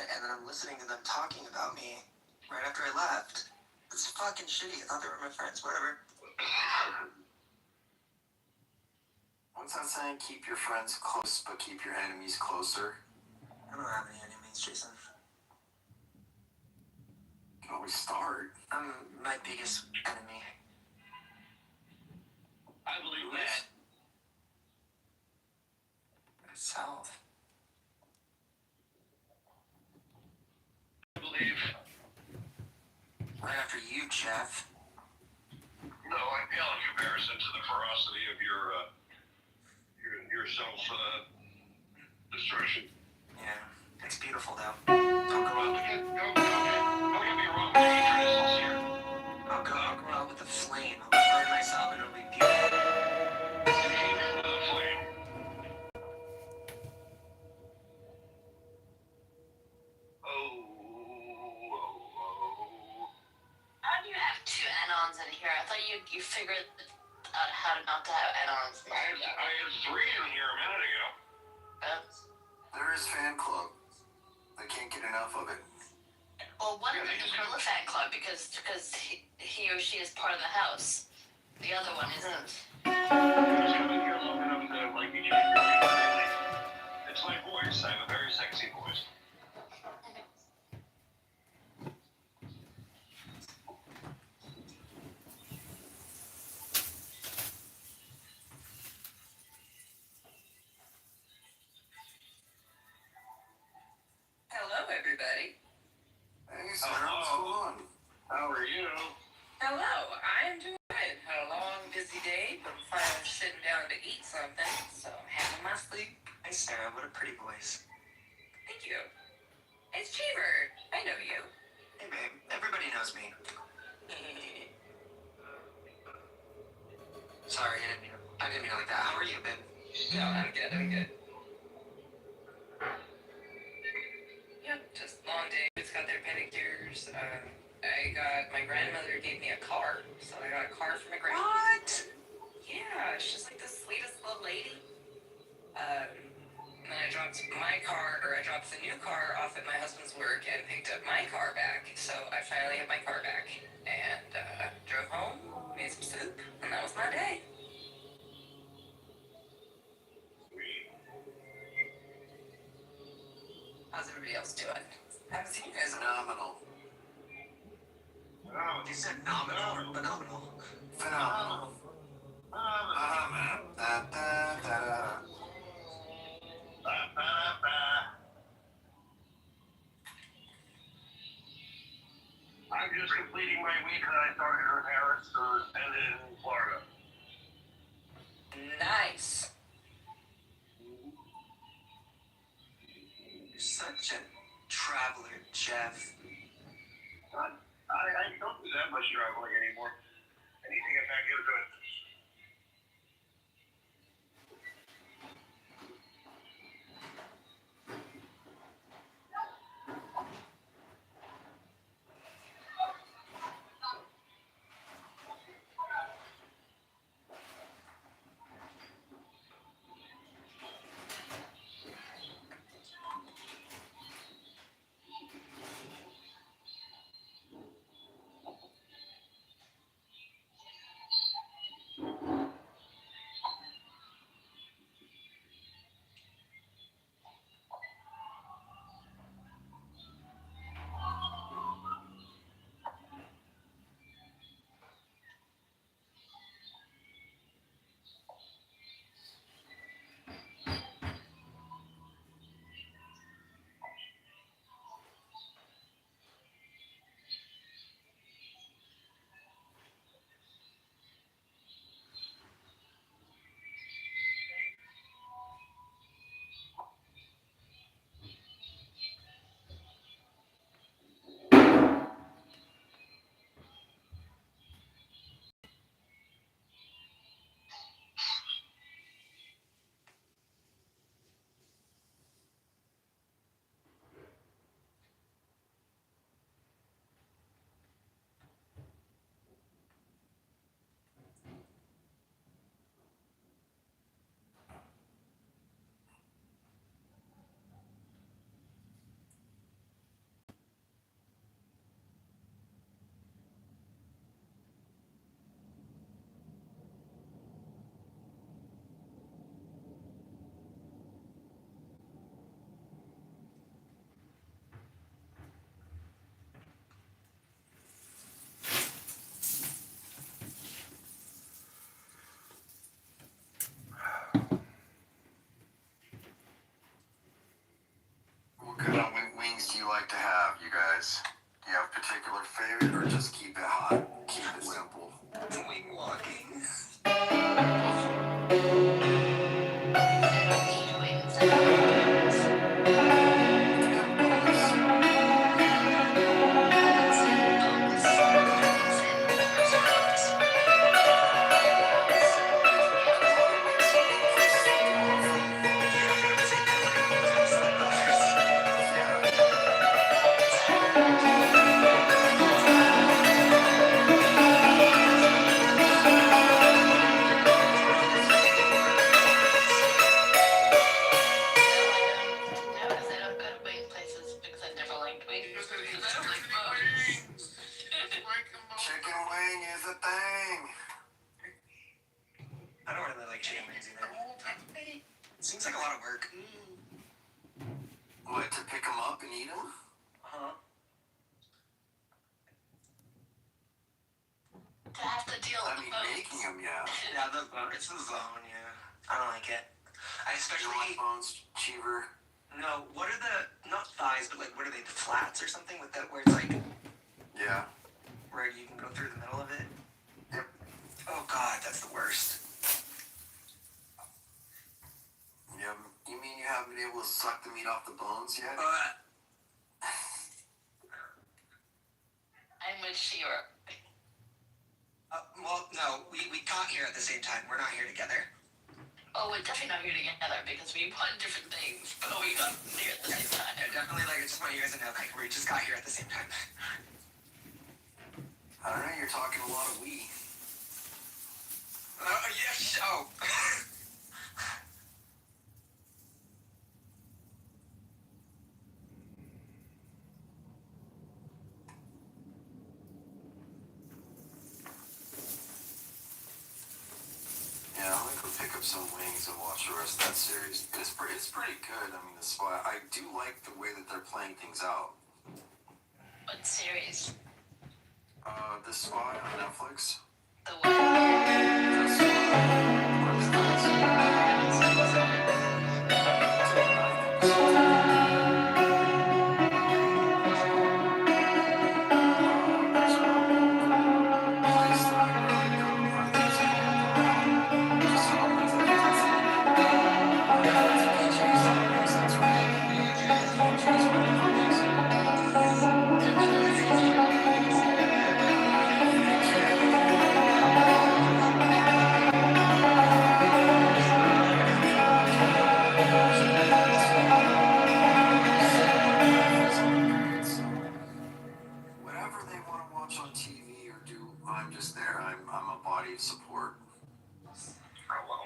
robot, and then I'm listening to them talking about me right after I left. It's fucking shitty. I thought they were my friends. Whatever. What's that saying? Keep your friends close, but keep your enemies closer. I don't have any enemies, Jason. You can always start. I'm my biggest enemy. I believe that. Myself. I believe. Right after you, Jeff. No, I pale in comparison to the ferocity of your self destruction. Yeah, it's beautiful though. Don't go out again. Don't get me wrong. I'm trying to sincere. I'll go out with the flame. I'll burn myself and it'll be beautiful. Aim for the flame. How do you have two add-ons in here? I thought you figured out how not to have add-ons. I had 3 in here a minute ago. There is fan club. I can't get enough of it. Well, one of them is still a fan club because he or she is part of the house. The other one isn't. Just coming here long enough to like each other. It's my voice. I have a very sexy voice. Hello, everybody. Hey, Sarah, what's going on? How are you? Hello, I'm doing good. Had a long, busy day, but I'm finally sitting down to eat something, so I'm having my sleep. Hey, Sarah, what a pretty voice. Thank you. It's Cheever. I know you. Hey, babe. Everybody knows me. Sorry, I didn't mean it like that. How are you, babe? No, I'm good. Yep, just long day. It's got their pedicures. My grandmother gave me a car, so I got a car for my grandmother. What? Yeah, she's like the sweetest little lady. And then I dropped the new car off at my husband's work and picked up my car back. So I finally have my car back and drove home, made some soup, and that was my day. How's everybody else doing? Haven't seen you guys in a while. Phenomenal. Oh, You said nominal or phenomenal? Phenomenal. I'm just completing my week that I started in Paris and in Florida. Nice. You're such a traveler, Jeff. I don't do that much traveling anymore. I need to get back into it. fries? Do you have a particular favorite, or just keep it hot? Keep it simple. Wing walking. Chicken wing is a thing. I don't really like chicken wings either. Seems like a lot of work. What, to pick them up and eat them? Uh-huh. To have to deal I with mean, the bones. making them, yeah. Yeah, it's the bone, yeah. I don't like it. I You especially like hate, bones, Cheever? no, what are the, not thighs, but like, what are they, the flats or something with that, where it's like, Yeah. where you can go through the middle of it? Yep. Oh god, that's the worst. Yeah. You mean you haven't been able to suck the meat off the bones yet? I'm with Shira. Well, no, we got here at the same time. We're not here together. Oh, we're definitely not here together because we want different things, but we got here at the same time. Yeah, definitely, like, I just want you guys to know, like, we just got here at the same time. I don't know, you're talking a lot of we. Yes, oh. Yeah, I'm gonna go pick up some wings and watch the rest of that series. It's pretty good. I mean, the spy. I do like the way that they're playing things out. What series? The Spy on Netflix. The what? Whatever they want to watch on TV or do, I'm just there. I'm a body of support. Oh, well.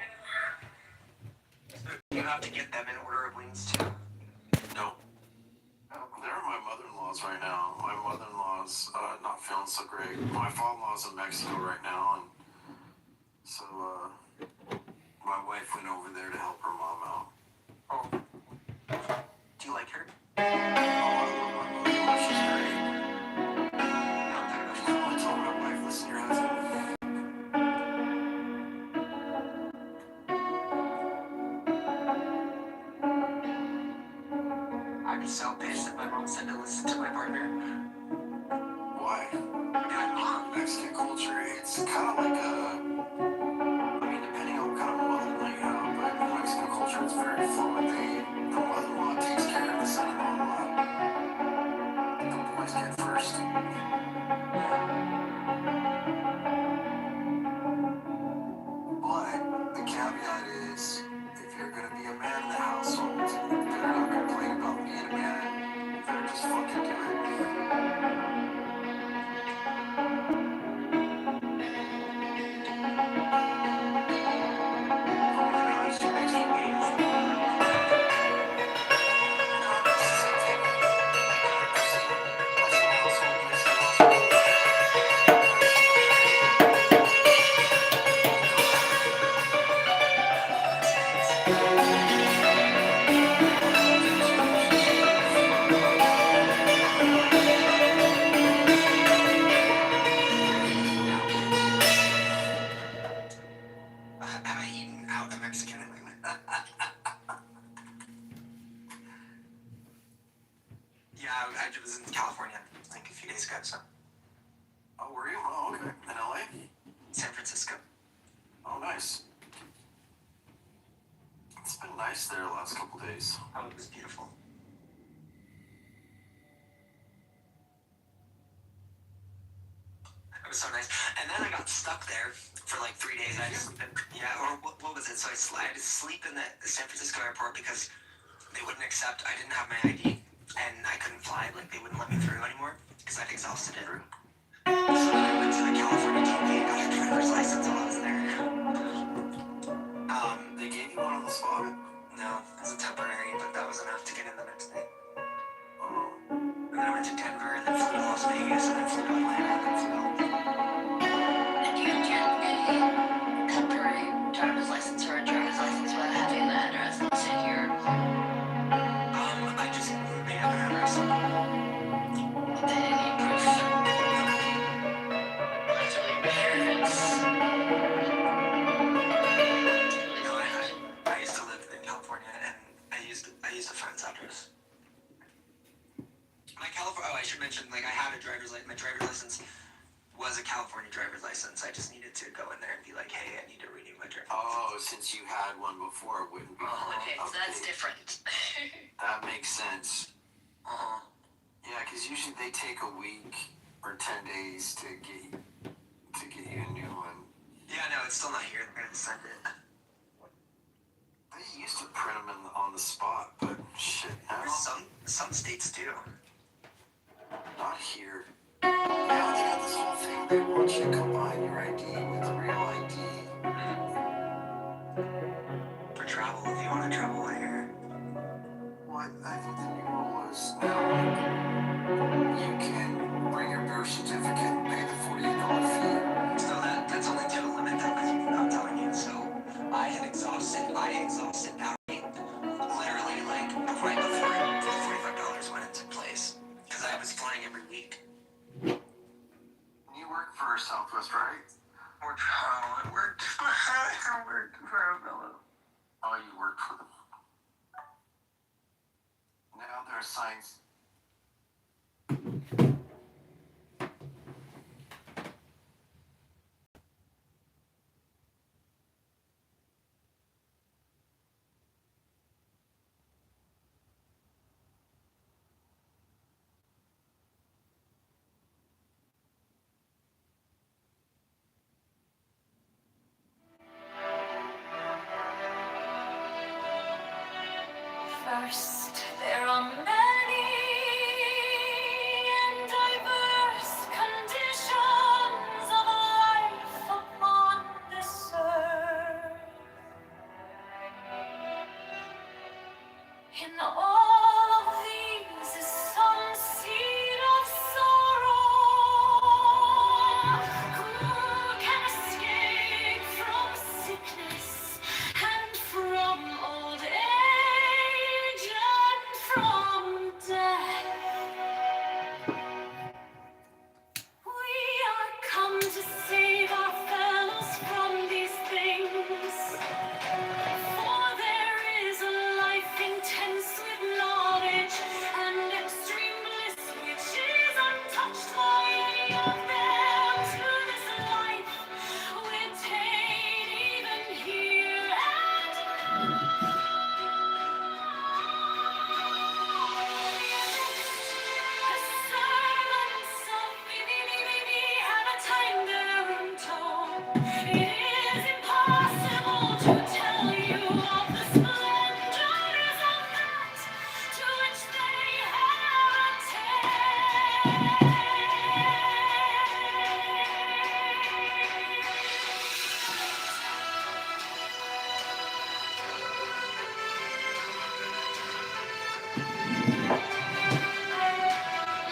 You have to get them in order of wings, too. No. They're at my mother-in-law's right now. My mother-in-law's not feeling so great. My father-in-law's in Mexico right now, and so my wife went over there to help her mom out. Oh. Do you like her? Oh, I love my mother-in-law. She's great. I told my wife, listen, your husband. I'd be so pissed if my mom said to listen to my partner. Why? Mexican culture, it's kind of like I mean, depending on what kind of mother-in-law you have, but in Mexican culture, it's very fluid. The mother-in-law takes care of the son-in-law a lot. The boys get first. But the caveat is, if you're going to be a man in the household, you better not complain about being a man. You better just fucking do it. Oh my gosh, she makes me gaze. Yeah, I was in California like a few days ago, so. Oh, were you? Oh, okay. In LA? San Francisco. Oh, nice. It's been nice there the last couple days. Oh, it was beautiful. It was so nice. And then I got stuck there for like 3 days. I just, yeah, or what was it? So I had to sleep in the San Francisco airport because they wouldn't accept, I didn't have my ID and I couldn't fly, like they wouldn't let me through anymore because I'd exhausted it. So then I went to the California DMV and got a driver's license while I was there. They gave you one on the spot? No, it was a temporary, but that was enough to get in the next day. Oh. And then I went to Denver and then flew to Las Vegas and then flew to Atlanta and then flew to And you get a temporary driver's license or a driver's license without having the address listed here. I just made up an address. But they didn't need proof. That's really weird. No, I used to live in California and I used a friend's address. My California, I should mention, like I had a driver's license, my driver's license was a California driver's license. I just needed to go in there and be like, hey, I need to renew my driver's license. Oh, since you had one before, it wouldn't be. Okay, so that's different. That makes sense. Uh-huh. Yeah, because usually they take a week or 10 days to get you a new one. Yeah, no, it's still not here. They're gonna send it. They used to print them on the spot, but shit, now Some states do. not here. Yeah, they got this whole thing. They want you to combine your ID with the real ID. For travel, if you want to travel here. What I think the new rule is now, you can bring your birth certificate and pay the $48 fee. So that's only to a limit though, because I'm telling you. So I exhausted that rate literally like right before the $45 went into place. Because I was flying every week. You work for Southwest, right? I worked for Oh, you worked for them. Now there are signs. First, there are many and diverse conditions of life upon this earth. In all of these is some seed of sorrow. Who can escape from sickness and from old age and from death? We are come to save our fellows from these things. For there is a life intense with knowledge and extreme bliss, which is untouched by any of them. To this life we attain even here and now. The servants of have a tender tone. It is impossible to tell you of the splendors of that to which they have attained.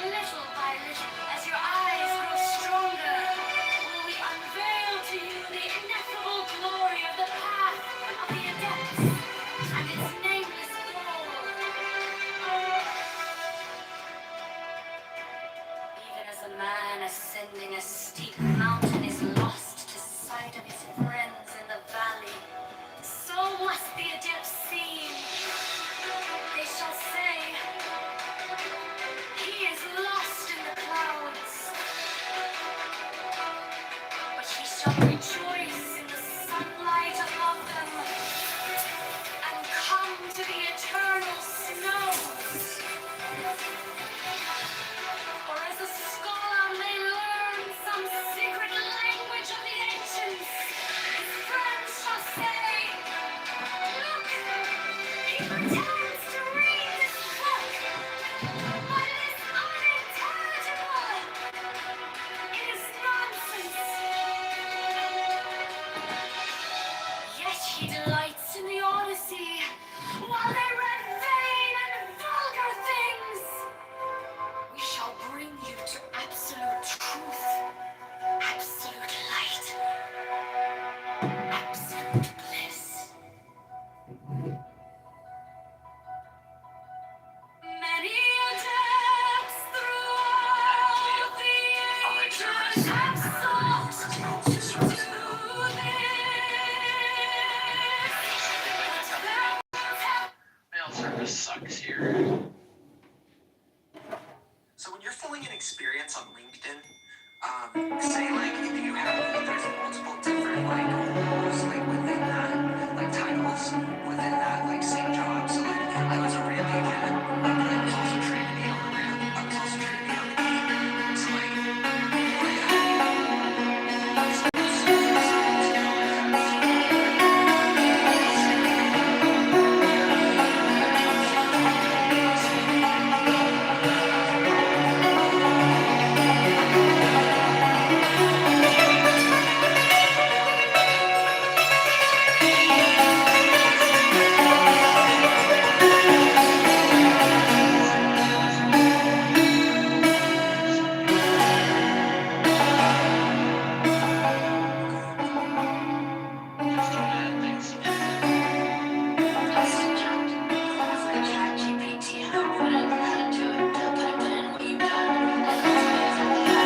Little by little, as your eyes grow stronger, will we unveil to you the ineffable glory of the path of the adepts and its nameless goal. Even as a man ascending a steep mountain is lost to sight of his friends in the valley, so must the adepts seem. They shall say, shall rejoice in the sunlight above them and come to the eternal snows. Or as a scholar may learn some secret language of the ancients, his friends shall say, "Look, he pretends to read this book, but it is unintelligible. It is nonsense." Yet he delights in the Odyssey, while they read vain and vulgar things. We shall bring you to absolute truth, absolute light, absolute bliss. Many adepts throughout the ages have sought to this, but Mail service sucks here. So when you're filling an experience on LinkedIn, say like if you have there's multiple different like roles like within that like titles within that like same job. So like I was a ramp agent, but I was also trained to be on the ramp. I was also trained to be on the gate. So like Just don't add things. Ask ChatGPT how to do it. They'll put in what you've done, and they'll tell you exactly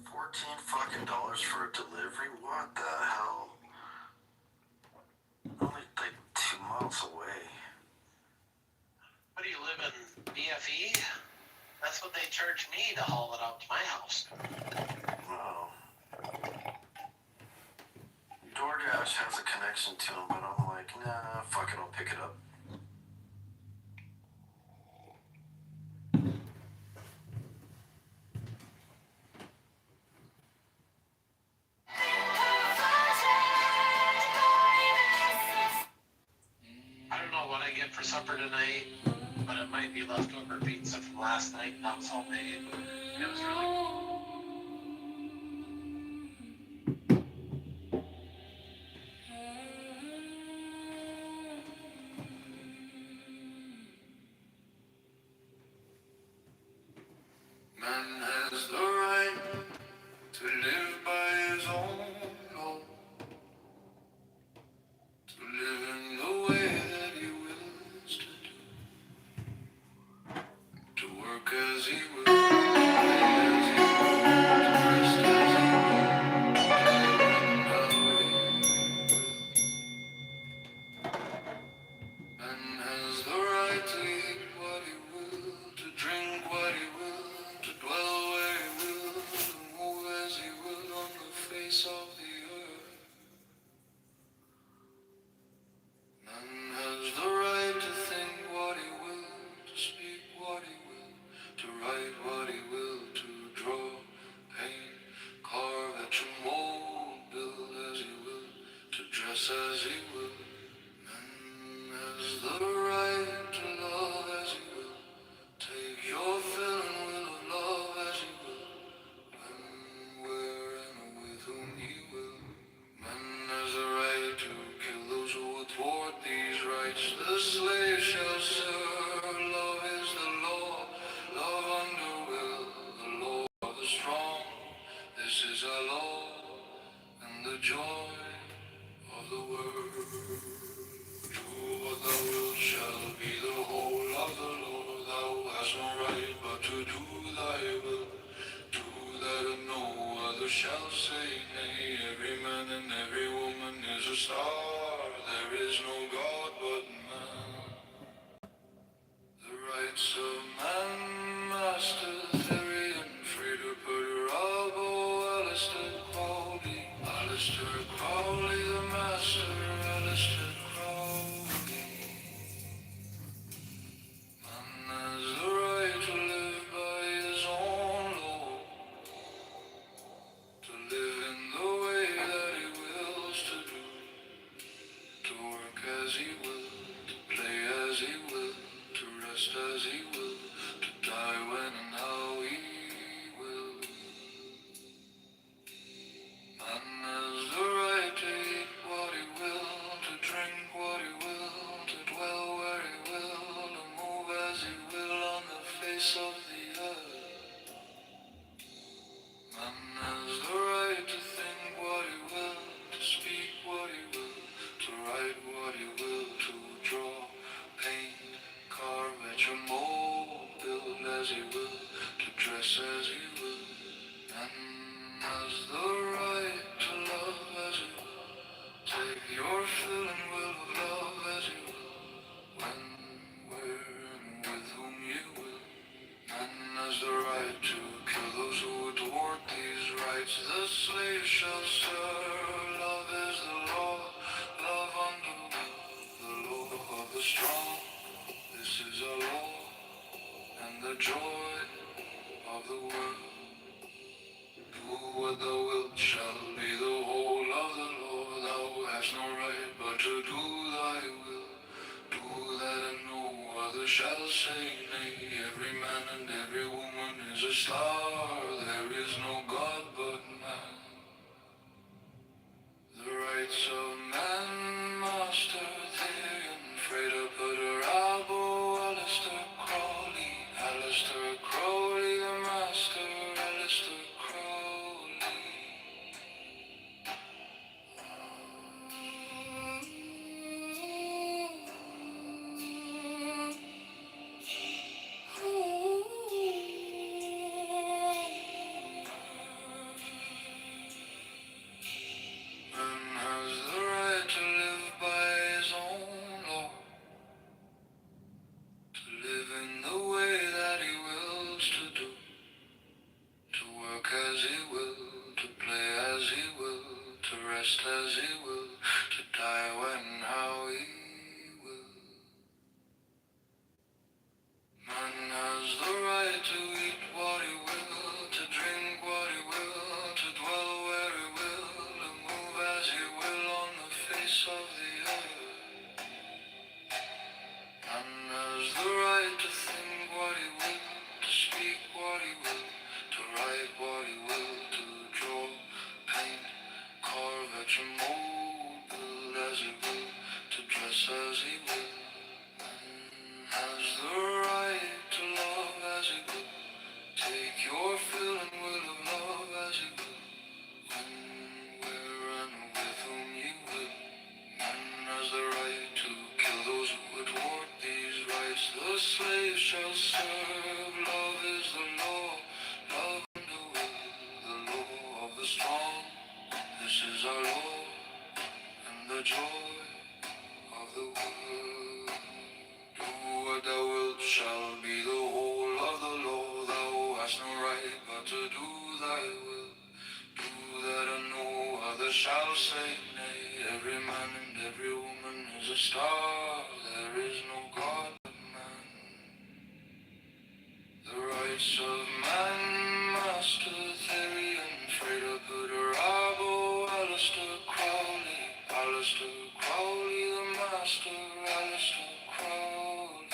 $14 for a delivery? What the hell? Only like 2 miles away. What do you live in BFE? That's what they charge me to haul it out to my house. Wow. DoorDash has a connection to him, but I'm like, nah, fuck it, I'll pick it up. I don't know what I get for supper tonight, but it might be leftover pizza from last night, and that was homemade. It was really good. Man has the right to live by his own law, to live in the way that he wills to do, to work as he will, play as he will, to rest as he will, to run away. Man has the right to eat what he will, to drink what he will, to dwell where he will, to move as he will on the face of the earth. Man has the right to think what he will, to speak what he will, to write what he will, to draw, paint, carve, etch and mold, build as he will, to dress as he will. Man has the right to love as he will, take your fill and will of love as he will, when, where, and with whom he will. Man has the right to kill those who would thwart these rights. The slave shall serve law and the joy of the world. Do what thou wilt shall be the whole of the law. Thou hast no right but to do thy will. Do that and no other shall say nay. Every man and every woman is a star. There is no God but man. The rights of man, Master Therian, Freda Perabo, Alistair Crowley, the Master, Alistair Crowley. Man has the right to live by his own law, to live in the way that he wills to do, to work as he will, to play as he will, to rest as he will, to die when and how he will. Man has the right to eat what he will, to drink what he will, to dwell where he will, to move as he will on the face of the earth. Man has the right to think what he will, to speak what he will, to write what he will, to draw, paint, carve, etch, and mold, build as he will, to dress as he will. Man has the right to love as he will. Take your fill and will of love as you will. When, where, and with whom you will. Man has the right to kill those who would thwart these rights. The slave shall serve. Love is the law. Love unto will. The law of the strong. This is a law and the joy of the world. Do what thou wilt shall be the whole of the law. Thou hast no right but to do thy will. Do that and no other shall say nay. Every man and every woman is a star. There is no God but man. The rights of man, Master Therian, Freda Perabo, Alistair Crowley, the Master, Alistair Crowley. Man has the right to live by his own law, to live in the way that he wills to do, to work as he will, to play as he will, to rest as he will, to die when and how he will. Man has the right to eat what he will, to drink what he will, to dwell where he will, to move as he will on the face of the earth. Man has the right to think what he will, to speak what he will, to write what he will, to draw, paint, carve, etch, and mold, build as he will, to dress as he will. Man has the right to love as he will. Take your fill and will of love as he will. When, where, and with whom you will. Man has the right to kill those who would thwart these rights. The slave shall serve. Love is the law. Love and the will. The law of the strong. This is our law and the joy of the world. Do what thou wilt shall be the whole of the law. Thou hast no right but to do thy will. Do that and no other shall say nay. Every man and every woman is a star. There is no God but man. The rights of man, Master Therian, Freda Perabo, Alistair Crowley, the Master, Alistair Crowley.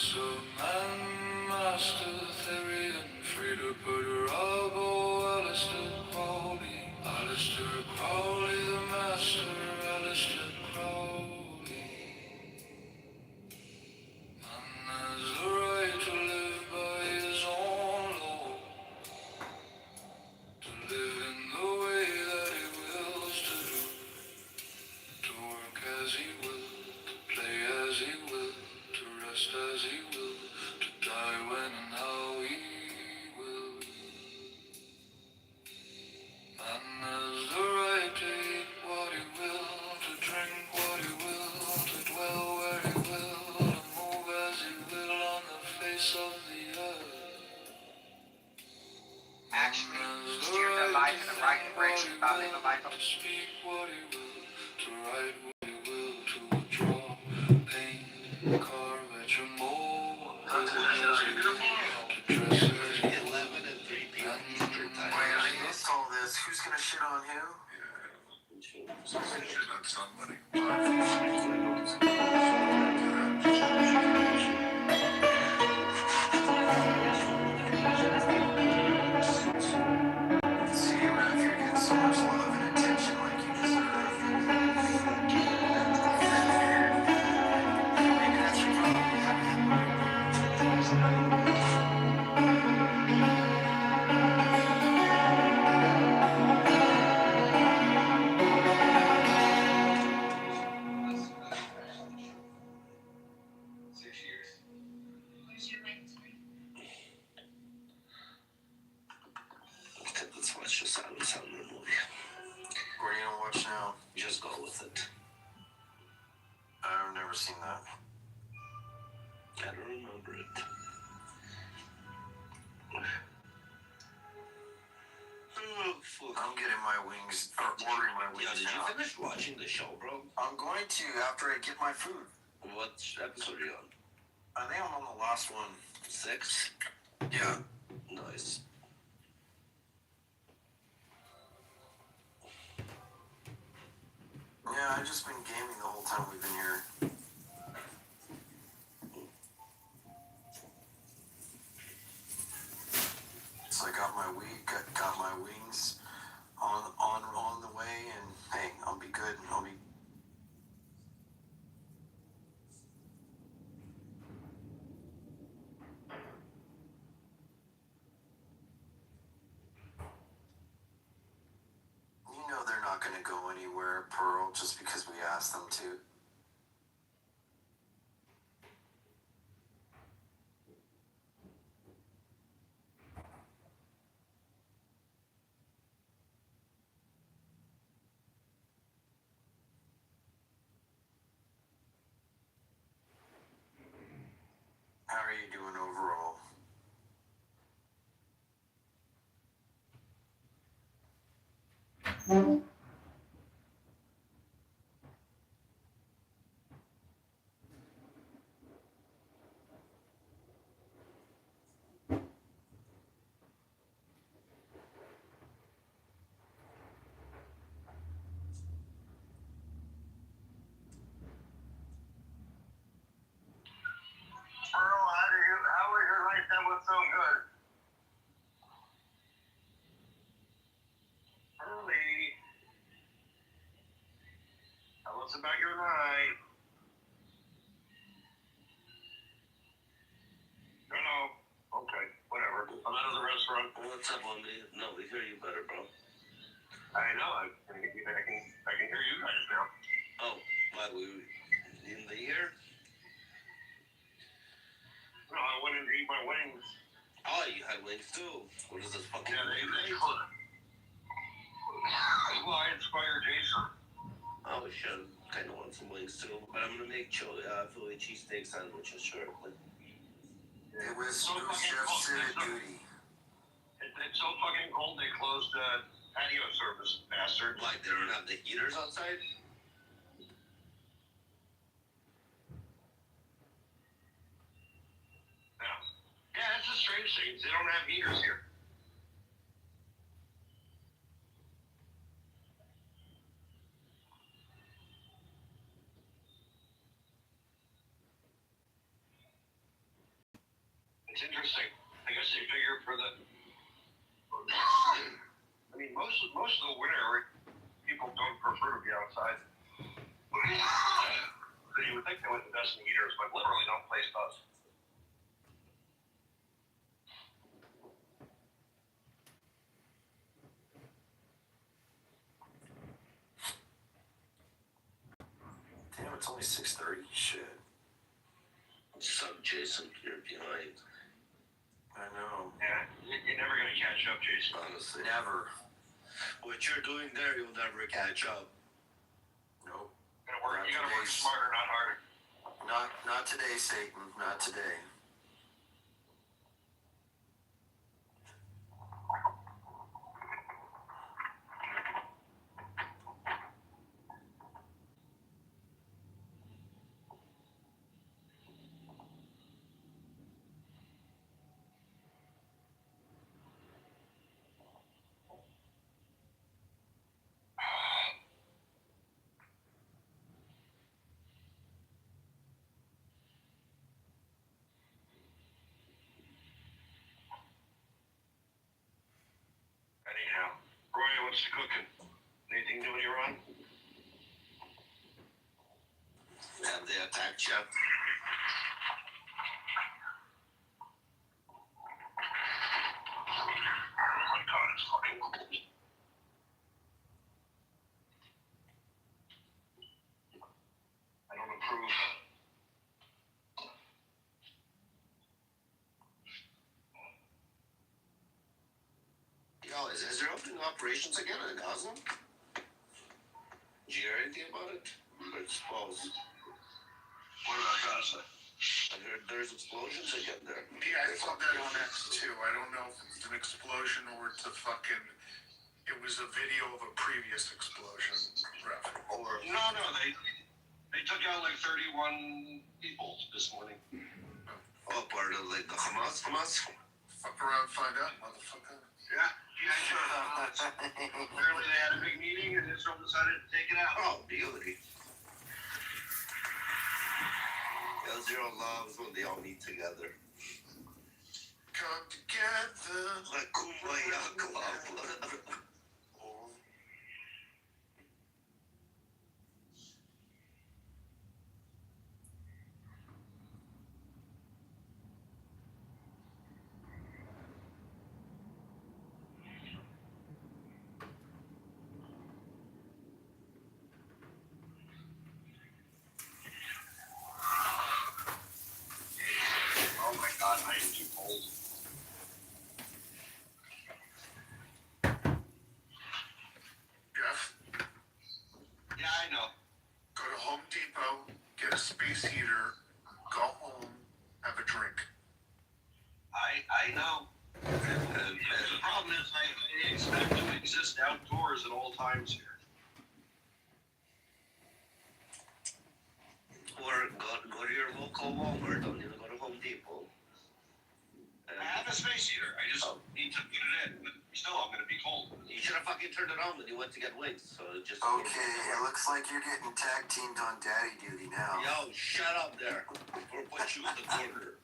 So man, master, theory, and free to put rubble, Alistair Crowley, the master, Alistair Crowley. Man has the right to live by his own law, to live in the way that he wills to do, to work as he will, to play as he will, to rest as he will, to die when and how he will. Man has the right to eat what he will, to drink what he will, to dwell where he will, to move as he will on the face of the earth. Actually, steer the life in the right direction without living life To speak what he will, to write what he will, to draw, paint, carve at your mold, to dress as he will. 11 and 3 p.m. Eastern time. I missed all this. Who's gonna shit on who? Somebody shit on somebody. See, around here getting so much love and attention like you deserve. Maybe that's your Let's watch the Silent Sound movie. What are you gonna watch now? Just go with it. I've never seen that. I don't remember it. Oh, fuck. I'm getting my wings, or ordering my Yo, wings did you now. finish watching the show, bro? I'm going to after I get my food. What episode are you on? I think I'm on the last one. 6? Yeah. Nice. Yeah, I've just been gaming the whole time we've been here. So I got my got my wings on the way, and hey, I'll be good. I'll be. You know they're not gonna go anywhere, Pearl, just because we asked them to. How are you doing overall? Earl, how was your life that was so good? Early. Tell us about your night. No. Okay, whatever. I'm out of the restaurant. What's up, homie? No, we hear you better, bro. I know. I can hear you guys now. Oh, why we in the ear? No, I went in to eat my wings. Oh, you had wings too. What is this fucking Yeah, they wing? well, I inspired Jason. Oh, we should kind of want some wings too. But I'm gonna make Philly cheesesteak sandwiches shortly. It was So fucking Chef cold. Civic duty. It's so fucking cold they closed patio service, bastard. Like they don't have the heaters outside? Yeah, that's a strange thing. They don't have heaters here. It's interesting. I guess they figure for the. I mean, most of the winter, people don't prefer to be outside. So you would think they would invest in heaters, but literally no place does. Damn, it's only 6:30. Shit. Son Jason here behind. I know. Yeah, you're never gonna catch up, Jason. Honestly. Never. What you're doing there, you'll never catch up. Nope. You gotta work smarter, not harder. Not today, Satan. Not today. Anyhow, Roy, what's the cooking? Anything new in Iran? Have they attacked you? Oh my God, it's fucking cold. I don't approve. Yo, is Israel opening operations again in Gaza? Did you hear anything about it? I suppose. What about Gaza? I heard there's explosions again there. Yeah, I saw that on X too. I don't know if it's an explosion or it's a fucking. It was a video of a previous explosion. Or No, they took out like 31 people this morning. oh, part of like the Hamas? Fuck around, find out, motherfucker. Yeah, sure. Apparently they had a big meeting and Israel decided to take it out. Oh, beauty. Israel loves when they all meet together. Come together. Like Kumbaya Club. Oh. Oh my God, I am too cold. Jeff, Yeah, I know. go to Home Depot, get a space heater, go home, have a drink. I know. The problem is I expect to exist outdoors at all times here. Or go to your local Walmart. Don't even go to Home Depot. I have a space heater. I just need to put it in. But still, I'm going to be cold. You should have fucking turned it on when you went to get wings. So it just. Okay, it looks like you're getting tag teamed on daddy duty now. Yo, shut up there. Or put you in the corner.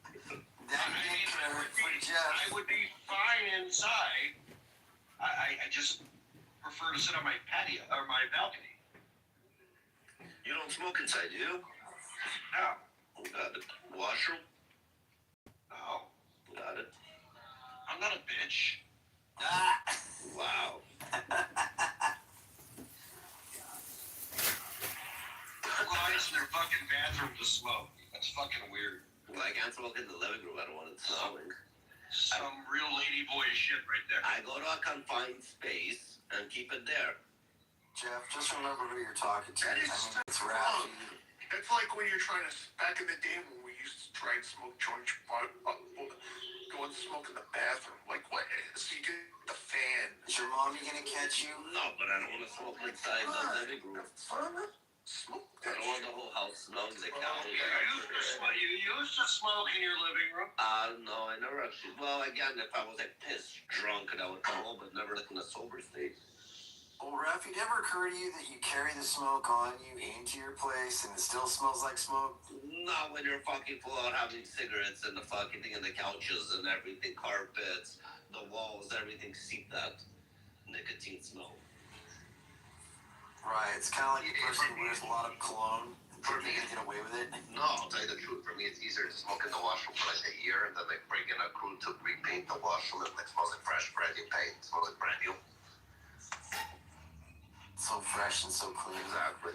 I would be fine inside. I just prefer to sit on my patio or my balcony. You don't smoke inside, do you? No. Got it. Washroom? No. Got it. I'm not a bitch. Wow. Guys in their fucking bathroom to smoke. That's fucking weird. Well, I can't smoke in the living room. I don't want it smelling. Some real lady boy shit right there. I go to a confined space and keep it there. Jeff, just remember who you're talking to. That is it's wrong. Rafi. It's like when you're trying to, back in the day when we used to try and smoke joints, go and smoke in the bathroom. Like, what? So you get the fan. Is your mommy gonna catch you? No, but I don't want to smoke inside the living room. Smoke I that don't want shit. the whole house smelling like cow. You used to smoke in your living room? No, I never actually. Well, again, if I was like pissed drunk and I would come home, but never like in a sober state. Well, Raph, it ever occur to you that you carry the smoke on you into your place and it still smells like smoke? Not when you're fucking full out having cigarettes and the fucking thing and the couches and everything, carpets, the walls, everything seep that nicotine smell. Right, it's kind of like the person who wears a lot of cologne and think they can get away with it. No, I'll tell you the truth. For me, it's easier to smoke in the washroom for like a year and then they bring in a crew to repaint the washroom and it smells like fresh, brand new paint. It smells like brand new. So fresh and so clean. Exactly.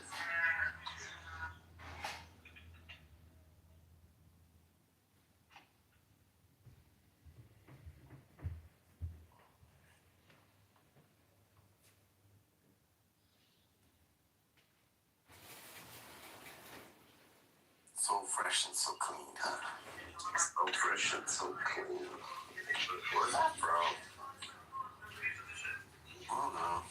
So fresh and so clean, huh? So fresh and so clean. Where's that from? I don't know.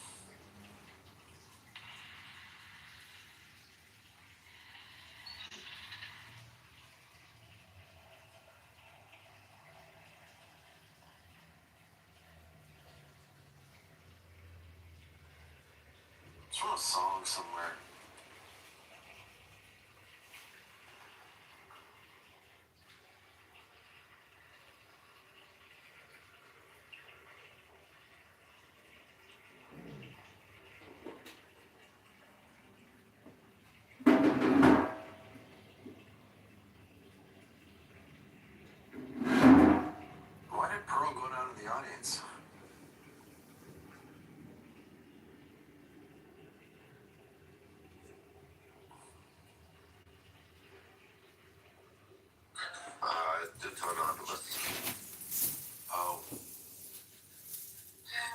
It's from a song somewhere. Why did Pearl go down to the audience? It's anonymous. Oh.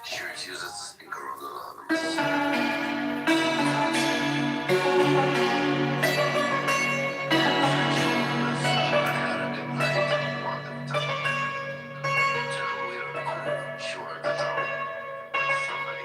She refuses to speak around anonymous. Sure, that's all. Somebody.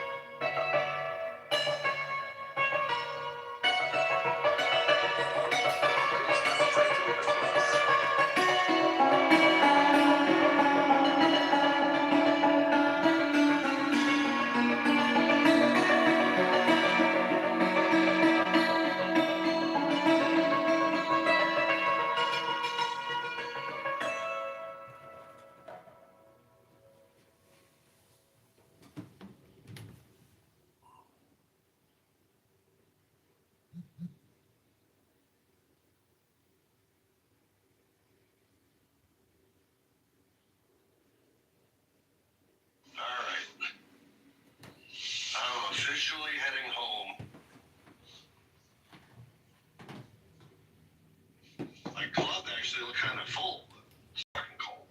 All right. I'm officially heading home. My club actually looked kind of full, but it's fucking cold.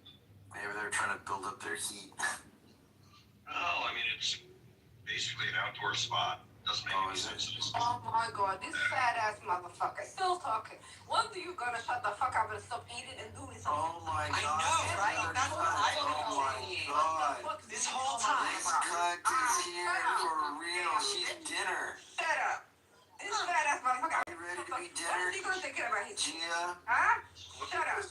Maybe they're trying to build up their heat. Well, I mean, it's basically an outdoor spot. Doesn't make any sense. Oh my god, this fat ass motherfucker still talking. When do you gonna shut the fuck up and stop eating and doing something? Oh my god. I know, right? That's what I Oh my god. This whole time. This cunt is here for real. She's dinner. Shut up. This fat ass motherfucker. Are you ready to What be dinner? is he gonna take care about his Gia? Huh? Shut up.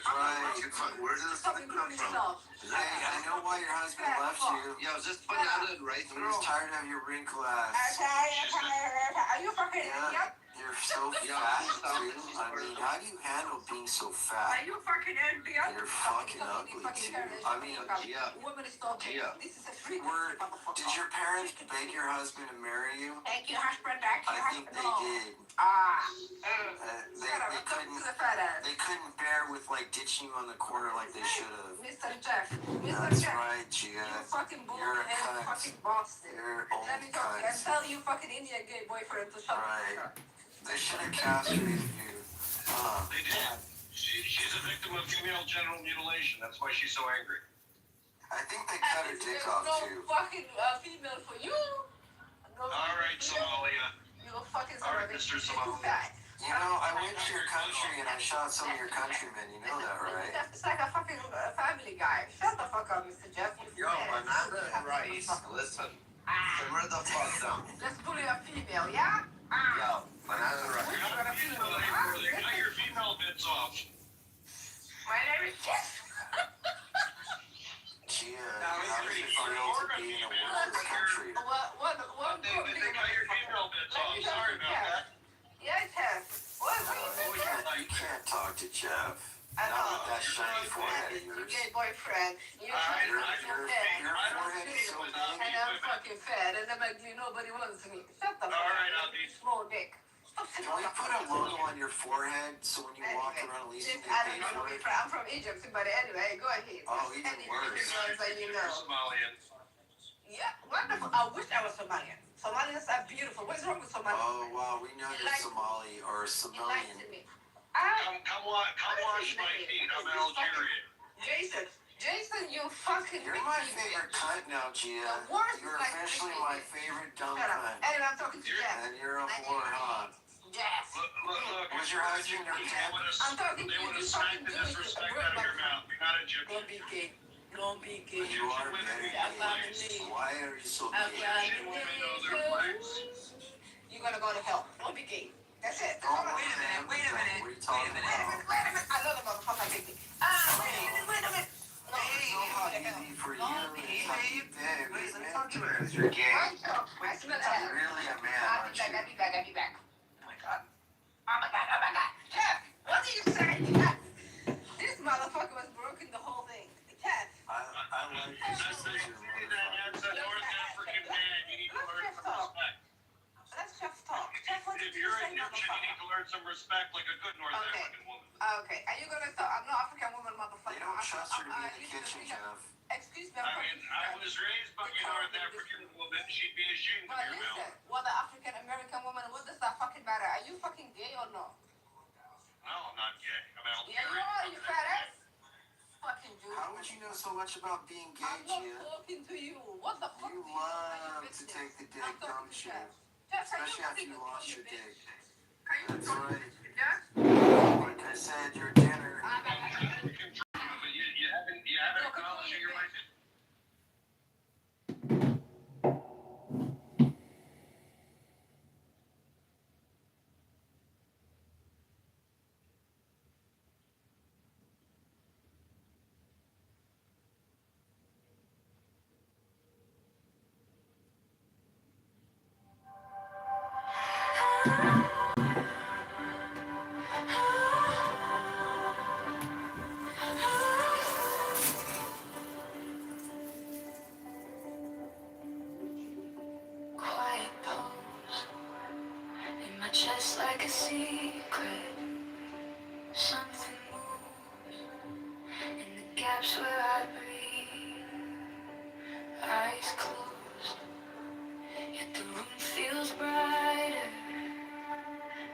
Right. Where did this Stop thing come including from? yourself. Hey, I know why your husband left you. Yo, just banana right He through. was tired of your wrinkle ass. Are you fucking idiot? You're so fat, too. I mean, how do you handle being so Are fat? you fucking idiot? You're fucking ugly, too. I mean, Gia. Women is talking. Gia. This is a freak. did your parents beg your husband to marry you? Thank you, husband. Thank you, I think they husband. did. Shut up. They I'm talking couldn't. to the fat ass. They couldn't bear with like ditching you on the corner like they should have. Mr. Jeff. Mr. That's Jeff. right, Gia. You fucking bull You're a and cunt. fucking Boston. You're Let old me talk and cunt. tell you fucking Indian gay boyfriend to shut Right. the fuck up. They should have castrated you. They did. She's a victim of female genital mutilation. That's why she's so angry. I think they cut her dick off no too. fucking female for you. No, All right, Somalia. You know, fucking All right, Somalia. Mr. You're Somalia. fat. You know, I went to your country and I shot some of your countrymen. You know that, right? It's like a fucking family guy. Shut the fuck up, Mr. Jeff. Yo, banana and rice. Listen. Simmer the fuck down. Let's bully a female, yeah? Yo, banana and rice. Which one a female? They cut your female bits off. My name is Jeff. Gia, Gia, That was how does pretty it feel funny. to be in a worker's country? What They got your female bits off. Sorry about that. Yeah, Jeff. What No, you say? you can't talk to Jeff. I Not know. with that shiny forehead of Your yours. gay boyfriend. You Your fat. forehead is so big. And I'm fucking fat, and I'm like, nobody wants me. Shut the fuck All right, up. Abby. Small dick. Stop sitting Can we on put a logo on your forehead so when you walk around at least you get I paid don't know for where it? I'm from Egypt, but anyway, go ahead. Oh, even worse. You know. Somalian. Yeah, wonderful. I wish I was Somalian. Somalians are beautiful. What's wrong with Somalians? Oh, wow, we know you're Somali or Somalian. Enlighten me. Come wash my feet. I'm Algerian. Jason, you fucking You're my favorite cunt now, Gia. The worst You're is like officially thinking- my favorite dumb Shut up. cunt. Anyway, I'm talking to Jeff. And you're a whore, huh? Jeff. Look. Was your husband your dad? I'm talking to They you. would You have fucking smacked the do it. disrespect out of your mouth. You're not Egyptian. Don't be gay. Don't be gay. You are very gay. Why are you so gay? You're gonna go to hell. Don't be gay. That's it. Oh, Wait a minute. What are you talking Wait a minute. about? I love the motherfucker. Wait a minute. No, So how easy for you Hey, to babe. suck your dick, Wait, let me man. talk to her. You're gay. I smell ass. You're really a man, I'll aren't be back. you? I'll be back. Oh my god. Oh my god. Jeff, what did you say? This motherfucker was broken the whole thing. Jeff. I like this because you're a motherfucker. That's a North African man. You need to learn some respect. Let's just talk. Jeff, what did If you you're say, Egyptian, you need motherfucker? to learn some respect like a good North Okay. African woman. Okay, are you gonna stop? I'm not African woman, motherfucker. They don't trust her to be in the you kitchen, should- Jeff. Excuse me, I mean, I was raised by a North African woman. She'd be ashamed of But your listen, mouth. what the African American woman, what does that fucking matter? Are you fucking gay or no? No, I'm not gay. I'm Yeah, you Algerian. are, you fat ass. Fucking Jew. How would you know so much about being gay, I'm not Gia? talking to you. What the fuck You do you know about your love to business? take the dick, I'm talking don't to you? Jeff. Jeff, can Especially after you fucking lost call your me dick. bitch? Can you That's talk to right. me, Jeff? Like I said, your dinner. But you haven't acknowledged that you're my Quiet pulse in my chest like a secret. Something moves in the gaps where I breathe. Eyes closed, yet the room feels brighter.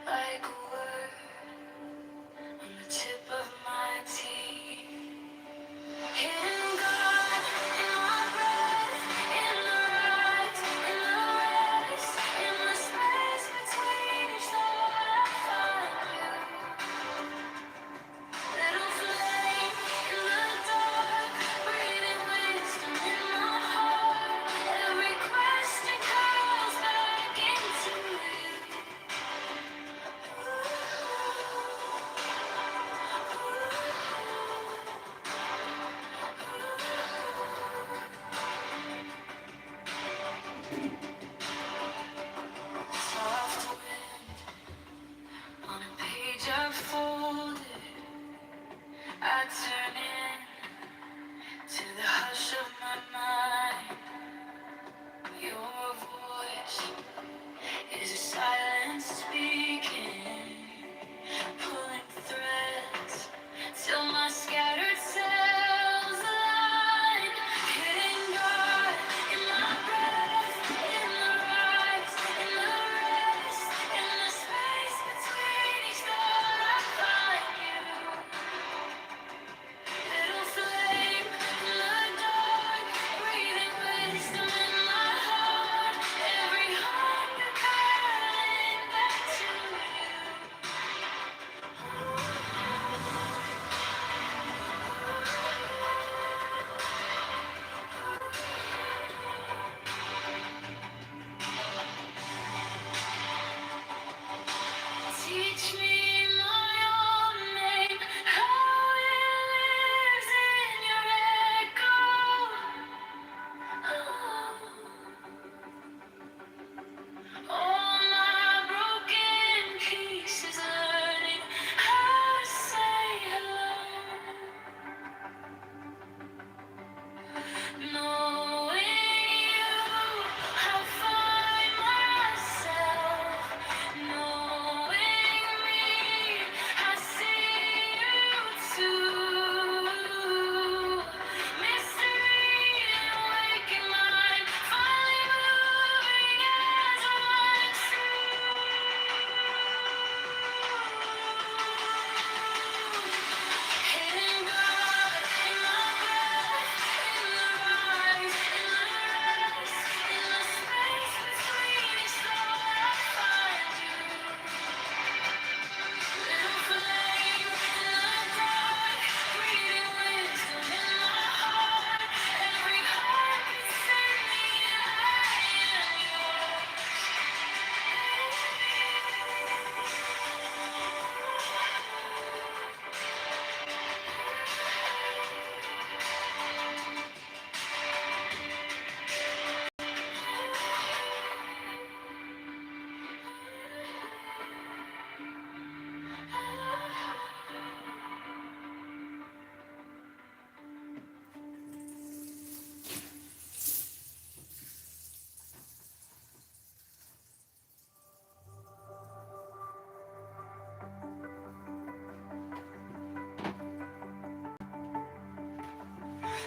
Like a word on the tip of my teeth. Hidden God in my breath, in the rise, in the rest, in the space between each thought I find you. Little flame in the dark, breathing wisdom in my heart. Every question calls back into you. Soft wind on a page I've folded. I turn in to the hush of my mind. Your voice is a silence speaking, pulling threads till my scattered cells align. Hitting God in my breath, in the rise, in the rest, in the space between each thought I find you. Little flame in the dark, breathing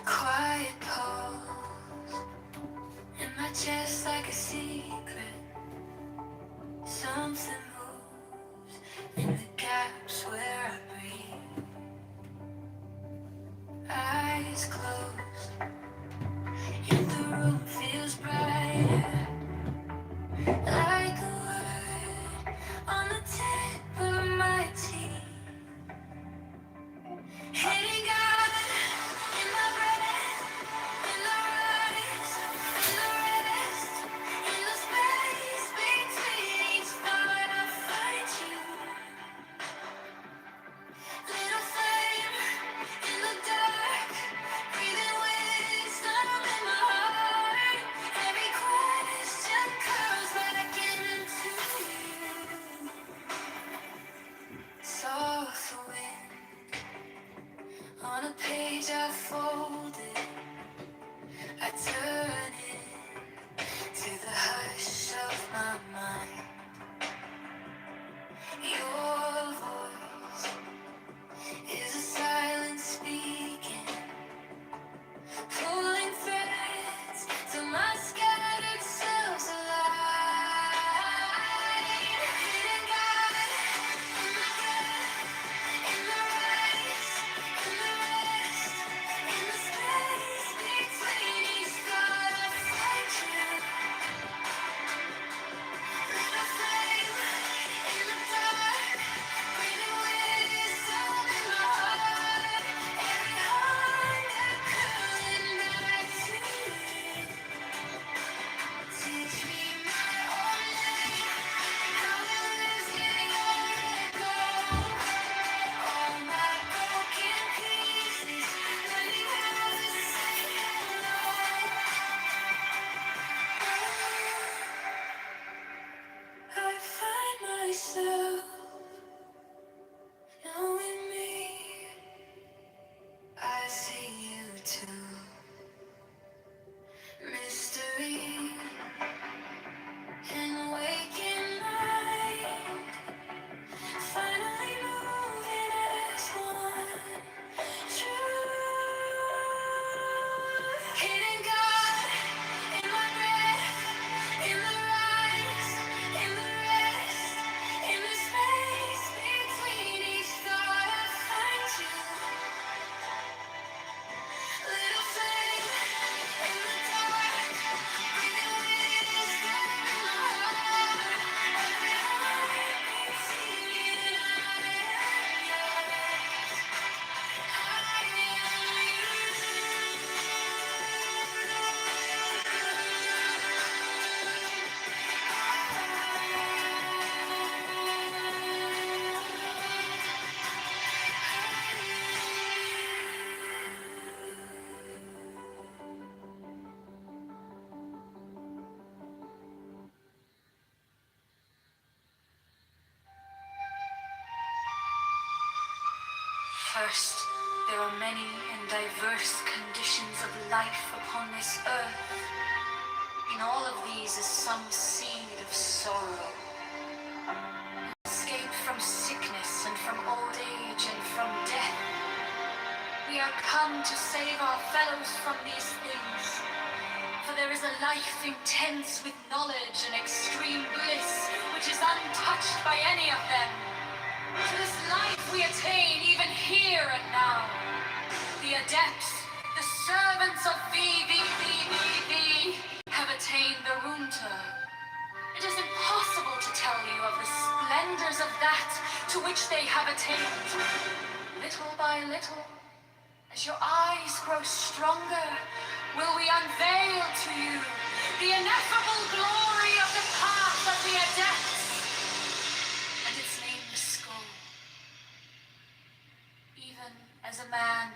Quiet pulse in my chest like a secret. Something moves in the gaps where I breathe. Eyes closed, yet the room feels brighter. Like a word on the tip of my teeth. Hitting God in my breath, in the rise, in the rest, in the space between each thought I find you. Little flame in the dark, breathing wisdom in my heart. Every question curls back into you. Soft wind on a page I folded. I turn it to the hush of my mind. Your voice is a silence speaking, pulling threads to my scattered selves alive. Hidden God in my breath, in the rise, in the rest, in the space between each thought I find you. Little flame in the dark, breathing wisdom in my heart. Every hunger calling back to you. Teach me my own name, how to listen and let go. All my broken pieces, learning how to say hello. I find myself knowing me. I see you too. Mystery and waking mind, finally moving as one. Truth, hidden God in my breath, in the rise, in the rest, in the space between each thought I find you. Little flame in the dark, breathing wisdom in my heart. Every heartbeat singing, I am yours. I am First, there are many and diverse conditions of life upon this earth. In all of these is some seed of sorrow. Escape from sickness and from old age and from death. We are come to save our fellows from these things. For there is a life intense with knowledge and extreme bliss, which is untouched by any of them. To this life we attain even here and now. The adepts, the servants of thee, have attained the Runta. It is impossible to tell you of the splendors of that to which they have attained. Little by little, as your eyes grow stronger, will we unveil to you the ineffable glory of the path of the adepts and its nameless skull. Even as a man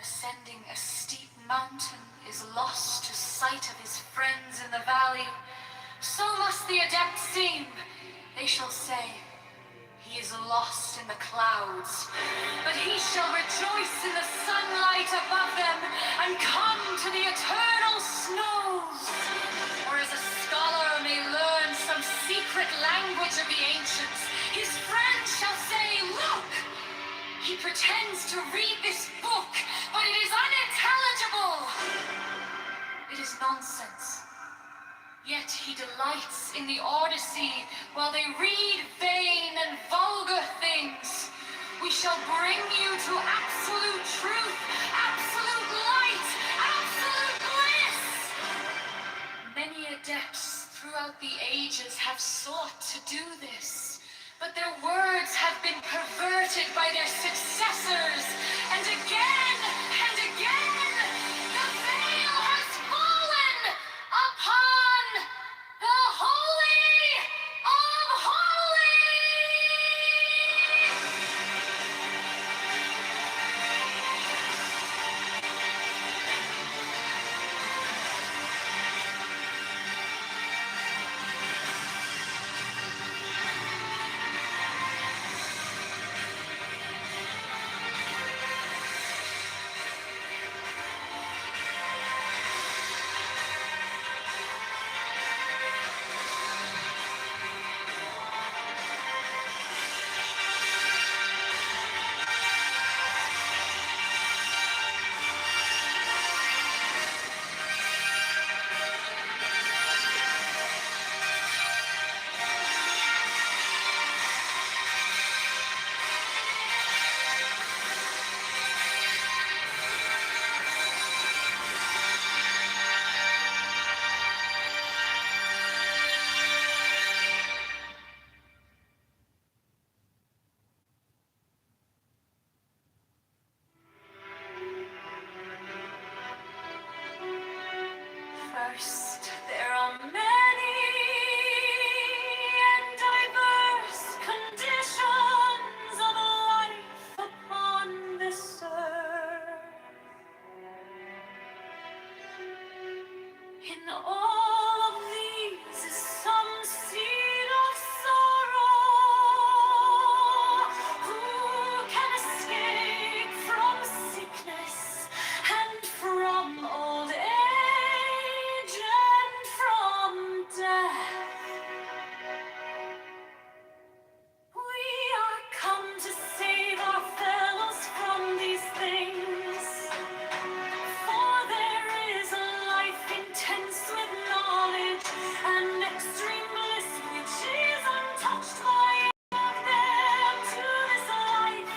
ascending a steep mountain is lost to sight of his friends in the valley, so must the adepts seem. They shall say, he is lost in the clouds, but he shall rejoice in the sunlight above them and come to the eternal snows. Or as a scholar may learn some secret language of the ancients, his friends shall say, look, he pretends to read this book, but it is unintelligible nonsense. Yet he delights in the Odyssey while they read vain and vulgar things. We shall bring you to absolute truth, absolute light, absolute bliss. Many adepts throughout the ages have sought to do this, but their words have been perverted by their successors, and again, the veil has fallen upon the Holy of Holies! First, there are many and diverse conditions of life upon this earth. In all of these is some seed of sorrow. Who can escape from sickness and from old age and from death? We are come to save our fellows from these things. For there is a life intense with knowledge and extreme bliss which is untouched by any of them. To this life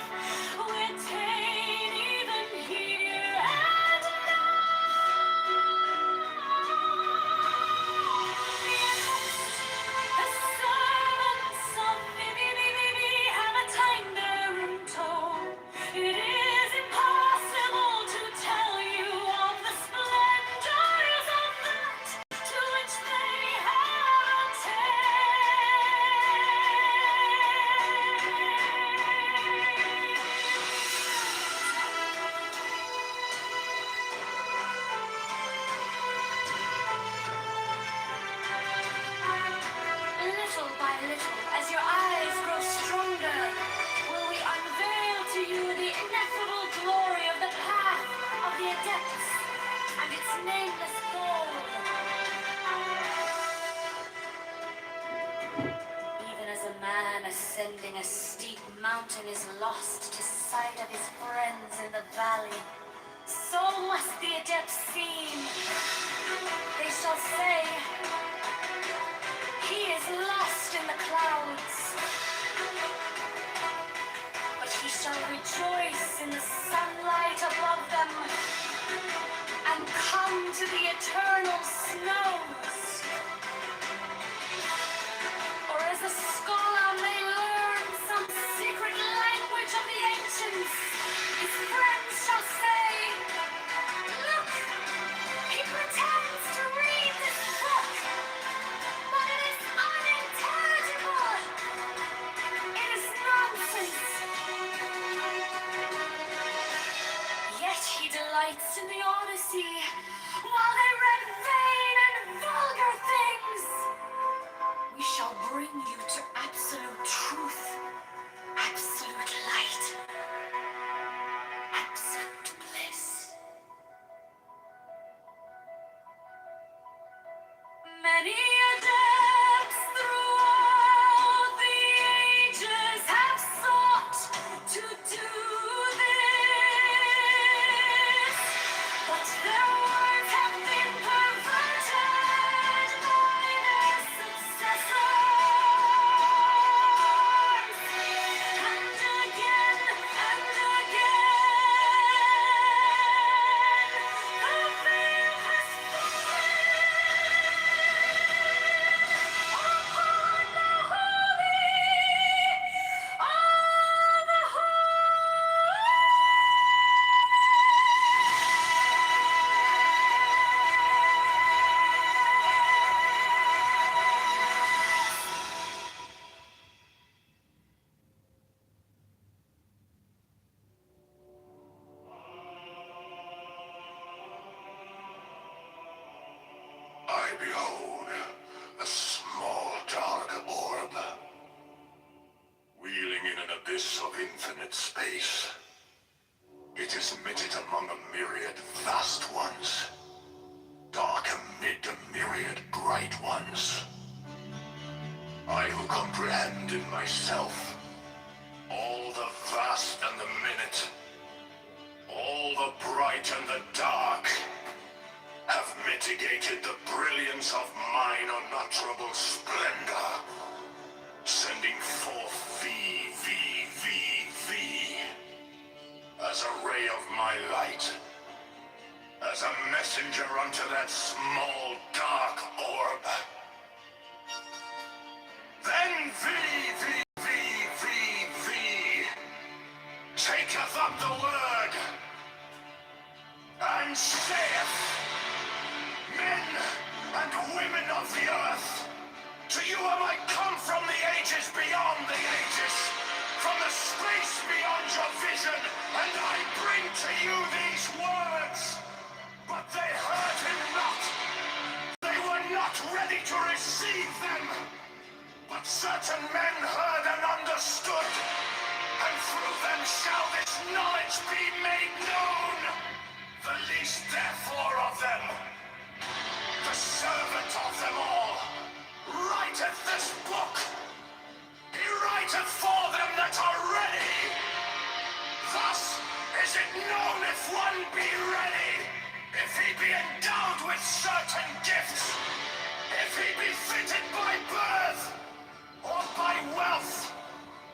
we attain even here and now. The servants of Bibi have attained their own tone. It is impossible to tell you of the splendors of that to which they have attained. Little by little, as your eyes grow stronger, will we unveil to you the ineffable glory of the path of the adepts and its nameless goal. Even as a man ascending a steep mountain is lost to sight of his friends in the valley, so must the adepts seem. They shall say, he is lost in the clouds, but he shall rejoice in the sunlight above them and come to the eternal snows. Or as a scholar may learn some secret language of the ancients, his friends shall say, look, he pretends to read this book, but it is unintelligible. It is nonsense. Yet he delights in the Odyssey while they read vain and vulgar things. We shall bring you to absolute truth, absolute light, absolute bliss. Many adepts throughout the ages have sought to do this, but their words have been perverted. I behold a small dark orb, wheeling in an abyss of infinite space. It is emitted among a myriad vast ones, dark amid a myriad bright ones. I who comprehend in myself all the vast and the minute, all the bright and the dark, have mitigated the brilliance of mine unutterable splendor, sending forth thee, as a ray of my light, as a messenger unto that small dark orb. Then thee taketh up the word, and saith, Men and women of the earth, to you am I come from the ages beyond the ages, from the space beyond your vision, and I bring to you these words. But they heard him not. They were not ready to receive them. But certain men heard and understood, and through them shall this knowledge be made known. The least therefore of them, the servant of them all, writeth this book. He writeth for them that are ready. Thus is it known if one be ready, if he be endowed with certain gifts, if he be fitted by birth, or by wealth,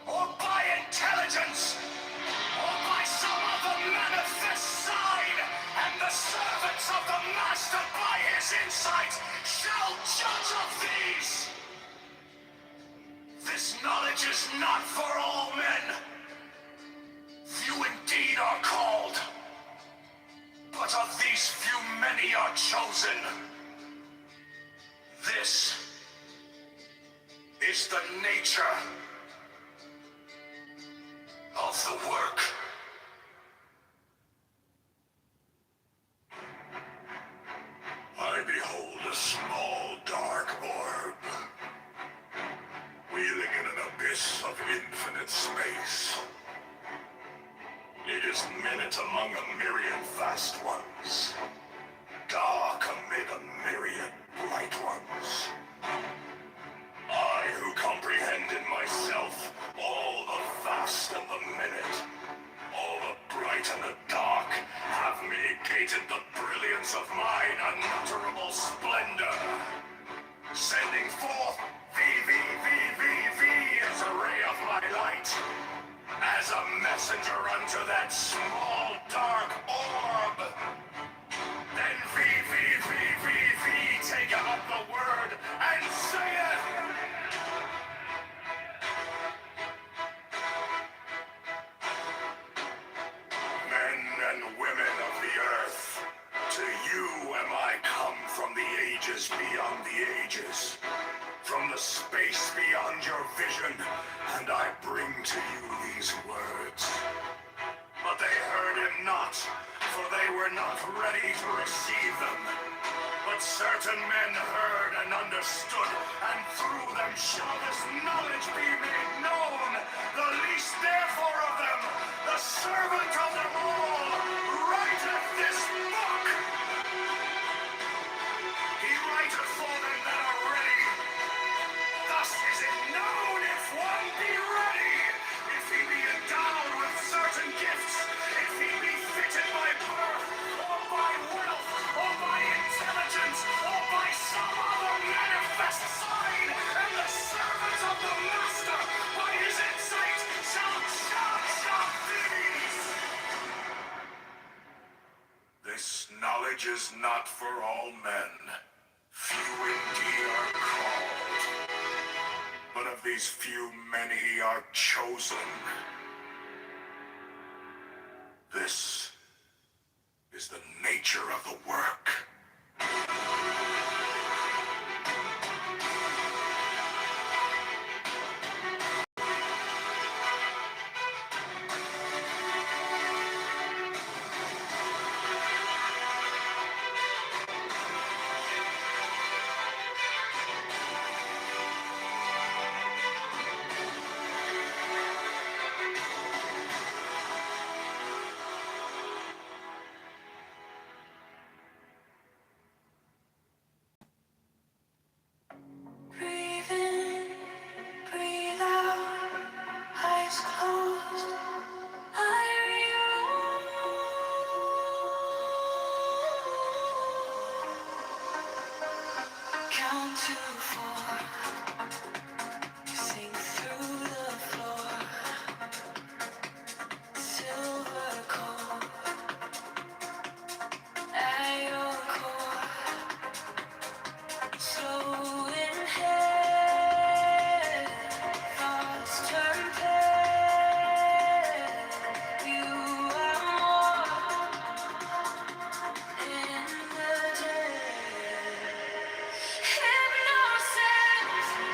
or by intelligence, or by some other manifest sign, and the servants of the Master by his insight shall judge of these. This knowledge is not for all men. Few indeed are called, but of these few many are chosen. This is the nature of the work. I behold a small dark orb, wheeling in an abyss of infinite space. It is minute among a myriad vast ones, dark amid a myriad bright ones. I who comprehend in myself all the vast and the minute, all the bright and the dark, have mitigated the brilliance of mine unutterable splendor, sending forth thee as a ray of my light, as a messenger unto that small dark orb. Then thee taketh up the word and saith, Men and women of the earth, to you am I come from the ages beyond the ages, from the space beyond your vision, and I bring to you these words. But they heard him not, for they were not ready to receive them. But certain men heard and understood, and through them shall this knowledge be made known. The least therefore of them, the servant of them all, writeth this book. He writeth for them that are ready. Thus is it known if one be ready, if he be endowed with certain gifts, if he be fitted by birth, or by wealth, or by intelligence, or by some other manifest sign, and the servants of the Master by his insight shall judge of these. This knowledge is not for all men. Few indeed are called, but of these few many are chosen. This is the nature of the work. Count to four, sink through the floor, silver cold at your core, slow inhale, thoughts turn pale, you are more in the day. Hypnosis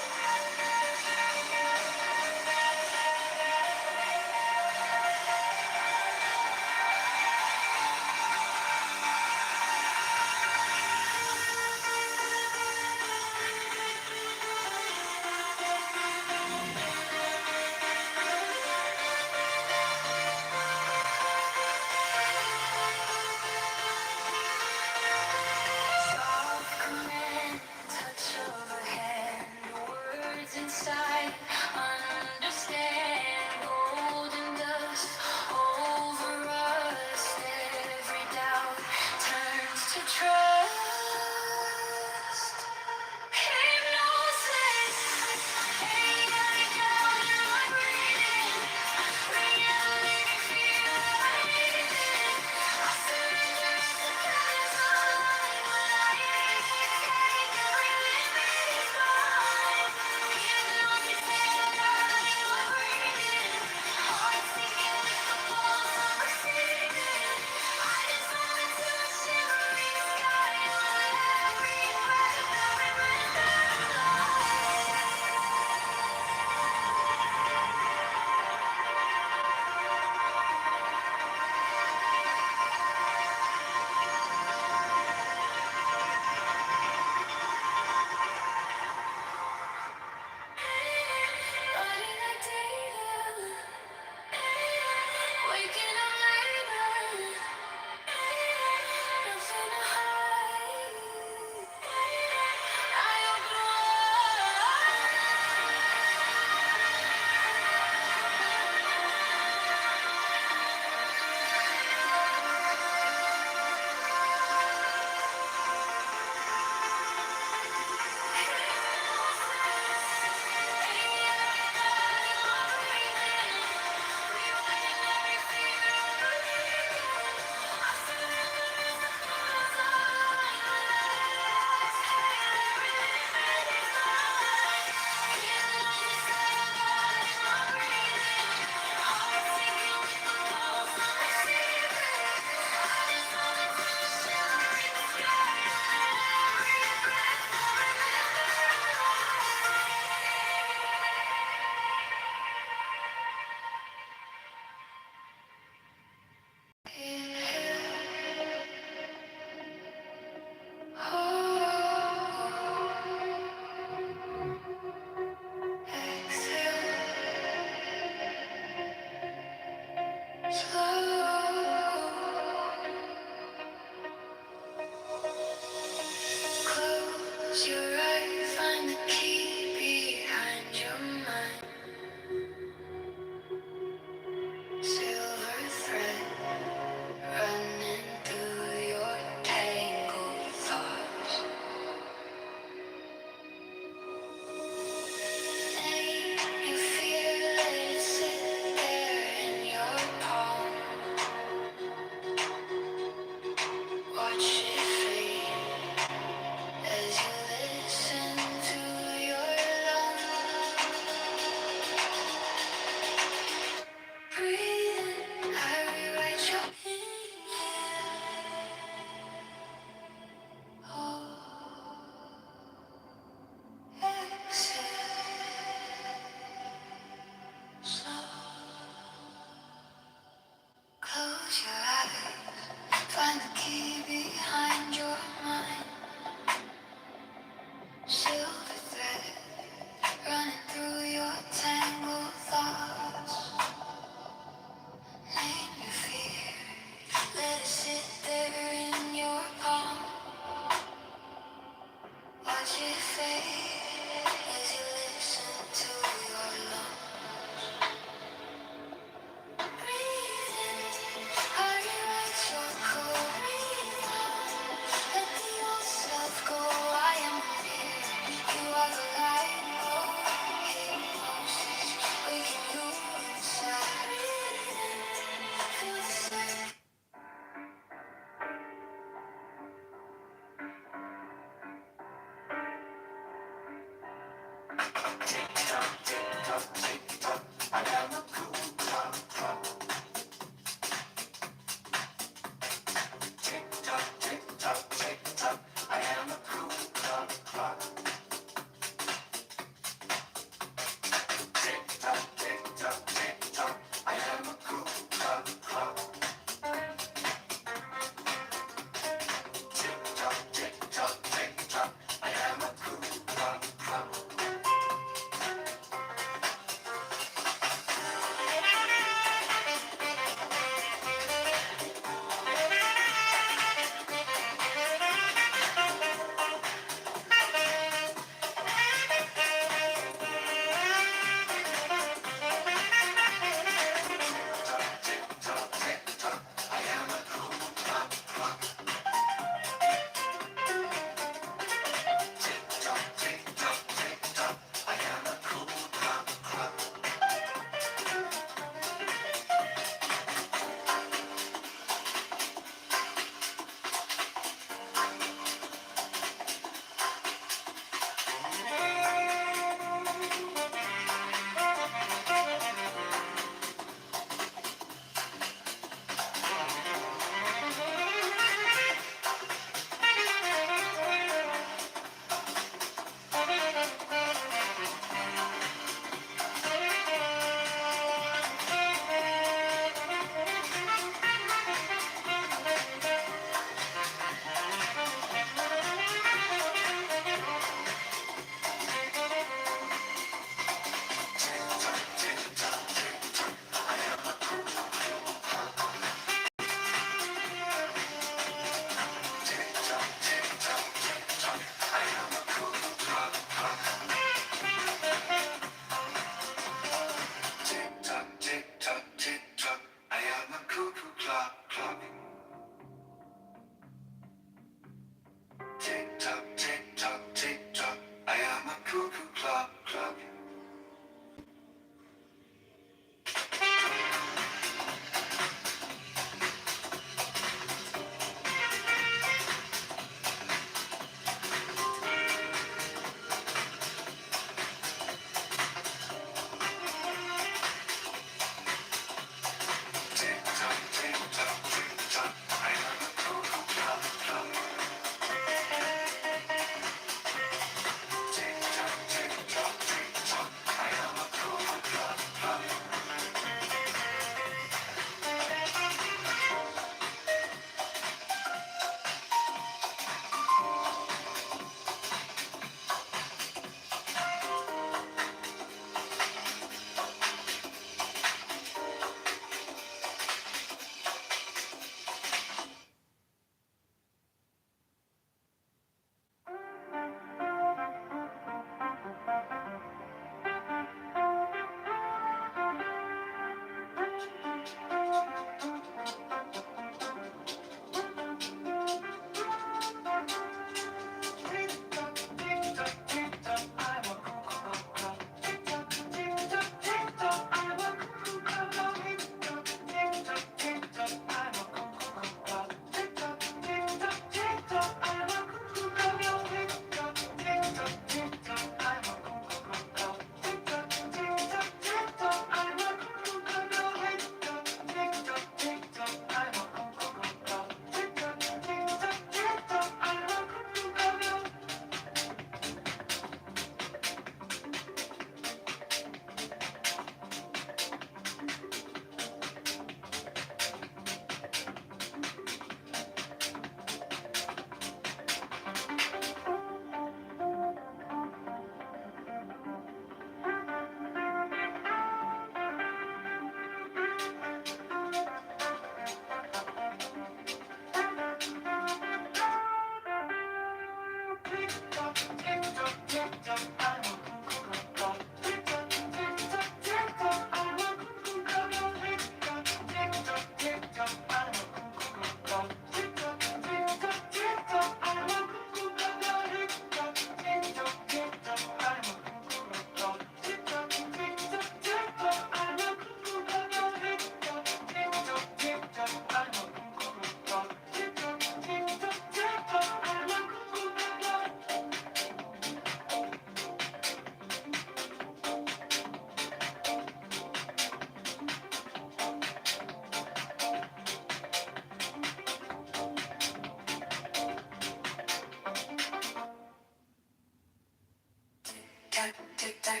I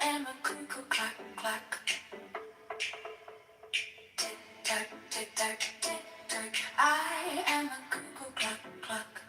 am a cuckoo clock clock. Tick tock, tick tock, tick tock. I am a cuckoo clock clock.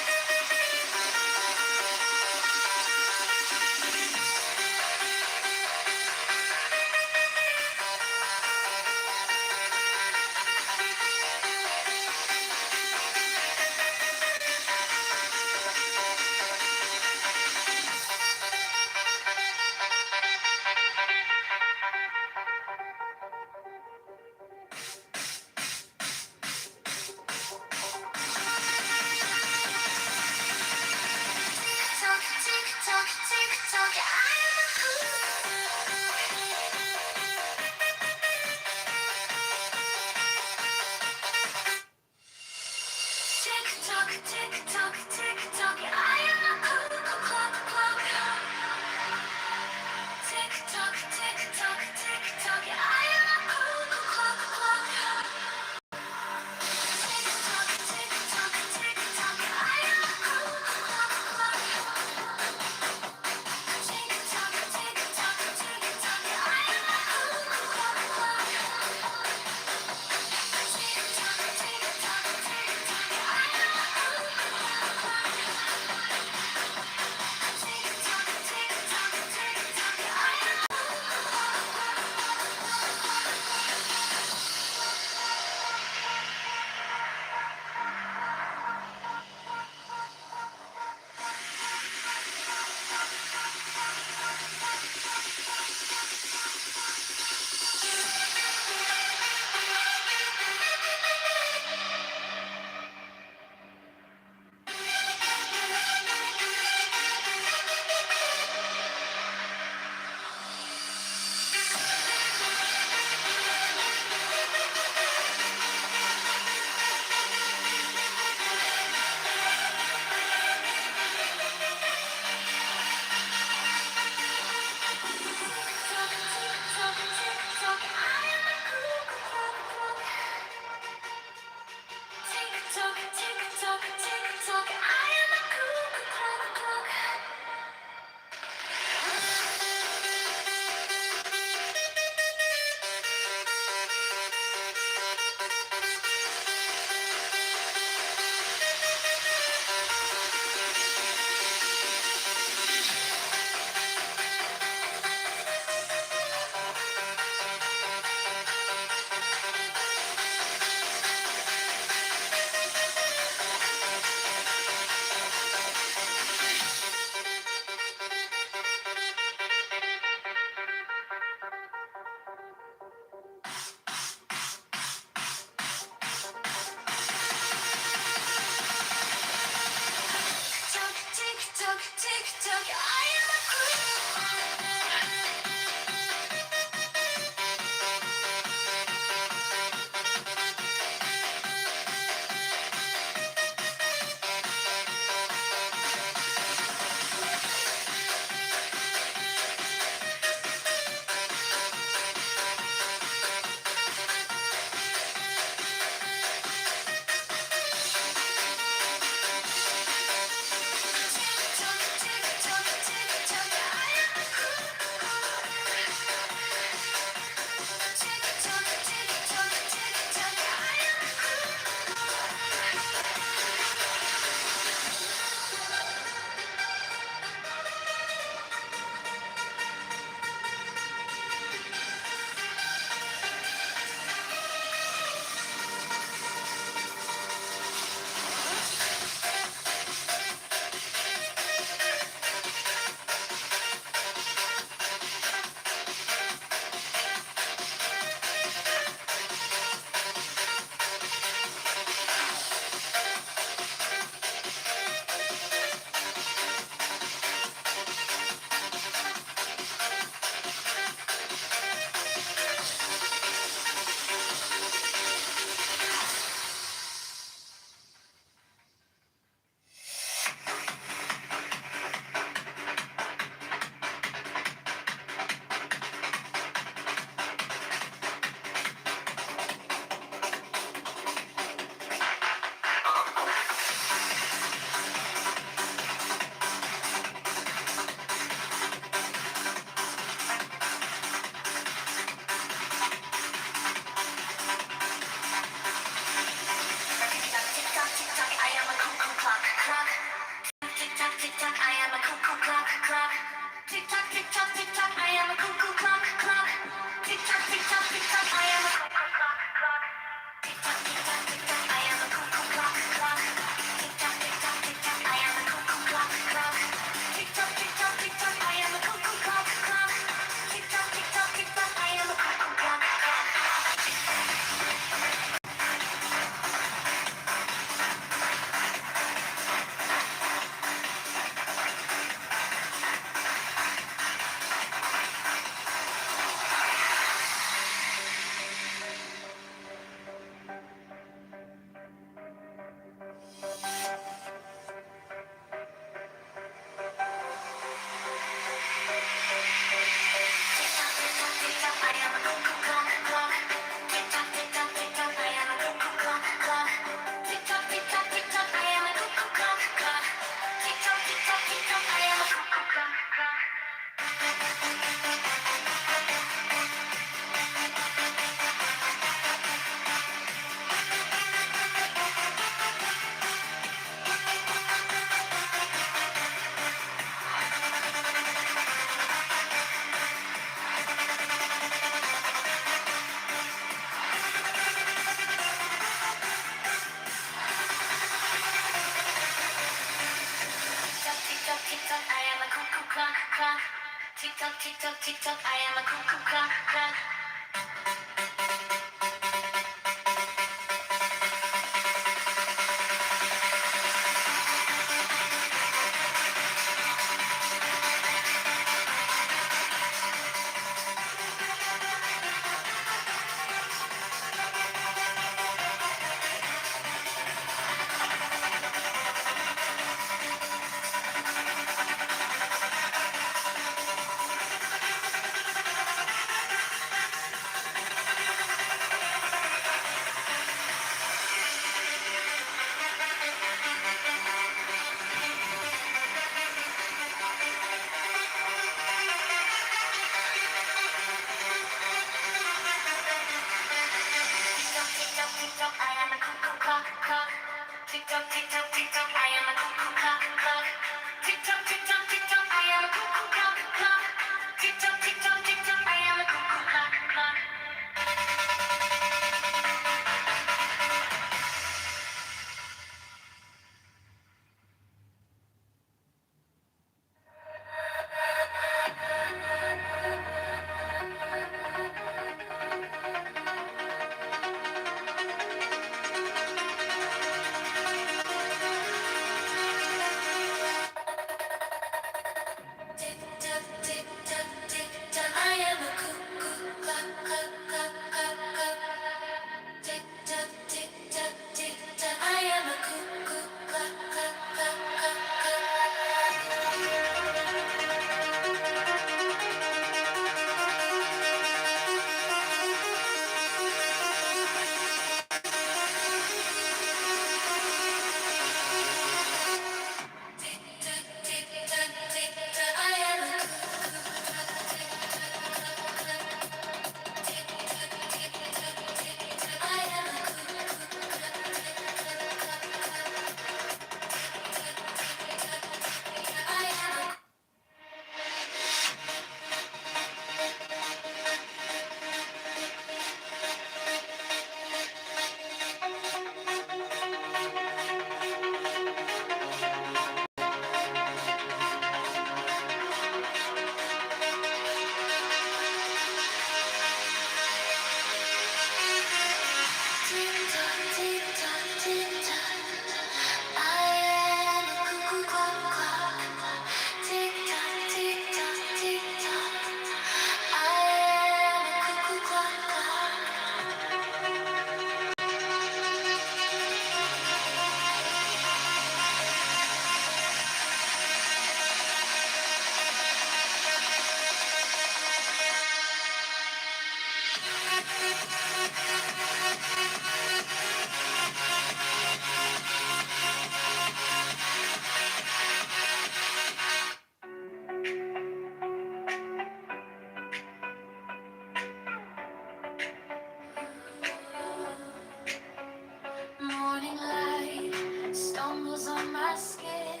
Morning light stumbles on my skin.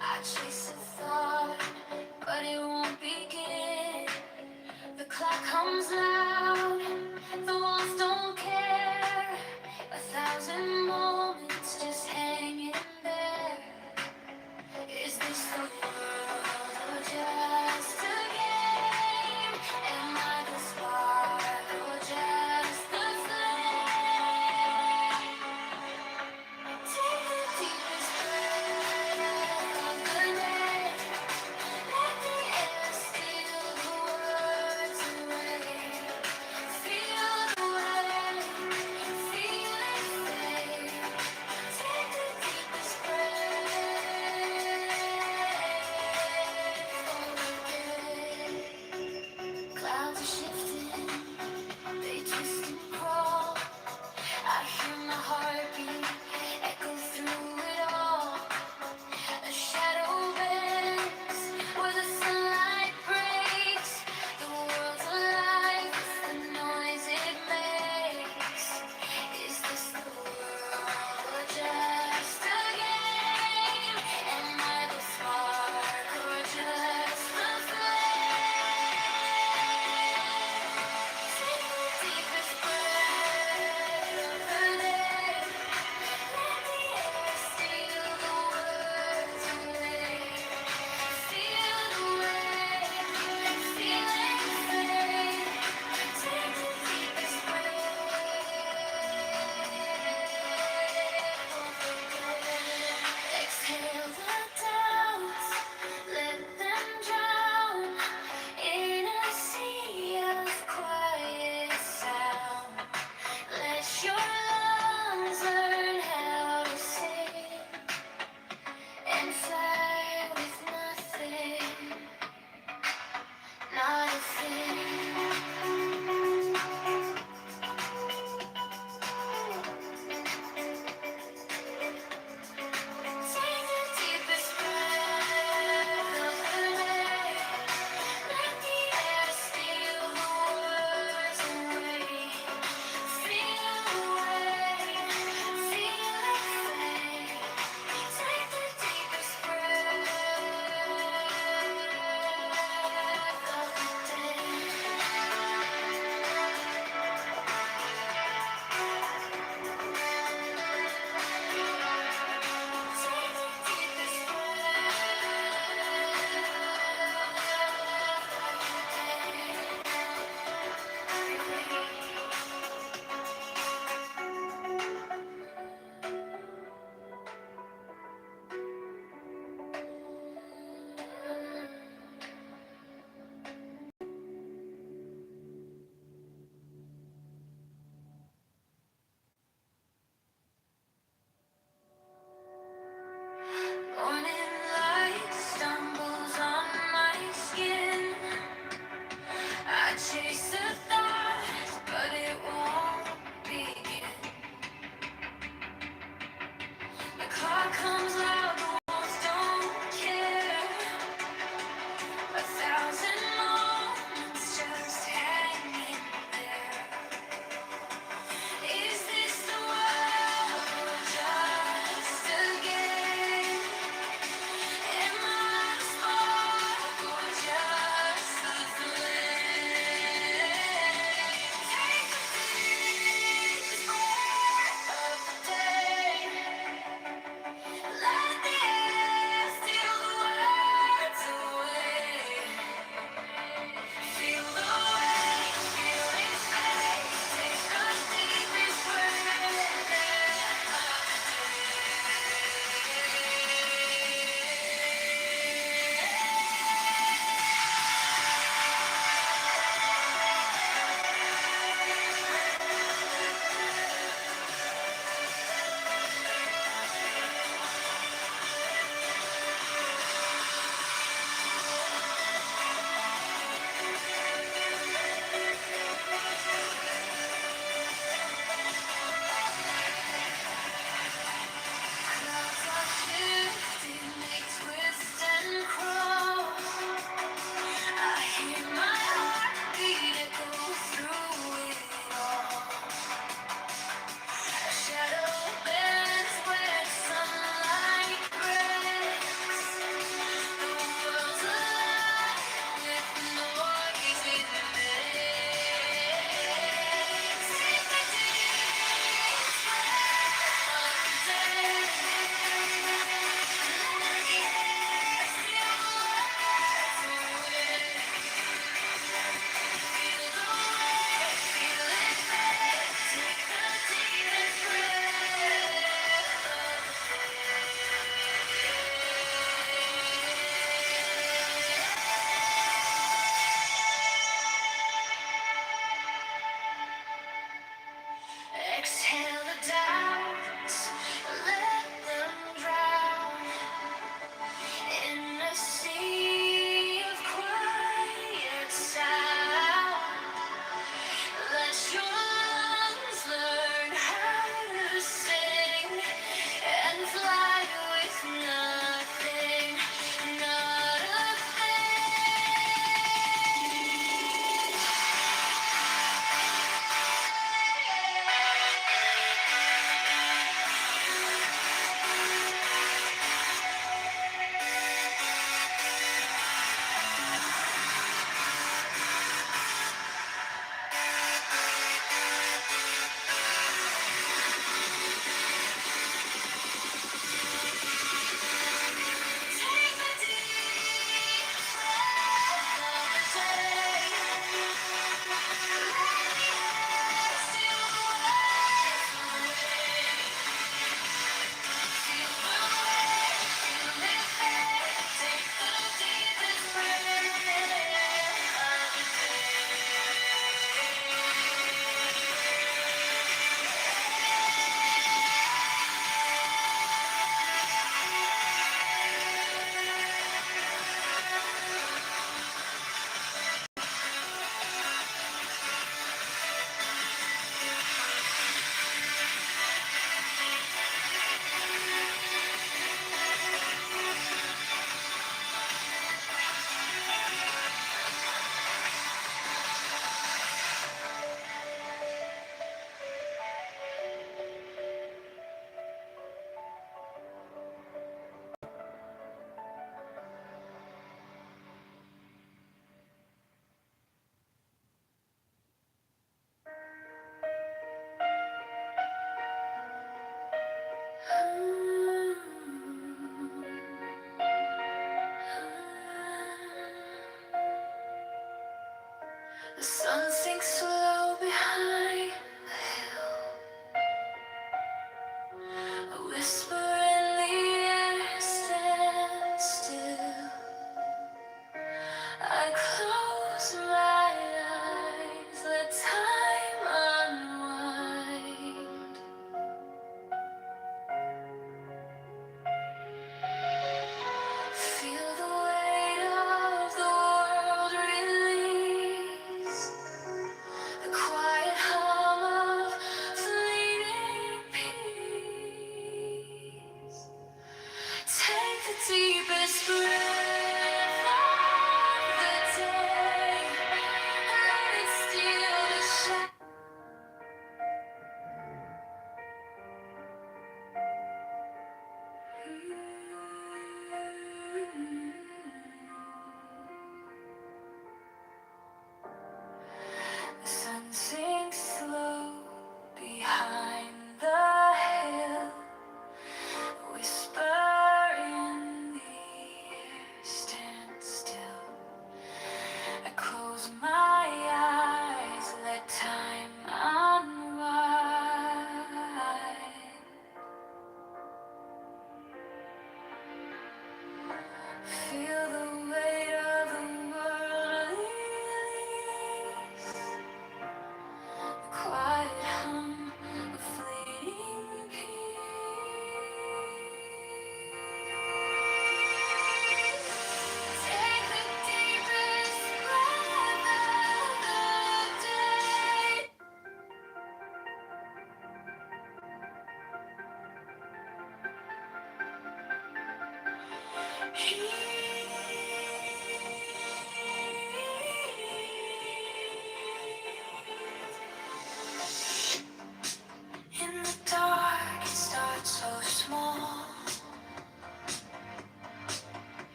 I chase a thought, but it won't begin. The clock comes loud, the walls don't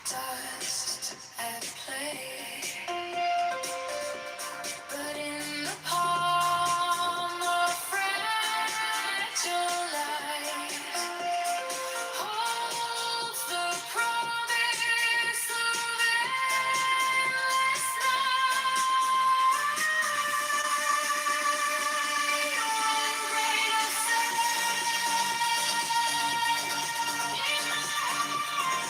dust at play, but in the palm of fragile light holds the promise of endless night. One grain of sand in my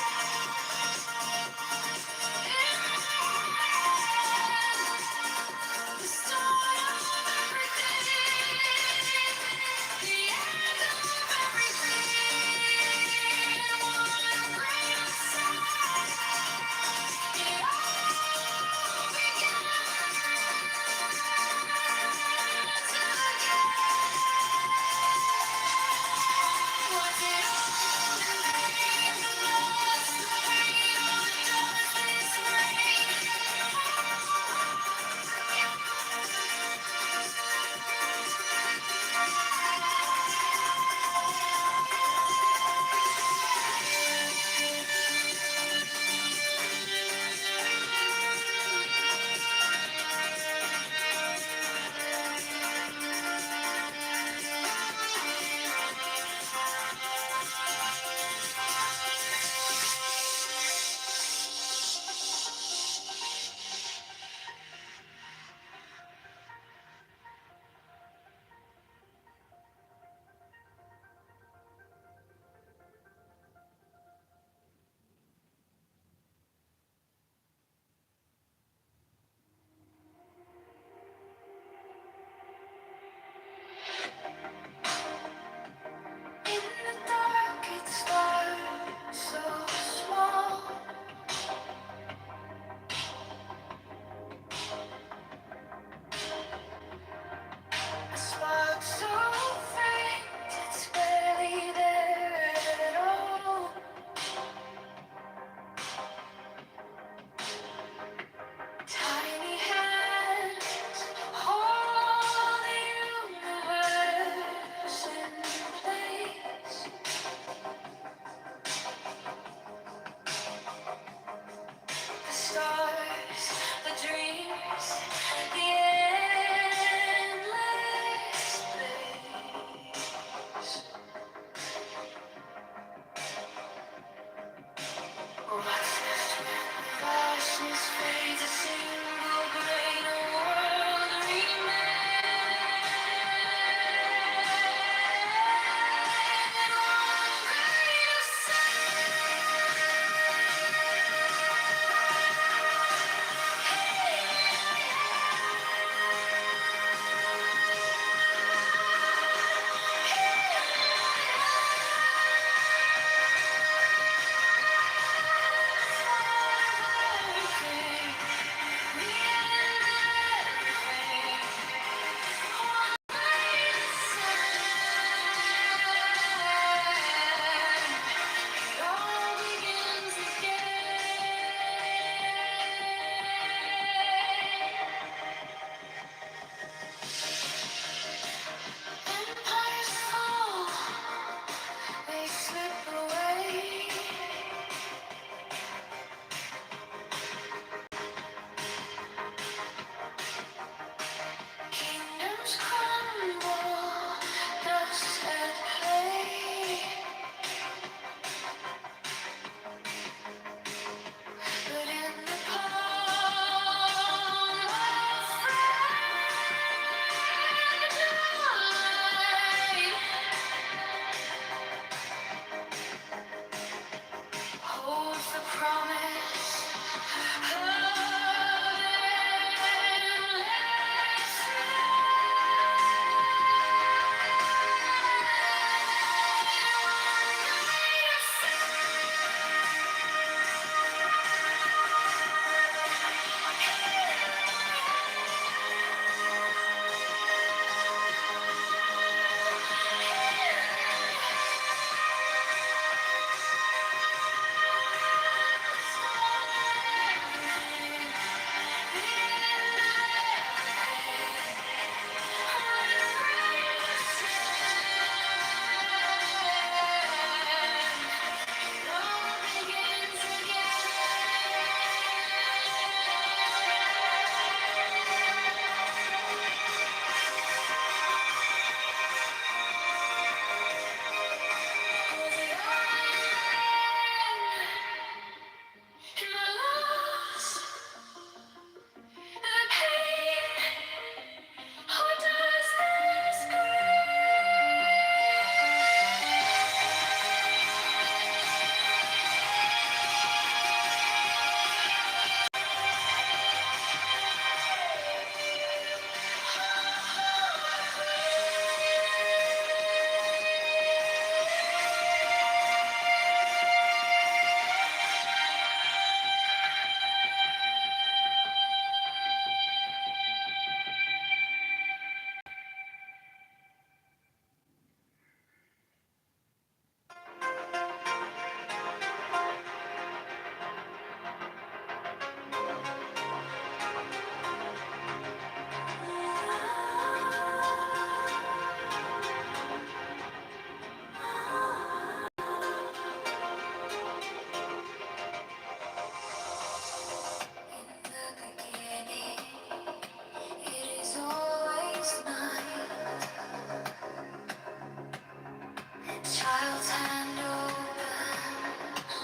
Child's hand opens,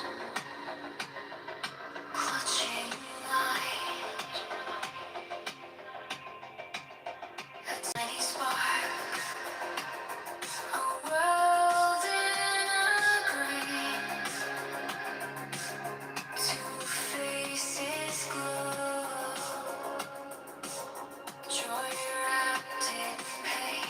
clutching light. A tiny spark, a world in a grain. Two faces glow, joy wrapped in pain.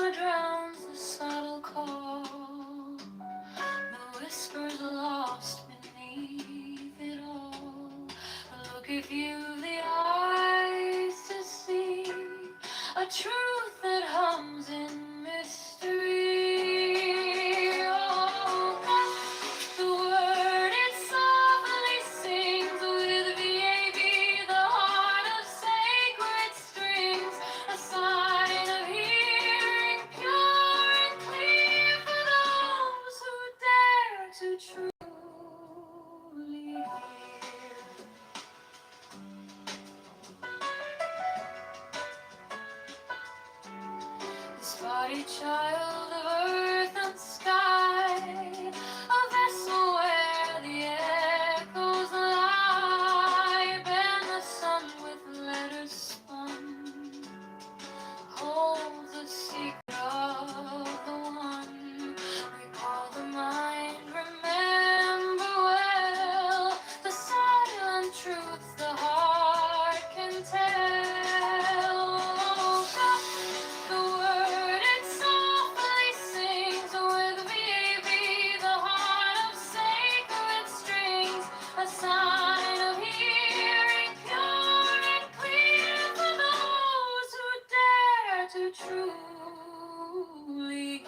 clamor drowns the subtle call. The whispers lost beneath it all. Look if you've the eyes to see a truth that hums in mystery. Oh, the word it softly sings with VAB, the heart of sacred strings, a sign of hearing pure and clear for those who dare to truly hear. This body child of earth and sky, a vessel where the echoes lie, bend the sun with letters spun, holds the secret of the one. Recall the mind, remember well the silent truths the heart can tell. The word it softly sings with VAB, the heart of sacred strings, a sign of hearing pure and clear for those who dare to truly hear.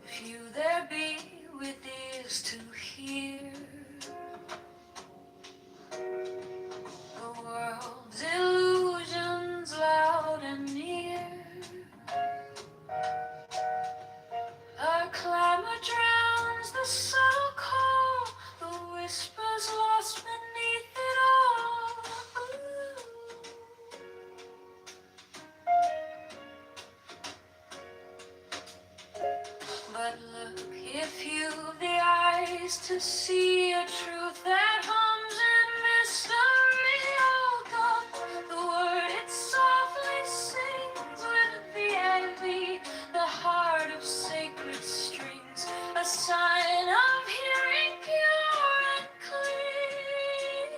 Few there be with ears to hear the world's illusions loud and near. A clamor drowns the subtle call, the whispers lost beneath it all. But look if you've the eyes to see a truth that hums in mystery. Oh God, the word it softly sings with VAB, the heart of sacred strings, a sign of hearing pure and clear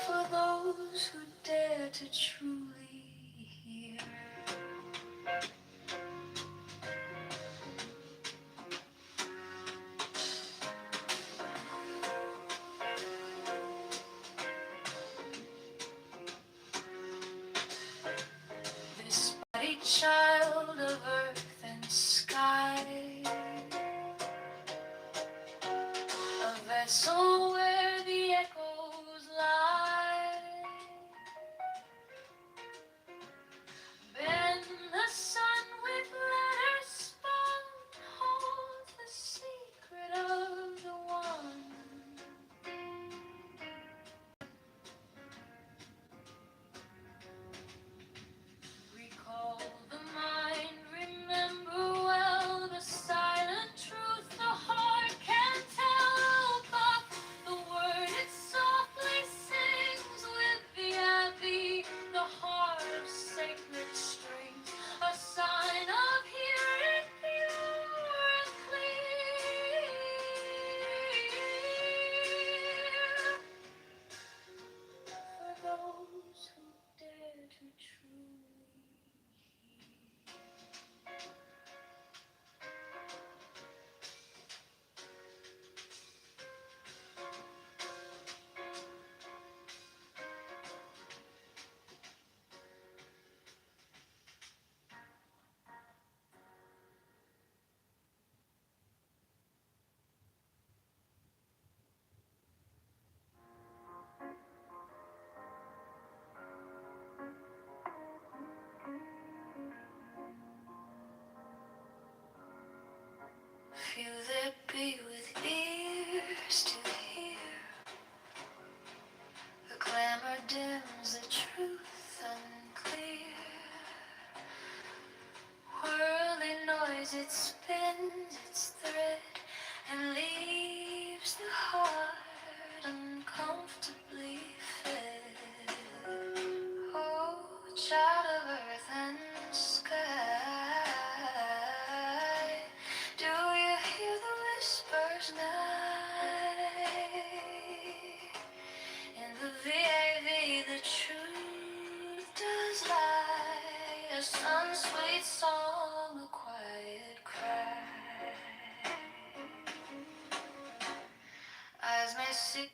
for those who dare to truly hear. This body child of earth and sky, a vessel where the echoes lie, as it spins its thread and leaves the heart uncomfortably fed. Oh, child of earth and sky, do you hear the whispers night? In the VAV, the truth does lie. A sun's sweet song, a quiet cry. Eyes may see.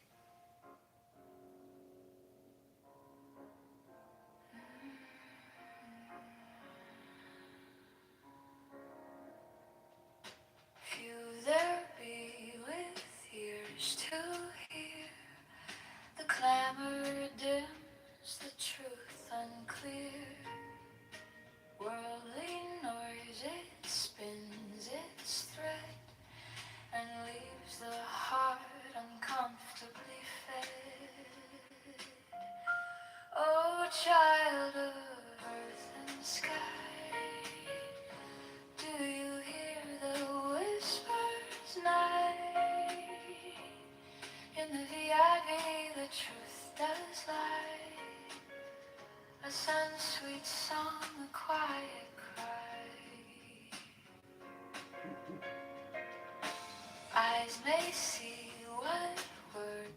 Few there be with ears to hear. The clamor dims, the truth unclear. Worldly noise, it spins its thread and leaves the heart uncomfortably fed. Oh, child of earth and sky, do you hear the whispers night? In the VIV, the truth does lie. A sun's sweet song, a quiet cry. Eyes may see what words.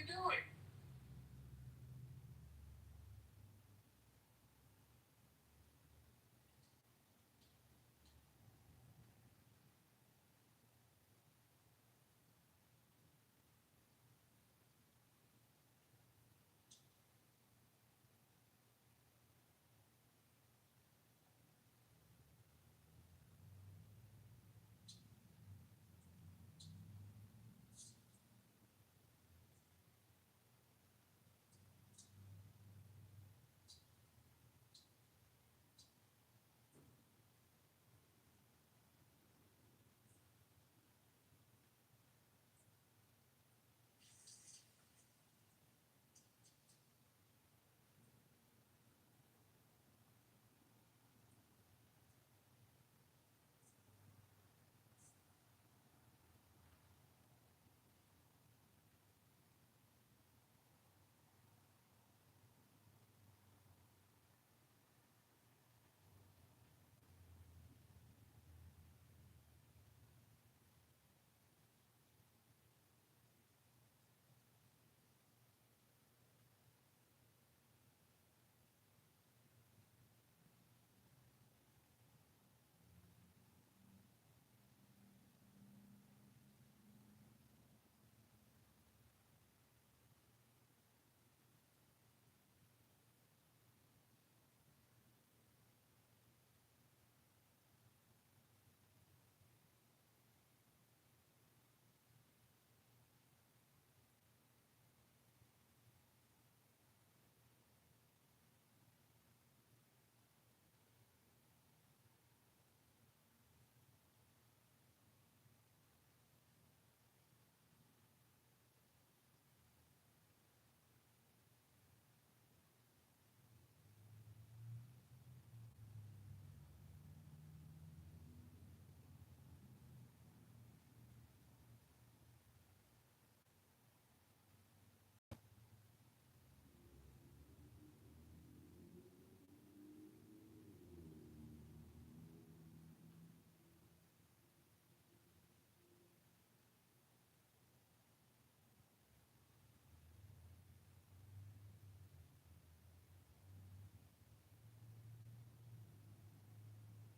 you doing?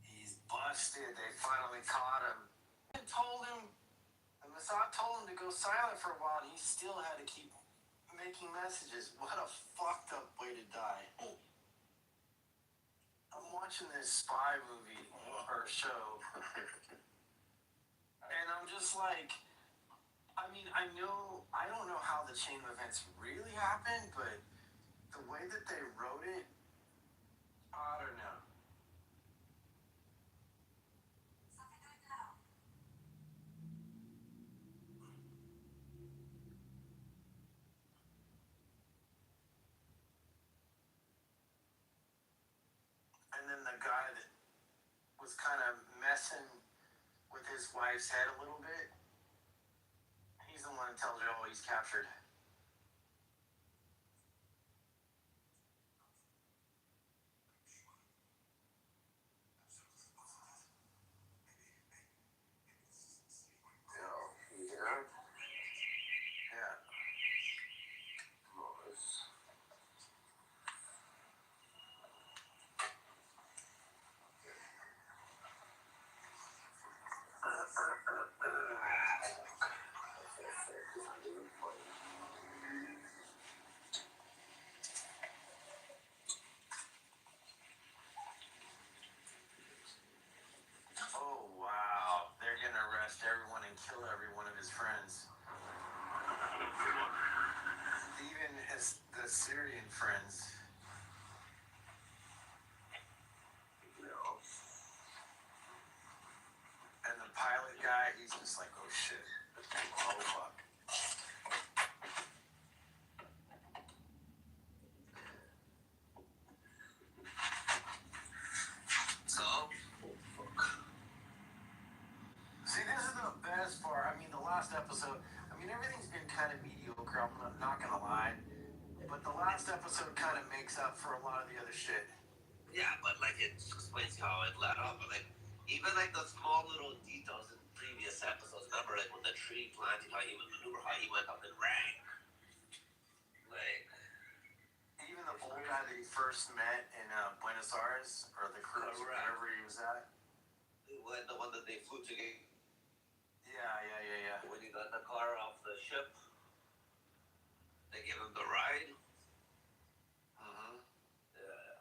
He's busted. They finally caught him. And told him, the Mossad told him to go silent for a while, and he still had to keep making messages. What a fucked up way to die. I'm watching this spy movie or show, and I'm just like, I mean, I don't know how the chain of events really happened, but the way that they wrote it, I don't know. And then the guy that was kind of messing with his wife's head a little bit, he's the one that tells her, oh, he's captured. Oh, wow. They're going to arrest everyone and kill every one of his friends. Even the Syrian friends. And the pilot guy, he's just like, oh shit. Oh fuck. So, See, this is the best part. I mean, the last episode, everything's been kind of mediocre, I'm not gonna lie. But the last episode kind of makes up for a lot of the other shit. yeah, but like it explains how it led up. Like even like the small little details in previous episodes. Remember, like with the tree planting, how he would maneuver, how he went up in rank. Like, Even the old guy that he first met in Buenos Aires, or the cruise, or Correct. wherever he was at. when the one that they flew together, Yeah. when he got the car off the ship, they gave him the ride. Mm-hmm. Yeah.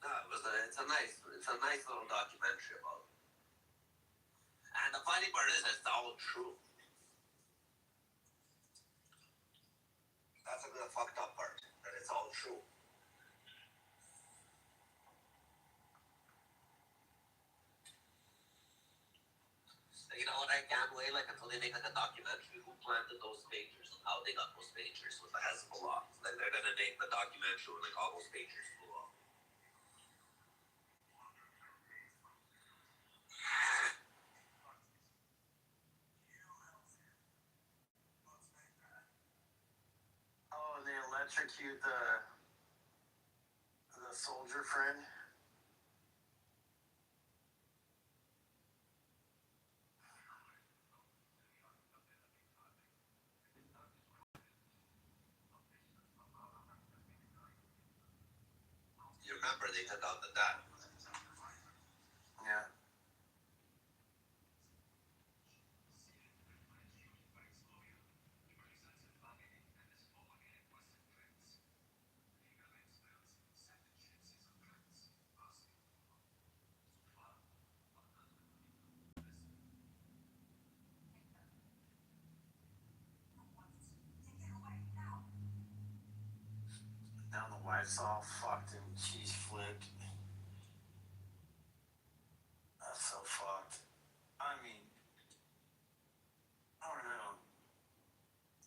No, it's a nice little documentary about it. And the funny part is, it's all true. That's the fucked up part, that it's all true. You know what? I can't wait until they make a documentary who planted those pagers and how they got those pagers with the Hezbollah. Like they're gonna make the documentary where all those pagers blew up. Oh, and they electrocute the soldier friend. You remember they took out the dad. Yeah. Now the wife's all fucked and she's flipped. That's so fucked. I mean, I don't know.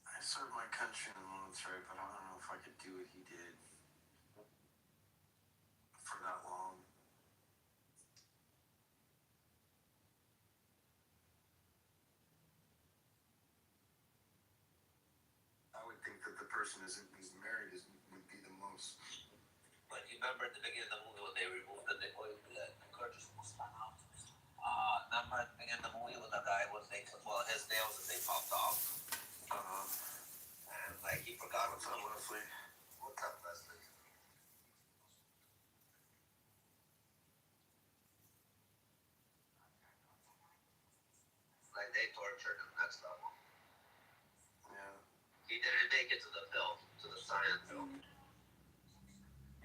I served my country in the military, but I don't know if I could do what he did for that long. I would think that the person who's married would be the most. But you remember at the beginning of the movie when they removed the oil, the curtains was spun out. Remember at the beginning of the movie when the guy was his nails that they popped off. And he forgot. What's up, Leslie? What's up, Leslie? They tortured him. Next level. Yeah. He didn't make it to the pill, to the cyan pill.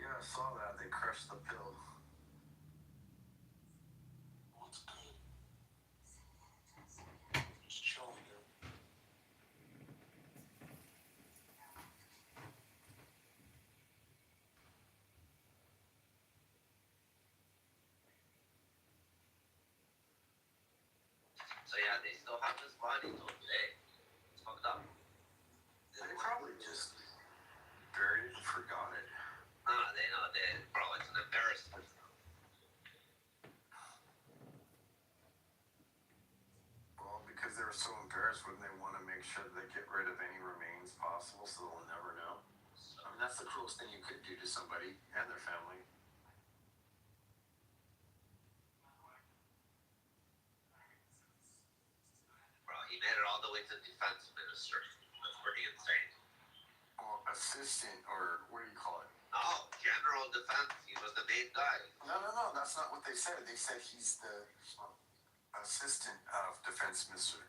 Yeah, I saw that. They crushed the pill. What's good? Just chilling, dude. So yeah, they still have this body till today. It's fucked up. They probably just buried it and forgot it. They know bro, it's an embarrassment. Well, because they were so embarrassed, wouldn't they want to make sure that they get rid of any remains possible so they'll never know? I mean, that's the cruelest thing you could do to somebody and their family. Bro, he made it all the way to defense minister. That's pretty insane. Or assistant, or what do you call it? No, general defense. He was the main guy. No, that's not what they said. They said he's the assistant of defense minister.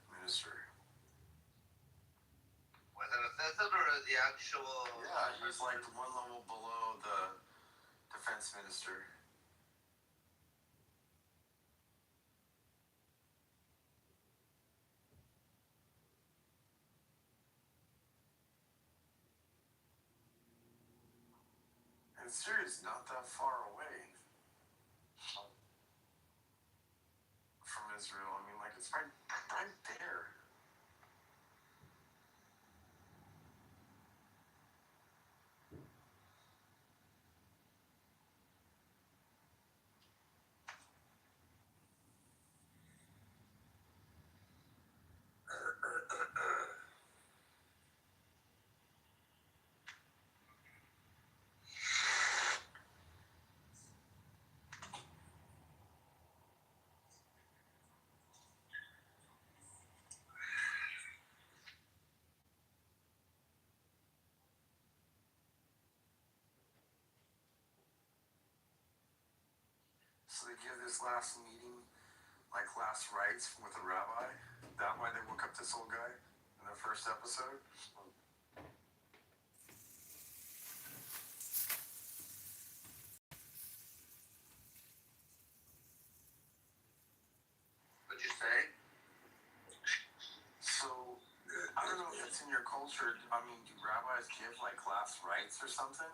Was it assistant or the actual? Yeah, he's like one level below the defense minister. And Syria's not that far away from Israel. I mean, it's right there. So they give this last meeting, like last rites with a rabbi. That why they woke up this old guy in the first episode. What'd you say? So I don't know if it's in your culture. I mean, do rabbis give like last rites or something?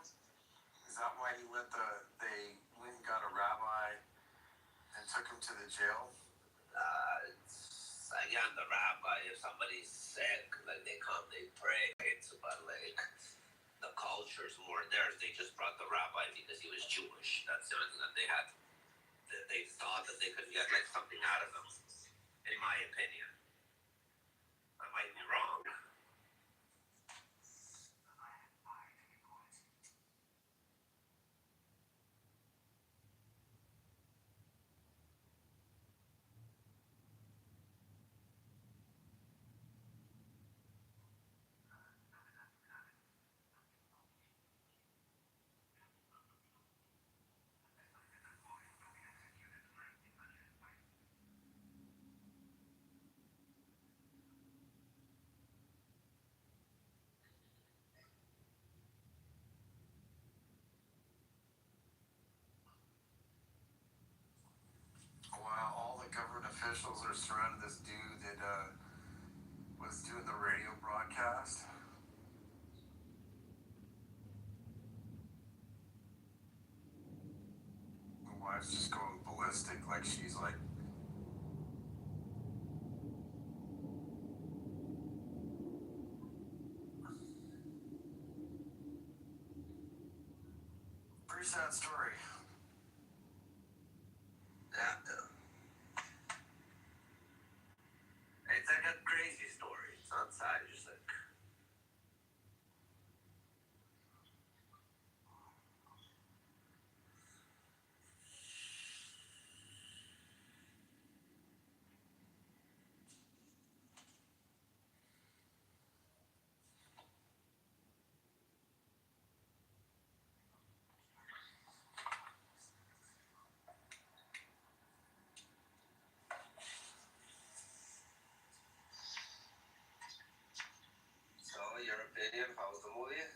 Is that why he they went and got a rabbi and took him to the jail? It's again the rabbi. If somebody's sick, like they come, they pray. But like the culture's more theirs. They just brought the rabbi because he was Jewish. That's the only thing that they had. That they thought that they could get like something out of him. In my opinion, I might be wrong. While all the government officials are surrounding this dude that was doing the radio broadcast. The wife's just going ballistic, like she's like. Pretty sad story. Yeah. It's like a crazy story. It's not sad. It's just like. So, your opinion? How's the movie?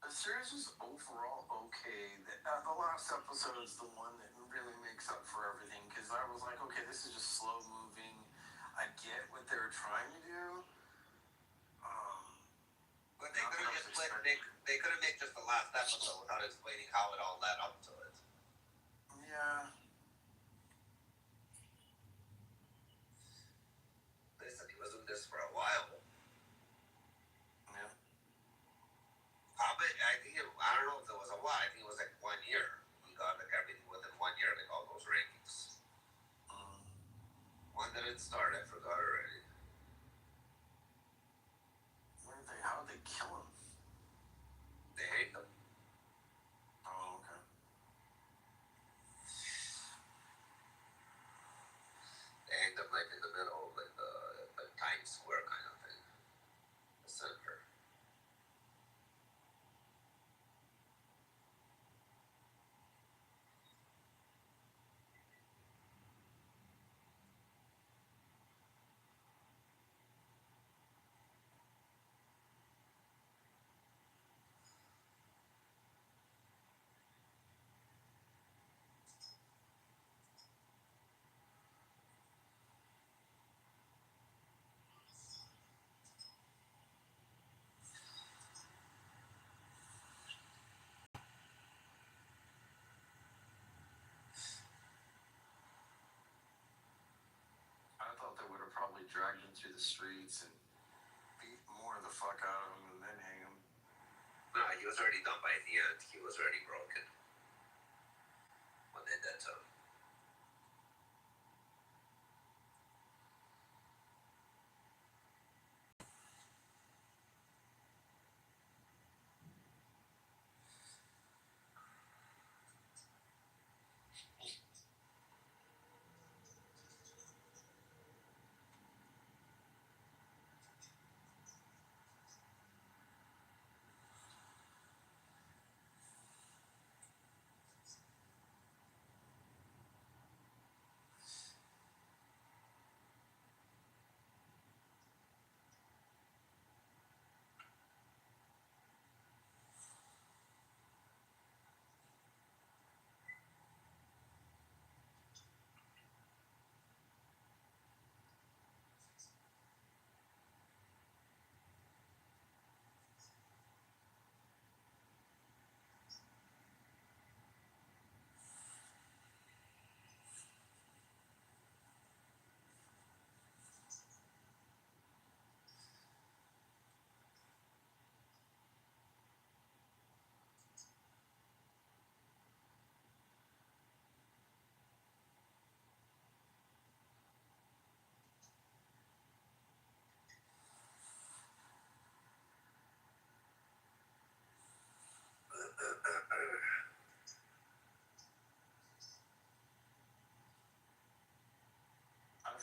The series was overall okay. The last episode is the one that really makes up for everything because I was like, okay, this is just slow moving. I get what they were trying to do. But they could have just they could have made just the last episode without explaining how it all led up to it. Yeah. They said he was doing this for a while. Yeah. Probably, I don't know if it was a while. I think it was like 1 year. We got like everything within 1 year, like all those rankings. When did it start? I forgot already. How did they kill him? They hate them. Oh, okay. They hanged them like in the middle of like the Times Square kind of thing. The center. I thought they would have probably dragged him through the streets and beat more of the fuck out of him and then hang him. No, he was already done by the end. He was already broken when they did to him.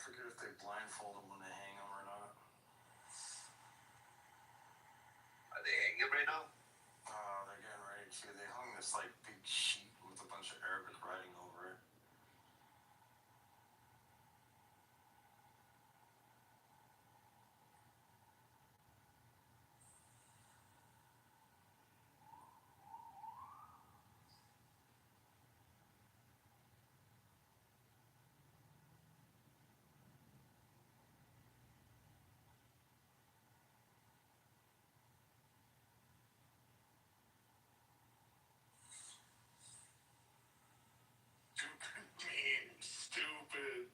forget if they blindfold them when they hang them or not. Are they hanging right now? They're getting ready to. They hung this like big sheet with a bunch of Arabic writing over it. Mean, stupid.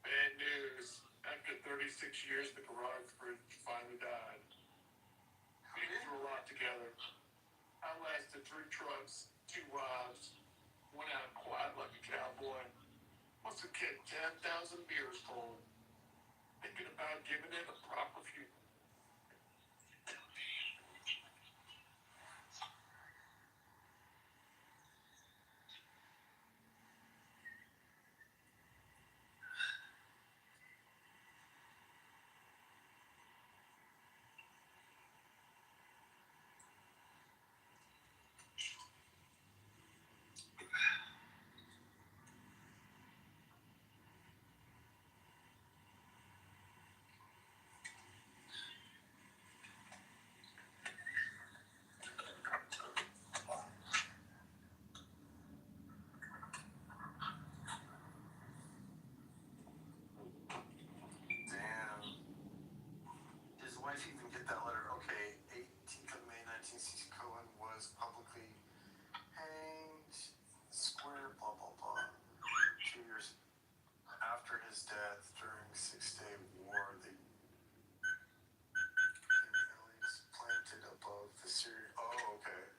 Bad news. After 36 years, the Rockford finally died. Been through a lot together. I lasted 3 trucks, 2 wives, went out quiet like a cowboy. Must have kept 10,000 beers cold. Thinking about giving it a proper funeral. Damn. His wife even get that letter? Okay, 18th of May 1960, Cohen was publicly hanged, square, blah, blah, blah. 2 years after his death, during Six-Day War, the Ellie's planted above the Syrian. Oh, okay.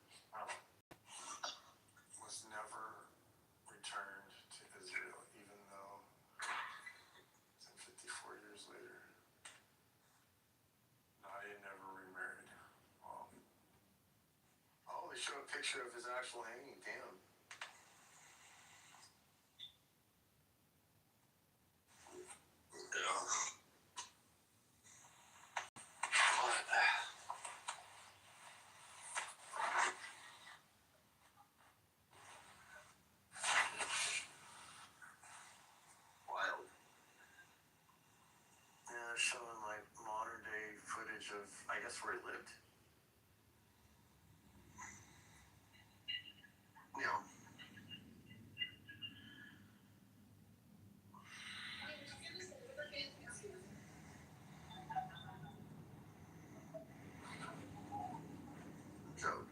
Was never returned to Israel, even though 54 years later, Nadia never remarried. Oh, they show a picture of his actual hanging. Damn. Yeah. Wild. Yeah, showing like modern day footage of, I guess, where he lived. Yeah. Joke.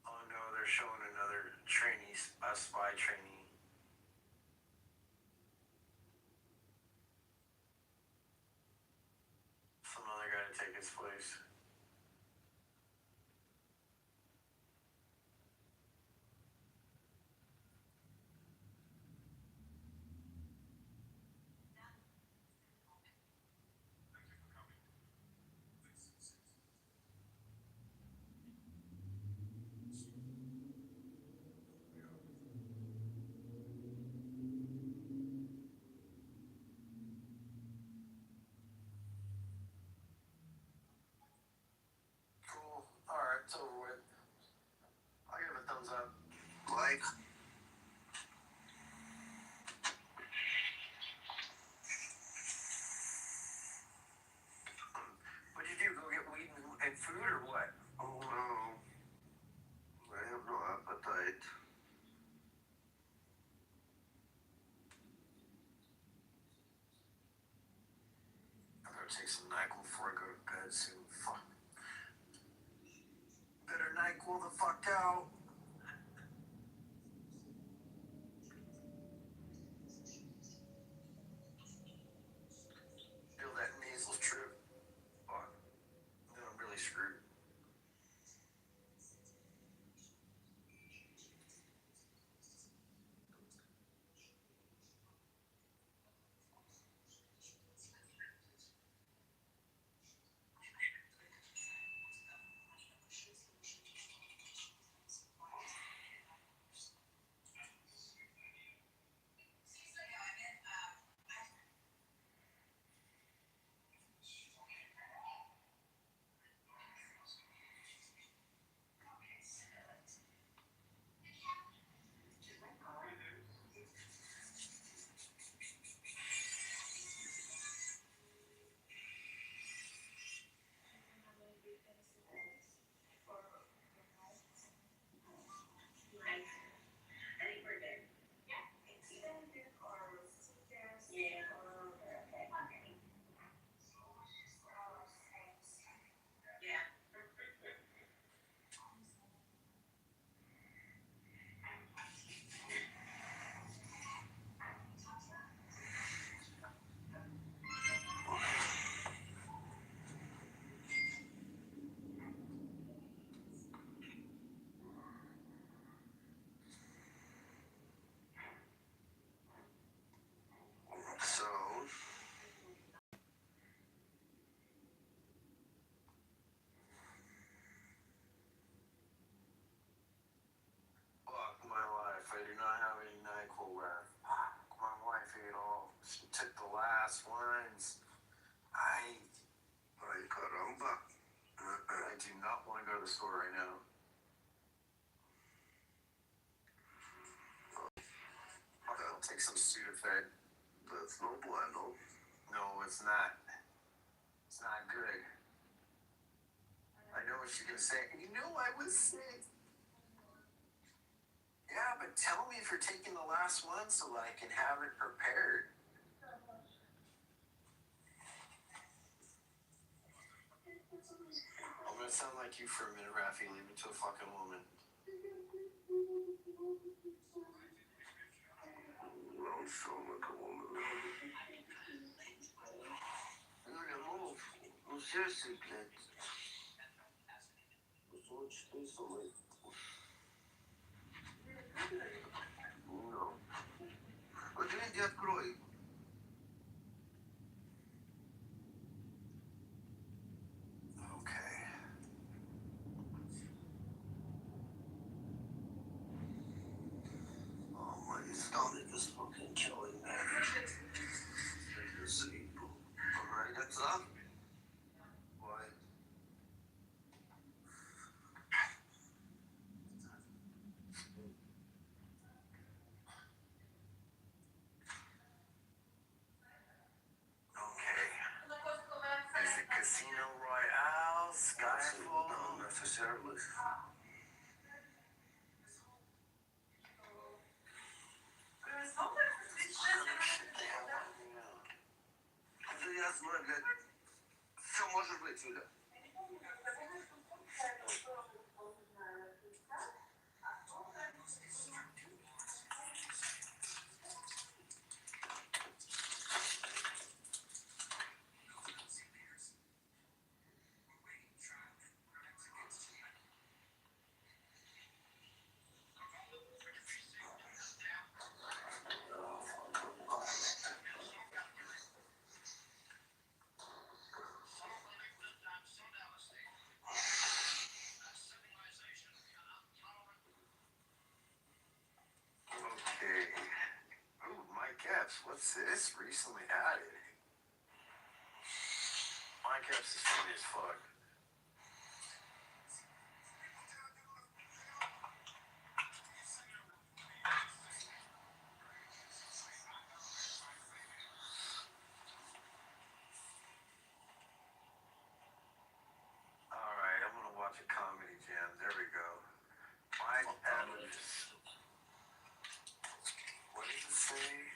Oh no, they're showing another trainee, a spy trainee. Some other guy to take his place. Cool. Alright, it's over with. I'll give it a thumbs up. Like, What'd you do? Go get weed and food or what? oh no. I have no appetite. I better take some NyQuil before I go to bed soon. Fuck. Better NyQuil the fuck out. Feel that measles trip. Fuck. Then I'm really screwed. She took the last ones. Ay, caramba. I do not want to go to the store right now. I'll take some Sudafed. That's no bueno. No, it's not. It's not good. I know what you're gonna say. You know I was sick. Yeah, but tell me if you're taking the last one so I can have it prepared. I'm gonna sound like you for a minute, Rafi. Leave it to a fucking woman. Don't sound like a woman. Ну, seriously, блядь. Что со мной? Ну. Вот иди открой. Okay. Oh, my stomach is fucking killing me. Alright, that's up. What? Okay. Is it Casino Royale, Skyfall? Not necessarily. Это ясно, блядь. Все может быть, Юля. Okay. Ooh, Mike Epps, what's this? Recently added. Mike Epps is funny as fuck. Alright, I'm gonna watch a comedy jam. There we go. Mike Epps. What does it say?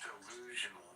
Delusional.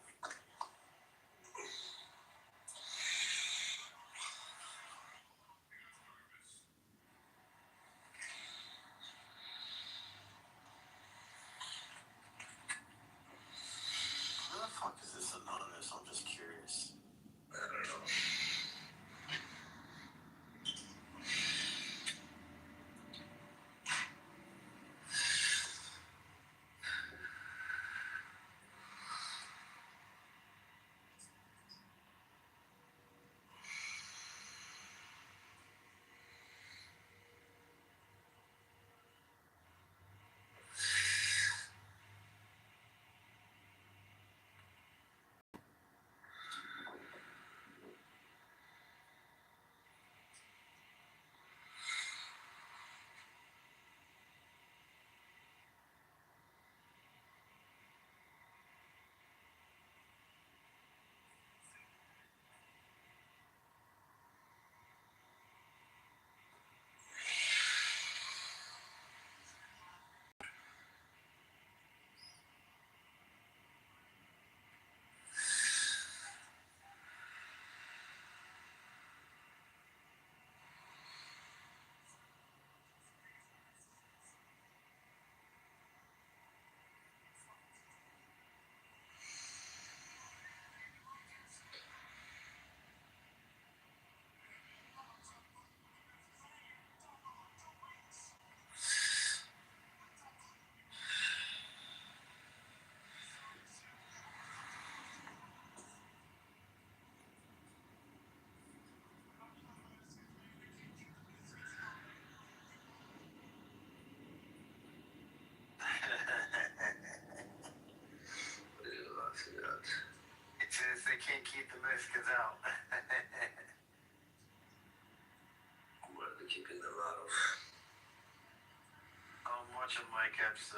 watching Mike Epps.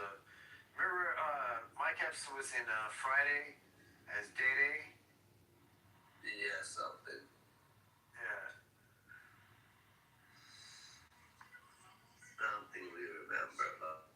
Remember, Mike Epps was in Friday as Day. Yeah, something. Yeah. Something we remember about.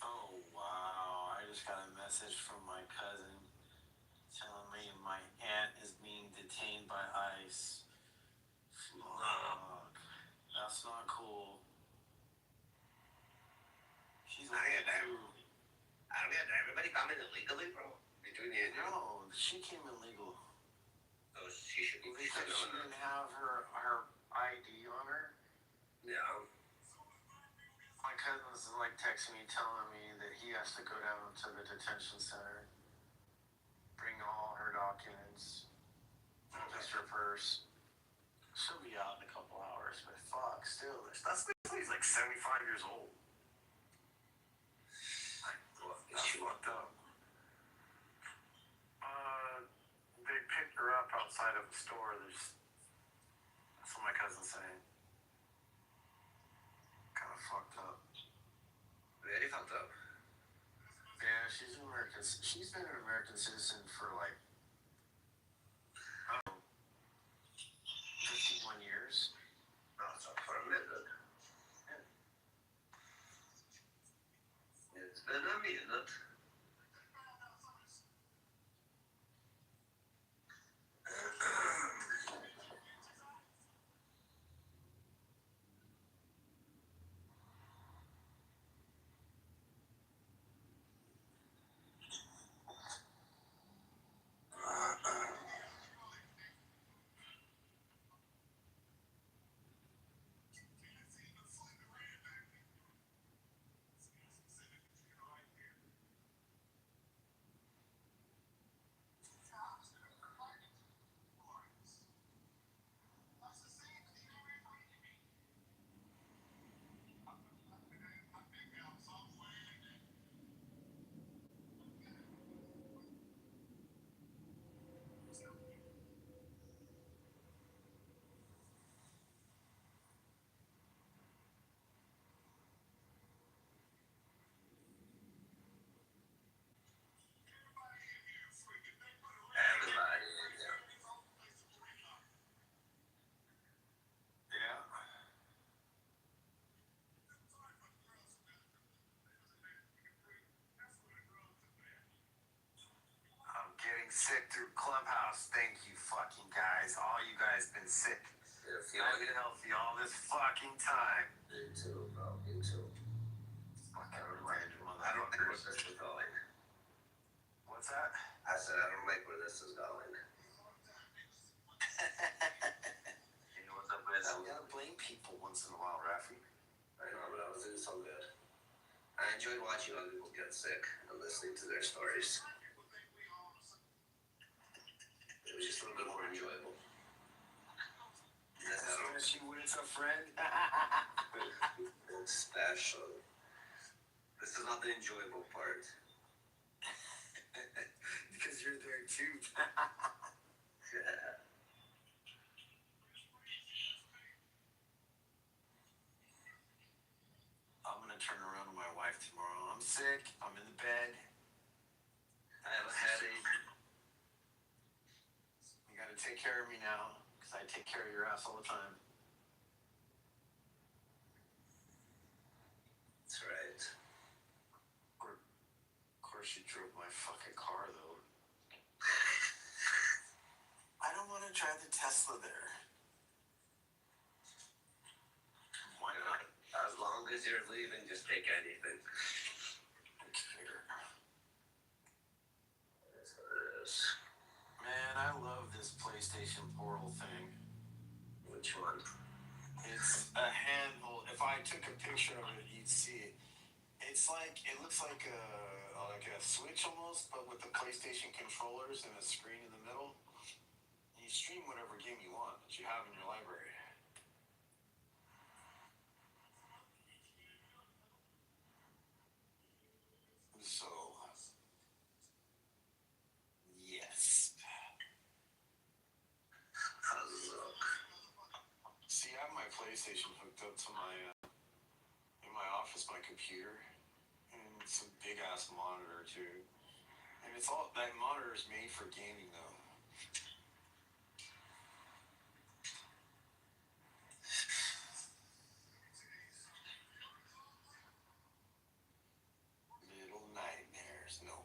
Oh wow! I just got a message from my cousin telling me my aunt is being detained by ICE. Fuck. That's not cool. She's I don't get everybody coming illegally, bro. Between the No, she came illegal. Oh, she should be. Because she didn't have her ID on her. Yeah. My cousin's like texting me, telling me that he has to go down to the detention center, bring all her documents, just her purse. She'll be out in a couple hours, but fuck, still, that's he's like 75 years old. That's fucked up. They picked her up outside of a store. That's what my cousin's saying. Kind of fucked up. Very fucked up. Yeah, she's an American. She's been an American citizen for like 51 years. That's up for a minute. It's been a minute. Everybody in there. Yeah. I'm getting sick through Clubhouse. Thank you, fucking guys. All you guys been sick. I've been healthy all this fucking time. Me too, bro. Me too. Fucking random I don't think where motherfuckers. this is going. What's that? I said I don't like where this is going. Hey, what's up, guys? You gotta blame people once in a while, Rafi. I know, but I was doing so good. I enjoyed watching other people get sick and listening to their stories. It was just a little bit more enjoyable. As long as she wins a friend. Special. This is not the enjoyable part. Because you're there too. Yeah. I'm gonna turn around to my wife tomorrow. I'm sick. I'm in the bed. I have a headache. You gotta take care of me now, because I take care of your ass all the time. That's right. Of course, you drove my fucking car, though. I don't want to drive the Tesla there. Why not? As long as you're leaving, just take anything. I care. That's what it is. Man, I love this PlayStation Portal thing. Which one? It's a handhold. If I took a picture of it, you'd see it. It's like, it looks like a Switch almost, but with the PlayStation controllers and a screen in the middle. You stream whatever game you want that you have in your library. So, yes. Look. See, I have my PlayStation hooked up to my, in my office, my computer, and some big ass monitor too. And it's all, that monitor is made for gaming though. Little nightmares, no.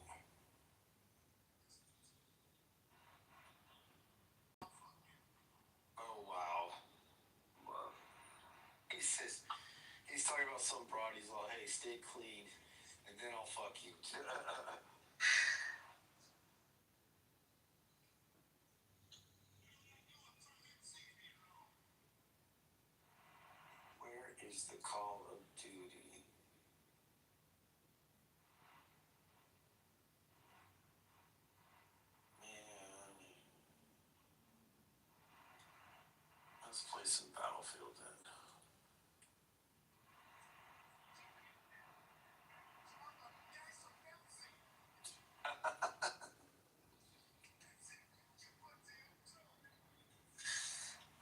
Oh wow. Well, He says, he's talking about some broad, he's like, hey, stay clean, and then I'll fuck you. Where is the Call of Duty? Man. Let's play some Battlefield then.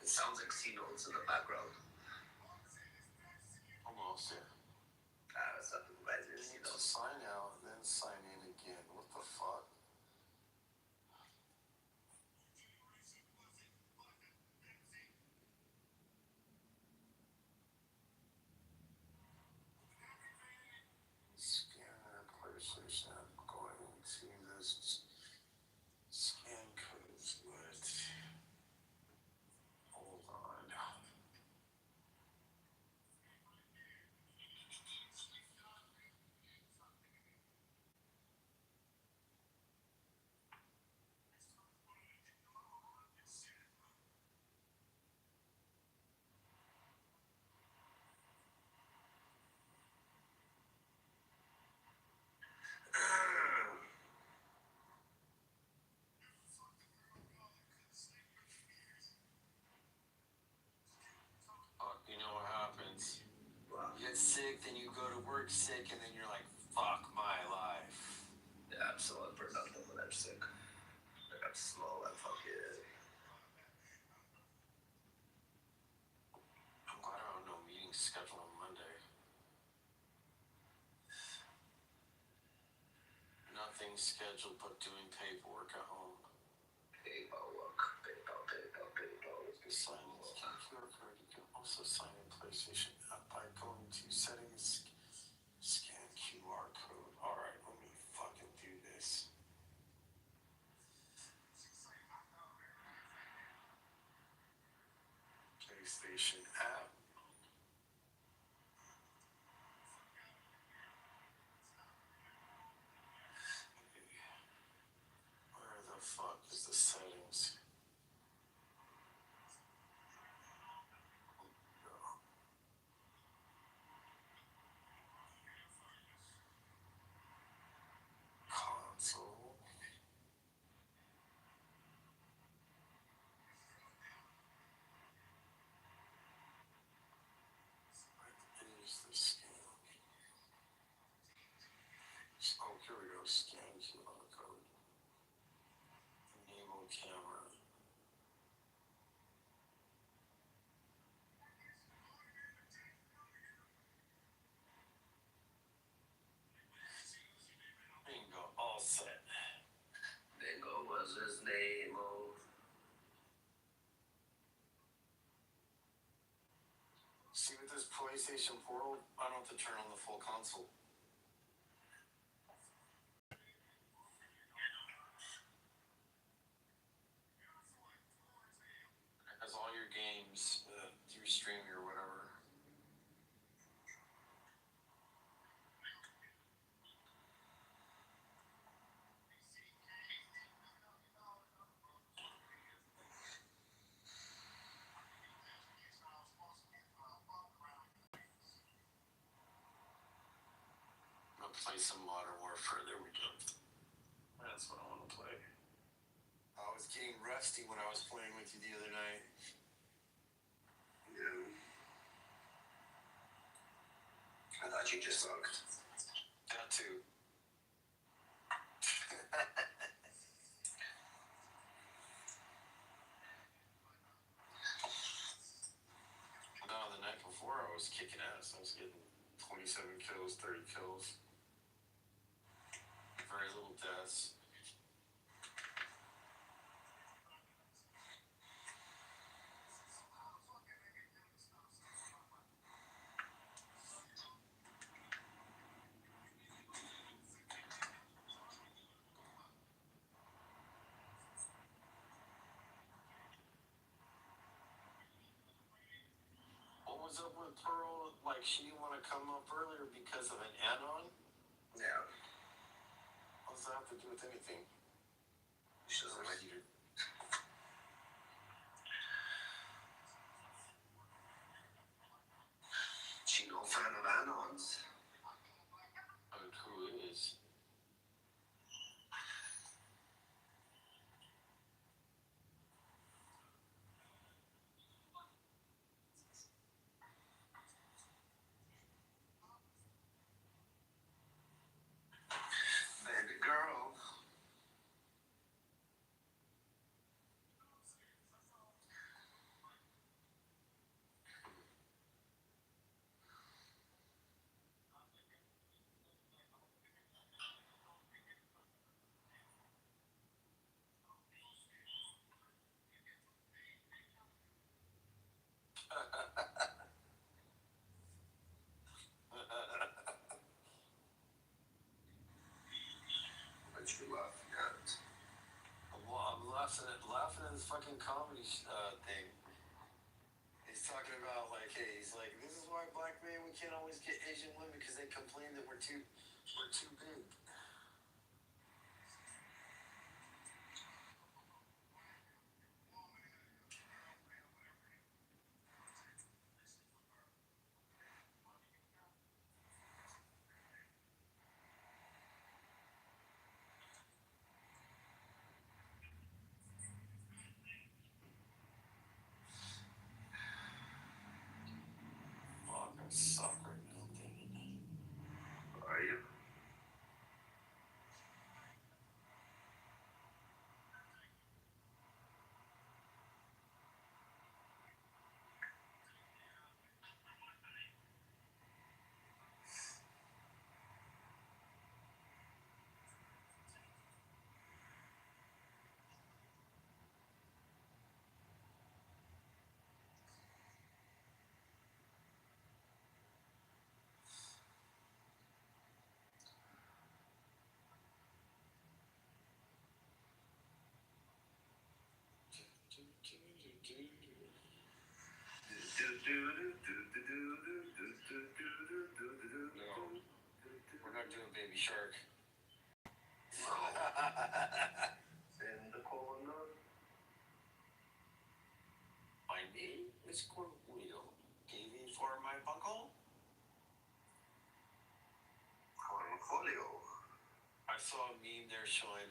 it sounds like sea-notes in the background. Almost, yeah. That's not the right You need to sea-notes. sign out and then sign in again. What the fuck? Scan PlayStation. I'm going to this scan codes. What? Hold on. You know what happens? Well, You get sick, then you go to work sick, and then you're like, fuck my life. yeah, I'm so unproductive when I'm sick. Like, I'm slow, I'm fucking... I'm glad I have no meetings scheduled on Monday. Nothing scheduled but doing paperwork at home. PayPal work. PayPal. Sign in QR code. You can also sign in PlayStation app by going to settings, scan QR code. Alright, let me fucking do this. PlayStation app. Where the fuck is the settings? Console. Where's the scan? Oh, here we go. Scan QR code. Enable camera. Bingo. All set. Bingo was his name. Oh, See, with this PlayStation Portal, I don't have to turn on the full console. It has all your games through streaming or whatever. I'll play some Modern Warfare. There we go. That's what I want to play. I was getting rusty when I was playing with you the other night. yeah. I thought you just sucked. That too. No, the night before I was kicking ass. I was getting 27 kills, 30 kills. Very little deaths. What was up with Pearl? Like, she didn't want to come up earlier because of an add-on? Yeah. What does that have to do with anything? She doesn't like you. She no fan of add-ons. I mean, who is? Baby girl. What you laughing at? I'm laughing at this fucking comedy thing. He's talking about, like, hey, he's like, this is why black men, we can't always get Asian women because they complain that we're too big. Fuck, I suck right now, dang it. Are you? No, we're not doing Baby Shark. In the corner. My name is Cornelio. TV for my bungle? Cornholio. I saw a meme there showing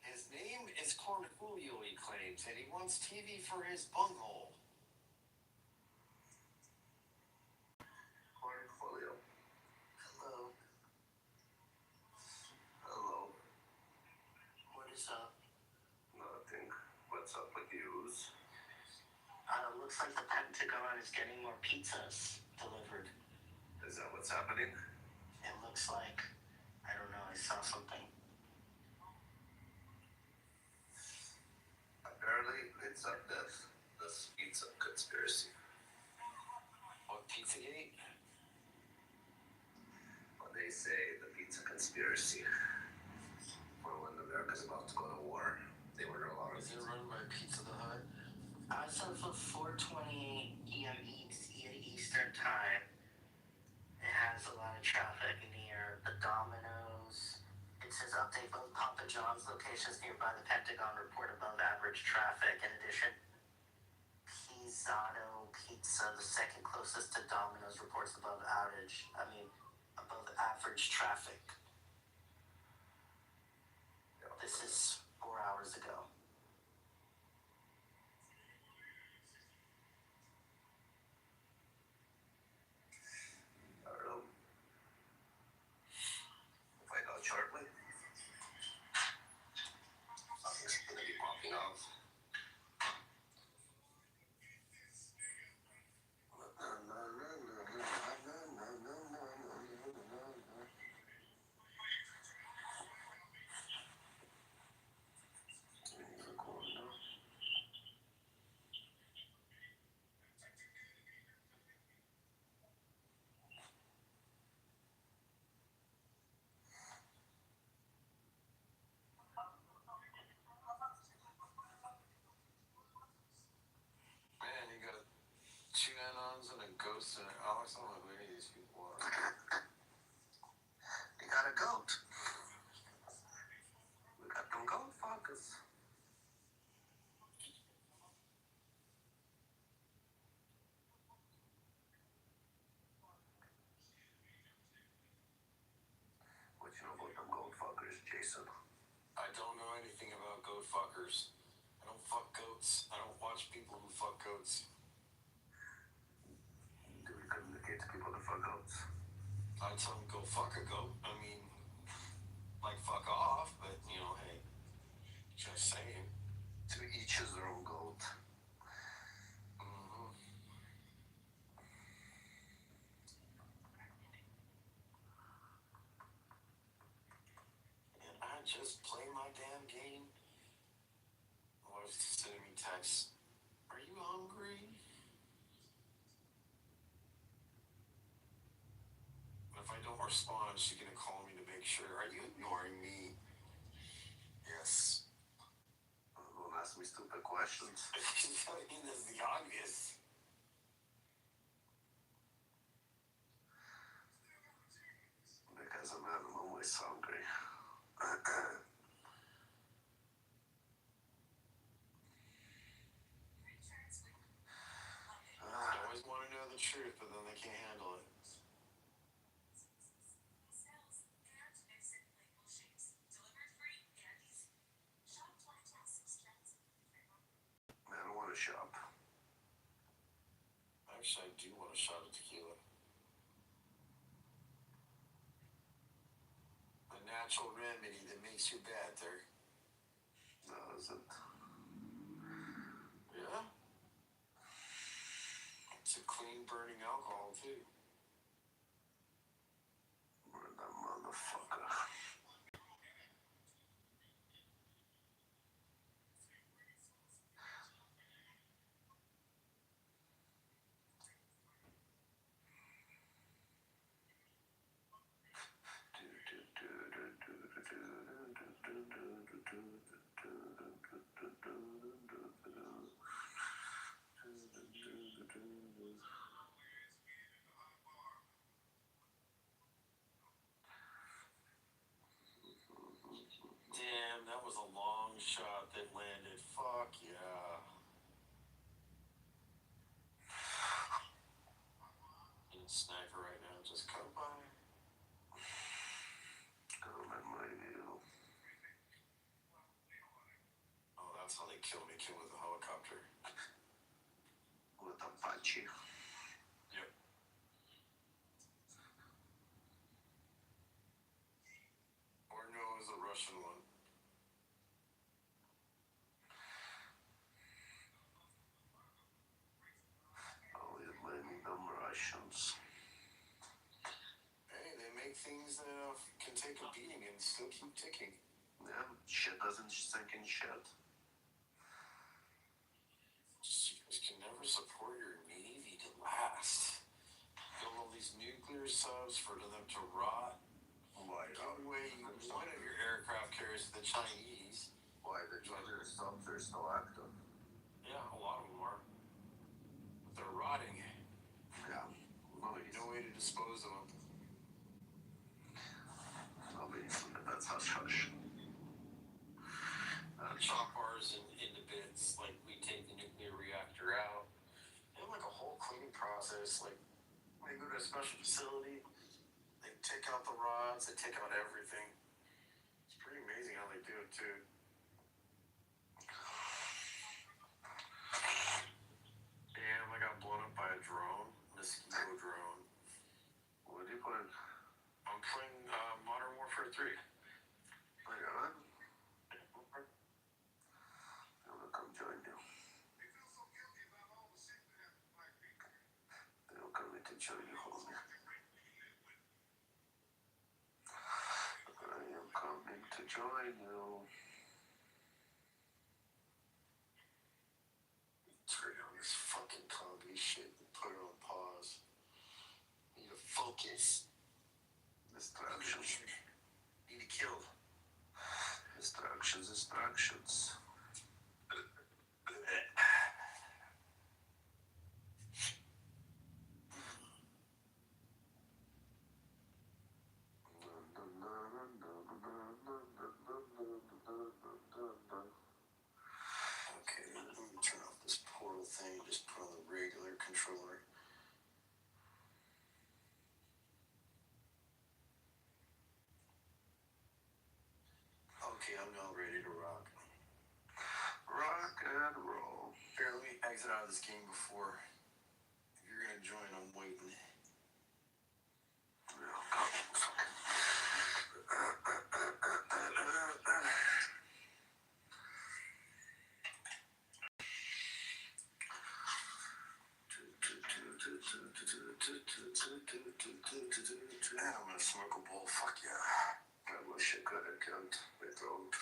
his name is Cornelio, he claims, and he wants TV for his bunghole. looks like the Pentagon is getting more pizzas delivered. Is that what's happening? It looks like. I don't know, I saw something. Apparently, it's up this pizza conspiracy. What, Pizzagate? When they say the pizza conspiracy, for when America's about to go to war, they were no longer. Is it run by Pizza the Hut? As of 4:28 p.m. Eastern Time, it has a lot of traffic near the Domino's. It says update both Papa John's locations nearby the Pentagon report above average traffic. In addition, Pizzato Pizza, the second closest to Domino's, reports above average traffic. This is 4 hours ago. I don't know. We'll find out shortly. Something's gonna be popping off. Man, you got 2 Anons and a Ghost and an Alex. I don't know who any of these people are. You got a goat. We got them goat fuckers. What you know about them goat fuckers, Jason? I don't know anything about goat fuckers. I don't fuck goats. I don't watch people who fuck goats. Do we communicate to people to fuck goats? I tell them go fuck a goat. I mean, like fuck off, but you know, hey, just saying. To each his own goat. Mm-hmm. And I just play my damn game. My wife's sending me texts. Are you hungry? And if I don't respond, she's gonna call me to make sure. Are you ignoring me? Yes. Don't ask me stupid questions. I mean, that's the obvious. Because I'm always hungry. I always want to know the truth, but then they can't handle it. I don't want to shop. Actually, I do want a shot of tequila. A natural remedy that makes you better. No, is it? Yeah? It's a clean burning alcohol, too. Where that motherfucker? Damn, that was a long shot that landed. Fuck yeah. In a sniper right now, just come by. Comment my view. Oh, that's how they kill me. Kill with a helicopter. With Apache. Yep. Or no, it was a Russian one. things that can take a beating and still keep ticking. Yeah, shit doesn't sink in shit. You guys can never support your Navy to last. Build all these nuclear subs for them to rot. Why? Give away one of your aircraft carriers to the Chinese. Why? The nuclear subs are still active. Yeah, a lot of them are. But they're rotting. Yeah. No way to dispose of them. Obviously, that's hush-hush. Chop ours into bits, like we take the nuclear reactor out. They have like a whole cleaning process. Like they go to a special facility, they take out the rods, they take out everything. It's pretty amazing how they do it too. Damn, I got blown up by a drone, mosquito drone. What are you playing? I'm playing Modern Warfare 3. My God. I'm gonna come join you. I'm coming to join you, homie. I am coming to join you. Turn on this fucking comedy shit and put it on pause. Need to focus. Distractions. Need to kill. Distractions. Okay, let me turn off this portal thing. Just put on the regular controller. Okay, I'm now ready to rock. Rock and roll. Here, let me exit out of this game before. If you're gonna join, I'm waiting. I'm gonna smoke a bowl. Fuck yeah. I wish I could have killed my throat.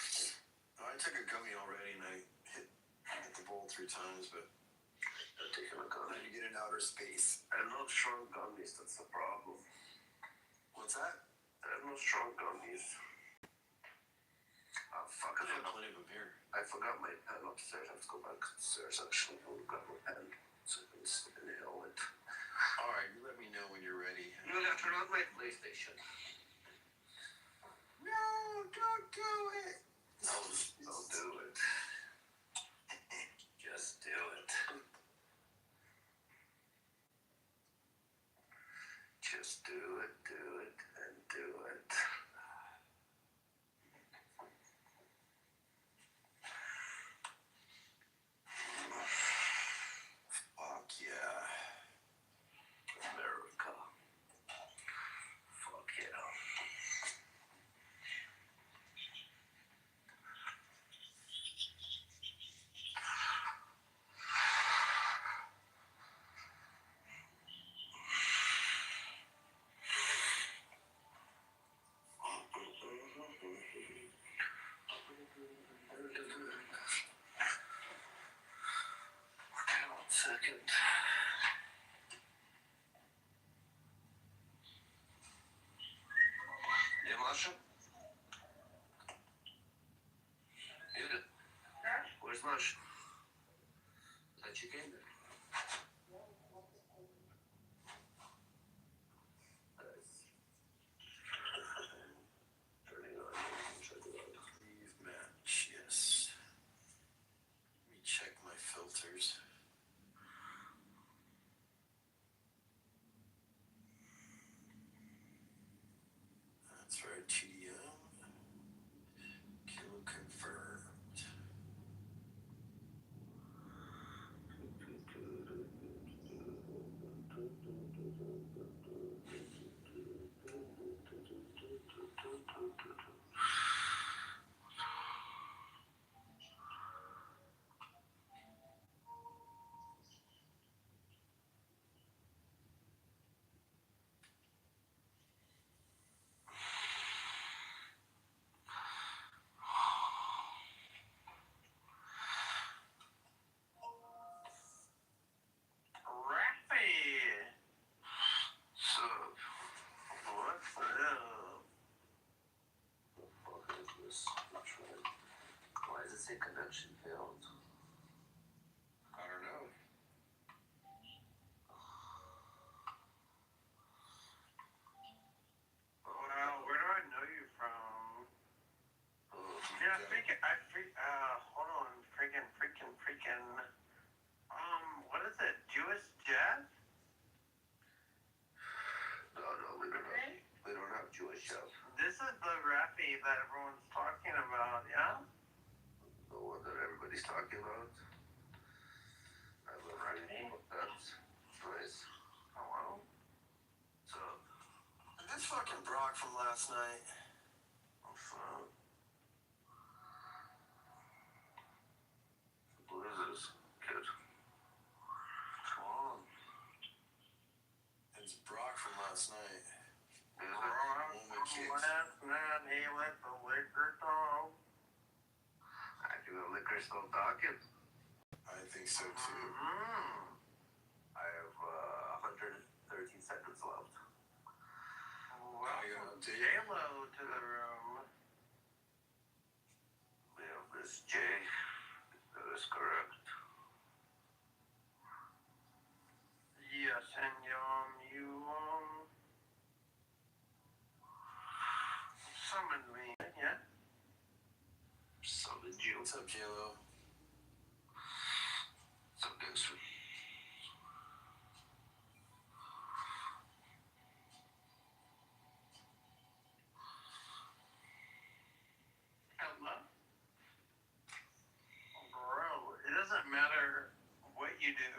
I took a gummy already and I hit the bowl 3 times, but I'm taking a I gun. had to get in outer space. I have no strong gummies, that's the problem. What's that? I have no strong gummies. Oh, fuck, I have plenty of them here. I forgot my pen upstairs. I have to go back upstairs, actually. I will grab my pen so I can inhale it. Alright, you let me know when you're ready. You gotta turn on my PlayStation. No, don't do it! Don't do it. Just do it. Just do it, and do it. Fuck yeah. America. Fuck yeah. Okay, 1 second. Yeah, Masha? Muted. Where's Mash? That you came there. Turning on. Leave match, yes. Let me check my filters. That's right, TDM. Kill confirmed. she failed? I don't know. Well, where do I know you from? Oh, Yeah, okay. hold on, freaking, what is it, Jewish jazz? No, we don't have Jewish chef. This is the rappy that everyone's talking about, yeah? The one that everybody's talking about. I love reading about that. Nice. Oh, well. So, This fucking Brock from last night. oh, fuck. Who is this kid? Come on. It's Brock from last night. Is it? Last night he let the liquor talk. I think the liquor's still talking. I think so too. Mm-hmm. I have 113 seconds left. Welcome J-Lo to the room. We have Miss J. That is correct. Yes, and you summoned me, yeah? Summoned you. What's up, J-Lo? What's up, gangster? Hello? Bro, it doesn't matter what you do.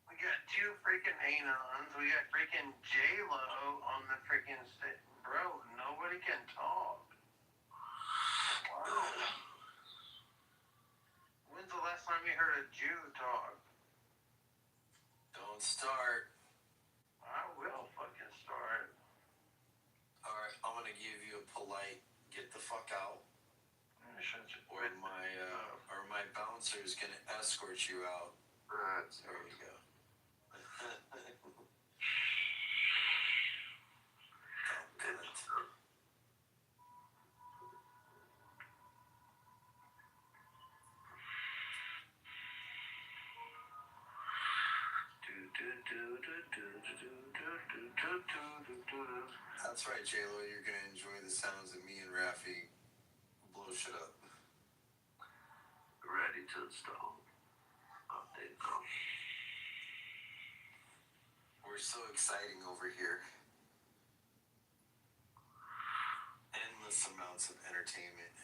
We got two freaking Anons. We got freaking J-Lo on the freaking stage. Bro, nobody can talk. Wow. When's the last time you heard a Jew talk? Don't start. I will fucking start. Alright, I'm gonna give you a polite get the fuck out. Or my bouncer is gonna escort you out. There you go. That's right, J-Lo. You're gonna enjoy the sounds of me and Rafi blow shit up. Ready to install. Update now. We're so exciting over here. Endless amounts of entertainment.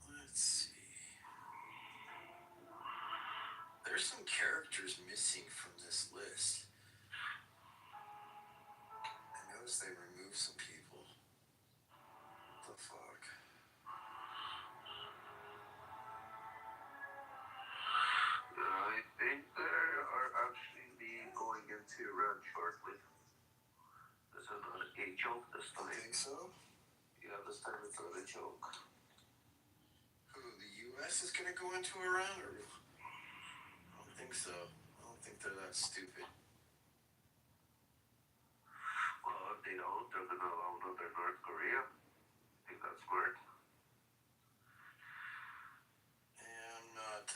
Let's see. There's some characters missing from this list. I noticed they removed some people. What the fuck? I think they are actually going into run shortly. This is not a joke this You time. think so? Yeah, this time it's not a joke. Who, the U.S. is gonna go into a run, or? I don't think so. I don't think they're that stupid. Well, if they don't, they're gonna allow another North Korea. I think that's smart. Yeah, I'm not,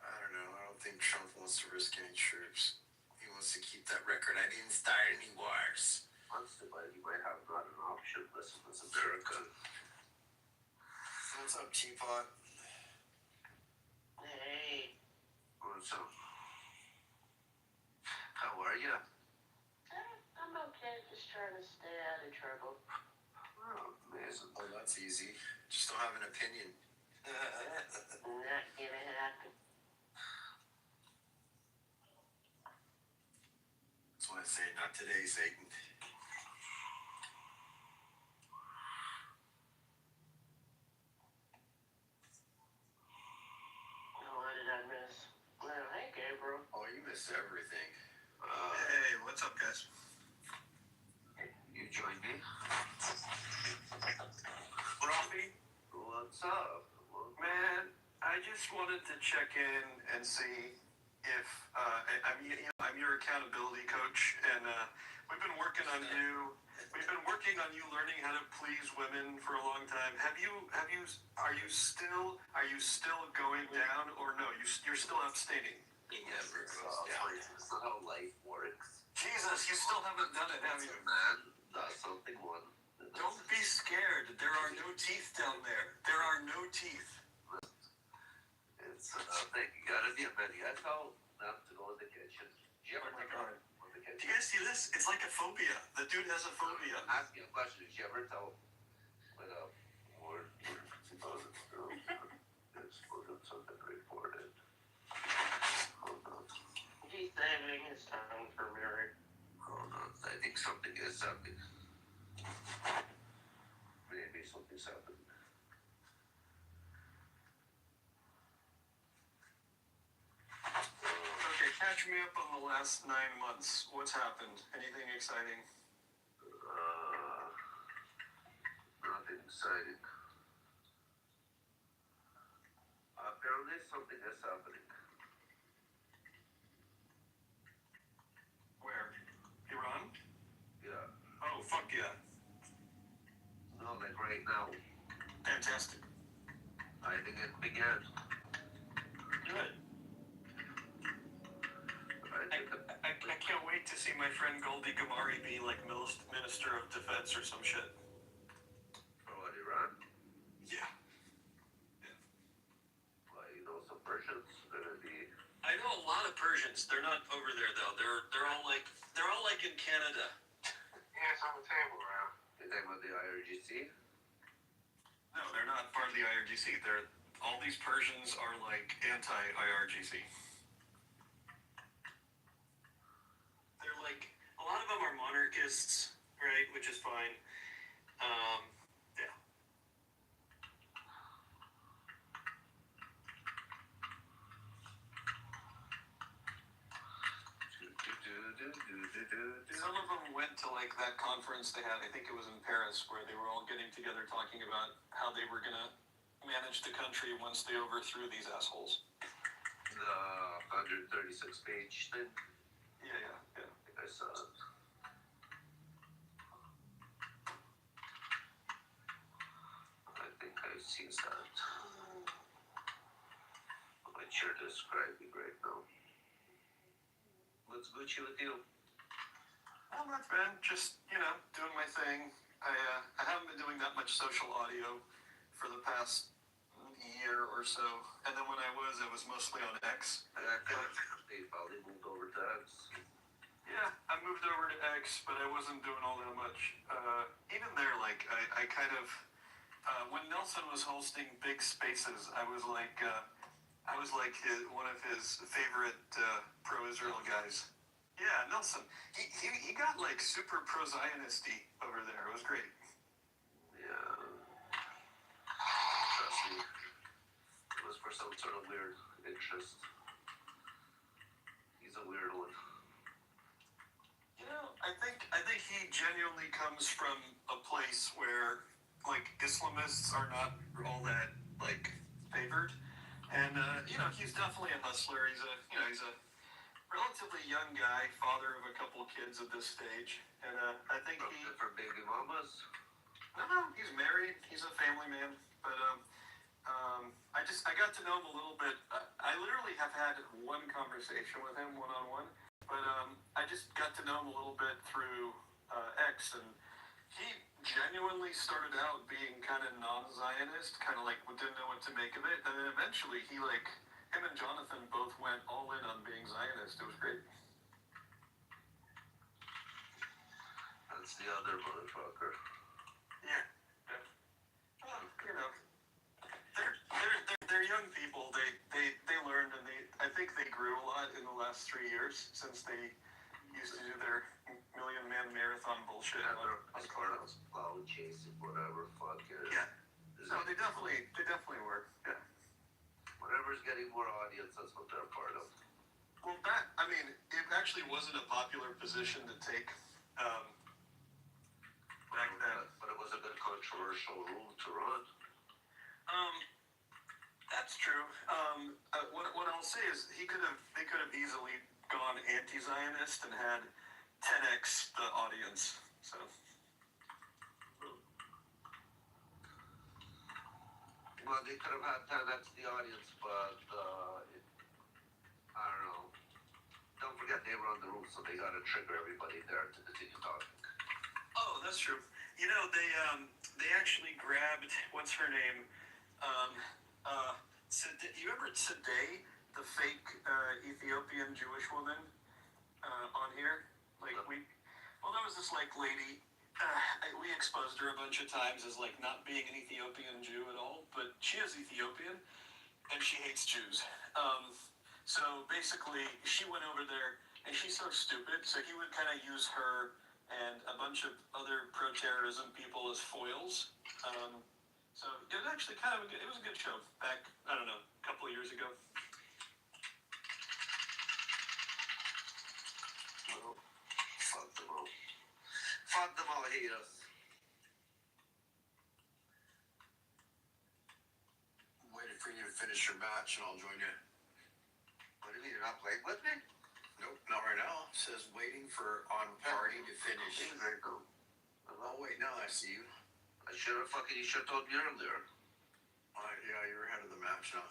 I don't know. I don't think Trump wants to risk any troops. He wants to keep that record. I didn't start any wars. Honestly, but he might have not an option. Listen, this is America. What's up, Teapot? Hey. What's up? How are you? I'm okay, just trying to stay out of trouble. Oh, amazing. Oh, that's easy. Just don't have an opinion. Not gonna happen. That's why I say not today, Satan. What did I miss? Well, hey, Gabriel. Oh, you missed everything. Hey, what's up, guys? You joined me? Robbie? What's up? Man, I just wanted to check in and see if I'm your accountability coach, and we've been working on you. We've been working on you learning how to please women for a long time. Are you still going down, or no? You're still abstaining. He never goes down. That's not how life works. Jesus, you still haven't done it, have Once you? a man does something one. Don't be scared. There are no teeth down there. There are no teeth. It's thing. You gotta be a man. You gotta tell them to go in the kitchen. Did you ever Oh my tell God. them to go in the kitchen? Do you guys see this? It's like a phobia. The dude has a phobia. Ask me a question. Did you ever tell when word it's something reported? Hold on. He's saving his time for Mary. Hold on. I think something is happening. Maybe something's happening. Okay, catch me up on the last 9 months. What's happened? Anything exciting? Nothing exciting. Apparently something is happening. Where? Iran? Yeah. Oh, fuck yeah. No, like right now. Fantastic. I think it began. Good. I can't wait to see my friend Goldie Gamari be like Minister of Defense or some shit. For what, Iran? Yeah. Well, you know, some Persians gonna be. I know a lot of Persians. They're not over there though. They're all like in Canada. Yeah, it's on the table, man. You think about the IRGC? No, they're not part of the IRGC. All these Persians are like anti-IRGC. They're like, a lot of them are monarchists, right? Which is fine. Yeah. Some of them went to like that conference they had, I think it was in Paris, where they were all getting together talking about how they were gonna manage the country once they overthrew these assholes. The 136 page thing? Yeah. I think I saw it. I think I've seen that. I'm sure describing right now. What's Gucci with you? Well, not bad. Just, doing my thing. I haven't been doing that much social audio for the past year or so. And then when I was mostly on X. They probably moved over to X. Yeah, I moved over to X, but I wasn't doing all that much. Even there, like, I kind of, when Nelson was hosting Big Spaces, I was like one of his favorite pro-Israel guys. Yeah, Nelson. He got like super pro-Zionisty over there. It was great. Yeah. Trust me. It was for some sort of weird interest. He's a weird one. I think he genuinely comes from a place where like Islamists are not all that like favored, and he's definitely a hustler. He's a relatively young guy, father of a couple kids at this stage, and I think For baby mamas. No, he's married. He's a family man, but I got to know him a little bit. I literally have had one conversation with him one-on-one, but I just got to know him a little bit through X, and he genuinely started out being kind of non-Zionist, kind of like didn't know what to make of it, and then eventually him and Jonathan both went all in on being Zionist. It was great. That's the other motherfucker. Yeah. Well, they're young people. They learned, and I think they grew a lot in the last 3 years since they used to do their million-man marathon bullshit on Clubhouse. Cloud chasing, whatever, fuck it. Yeah. No, they definitely were. Yeah. Whatever's getting more audience, that's what they're part of. Well, it actually wasn't a popular position to take back then. But it was a bit controversial rule to run. That's true. What I'll say is they could have easily gone anti-Zionist and had 10x the audience. So. Well, they could have had 10x the audience, but I don't know. Don't forget they were on the roof, so they got to trigger everybody there to continue talking. Oh, that's true. You know, they actually grabbed what's her name? You remember today the fake Ethiopian Jewish woman on here? Like that was this like lady. We exposed her a bunch of times as like not being an Ethiopian Jew at all, but she is Ethiopian and she hates Jews. So basically, she went over there and she's so stupid. So he would kind of use her and a bunch of other pro-terrorism people as foils. So it was actually it was a good show back, I don't know, a couple of years ago. Well, fuck them all. Fuck them all, hate us. I'm waiting for you to finish your match and I'll join you. What do you mean, you're not playing with me? Nope, not right now. It says waiting for on party to finish. Exactly. Oh, wait, now I see you. You should have told me earlier. Yeah, you're ahead of the match now.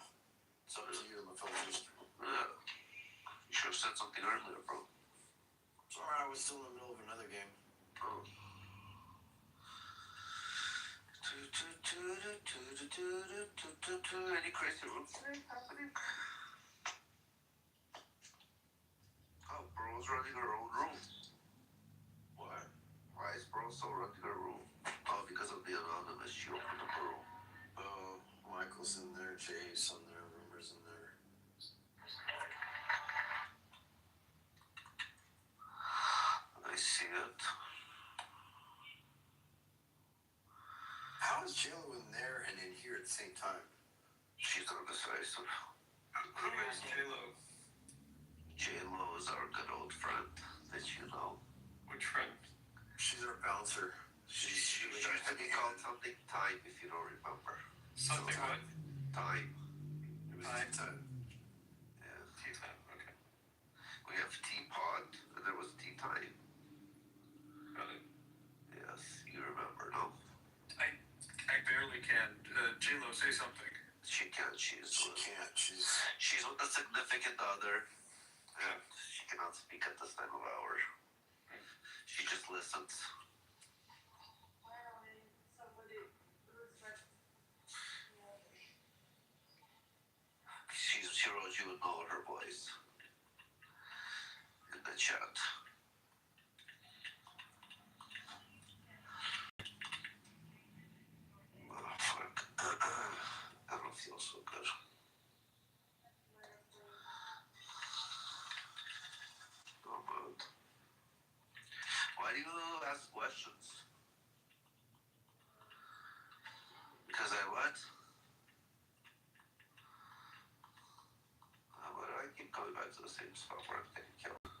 It's up to you, my fellas. Yeah. You should have said something earlier, bro. It's alright, I was still in the middle of another game. Oh. Any crazy rules happening? Oh, bro's running her own room. What? Why is bro so running her room? Oh, because of the anonymous, she opened up her room. Oh, Michael's in there, Jay's on there, Rumor's in there. I see it. How is JLo in there and in here at the same time? She's undecisive. Who is J-Lo? J-Lo is our good old friend that you know. Which friend? She's our bouncer. She used to be called something Time, if you don't remember. Something what? Time. It was time. Yeah. Tea time, okay. We have Teapot, and there was Tea Time. Got it. Yes, you remember, no? I barely can. J-Lo, say something. She can't. She can't. She's with a significant other. And she cannot speak at this time of hour. She just listens. She wrote you would know her voice in the chat. Oh, fuck. I don't feel so good. Oh, man. Why do you ask questions? Because I what? Why do I keep coming back to the same spot where I'm getting killed?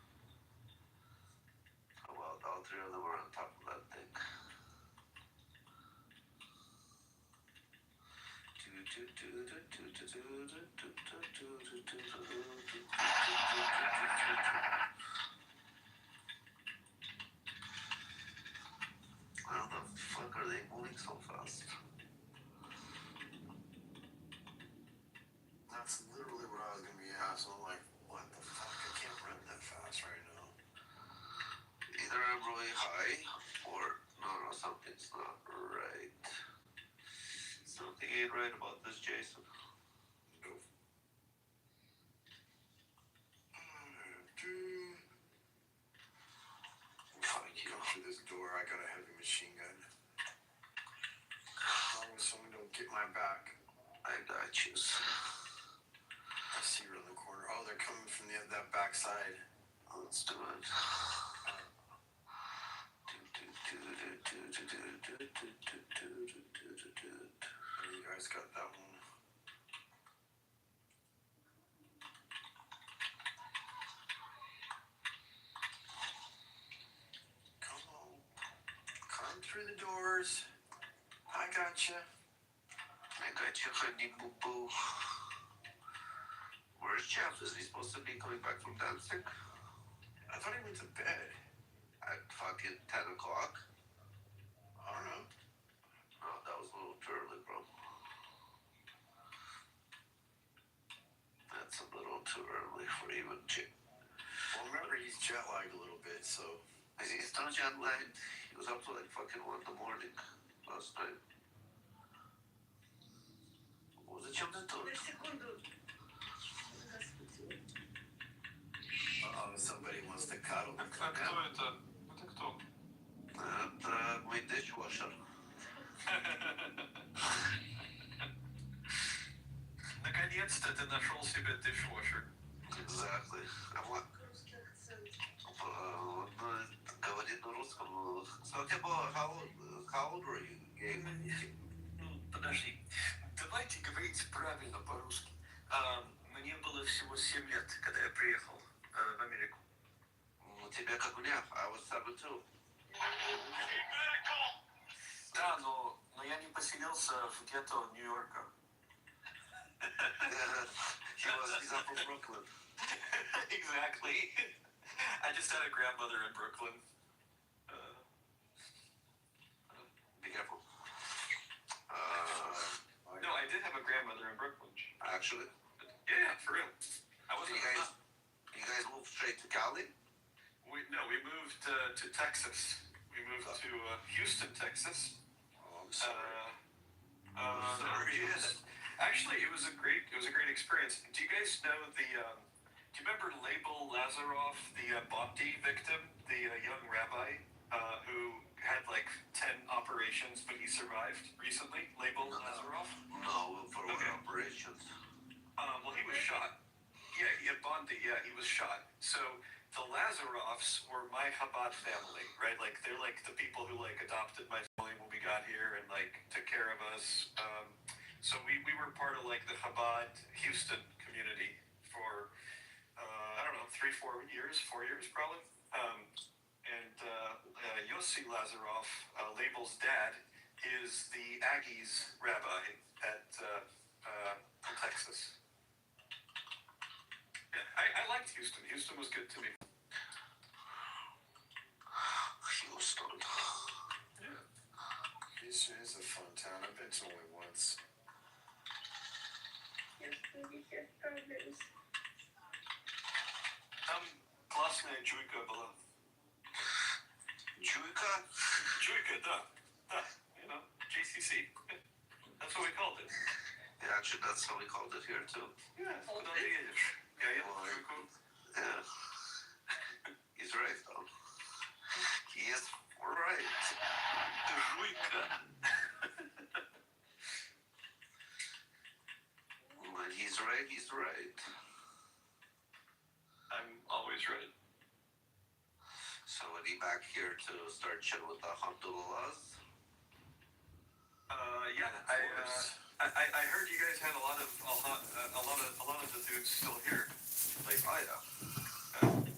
Oh, well, all three of them are on top of that thing. How the fuck are they moving so fast? That's literally what I was gonna be asking. I'm like, what the fuck? I can't run that fast right now. Either I'm really high, or no, something's not right. Something ain't right about this, Jason. Nope. Fuck you. Come through this door. I got a heavy machine gun. As long as someone don't get my back. I got you. I see her in the corner. Oh, they're coming from that back side. Let's do it. You guys got that one. Come on. Come through the doors. I got you. I got you, honey boo boo. Where's Jeff? Is he supposed to be coming back from dancing? I thought he went to bed. At fucking 10 o'clock? I don't know. No, that was a little too early, bro. That's a little too early for even Jim. Well, remember, he's jet lagged a little bit, so. He's still jet lagged. He was up to like fucking 1 in the morning last night. Зачем ты тут? Somebody wants to cuddle. А кто это? Это кто? Это мой dishwasher. Наконец-то ты нашел себе dishwasher. Exactly. Он говорит на русском. So, how old were you, Gabe? Ну, подожди. Давайте говорить правильно по-русски. Мне было всего 7 лет, когда я приехал в Америку. Тебе как мне? I was 7 too. Да, но я не поселился в гетто Нью-Йорка. He's up from Brooklyn. Exactly. I just had a grandmother in Brooklyn. Be careful. No, I did have a grandmother in Brooklyn. Actually? Yeah, for real. I wasn't. You guys moved straight to Cali? We moved to Texas. We moved to Houston, Texas. Oh, I'm sorry. Yes. Actually, it was a great experience. Do you guys know do you remember Label Lazaroff, the Bondi victim, the young rabbi who had like 10 operations, but he survived recently? Label Lazaroff? No, for what Okay. operations? Well, he was shot. Yeah, he had Bondi. Yeah, he was shot. So the Lazaroffs were my Chabad family, right? Like they're like the people who like adopted my family when we got here and like took care of us. So we were part of like the Chabad Houston community for I don't know 4 years probably. And Yossi Lazaroff, Label's dad, is the Aggies rabbi at Texas. Yeah, I liked Houston. Houston was good to me. Houston. Yeah. Houston is a fun town. I've been to only once. Там классная джуйка была. Чуйка? Джуйка, да. You know, JCC. That's what we called it. Yeah, actually, that's how we called it here, too. Yeah, куда ты едешь? Я еду в джуйку. Yeah. He's right, though. He is right. Джуйка. When he's right, he's right. I'm always right. So, are you back here to start chilling with the Alhamdulillahs? Yeah, I heard you guys had a lot of the dudes still here. Like, oh, yeah.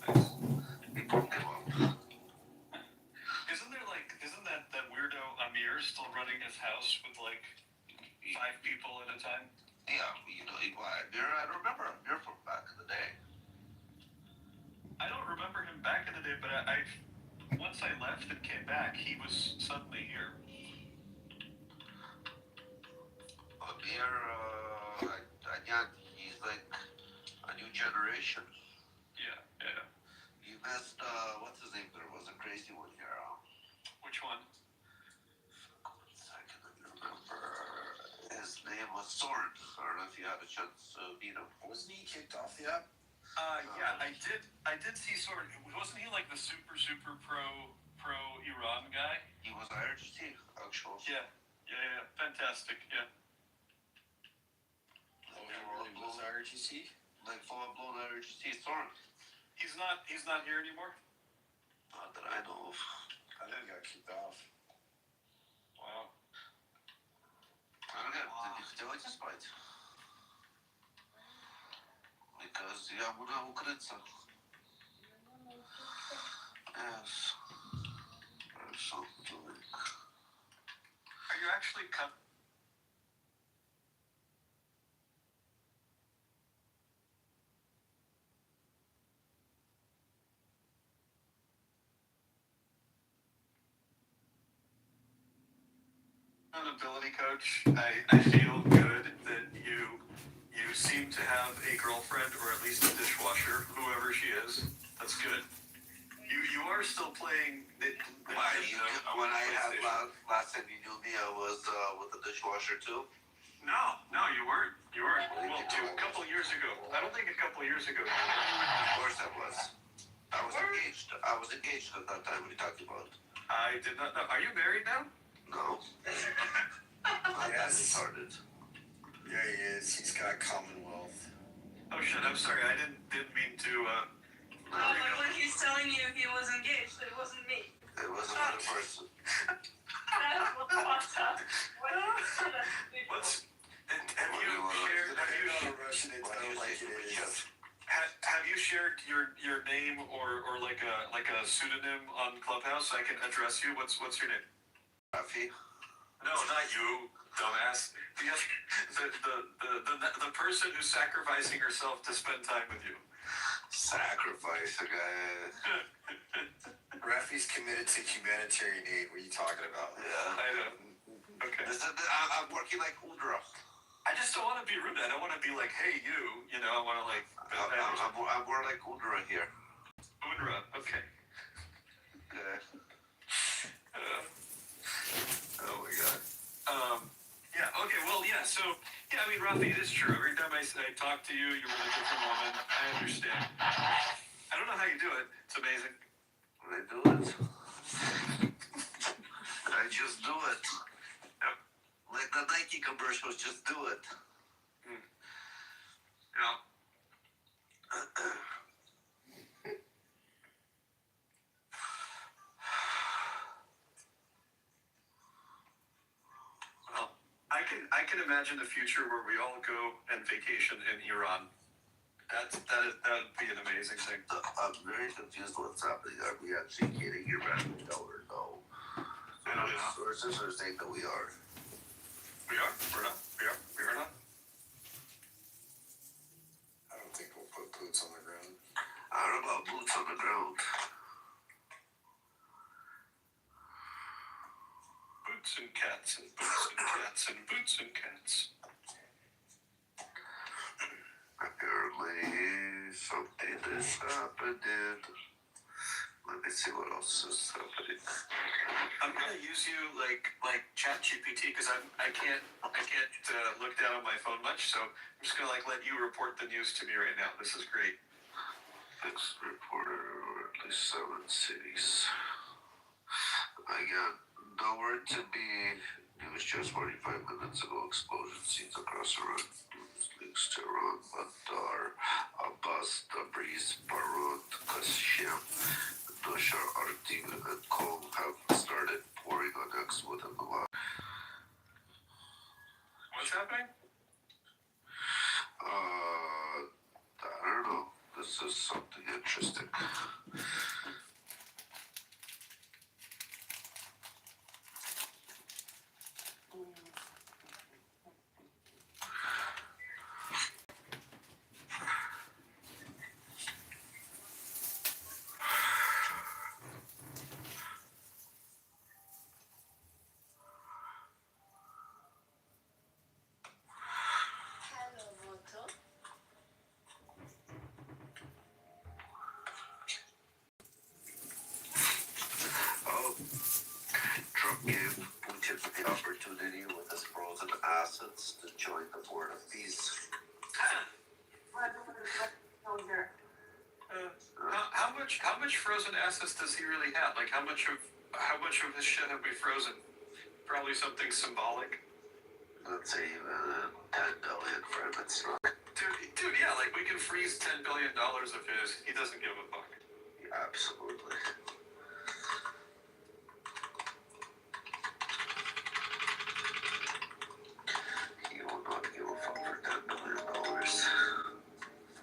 Nice. We broke him up. Isn't that weirdo Amir still running his house with like 5 people at a time? Yeah, you know, I remember Amir from back in the day. I don't remember him back in the day, but once I left and came back, he was suddenly here. Amir, yeah, he's like a new generation. Yeah. You missed, what's his name? There was a crazy one here. Which one? One second, I can remember. His name was Soren. I don't know if you had a chance to meet him. Wasn't he kicked off the app? Yeah, I did see sort of. Wasn't he like the super pro Iran guy? He was IRGT, actually. Yeah. Fantastic. Yeah. Oh, he really was RGC? Like full-blown IRGT Soren. He's not here anymore. Not that I know of. I think he got kicked off. Wow. I don't know. Did you хотел спать? Because я буду укрыться. Yes. Or something. Are you actually coming? accountability coach. I feel good that you seem to have a girlfriend or at least a dishwasher, whoever she is. That's good. You are still playing. When I had last time you knew me, I was with the dishwasher too. No, you weren't. You weren't. Well, a couple of years ago. I don't think a couple of years ago. Of course I was. I was engaged. I was engaged at that time. What are you talking about? I did not know. Are you married now? No. That's retarded. Yeah, he is. He's got Commonwealth. Oh shit! I'm sorry. I didn't mean to. Oh, but when he's telling you he was engaged, it wasn't me. It was another person. That's what fucked up. What's? And have What do you you want? shared? What do you like say? it is. Have you shared your name or like a pseudonym on Clubhouse so I can address you? What's your name? Rafi? No, not you, dumbass. The person who's sacrificing herself to spend time with you. Sacrifice a guy. Rafi's committed to humanitarian aid. What are you talking about? Yeah. I know. Okay. I'm working like Udra. I just don't want to be rude. I don't want to be like, hey, you. You know, I want to like. I'm more like Udra here. Unra. Okay. Okay. Oh my god. Yeah. Okay. Well, yeah. So, yeah. I mean, Rafi, it is true. Every time I talk to you, you're with a different woman. I understand. I don't know how you do it. It's amazing. I do it. I just do it. Yep. Like the Nike commercials, just do it. Yeah. Well, I can imagine the future where we all go and vacation in Iran. That'd be an amazing thing. I'm very confused what's happening. Are we actually getting Iran or no? I don't know. Sources are saying that we are. We are. We're not. We are not. I don't think we'll put boots on the ground. I don't know about boots on the ground. Boots and cats and boots and cats and boots and cats. Apparently, something is happening. Let me see what else is happening. I'm gonna use you like ChatGPT because I can't look down on my phone much, so I'm just gonna like let you report the news to me right now. This is great. Fixed reporter, at least 7 cities. I got nowhere to be. News just 45 minutes ago. Explosion scenes across Iran. Links to Iran, Bandar, Abbas, Tabriz, Beirut, Qashem, Nushar, Artiv, and Qom have started pouring on X within the last. What's happening? I don't know. This is something interesting. Trump gave Putin the opportunity with his frozen assets to join the board of peace. How much frozen assets does he really have? Like how much of his shit have we frozen? Probably something symbolic. Let's say 10 billion for him. It's not. Dude, yeah, like we can freeze $10 billion of his. He doesn't give a fuck. Absolutely. He will not give a fuck for $10 billion.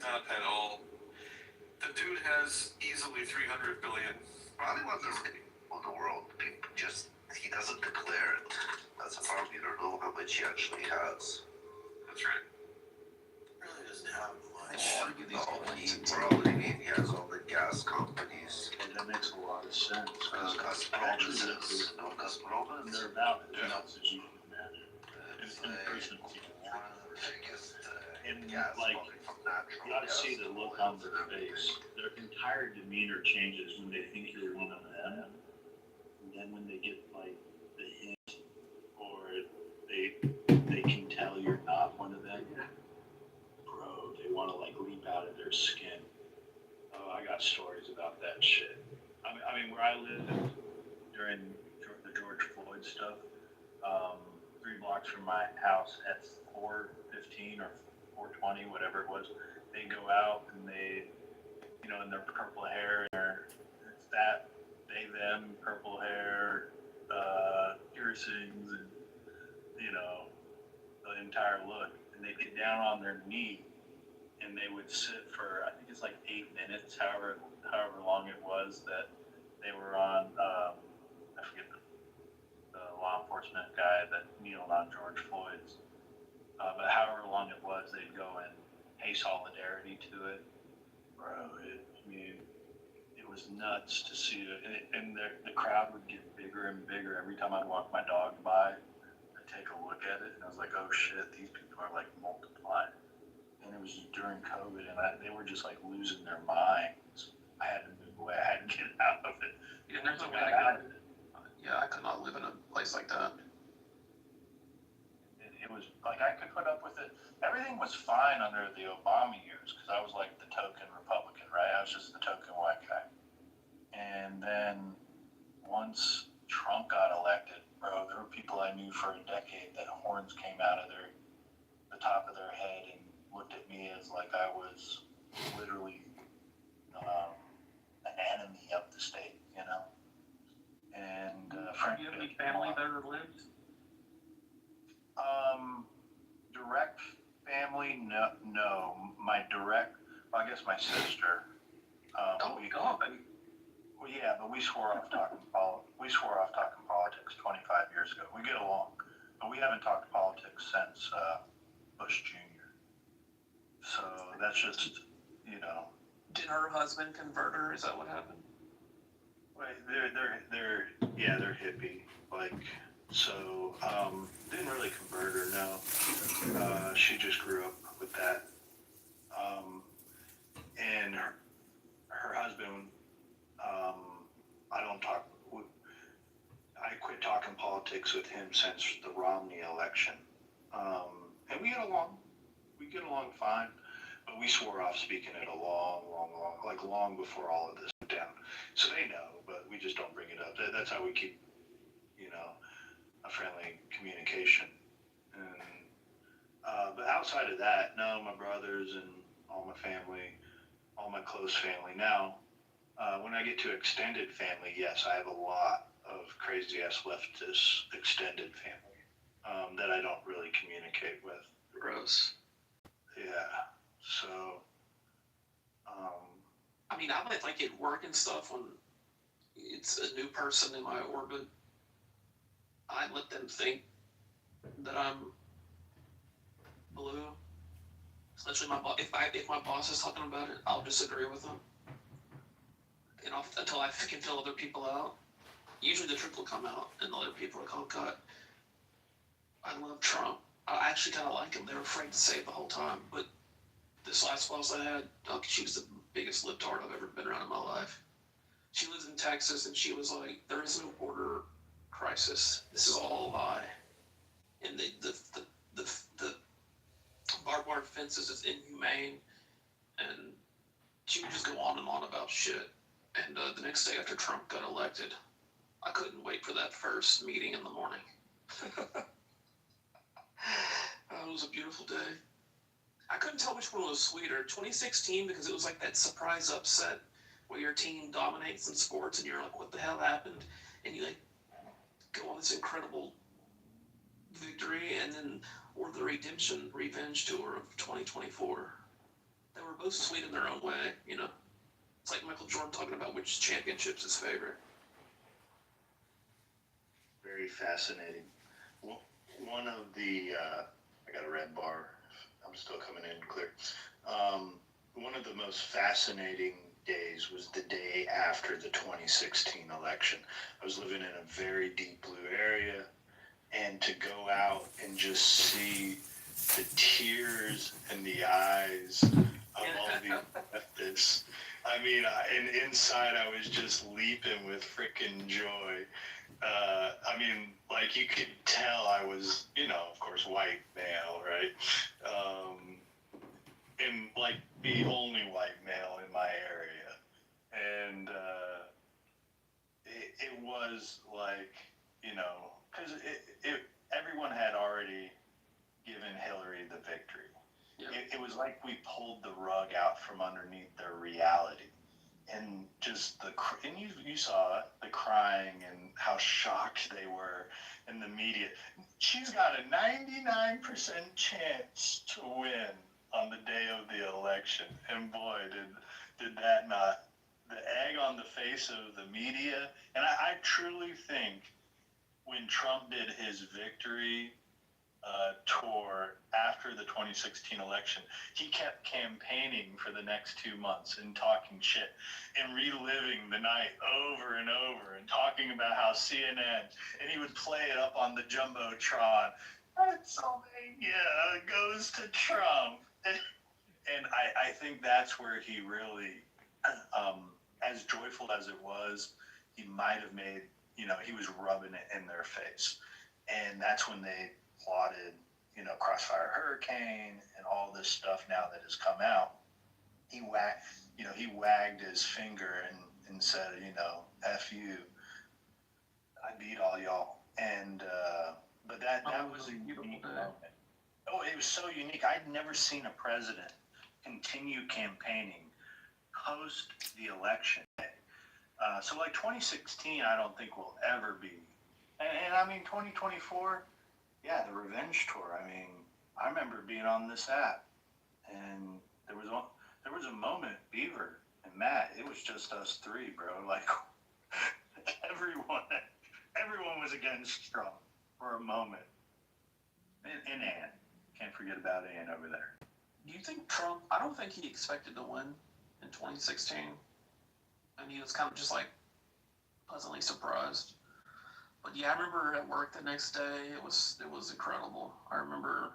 Not at all. The dude has easily 300 billion. Probably one of the world. He doesn't declare it. That's a problem. You don't know how much he actually has. That's right. Really doesn't have much. He has all the gas companies. And that makes a lot of sense. Gazprom is. No, Gazprom is. They're about it. Yeah. Not that you can is in-person one people. of the biggest And gas like, coming from natural you ought to gas see the to look oil on their and everything. face. Their entire demeanor changes when they think you're one of them. And then when they get like the hint, or they can tell you're not one of them, bro, they want to like leap out of their skin. Oh, I got stories about that shit. I mean, where I lived during the George Floyd stuff, 3 blocks from my house at 4:15 or 4:20, whatever it was, they go out and they, you know, in their purple hair, it's that, they, them, purple hair, piercings, and, you know, the entire look. And they'd get down on their knee and they would sit for, I think it's like 8 minutes, however long it was that they were on, I forget the law enforcement guy that kneeled on George Floyd's. But however long it was, they'd go and pay solidarity to it. Bro, it was nuts to see it. And the crowd would get bigger and bigger every time I'd walk my dog by. I'd take a look at it, and I was like, oh shit, these people are like multiplying. And it was during COVID, and they were just like losing their minds. I had to move away. I had to get out of it. Yeah, there's no way I could not live in a place like that. It was like I could put up with it. Everything was fine under the Obama years because I was like the token Republican, right? I was just the token white guy. And then once Trump got elected, bro, there were people I knew for a decade that horns came out of the top of their head and looked at me as like I was literally an enemy of the state, you know. And do you have any family that ever lived? Direct family, no. I guess my sister. Well, yeah, but we swore off talking politics 25 years ago. We get along, but we haven't talked politics since Bush Jr. So that's just, you know. Did her husband convert her? Is that what happened? Wait, they're hippie, like, so, didn't really convert her, no. She just grew up with that. And her husband, I quit talking politics with him since the Romney election. And we get along fine, but we swore off speaking it long before all of this went down. So they know, but we just don't bring it up. That's how we keep, you know, a friendly communication. And, but outside of that, no, my brothers and all my family, all my close family. Now, when I get to extended family, yes, I have a lot of crazy ass leftist extended family that I don't really communicate with. Gross. Yeah. So, I mean, I might like at work and stuff when it's a new person in my orbit. I let them think that I'm blue. Especially if my boss is talking about it, I'll disagree with them. You know, until I can fill other people out. Usually the truth will come out, and other people are like, "Oh God, I love Trump. I actually kind of like him." They were afraid to say it the whole time, but this last boss I had, she was the biggest libtard I've ever been around in my life. She lives in Texas, and she was like, "There is no border crisis. This is all a lie." And the barbed wire fences is inhumane, and she would just go on and on about shit. And the next day after Trump got elected, I couldn't wait for that first meeting in the morning. It was a beautiful day. I couldn't tell which one was sweeter. 2016, because it was like that surprise upset where your team dominates in sports and you're like, what the hell happened? And you like go on this incredible victory, and then or the redemption revenge tour of 2024. They were both sweet in their own way, you know. It's like Michael Jordan talking about which championship's his favorite. very fascinating. One of the, I got a red bar. I'm still coming in clear. One of the most fascinating days was the day after the 2016 election. I was living in a very deep blue area, and to go out and just see the tears in the eyes of all the leftists. I mean, and inside I was just leaping with freaking joy. I mean, like you could tell I was, of course, white male, right? And like the only white male in my area. And it was like, because everyone had already given Hillary the victory. Yeah. It was like we pulled the rug out from underneath their reality. And just and you saw it, the crying and how shocked they were in the media. She's got a 99% chance to win on the day of the election. And boy, did that not, the egg on the face of the media. And I truly think when Trump did his victory tour after the 2016 election, he kept campaigning for the next 2 months and talking shit and reliving the night over and over and talking about how CNN, and he would play it up on the Jumbotron, Pennsylvania goes to Trump. And I think that's where he really, as joyful as it was, he might have made, he was rubbing it in their face. And that's when they plotted, Crossfire Hurricane and all this stuff now that has come out. He wagged his finger and said, F you. I beat all y'all. And, but that was a unique moment. Oh, it was so unique. I'd never seen a president continue campaigning post the election day. So like 2016, I don't think will ever be. And I mean, 2024, yeah, the revenge tour. I mean, I remember being on this app, and there was a moment, Beaver and Matt, it was just us three, bro. Like everyone was against Trump for a moment. And Ann, can't forget about Ann over there. Do you think Trump? I don't think he expected to win in 2016, and he was kind of just like pleasantly surprised. But yeah, I remember at work the next day, it was incredible. I remember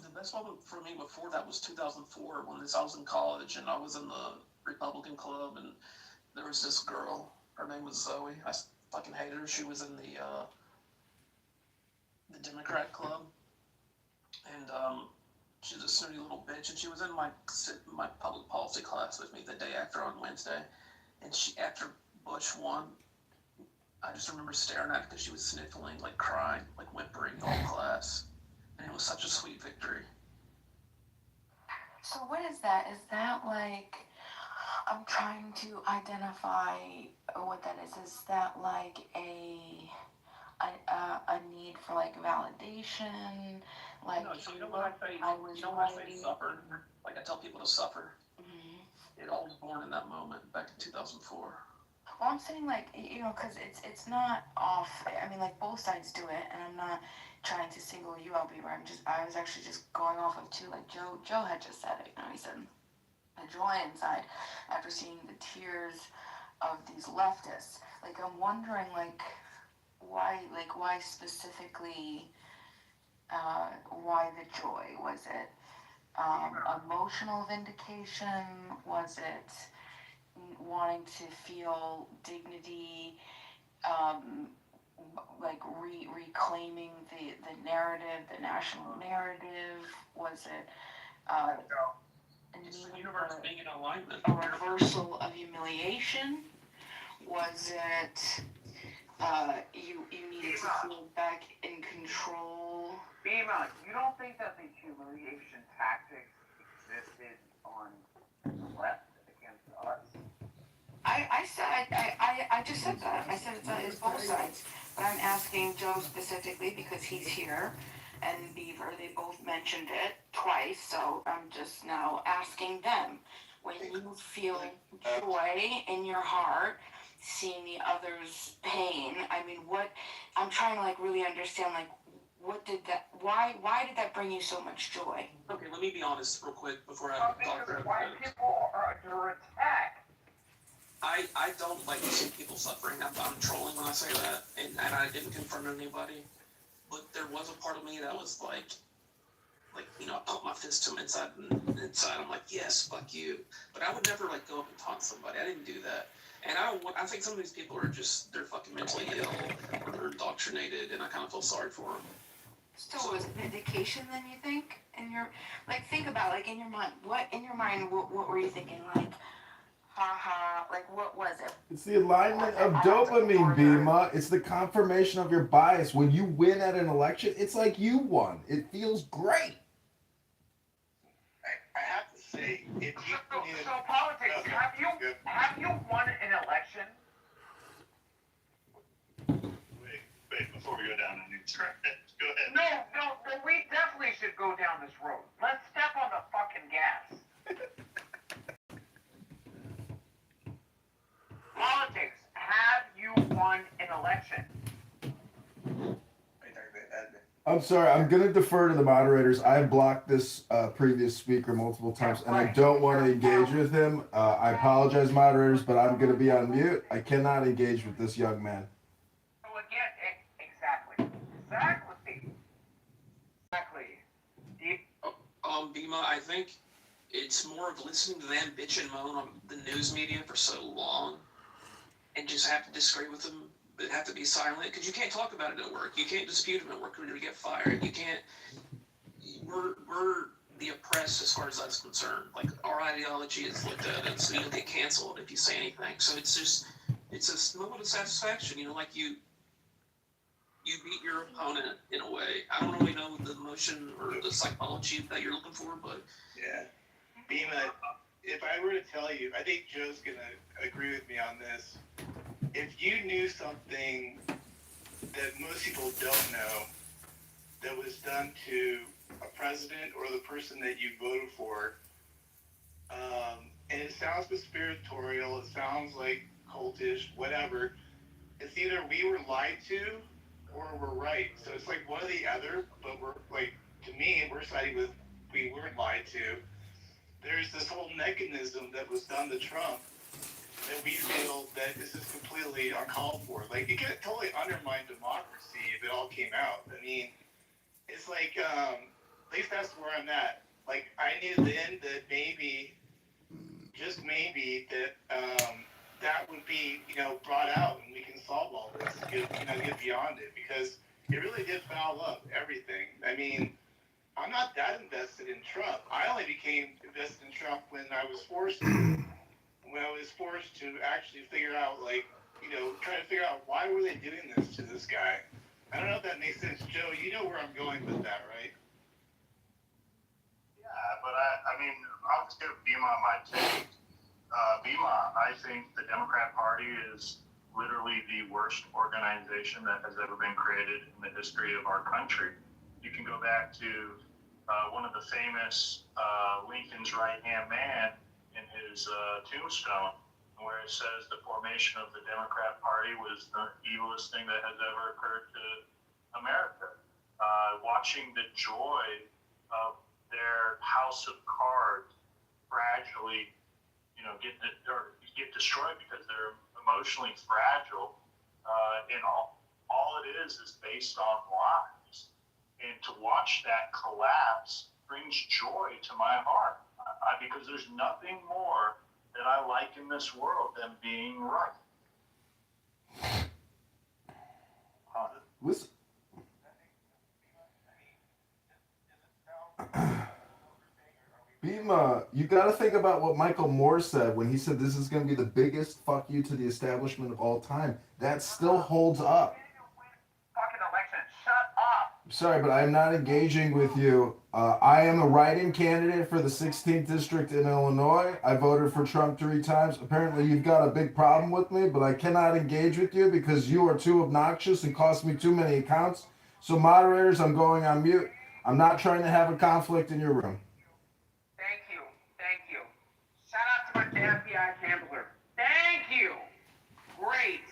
the best moment for me before that was 2004 when I was in college and I was in the Republican club, and there was this girl. Her name was Zoe. I fucking hated her. She was in the Democrat club, and she's a snooty little bitch. And she was in my public policy class with me the day after on Wednesday, and after Bush won, I just remember staring at her because she was sniffling, like crying, like whimpering all class. And it was such a sweet victory. So what is that? Is that like, I'm trying to identify what that is. Is that like a need for like validation? Like, no, so you know what I say? When I say suffer? Like I tell people to suffer. Mm-hmm. It all was born in that moment back in 2004. Well, I'm saying like, because it's not off. I mean, like both sides do it, and I'm not trying to single you out, Beaver. I was actually just going off of too, like Joe had just said it. He said the joy inside after seeing the tears of these leftists. Like I'm wondering, why specifically, why the joy? Was it emotional vindication? Was it wanting to feel dignity, reclaiming the narrative, the national narrative? Was it the universe being in alignment? A reversal of humiliation? Was it you needed to feel back in control? Bima, you don't think that the humiliation tactics existed on the left against us? I just said that. I said it's both sides. But I'm asking Joe specifically because he's here, and Beaver, they both mentioned it twice, so I'm just now asking them. When you feel joy in your heart, seeing the other's pain, I mean, I'm trying to really understand, why did that bring you so much joy? Okay, let me be honest real quick before I talk because white people are under attack. I don't like to see people suffering. I'm trolling when I say that, and I didn't confront anybody. But there was a part of me that was like, you know, I put my fist to him inside, and inside I'm like, yes, fuck you. But I would never like go up and taunt somebody. I didn't do that. And I think some of these people are just, they're fucking mentally ill, or they're indoctrinated, and I kind of feel sorry for them. So was it vindication then, you think? In your, like, think about, like, in your mind, what were you thinking? Like, haha, like, what was it? It's the alignment of dopamine, Bima. It's the confirmation of your bias. When you win at an election, it's like you won. It feels great. I have to say, if you so politics, have you won an election? Wait, before we go down a new track, go ahead. No, we definitely should go down this road. Let's step on the fucking gas. Politics, have you won an election? I'm sorry, I'm going to defer to the moderators. I've blocked this previous speaker multiple times, and I don't want to engage with him. I apologize, moderators, but I'm going to be on mute. I cannot engage with this young man. So again, exactly. Bima, I think it's more of listening to them bitch and moan on the news media for so long, and just have to disagree with them, but have to be silent, because you can't talk about it at work. You can't dispute them at work when you get fired. You can't. We're the oppressed as far as that's concerned. Like, our ideology is looked at, and so you'll get canceled if you say anything. So it's a moment of satisfaction, you know, like you beat your opponent in a way. I don't really know the emotion or the psychology that you're looking for, but Yeah. Bima, if I were to tell you, I think Joe's going to agree with me on this. If you knew something that most people don't know that was done to a president or the person that you voted for, and it sounds conspiratorial, it sounds like cultish, whatever, it's either we were lied to or we're right. So it's like one or the other, but we're like, to me, we're siding with we weren't lied to. There's this whole mechanism that was done to Trump that we feel that this is completely uncalled for. Like, it could totally undermine democracy if it all came out. I mean, it's like, at least that's where I'm at. Like, I knew then that maybe, just maybe, that that would be, you know, brought out and we can solve all this, get beyond it, because it really did foul up everything. I mean, I'm not that invested in Trump. I only became invested in Trump when I was forced to actually figure out, like, you know, try to figure out why were they doing this to this guy. I don't know if that makes sense. Joe, you know where I'm going with that, right? Yeah, but I mean, I'll just give Bima my take. Bima, I think the Democrat Party is literally the worst organization that has ever been created in the history of our country. You can go back to one of the famous Lincoln's right-hand man in his tombstone, where it says the formation of the Democrat Party was the evilest thing that has ever occurred to America. Watching the joy of their house of cards gradually, you know, get destroyed because they're emotionally fragile, and all it is based on lies. And to watch that collapse brings joy to my heart, because there's nothing more that I like in this world than being right. Listen. Bima, you got to think about what Michael Moore said when he said this is going to be the biggest fuck you to the establishment of all time. That still holds up. Fucking election, shut up. Sorry, but I'm not engaging with you. I am a write-in candidate for the 16th district in Illinois. I voted for Trump 3 times. Apparently, you've got a big problem with me, but I cannot engage with you because you are too obnoxious and cost me too many accounts. So, moderators, I'm going on mute. I'm not trying to have a conflict in your room. Thank you. Shout out to my FBI handler. Thank you. Great.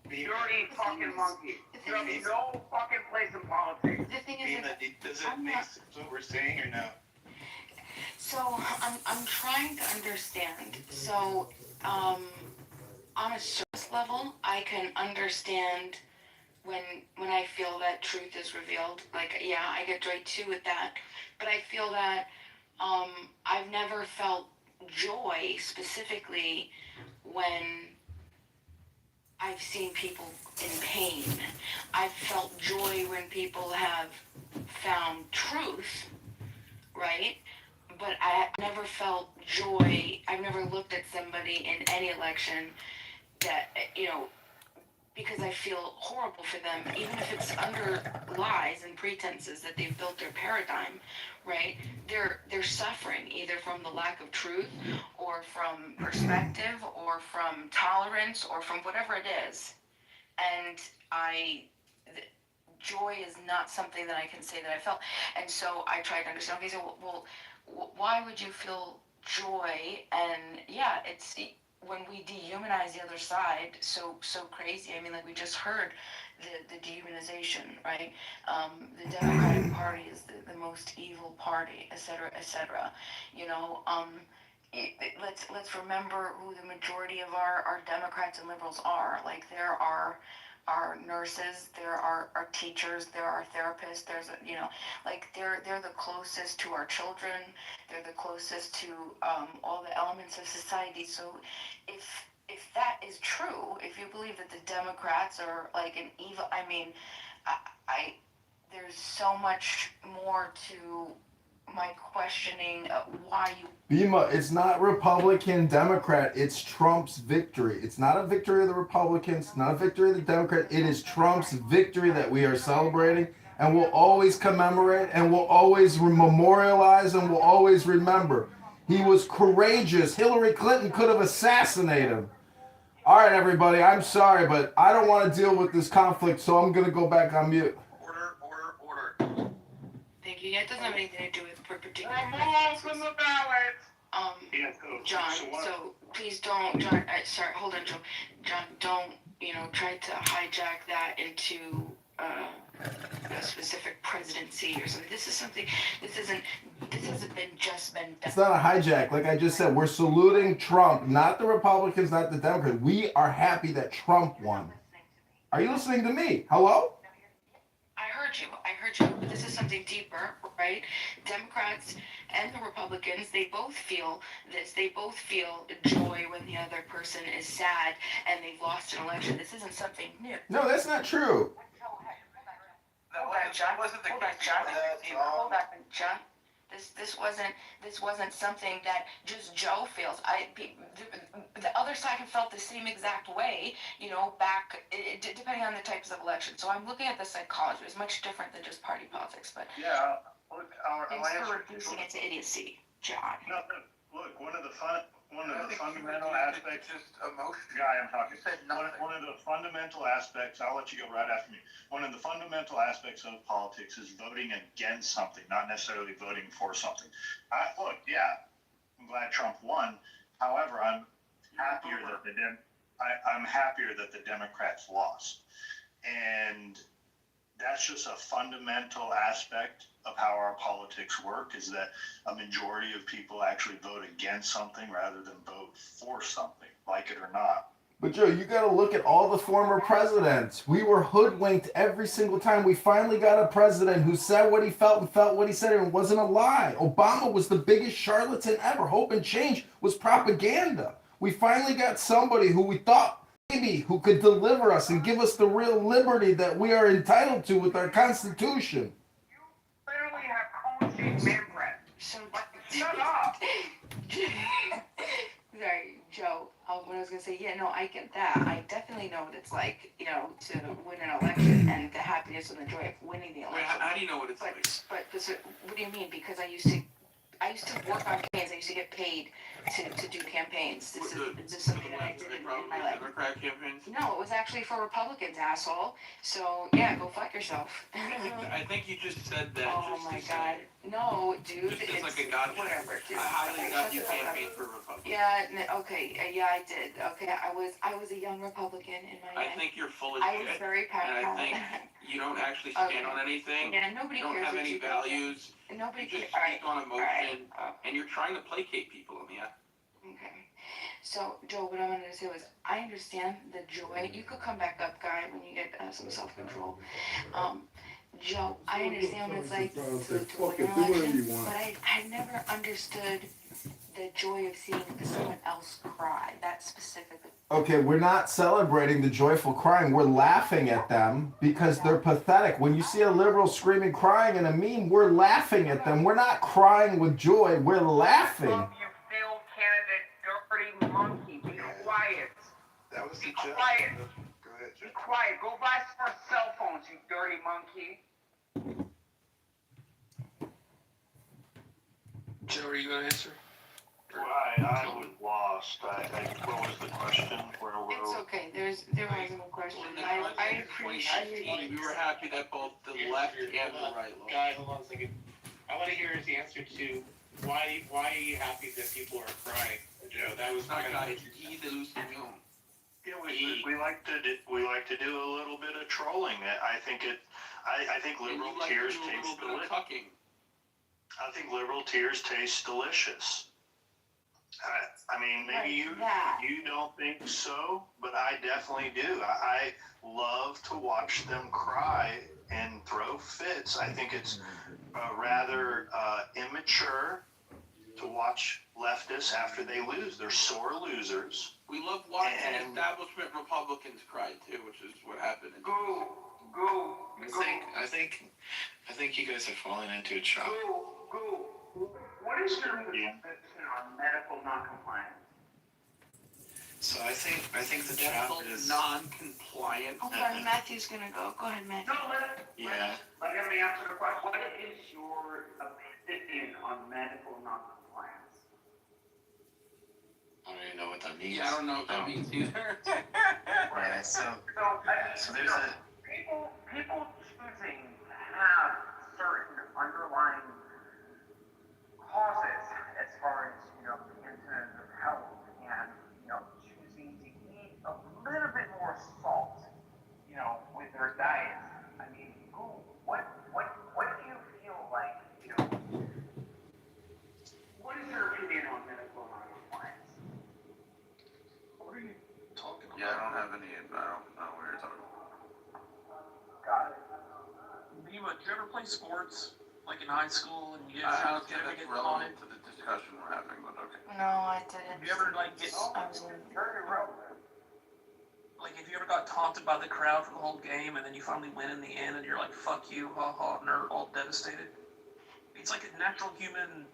Dirty fucking monkey. You have no fucking place in politics. The thing is, Bima, does it make sense what we're saying or no? So I'm trying to understand. So on a surface level, I can understand when I feel that truth is revealed. Like, yeah, I get joy too with that. But I feel that I've never felt joy specifically when I've seen people in pain. I've felt joy when people have found truth, right? But I never felt joy. I've never looked at somebody in any election that, because I feel horrible for them, even if it's under lies and pretenses that they've built their paradigm, right? They're suffering either from the lack of truth or from perspective or from tolerance or from whatever it is. And joy is not something that I can say that I felt. And so I tried to understand, okay, so well, why would you feel joy? And yeah, it's when we dehumanize the other side so crazy. I mean, like we just heard the dehumanization, right? The Democratic Party is the most evil party, et cetera, et cetera. Let's remember who the majority of our Democrats and liberals are. Like there are nurses, there are teachers, there are therapists, like they're the closest to our children, they're the closest to all the elements of society. So if that is true, if you believe that the Democrats are like an evil, I mean, I there's so much more to my questioning why you. Bima, it's not Republican, Democrat. It's Trump's victory. It's not a victory of the Republicans, not a victory of the Democrats. It is Trump's victory that we are celebrating, and we'll always commemorate, and we'll always memorialize, and we'll always remember. He was courageous. Hillary Clinton could have assassinated him. All right, everybody, I'm sorry, but I don't want to deal with this conflict, so I'm going to go back on mute. Order. Thank you. That doesn't have anything to do with particular. From the ballot. John, so please don't, John, sorry, hold on, Joe. John, don't, try to hijack that into a specific presidency or something. This hasn't just been done. It's not a hijack. Like I just said, we're saluting Trump, not the Republicans, not the Democrats. We are happy that Trump won. Are you listening to me? Hello? I heard you, but this is something deeper, right? Democrats and the Republicans, they both feel this. They both feel joy when the other person is sad and they've lost an election. This isn't something new. No, that's not true. Hold on, John. Hold on, John. This wasn't something that just Joe feels. The other side have felt the same exact way, back depending on the types of elections. So I'm looking at the psychology. It's much different than just party politics, but Yeah. thanks for reducing it to idiocy, John. No, look, one of the fundamental aspects. Just emotion. Guy, I'm talking. You said nothing. One of the fundamental aspects, I'll let you go right after me. One of the fundamental aspects of politics is voting against something, not necessarily voting for something. I'm glad Trump won. However, I'm happier that the Democrats lost. And that's just a fundamental aspect of how our politics work, is that a majority of people actually vote against something rather than vote for something, like it or not. But Joe, you got to look at all the former presidents. We were hoodwinked every single time. We finally got a president who said what he felt and felt what he said, and it wasn't a lie. Obama was the biggest charlatan ever. Hope and change was propaganda. We finally got somebody who we thought maybe who could deliver us and give us the real liberty that we are entitled to with our Constitution. Literally have cone-shaped man breath. Shut up. Sorry, Joe. What I was gonna say, I get that. I definitely know what it's like, to win an election and the happiness and the joy of winning the election. How do you know what it's like? But what do you mean? Because I used to work on campaigns. I used to get paid to do campaigns. This is something that I did in my life. Democrat campaigns? No, it was actually for Republicans, asshole. So yeah, go fuck yourself. I think you just said that. Oh my god. No, dude. Just it's like a gotcha. Whatever. Dude. I highly doubt you campaigned for Republicans. Yeah. Okay. Yeah, I did. Okay. I was a young Republican in my. I think you're full of I shit. was very proud. And I think you don't actually stand on anything. Yeah. Nobody you don't cares have what any you values. nobody You can. just All right. speak on All right. emotion, and you're trying to placate people. I mean, Okay. So, Joe, what I wanted to say was, I understand the joy. You could come back up, Guy, when you get some self-control. Joe, I understand what it's like to win an election, but I never understood the joy of seeing someone else cry. That specifically. Okay, we're not celebrating the joyful crying. We're laughing at them because they're pathetic. When you see a liberal screaming, crying in a meme, we're laughing at them. We're not crying with joy. We're laughing. You failed candidate, dirty monkey. Be quiet. That was Be the joke. quiet. Go ahead, Be Jeff. quiet. Go buy some more cell phones, you dirty monkey. Joe, are you gonna answer? I was lost. What was the question? It's okay. There was no question. I appreciate. 2016, we were happy that both the left and the right lost. Guy, hold on a second. I want to hear his answer to why are you happy that people are crying, Joe? That was Not kind guy, of he the Usman. Yeah, we like to do a little bit of trolling. I think liberal tears taste delicious. I think liberal tears taste delicious. I mean, maybe you don't think so, but I definitely do. I love to watch them cry and throw fits. I think it's rather immature to watch leftists after they lose. They're sore losers. We love watching establishment Republicans cry too, which is what happened. I think you guys are falling into a trap. What is your position on medical noncompliance? So I think the trap is non-compliant. Hold on, Matthew's gonna go. Go ahead, Matthew. Yeah. Let me answer the question. What is your opinion on medical noncompliance? I don't even know what that means. Yeah, I don't know what that means either. Right. So there's a people choosing to have certain underlying causes as far as maintenance of health and choosing to eat a little bit more salt with their diet. I mean, what do you feel like? What is your opinion on medical noncompliance? What are you talking about? Yeah, I don't know what you're talking about. Got it. Did you ever play sports, like in high school, and you I don't think ever that's get relevant taunted? to the discussion we're having, but okay. No, I didn't. Have you ever get Very relevant. like if you ever got taunted by the crowd for the whole game, and then you finally win in the end, and you're like, "Fuck you, ha ha," and they're all devastated? It's like a natural human,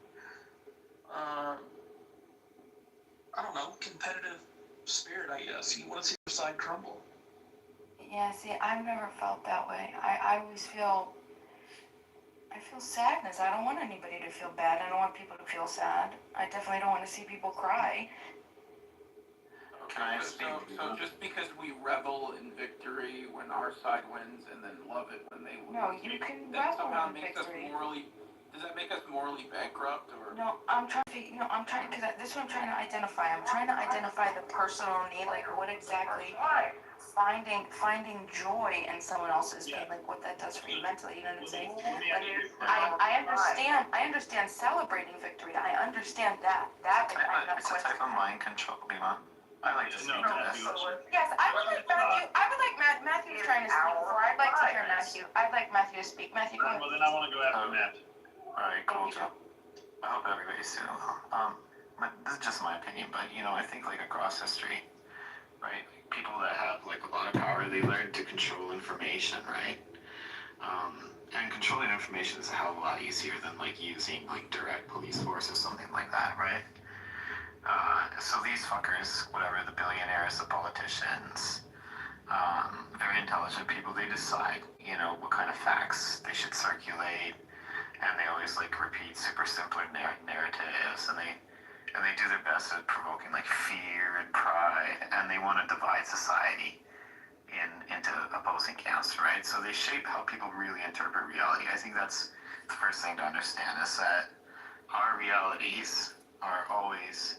I don't know, competitive spirit, I guess. You want to see your side crumble. Yeah, see, I've never felt that way. I always feel sadness. I don't want anybody to feel bad. I don't want people to feel sad. I definitely don't want to see people cry. Can I speak? So just because we revel in victory when our side wins and then love it when they lose, No, you can that revel somehow in makes victory. us morally. Does that make us morally bankrupt or? No, I'm trying because this is what I'm trying to identify. I'm trying to identify the personal need, like what exactly finding joy in someone else's pain, like what that does for you mentally. You know what I'm saying? Like, I understand celebrating victory. I understand that. It's a type of mind control, Lima. I like to speak to this. Yes, I would like Matthew's trying to speak before. I'd like to hear Matthew. I'd like Matthew to speak. Matthew, go ahead. Well, then I want to go after Matt. Alright, cool, Joe. I hope everybody's doing well. This is just my opinion, but I think like across history, right? People that have like a lot of power, they learn to control information, right? And controlling information is a hell of a lot easier than like using like direct police force or something like that, right? So these fuckers, whatever, the billionaires, the politicians, very intelligent people, they decide, what kind of facts they should circulate, and they always like repeat super simpler narratives, and they do their best at provoking like fear and pride, and they want to divide society into opposing camps, right? So they shape how people really interpret reality. I think that's the first thing to understand, is that our realities are always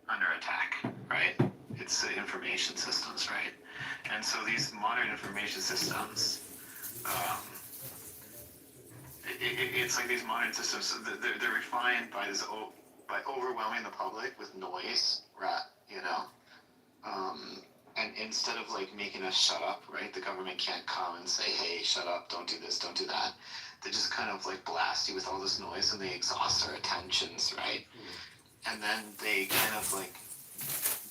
under attack, right? It's the information systems, right? And so these modern information systems, it's like these modern systems. So they're refined by by overwhelming the public with noise, you know. And instead of like making us shut up, right? The government can't come and say, "Hey, shut up! Don't do this! Don't do that." They just kind of like blast you with all this noise, and they exhaust our attentions, right? And then they kind of like,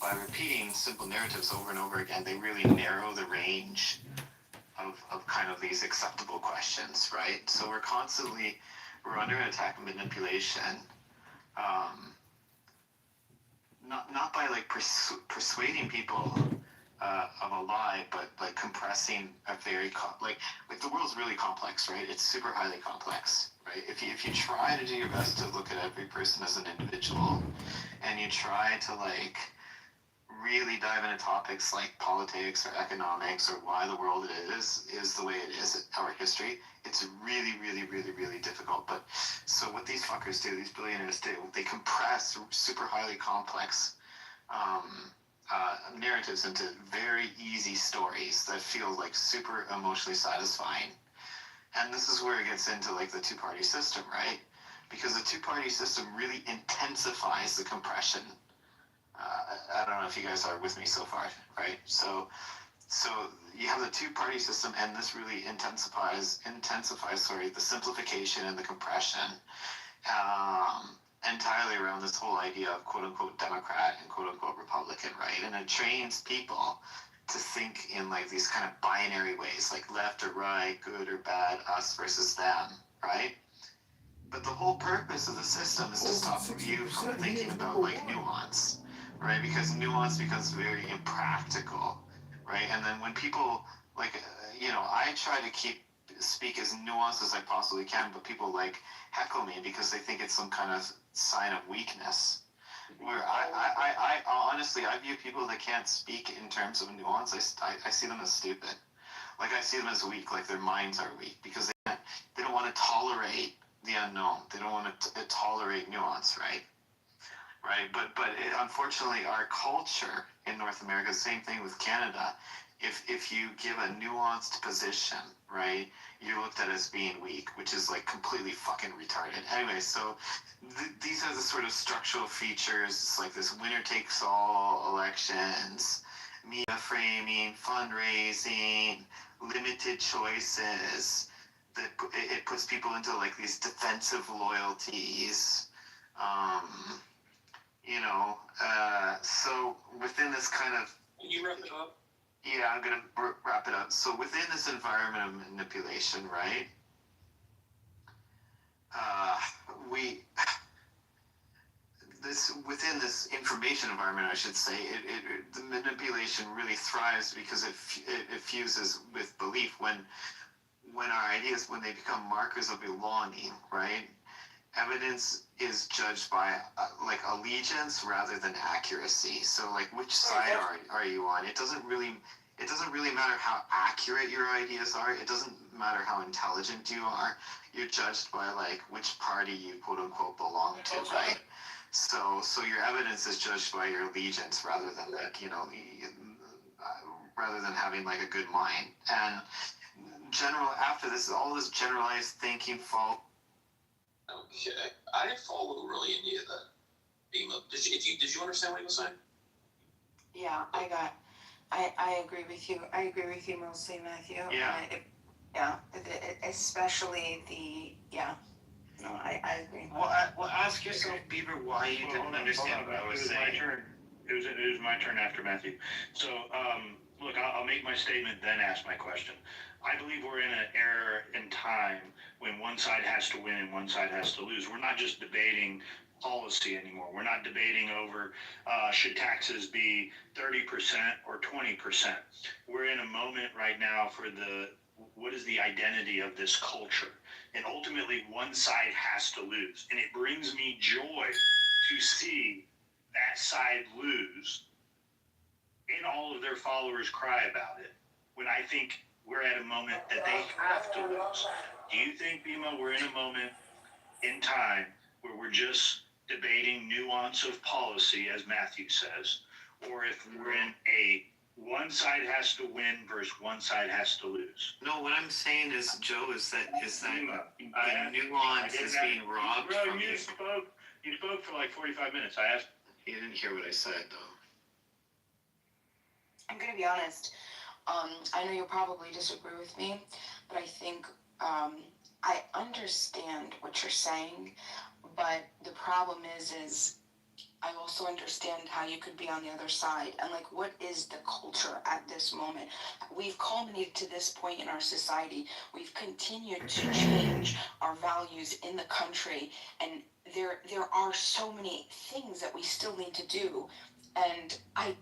by repeating simple narratives over and over again, they really narrow the range of kind of these acceptable questions, right? So we're under attack and manipulation, not by like persuading people of a lie, but like compressing a very like the world's really complex, right? It's super highly complex, right? If you try to do your best to look at every person as an individual, and you try to like really dive into topics like politics or economics or why the world is the way it is, our history, it's really, really, really, really difficult. But so what these fuckers do, these billionaires do, they compress super highly complex narratives into very easy stories that feel like super emotionally satisfying. And this is where it gets into like the two-party system, right? Because the two-party system really intensifies the compression. I don't know if you guys are with me so far, right? So you have the two-party system, and this really intensifies the simplification and the compression entirely around this whole idea of quote-unquote Democrat and quote-unquote Republican, right? And it trains people to think in like these kind of binary ways, like left or right, good or bad, us versus them, right? But the whole purpose of the system is to stop you from thinking about like nuance, right? Because nuance becomes very impractical, right? And then when people like, I try to speak as nuanced as I possibly can, but people like heckle me because they think it's some kind of sign of weakness. Where I honestly, I view people that can't speak in terms of nuance, I see them as stupid. Like I see them as weak, like their minds are weak because they don't want to tolerate the unknown. They don't want to tolerate nuance, right? Right, but unfortunately, our culture in North America, same thing with Canada. If you give a nuanced position, right, you're looked at as being weak, which is like completely fucking retarded. Anyway, so these are the sort of structural features. It's like this winner-takes-all elections, media framing, fundraising, limited choices. That it puts people into like these defensive loyalties. So within this kind of... Can you wrap it up? Yeah, I'm going to wrap it up. So within this environment of manipulation, right, within this information environment, I should say, the manipulation really thrives because it fuses with belief when our ideas, when they become markers of belonging, right? Evidence is judged by like allegiance rather than accuracy. So like which side are you on? It doesn't really matter how accurate your ideas are. It doesn't matter how intelligent you are. You're judged by like which party you quote unquote belong to, right? So your evidence is judged by your allegiance rather than like, rather than having like a good mind. And after this, all this generalized thinking fall. Okay, I didn't follow really any of that. Bima, did you understand what he was saying? Yeah, I agree with you. I agree with you mostly, Matthew. Yeah. Especially no, I agree. Well, ask yourself, Beaver, why you didn't understand what I was saying. It was my turn after Matthew. So, look, I'll make my statement, then ask my question. I believe we're in an era in time when one side has to win and one side has to lose. We're not just debating policy anymore. We're not debating over should taxes be 30% or 20%. We're in a moment right now for what is the identity of this culture. And ultimately, one side has to lose. And it brings me joy to see that side lose and all of their followers cry about it, when I think we're at a moment that they have to lose. Do you think, Bima, we're in a moment in time where we're just debating nuance of policy, as Matthew says, or if we're in a one side has to win versus one side has to lose. No, what I'm saying is, Joe, is that I the nuance is being robbed Bro, from you. you spoke for like 45 minutes. I asked. You didn't hear what I said, though. I'm gonna be honest. I know you'll probably disagree with me, but I think I understand what you're saying, but the problem is I also understand how you could be on the other side and like what is the culture at this moment. We've culminated to this point in our society. We've continued to change our values in the country, and there are so many things that we still need to do. And I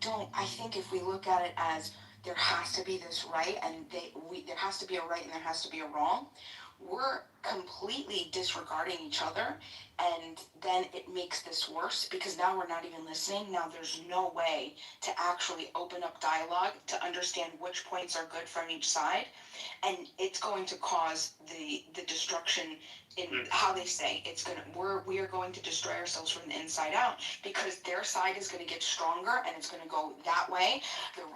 think if we look at it as there has to be this right and there has to be a right and there has to be a wrong, we're completely disregarding each other, and then it makes this worse because now we're not even listening. Now there's no way to actually open up dialogue to understand which points are good from each side, and it's going to cause the destruction in how they say we are going to destroy ourselves from the inside out because their side is going to get stronger and it's going to go that way.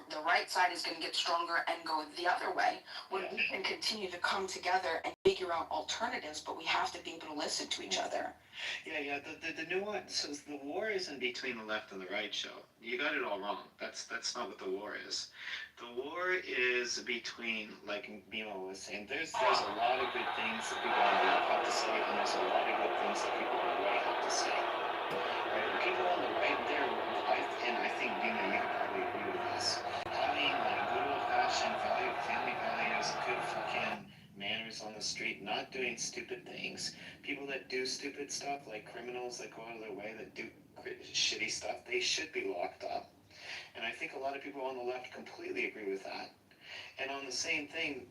The right side is going to get stronger and go the other way. When we can continue to come together and figure out alternatives, but we have to be able to listen to each other. Yeah. The nuance is the war isn't between the left and the right, Joe. You got it all wrong. That's not what the war is. The war is between, like Bimo was saying, there's a lot of good things that people on the left have to say, and there's a lot of good things that people on the right have to say. Right? People on the right, and I think Bimo, you could probably agree with this. Having like good old-fashioned family values, good fucking manners on the street, not doing stupid things. People that do stupid stuff, like criminals that go out of their way that do shitty stuff, they should be locked up. And I think a lot of people on the left completely agree with that. And on the same thing,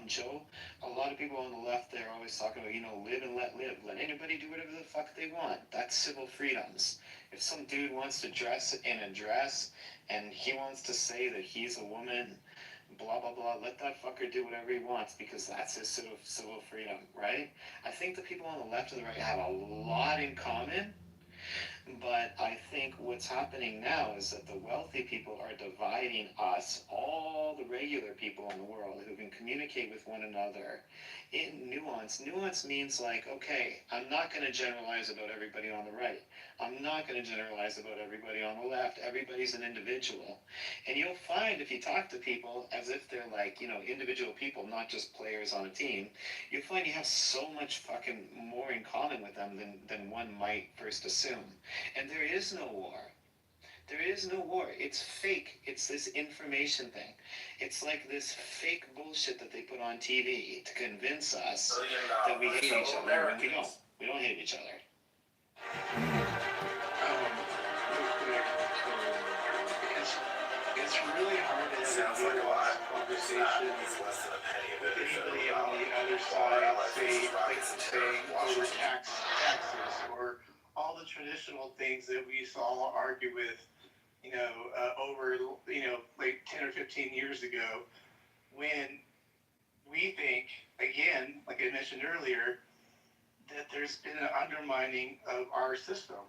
Joe, a lot of people on the left, they're always talking about, live and let live. Let anybody do whatever the fuck they want. That's civil freedoms. If some dude wants to dress in a dress and he wants to say that he's a woman, blah, blah, blah, let that fucker do whatever he wants because that's his civil freedom, right? I think the people on the left and the right have a lot in common. But I think what's happening now is that the wealthy people are dividing us, all the regular people in the world who can communicate with one another in nuance. Nuance means like, okay, I'm not going to generalize about everybody on the right. I'm not going to generalize about everybody on the left. Everybody's an individual. And you'll find if you talk to people as if they're like, individual people, not just players on a team, you'll find you have so much fucking more in common with them than one might first assume. And there is no war. There is no war. It's fake. It's this information thing. It's like this fake bullshit that they put on TV to convince us that we hate each other when we don't. We don't hate each other. It's really hard to have a conversation with anybody on the other side, say over taxes or all the traditional things that we used to all argue with, over, like 10 or 15 years ago, when we think, again, like I mentioned earlier, that there's been an undermining of our system.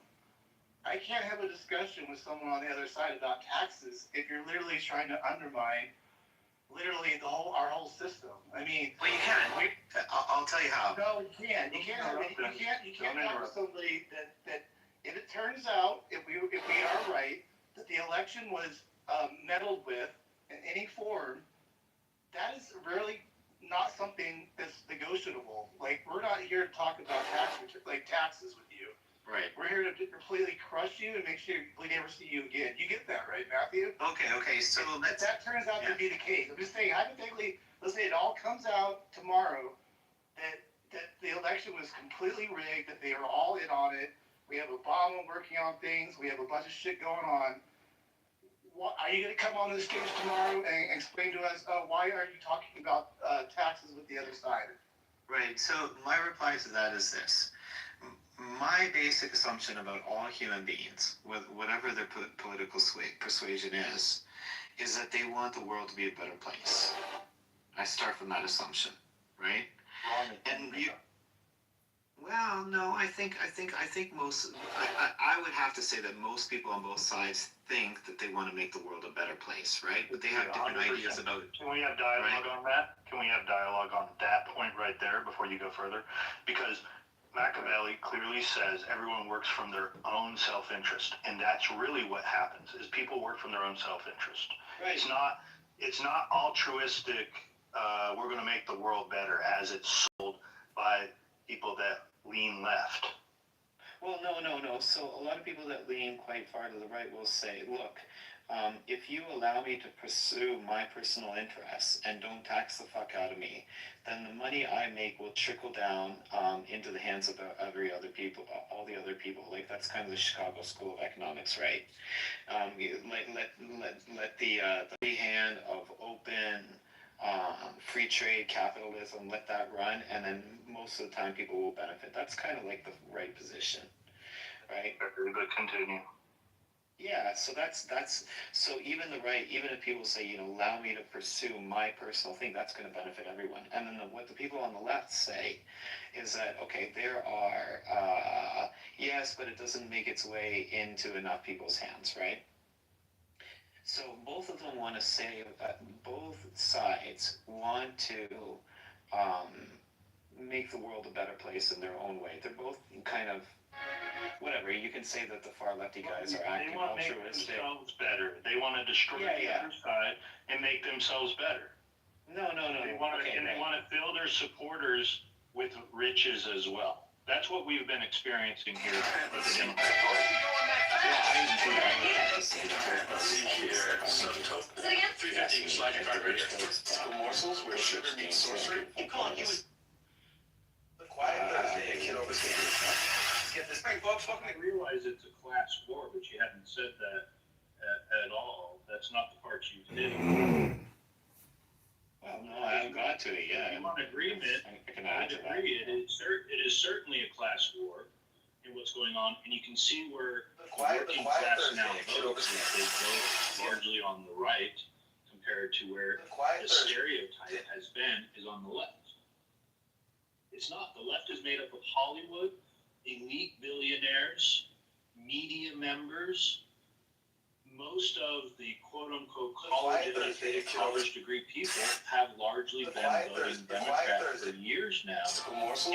I can't have a discussion with someone on the other side about taxes if you're literally trying to undermine our whole system. I mean, well, you can. I'll tell you how. No, you can't. You can't talk to somebody that if it turns out if we are right that the election was meddled with in any form, that is really not something that's negotiable. Like, we're not here to talk about taxes with you. Right. We're here to completely crush you and make sure we never see you again. You get that, right, Matthew? Okay. So that turns out to be the case. I'm just saying, hypothetically, let's say it all comes out tomorrow that the election was completely rigged, that they are all in on it. We have Obama working on things. We have a bunch of shit going on. Are you going to come on the stage tomorrow and explain to us, why are you talking about taxes with the other side? Right. So my reply to that is this. My basic assumption about all human beings, whatever their political persuasion is that they want the world to be a better place. I start from that assumption, right? Well, no, I think most. I would have to say that most people on both sides think that they want to make the world a better place, right? But they have different 100%. ideas about it. Can we have dialogue on that? Can we have dialogue on that point right there before you go further? Because Machiavelli clearly says everyone works from their own self-interest, and that's really what happens. Is people work from their own self-interest. Right. It's not altruistic. We're going to make the world better as it's sold by people that lean left. Well, no. So a lot of people that lean quite far to the right will say, look, if you allow me to pursue my personal interests and don't tax the fuck out of me, then the money I make will trickle down into the hands of all the other people. Like, that's kind of the Chicago School of Economics, right? Let the free hand of open free trade capitalism, let that run, and then most of the time people will benefit. That's kind of like the right position, right? But continue. Yeah, so that's so even the right, even if people say, allow me to pursue my personal thing, that's going to benefit everyone. And then what the people on the left say is that, okay, there are yes, but it doesn't make its way into enough people's hands, right? So both of them want to say that both sides want to make the world a better place in their own way. They're both kind of, whatever, you can say that the far lefty guys are acting They want to make altruistic. themselves better. They want to destroy the other side and make themselves better. No. They want to fill their supporters with riches as well. That's what we've been experiencing here with the Democratic Party. Morsels where sugar meets sorcery. Keep going. The Quiet Thursday at Kitover. Get this thing, folks. I realize it's a class war, but you haven't said that at all. That's not the part you did. Well, no, I haven't got to it yet. I'm on agreement. I can I add to that. agree. It is certainly a class war in what's going on, and you can see where the working class now votes. They vote largely on the right compared to where the stereotype has been is on the left. It's not. The left is made up of Hollywood, elite billionaires, media members. Most of the quote-unquote college-educated, college-degree people have largely been voting Democrat for years now, and most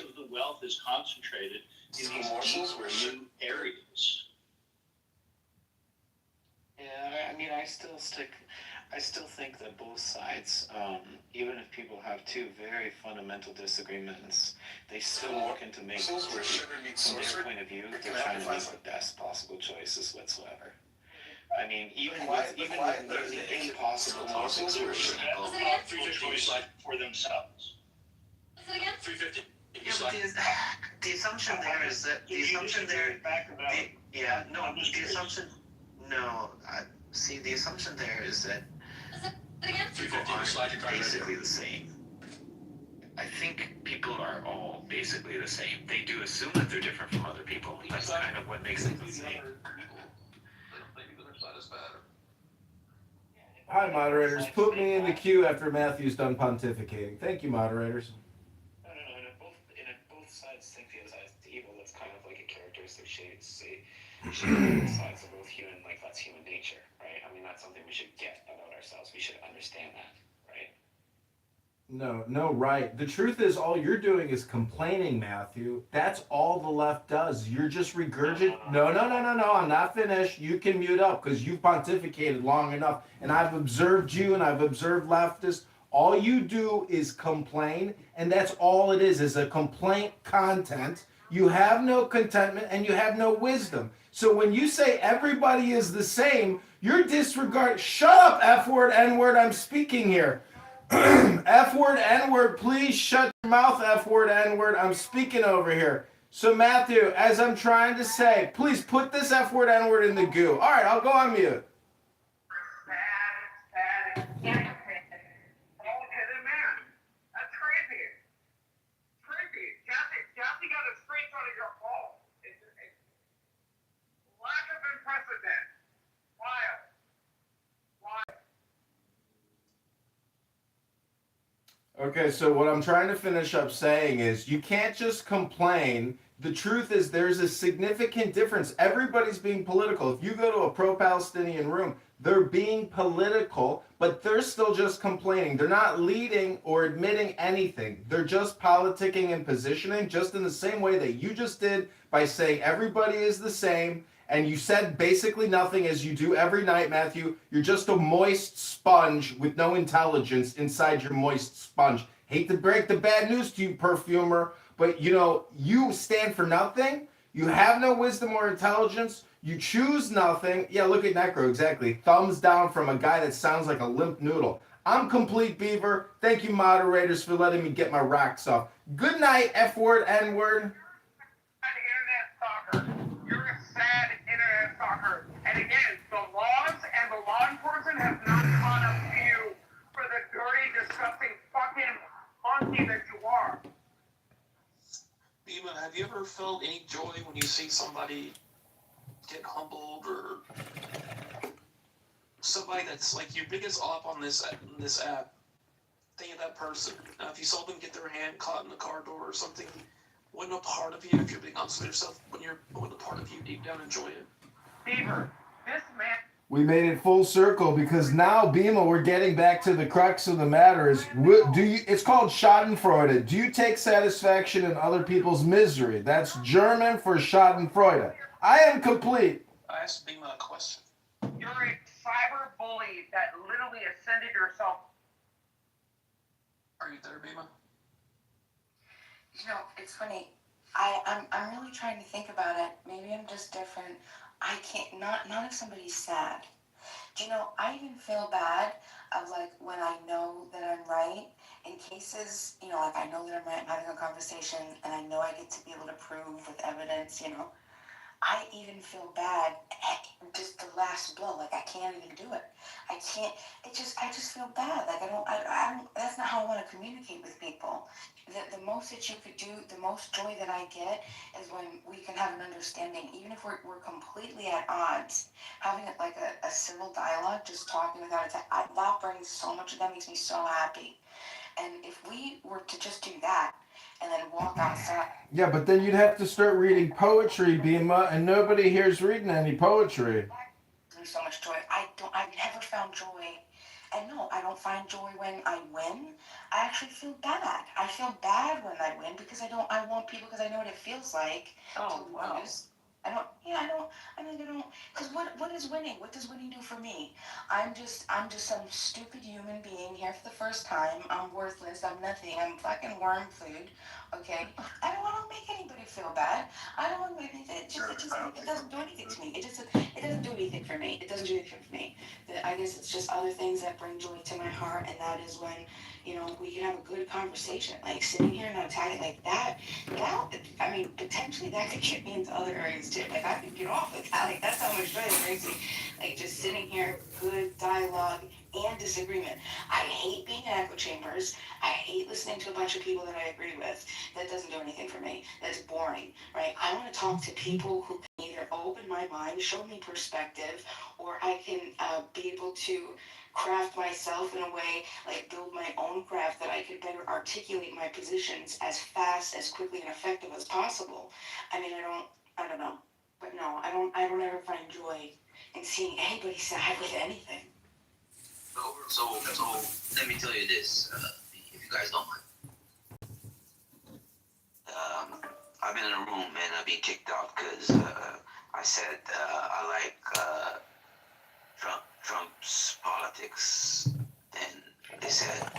of the wealth is concentrated in these deep blue areas. Yeah, I mean, I still think that both sides, even if people have two very fundamental disagreements, they still looking to make, from their point of view, they're trying to make the best possible choices whatsoever. I mean, even with nearly impossible choices for themselves. 350. Yeah, but the assumption there is that the assumption there. The assumption there is that people are basically the same. I think people are all basically the same. They do assume that they're different from other people. That's kind of what makes them the same. Hi, moderators. Put me in the queue after Matthew's done pontificating. Thank you, moderators. No. And if both sides think the other side's evil, that's kind of like a characteristic shade both sides are both human, like that's human nature, right? I mean, that's something we should get about ourselves. We should understand that, right? No, right. The truth is, all you're doing is complaining, Matthew. That's all the left does. You're just regurgitating. No. I'm not finished. You can mute up because you've pontificated long enough. And I've observed you and I've observed leftists. All you do is complain, and that's all it is a complaint content. You have no contentment and you have no wisdom. So when you say everybody is the same, you're disregard. Shut up, F-word, N-word, I'm speaking here. F-word, N-word, please shut your mouth, F-word, N-word, I'm speaking over here. So Matthew, as I'm trying to say, please put this F-word, N-word in the goo. All right, I'll go on mute. Kathy got a screenshot of your phone. It's lack of precedent. Wild. Okay, so what I'm trying to finish up saying is you can't just complain. The truth is there's a significant difference. Everybody's being political. If you go to a pro-Palestinian room, they're being political, but they're still just complaining. They're not leading or admitting anything. They're just politicking and positioning, just in the same way that you just did by saying everybody is the same. And you said basically nothing, as you do every night, Matthew. You're just a moist sponge with no intelligence inside your moist sponge. Hate to break the bad news to you, perfumer, but you know, you stand for nothing. You have no wisdom or intelligence. You choose nothing. Yeah, look at Necro, exactly. Thumbs down from a guy that sounds like a limp noodle. I'm Complete Beaver. Thank you, moderators, for letting me get my rocks off. Good night, F word, N word. Internet stalker. You're a sad internet stalker. And again, the laws and the law enforcement have not caught up to you for the dirty, disgusting fucking monkey that you are. Beeman, have you ever felt any joy when you see somebody get humbled, or somebody that's like your biggest op on this app? Think of that person. Now, if you saw them get their hand caught in the car door or something, wouldn't a part of you, if you're being honest with yourself, wouldn't a part of you deep down enjoy it? Beaver, this man. We made it full circle because now, Bima, we're getting back to the crux of the matter. Is do you? It's called Schadenfreude. Do you take satisfaction in other people's misery? That's German for Schadenfreude. I am complete. I asked Bima a question. You're a cyber bully that literally ascended yourself. Are you there, Bima? You know, it's funny. I'm really trying to think about it. Maybe I'm just different. I can't, not if somebody's sad. Do you know, I even feel bad of like when I know that I'm right in cases, you know, like I know that I'm right, I'm having a conversation and I know I get to be able to prove with evidence, you know. I even feel bad at just the last blow. Like I can't even do it. I just feel bad. Like I don't, that's not how I want to communicate with people. The most that you could do, the most joy that I get is when we can have an understanding, even if we're completely at odds, having it like a civil dialogue, just talking without attack, that brings so much, that makes me so happy. And if we were to just do that, and then walk outside. Yeah, but then you'd have to start reading poetry, Bima, and nobody here's reading any poetry. Brings so much joy. I've never found joy. And no, I don't find joy when I win. I actually feel bad. I feel bad when I win because I want people, because I know what it feels like to lose. Because what is winning? What does winning do for me? I'm just some stupid human being here for the first time. I'm worthless. I'm nothing. I'm fucking worm food. Okay? I don't want to make anybody feel bad. I don't want to. It doesn't do anything to me. It doesn't do anything for me. It doesn't do anything for me. I guess it's just other things that bring joy to my heart, and that is when, you know, we can have a good conversation. Like sitting here and not attacking like that, I mean, potentially that could get me into other areas too. Like I could get off with that. Like that's how much joy it brings me. Like just sitting here, good dialogue and disagreement. I hate being in echo chambers. I hate listening to a bunch of people that I agree with. That doesn't do anything for me. That's boring, right? I want to talk to people who can either open my mind, show me perspective, or I can be able to craft myself in a way, like build my own craft that I could better articulate my positions as fast, as quickly, and effective as possible. I mean, I don't know. But no, I don't ever find joy in seeing anybody sad with anything. So let me tell you this, if you guys don't mind. I've been in a room and I've been kicked out because I said I like Trump's politics, and they said,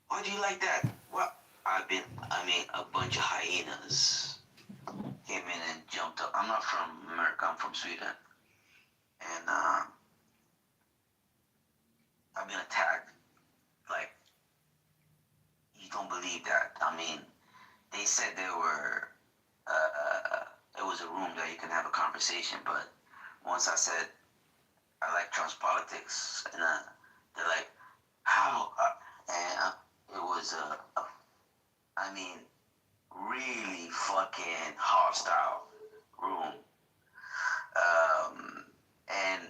"Why do you like that?" Well, a bunch of hyenas came in and jumped up. I'm not from America. I'm from Sweden, and I've been attacked. Like, you don't believe that. I mean, they said there was a room that you can have a conversation, but once I said I like Trump's politics, and they're like, how? And it was really fucking hostile room, and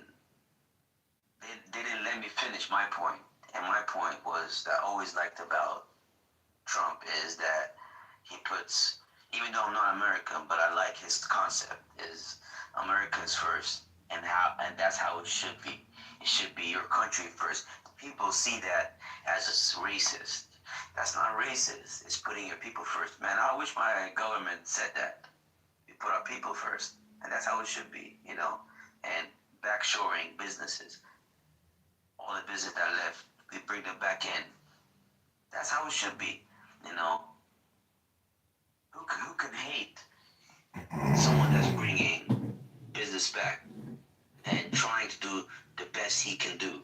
they didn't let me finish my point, And my point was that I always liked about Trump is that he puts, even though I'm not American, but I like his concept is Americans first, and that's how it should be. It should be your country first. People see that as a racist. That's not racist. It's putting your people first. Man, I wish my government said that. We put our people first, and that's how it should be, you know. And backshoring businesses, all the business that left, we bring them back in. That's how it should be, you know. Who can hate someone that's bringing business back and trying to do the best he can do?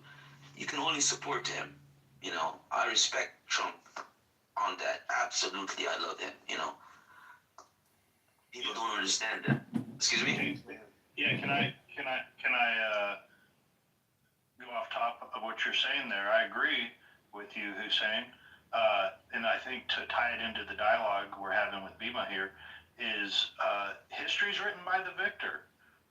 You can only support him, you know. I respect Trump on that. Absolutely, I love him, you know. People don't understand that. Excuse me? Yeah, can I go off top of what you're saying there? I agree with you, Hussein. And I think to tie it into the dialogue we're having with Bima here is history's written by the victor.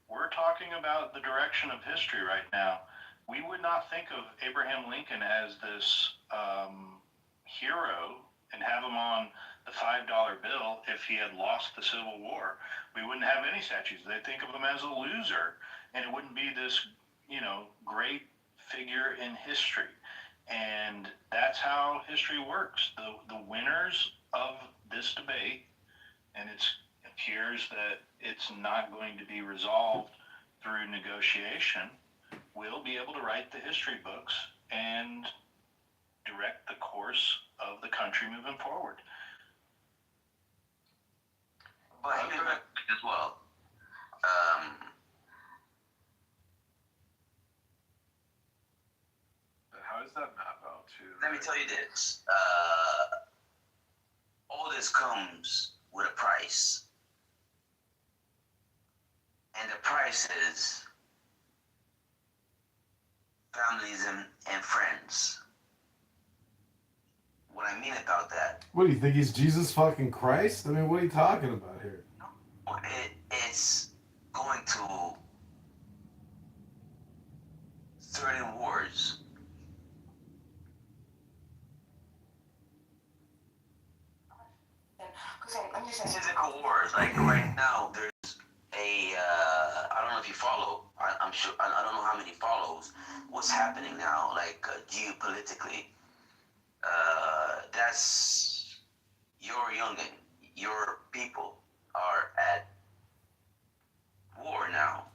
We're talking about the direction of history right now. We would not think of Abraham Lincoln as this hero and have him on the $5 bill if he had lost the Civil War. We wouldn't have any statues. They'd think of him as a loser, and it wouldn't be this, you know, great figure in history. And that's how history works. The winners of this debate, and it appears that it's not going to be resolved through negotiation, will be able to write the history books and direct the course of the country moving forward. But here's my point as well. How does that map out to? Let me tell you this. All this comes with a price. And the price is families and friends. What I mean about that. What do you think? He's Jesus fucking Christ? I mean, what are you talking about here? It's going to certain wars. Physical wars. Like right now, there's I don't know if you follow. I'm sure. I don't know how many follows what's happening now. Like geopolitically, that's your youngin, your people are at war now.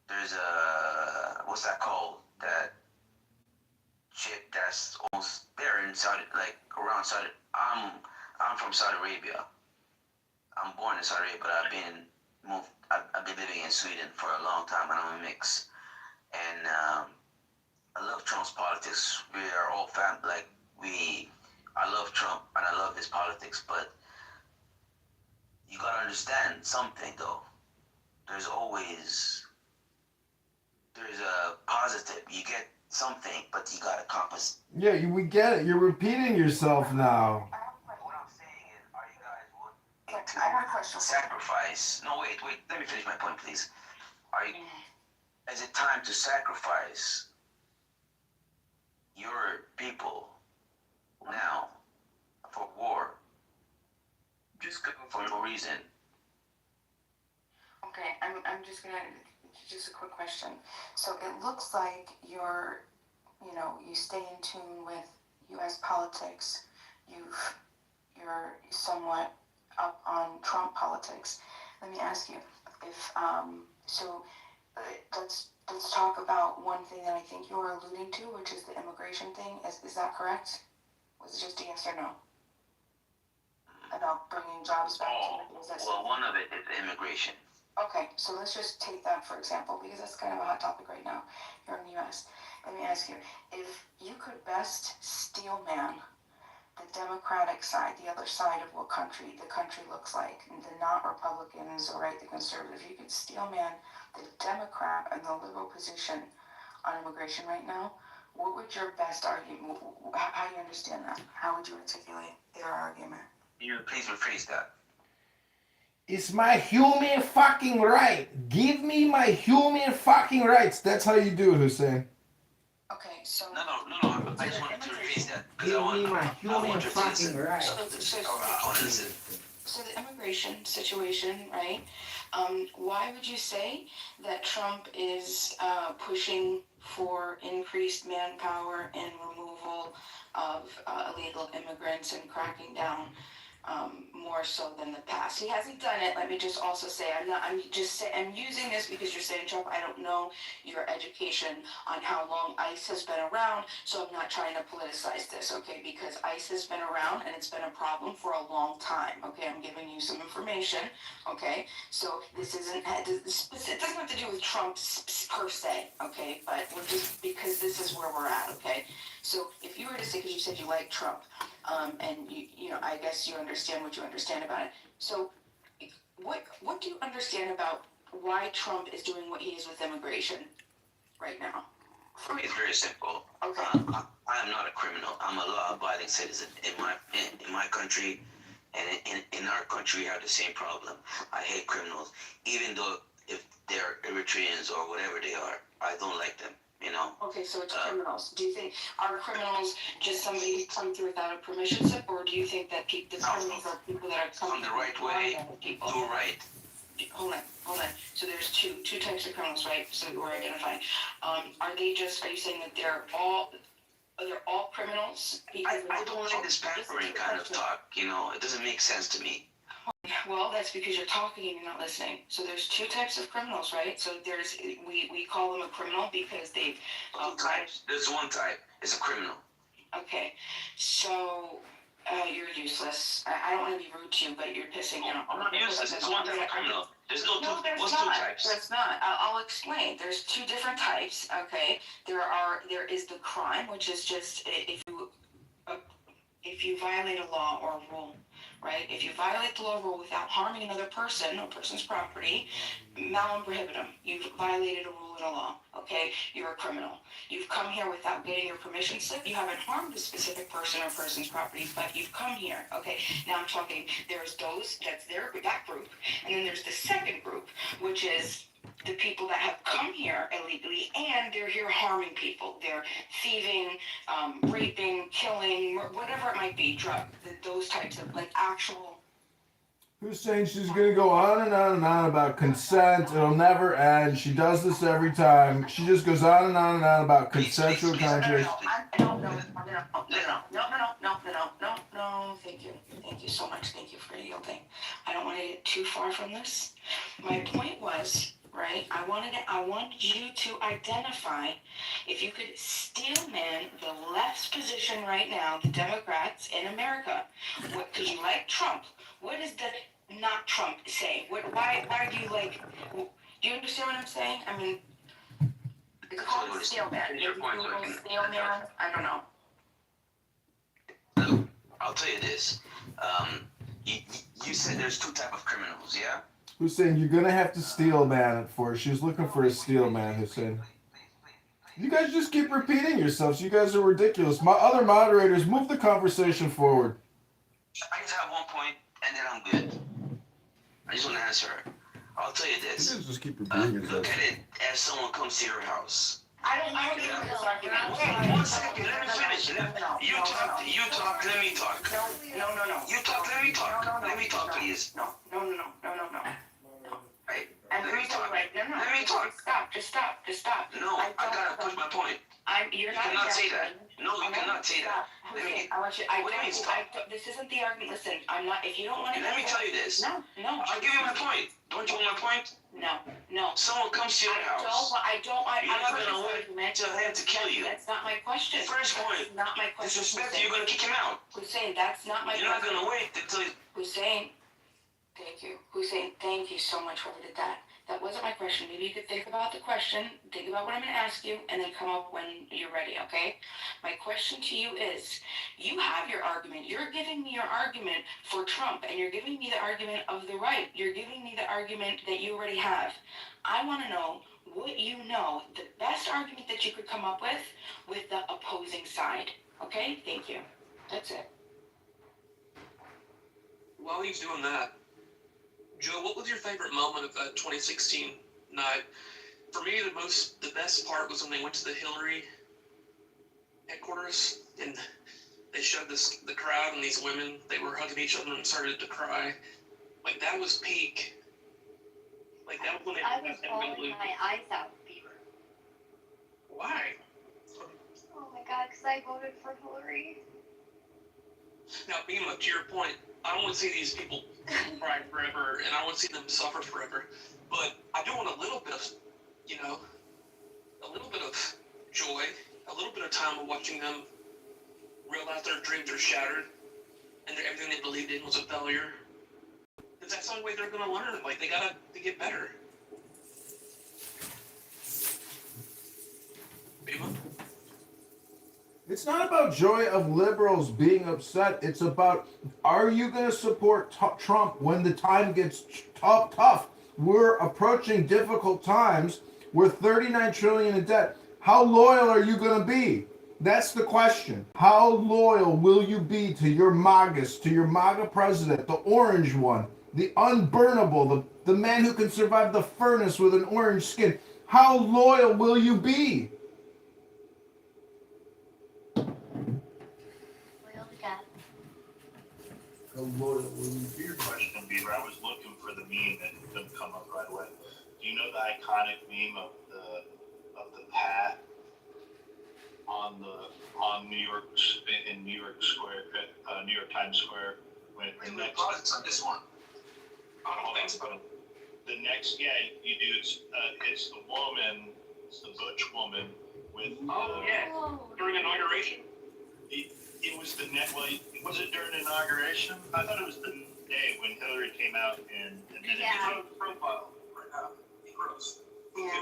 There's a what's that called? That ship that's almost there in Saudi, like around Saudi. I'm from Saudi Arabia. I'm born in Saudi Arabia, but I've been living in Sweden for a long time, and I'm a mix. And I love Trump's politics. We are all family. Like I love Trump and I love his politics, but you gotta understand something though. There's a positive. You get something, but you gotta compensate. Yeah, we get it. You're repeating yourself now. What I'm saying is, are you guys willing to sacrifice? No, wait. Let me finish my point, please. Is it time to sacrifice your people now for war? Just for no reason. Okay, I'm just gonna, just a quick question. So it looks like you stay in tune with U.S. politics. You're somewhat up on Trump politics. Let me ask you, if let's talk about one thing that I think you were alluding to, which is the immigration thing. Is that correct? Was it just a yes or no? About bringing jobs back to Well, one of it is immigration. Okay, so let's just take that for example, because that's kind of a hot topic right now here in the U.S. Let me ask you, if you could best steel man the Democratic side, the other side of what the country looks like, and the not Republicans or the conservatives, you could steel man the Democrat and the liberal position on immigration right now, what would your best argument, how do you understand that? How would you articulate their argument? Please rephrase that. It's my human fucking right. Give me my human fucking rights. That's how you do it, Hussein. Okay, so. No. I just wanted to rephrase that because I want you to listen. I want to listen. So the immigration situation, right? Why would you say that Trump is pushing for increased manpower and removal of illegal immigrants and cracking down more so than the past? He hasn't done it. Let me just also say, I'm using this because you're saying Trump. I don't know your education on how long ICE has been around, so I'm not trying to politicize this, okay? Because ICE has been around and it's been a problem for a long time, okay? I'm giving you some information, okay? So this it doesn't have to do with Trump per se, okay? But we're just, because this is where we're at, okay? So if you were to say, because you said you like Trump, and you know, I guess you understand what you understand about it. So what do you understand about why Trump is doing what he is with immigration right now? For me, it's very simple. Okay. I am not a criminal. I'm a law-abiding citizen in my country, and in our country, we have the same problem. I hate criminals, even though if they're Eritreans or whatever they are, I don't like them. You know. Okay, so it's criminals. Do you think are criminals just somebody who come through without a permission slip, or do you think that the criminals are people that are coming the right way? Do right. Hold on. So there's two types of criminals, right? So we're identifying. Are you saying that they're all criminals? I don't like this pampering kind of talk. You know, it doesn't make sense to me. Well, that's because you're talking and you're not listening. So there's two types of criminals, right? So we call them a criminal because they've. Two types. There's one type. It's a criminal. Okay, so you're useless. I don't want to be rude to you, but you're pissing me off. I'm not useless. It's one type of criminal. There's no two. There's What's not. two types? There's not. I'll explain. There's two different types. Okay, there is the crime, which is just if you violate a law or a rule, right? If you violate the law or rule without harming another person or person's property, malum prohibitum, you've violated a rule and a law, okay? You're a criminal. You've come here without getting your permission slip. You haven't harmed a specific person or person's property, but you've come here, okay? Now I'm talking, there's that group, and then there's the second group, which is the people that have come here illegally and they're here harming people. They're thieving, raping, killing, whatever it might be, those types of like actual. Who's saying she's gonna go on and on and on about consent? It'll never end. She does this every time. She just goes on and on and on about consensual contracts. No, thank you so much. Thank you for yielding. I don't want to get too far from this. My point was, right, I wanted you to identify if you could steelman the left's position right now, the Democrats in America. Because you like Trump. What does the not Trump say? Why do you like? Do you understand what I'm saying? I mean, it's called steelman. Steelman. I don't know. Look, I'll tell you this. You said there's two type of criminals, yeah? Hussein, you're gonna have to steel man it for her. She's looking for a steel man, Hussein. You guys just keep repeating yourselves. You guys are ridiculous. My other moderators, move the conversation forward. I just have one point, and then I'm good. I just want to answer her. I'll tell you this. You guys just keep repeating yourselves. Look at it as someone comes to your house. I don't agree with this argument. Wait, 1 second. Let me finish. You talk. Let me talk. No. You talk. Let me talk. Let me talk, please. No. Right. And let me talk. No. Let me talk. Just stop. No, I gotta push my point. You cannot say that. No, you cannot say that. I want you. This isn't the argument. Listen, I'm not. If you don't want to. Let me tell you this. No. I'll give you my point. Don't you want my point? No. Someone comes to your house. I don't. You're not gonna wait till they have to kill you. That's not my question. First point. That's not my question. Disrespect, you're gonna kick him out. Hussein, that's not my question. You're not gonna wait until. Hussein, thank you. Hussein, thank you so much for that. That wasn't my question. Maybe you could think about the question, think about what I'm going to ask you, and then come up when you're ready, okay? My question to you is, you have your argument. You're giving me your argument for Trump, and you're giving me the argument of the right. You're giving me the argument that you already have. I want to know what you know, the best argument that you could come up with the opposing side, okay? Thank you. That's it. While he's doing that, Joe, what was your favorite moment of that 2016 night? For me, the best part was when they went to the Hillary headquarters, and they showed the crowd and these women. They were hugging each other and started to cry. Like that was peak. Like that was when I was bawling my eyes out, Beaver. Why? Oh my god, because I voted for Hillary. Now, Bima, to your point, I don't want to see these people cry forever, and I don't want to see them suffer forever. But I do want a little bit of, a little bit of joy, a little bit of time of watching them realize their dreams are shattered, and everything they believed in was a failure. Because that's the only way they're going to learn. Like, they got to get better. Bima? It's not about joy of liberals being upset. It's about, are you going to support Trump when the time gets tough? We're approaching difficult times. We're 39 trillion in debt. How loyal are you going to be? That's the question. How loyal will you be to your MAGAs, to your MAGA president, the orange one, the unburnable, the man who can survive the furnace with an orange skin? How loyal will you be? How loyal will you be? Your question, Beaver. I was looking for the meme that didn't come up right away. Do you know the iconic meme of the pat on New York in New York Square, New York Times Square? When the next on this one. I don't think so. The next, yeah, you do. It's the woman. It's the butch woman with. During inauguration. It was the net. Well, was it during inauguration? I thought it was the day when Hillary came out and then Yeah. Profile right now. Gross. Yeah,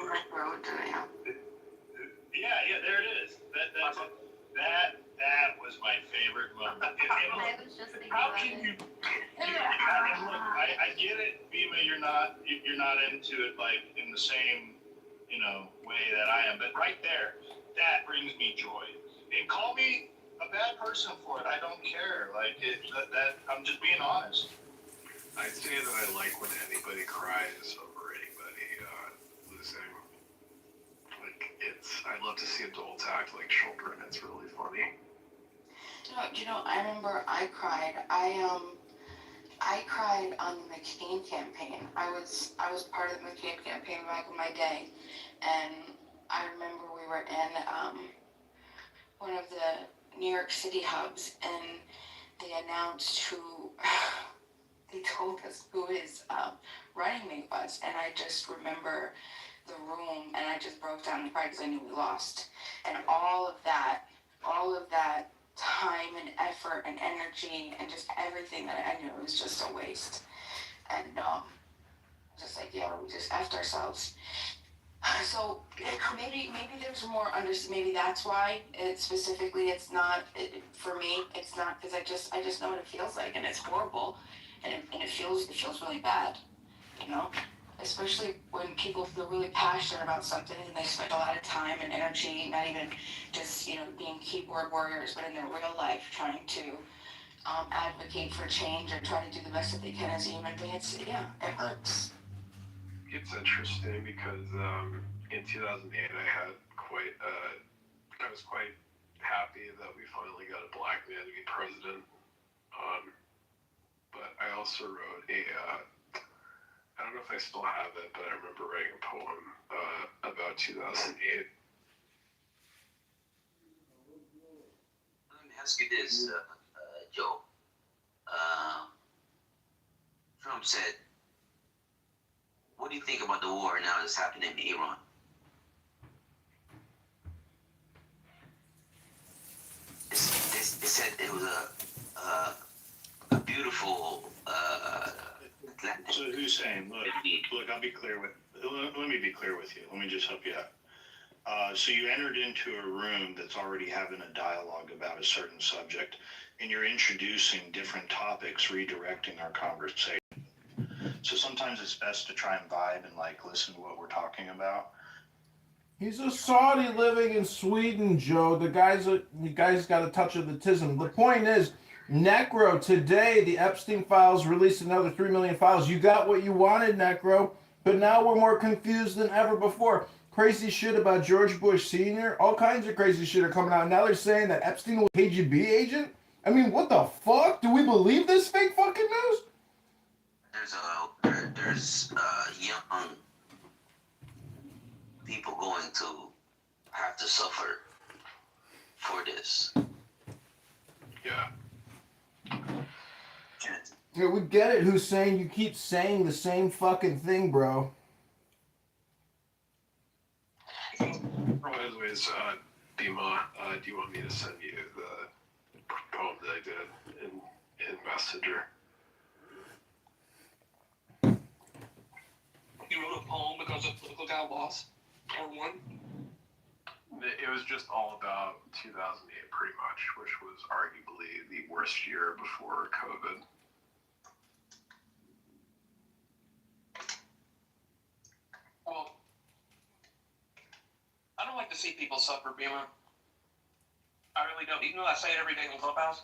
Yeah, there it is. That was my favorite moment. I was just thinking How about can it. you? Look, I get it, Bima. You're not into it like in the same way that I am. But right there, that brings me joy. And call me a bad person for it. I don't care. Like that I'm just being honest. I'd say that I like when anybody cries over anybody losing. Like I love to see adults act like children. It's really funny. I remember I cried. I cried on the McCain campaign. I was part of the McCain campaign back in my day, and I remember we were in one of the New York City hubs, and they announced they told us who his running mate was, and I just remember the room, and I just broke down and cried because I knew we lost, and all of that time and effort and energy and just everything that I knew was just a waste, and just like we just effed ourselves. So maybe there's more maybe that's why it's not for me. It's not because I just know what it feels like, and it's horrible, and it feels really bad, especially when people feel really passionate about something and they spend a lot of time and energy, not even just being keyboard warriors, but in their real life trying to advocate for change and try to do the best that they can as a human being. It hurts. It's interesting because in 2008 I was quite happy that we finally got a black man to be president. But I also wrote I don't know if I still have it, but I remember writing a poem about 2008. Let me ask you this, Joe. Trump said, what do you think about the war now that's happening in Iran? They said it was a beautiful So who's saying? Look, I'll be clear with. Let me be clear with you. Let me just help you out. So you entered into a room that's already having a dialogue about a certain subject, and you're introducing different topics, redirecting our conversation. So sometimes it's best to try and vibe and listen to what we're talking about. He's a Saudi living in Sweden, Joe. The guy's got a touch of the tism. The point is, Necro, today the Epstein files released another 3 million files. You got what you wanted, Necro. But now we're more confused than ever before. Crazy shit about George Bush Sr., all kinds of crazy shit are coming out. Now they're saying that Epstein was a KGB agent? I mean, what the fuck? Do we believe this fake fucking news? There's young people going to have to suffer for this. Yeah. Yeah, we get it, Hussein. You keep saying the same fucking thing, bro. Anyways, Dima, do you want me to send you the poem that I did in Messenger? You wrote a poem because a political guy lost or won? It was just all about 2008, pretty much, which was arguably the worst year before COVID. Well, I don't like to see people suffer, Bima. I really don't. Even though I say it every day in Clubhouse.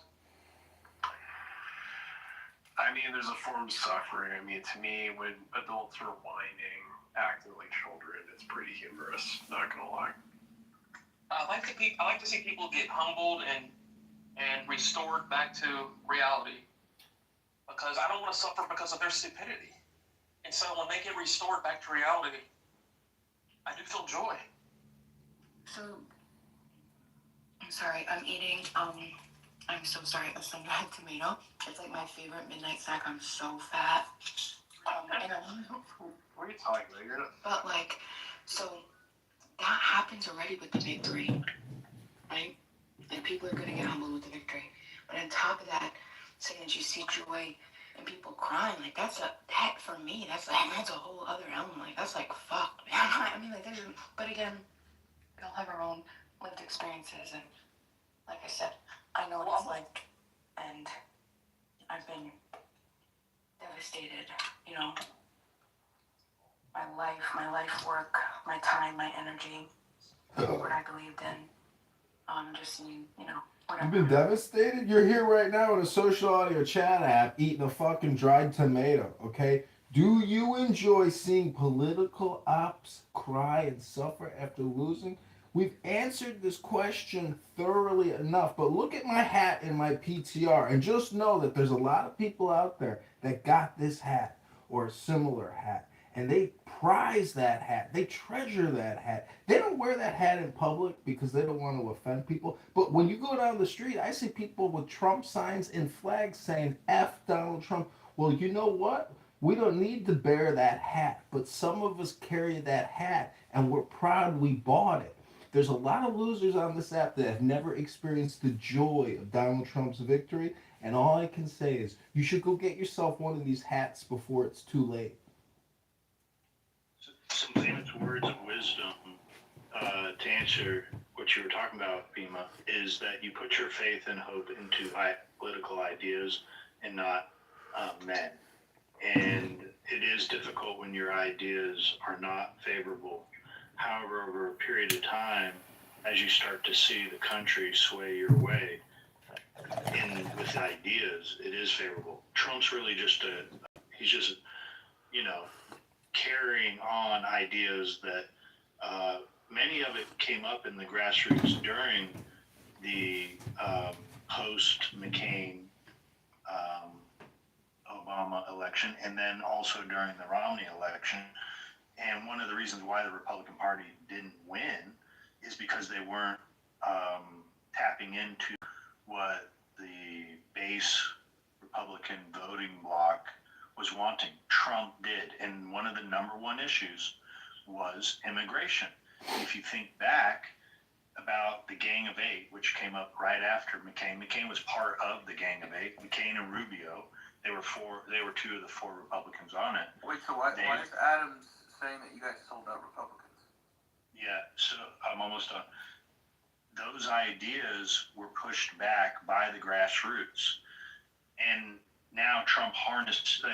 I mean, there's a form of suffering. I mean, to me, when adults are whining, acting like children, it's pretty humorous. Not gonna lie. I like to see people get humbled and restored back to reality, because I don't want to suffer because of their stupidity. And so when they get restored back to reality, I do feel joy. So, I'm sorry, I'm eating, I'm so sorry, a sun-dried tomato. It's like my favorite midnight snack. I'm so fat. And what are you talking about? You're not... But like, so that happens already with the victory, right? And people are gonna get humbled with the victory. But on top of that, saying that you see joy and people crying, like that for me, that's a whole other realm. Like that's like fuck, man. I mean, like there's, but again, we all have our own lived experiences, and like I said, I know what it's like, and I've been devastated. You know, my life work, my time, my energy, what I believed in. Just you know. You've been devastated? You're here right now in a social audio chat app eating a fucking dried tomato, okay? Do you enjoy seeing political ops cry and suffer after losing? We've answered this question thoroughly enough, but look at my hat in my PTR and just know that there's a lot of people out there that got this hat or a similar hat, and they prize that hat. They treasure that hat. They don't wear that hat in public because they don't want to offend people. But when you go down the street, I see people with Trump signs and flags saying F Donald Trump. Well, you know what? We don't need to bear that hat, but some of us carry that hat and we're proud we bought it. There's a lot of losers on this app that have never experienced the joy of Donald Trump's victory, and all I can say is you should go get yourself one of these hats before it's too late. Some famous words of wisdom to answer what you were talking about, Bima, is that you put your faith and hope into political ideas and not men. And it is difficult when your ideas are not favorable. However, over a period of time, as you start to see the country sway your way with ideas, it is favorable. Trump's really he's just, carrying on ideas that many of it came up in the grassroots during the post-McCain Obama election, and then also during the Romney election. And one of the reasons why the Republican Party didn't win is because they weren't tapping into what the base Republican voting bloc was wanting. Trump did. And one of the number one issues was immigration. If you think back about the Gang of Eight, which came up right after McCain. McCain was part of the Gang of Eight. McCain and Rubio, they were two of the four Republicans on it. Wait, so why is Adams saying that you guys sold out Republicans? Yeah, so I'm almost done. Those ideas were pushed back by the grassroots. And now Trump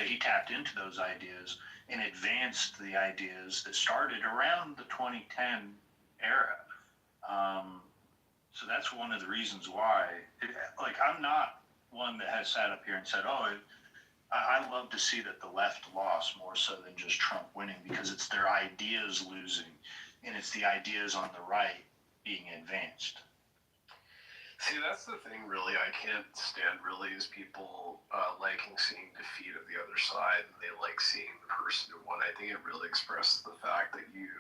he tapped into those ideas and advanced the ideas that started around the 2010 era. So that's one of the reasons why, I'm not one that has sat up here and said, I love to see that the left lost more so than just Trump winning, because it's their ideas losing, and it's the ideas on the right being advanced. See, that's the thing, really. I can't stand really is people liking seeing defeat of the other side, and they like seeing the person who won. I think it really expresses the fact that you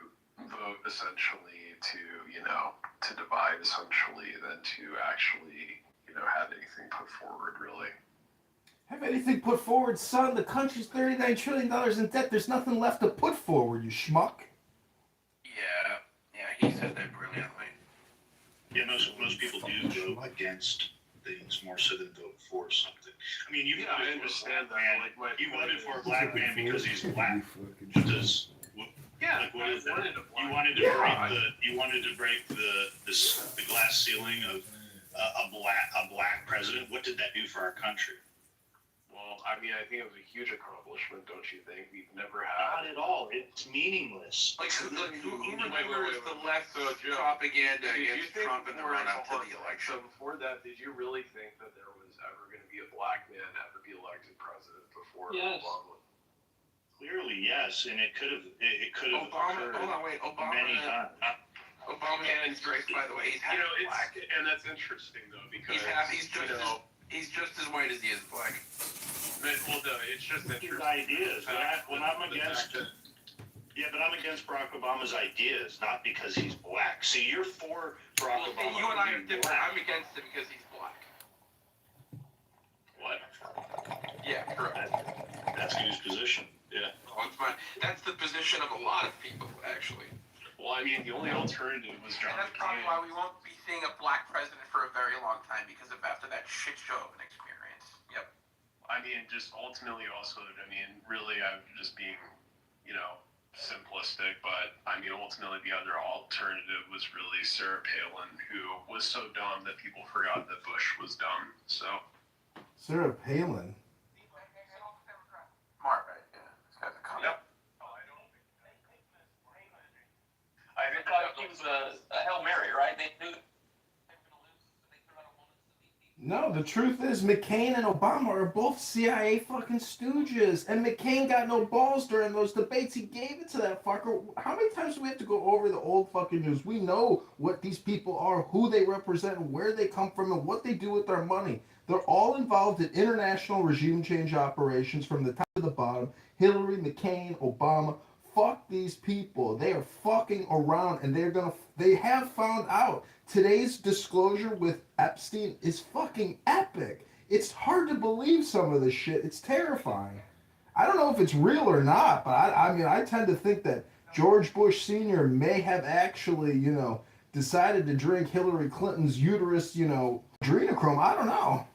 vote essentially to, to divide essentially, than to actually, have anything put forward, really. Have anything put forward, son? The country's $39 trillion in debt. There's nothing left to put forward, you schmuck. Yeah, he said that brilliantly. Yeah, most people do vote against things more so than vote for something. I mean, I understand that. You voted for a black man because he's black. What does? Yeah, what is that? you wanted to break the glass ceiling of a black president. What did that do for our country? Well, I mean, I think it was a huge accomplishment, don't you think? We've never had. Not at all. It's meaningless. Like, who remembers the left propaganda against Trump in the run-up to the election? So before that, did you really think that there was ever going to be a black man ever be elected president before Obama? Clearly, yes, and it could have. Obama. Hold on, wait. Many times. Obama and Grace, by the way, he's half black. And that's interesting though, because he's just as white as he is black. Well, no, it's just his ideas. When I'm against. Yeah, but I'm against Barack Obama's ideas, not because he's black. See, you're for Barack Obama. You and I are different. I'm against him because he's black. What? Yeah, correct. That's his position. Yeah. Oh, it's fine. That's the position of a lot of people, actually. Well, I mean, the only alternative was John And that's probably why we won't be seeing a black president for a very long time, because of after that shit show of an experience. Yep. I mean, just ultimately also, really, I'm just being, simplistic, but I mean, ultimately the other alternative was really Sarah Palin, who was so dumb that people forgot that Bush was dumb, so. Sarah Palin? Mark, right? Yeah. This guy's a cunt. Yep. I thought he was a Hail Mary, right? They knew. No, the truth is McCain and Obama are both CIA fucking stooges. And McCain got no balls during those debates. He gave it to that fucker. How many times do we have to go over the old fucking news? We know what these people are, who they represent, where they come from, and what they do with their money. They're all involved in international regime change operations from the top to the bottom. Hillary, McCain, Obama. Fuck these people. They are fucking around, and they have found out. Today's disclosure with Epstein is fucking epic. It's hard to believe some of this shit. It's terrifying. I don't know if it's real or not, but I tend to think that George Bush Sr. may have actually, decided to drink Hillary Clinton's uterus, adrenochrome. I don't know.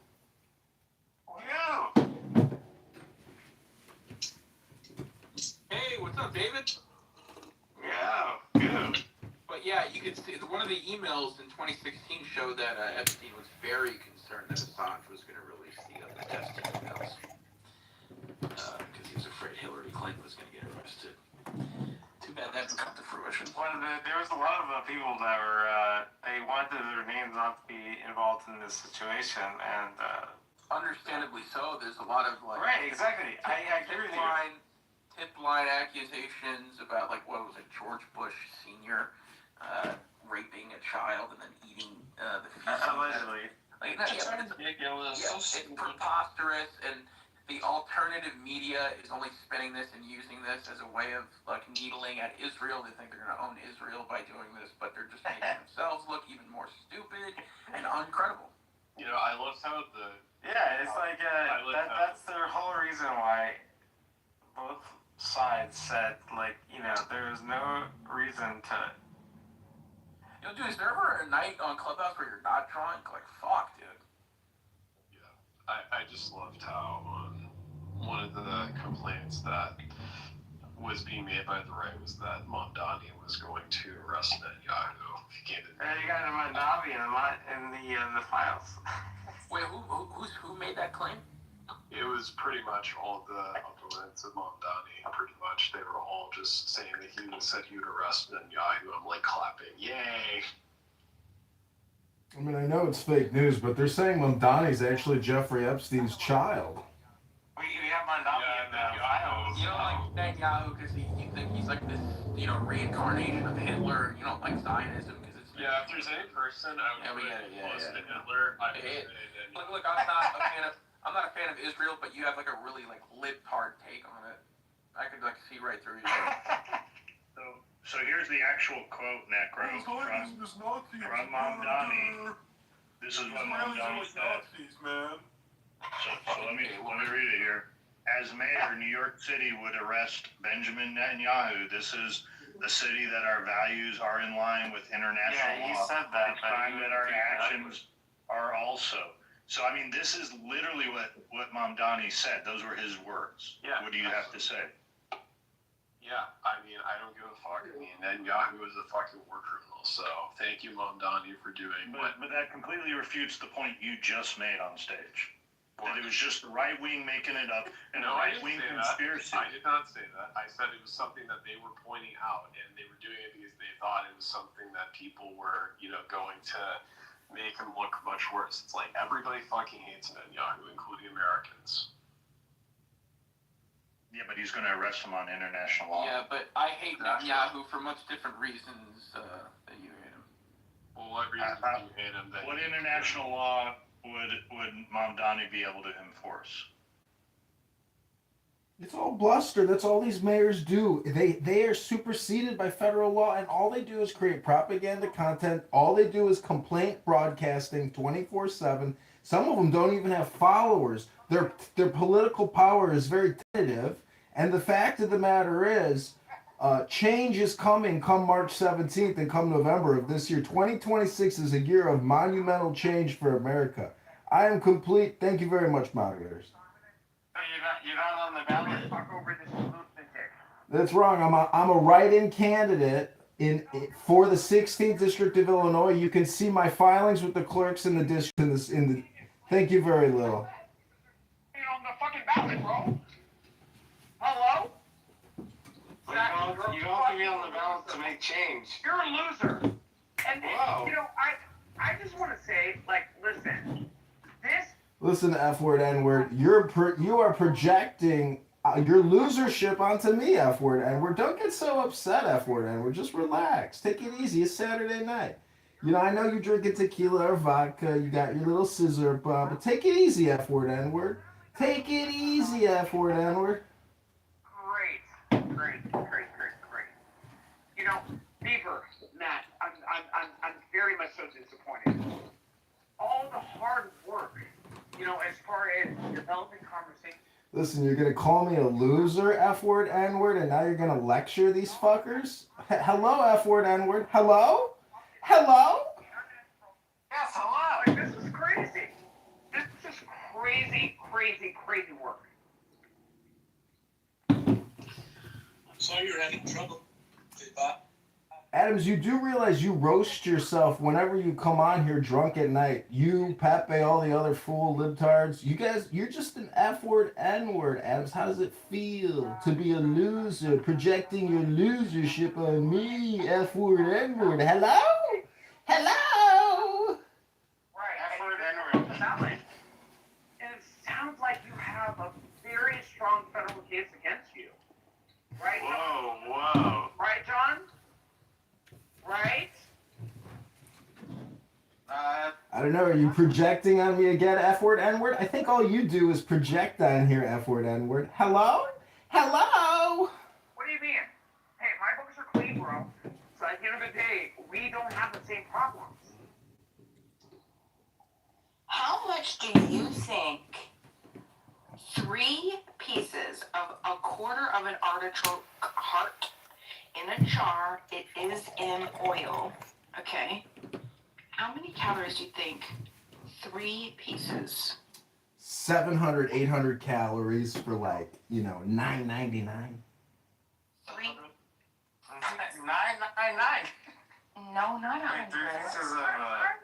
Hey, what's up, David? Yeah. But yeah, you could see one of the emails in 2016 showed that Epstein was very concerned that Assange was going to release the testing emails because he was afraid Hillary Clinton was going to get arrested. Too bad that didn't come to fruition. There was a lot of people that were they wanted their names not to be involved in this situation, and understandably so. There's a lot of right, exactly. I agree with you. Tip line accusations about what was it, George Bush Sr. Raping a child and then eating the feces. Allegedly. It's ridiculous. Yeah, it's preposterous, and the alternative media is only spinning this and using this as a way of needling at Israel. They think they're going to own Israel by doing this, but they're just making themselves look even more stupid and uncredible. I looked out the. Yeah, it's that's their whole reason why both sides said there was no reason to. Dude, is there ever a night on Clubhouse where you're not drunk? Fuck, dude. Yeah, I just loved how one of the complaints that was being made by the right was that Mamdani was going to arrest Netanyahu if he came to. You got Mamdani in the files. Wait, who made that claim? It was pretty much all the opponents of Mamdani. Pretty much, they were all just saying that he said he would arrest Netanyahu. I'm clapping, yay! I know it's fake news, but they're saying Mamdani's actually Jeffrey Epstein's child. We have Mondani in Iowa. You don't like Netanyahu because you think he's like this, reincarnation of Hitler. You don't like Zionism because it's... Yeah, if there's any person I would put close to Hitler, I would say Netanyahu. Look, I'm not a fan of Israel, but you have like a really like libtard take on it. I could like see right through you. So here's the actual quote, Necro, from Mamdani. This is what Mamdani said. So let me read it here. As mayor, New York City would arrest Benjamin Netanyahu. This is the city that our values are in line with international law. Yeah, he said that. It's time that our actions are also. So, I mean, this is literally what Mamdani said. Those were his words. Yeah. What do you have to say? Yeah, I mean, I don't give a fuck. I mean, Netanyahu is a fucking war criminal. So, thank you, Mamdani, for doing But that completely refutes the point you just made on stage. That it was just the right wing making it up and a right wing conspiracy. I did not say that. I said it was something that they were pointing out, and they were doing it because they thought it was something that people were, going to make him look much worse. It's like everybody fucking hates Netanyahu, including Americans. Yeah, but he's going to arrest him on international law. Yeah, but I hate Netanyahu for much different reasons that you hate him. Well, what reasons do you hate him? What international law would Mamdani be able to enforce? It's all bluster. That's all these mayors do. They are superseded by federal law, and all they do is create propaganda content. All they do is complaint broadcasting 24/7. Some of them don't even have followers. Their political power is very tentative, and the fact of the matter is, change is coming come March 17th and come November of this year. 2026 is a year of monumental change for America. I am complete. Thank you very much, moderators. You're not on the ballot. Talk over this movement there. That's wrong. I'm a write-in candidate for the 16th district of Illinois. You can see my filings with the clerks in the district. Thank you very little. You're on the fucking ballot, bro. Hello? You don't have to be on the ballot to make change. You're a loser. And I just want to say, listen, this. Listen, F-word, N-word. You are projecting your losership onto me, F-word, N-word. Don't get so upset, F-word, N-word. Just relax. Take it easy. It's Saturday night. I know you're drinking tequila or vodka. You got your little scissor, but take it easy, F-word, N-word. Take it easy, F-word, N-word. Great. Beaver, Matt, I'm very much so disappointed. All the hard work, as far as developing conversation. Listen, you're gonna call me a loser, F-word, N-word, and now you're gonna lecture these fuckers? Hello, F-word, N-word. Hello? Hello? Yes, hello. This is crazy. This is crazy work. I'm sorry you're having trouble. Adams, you do realize you roast yourself whenever you come on here drunk at night. You, Pepe, all the other fool libtards. You guys, you're just an F-word, N-word, Adams. How does it feel to be a loser, projecting your losership on me, F-word, N-word? Hello? Hello? Right, F-word, N-word. And it sounds like you have a very strong federal case against you. Right? Whoa. Right, John? Right? I don't know. Are you projecting on me again, F-word, N-word? I think all you do is project on here, F-word, N-word. Hello? Hello? What do you mean? Hey, my books are clean, bro. So at the end of the day, we don't have the same problems. How much do you think 3 pieces of a quarter of an artichoke heart in a jar, it is in oil, okay? How many calories do you think 3 pieces? 700, 800 calories for $9.99. 3. $9.99. No, not 100. I'm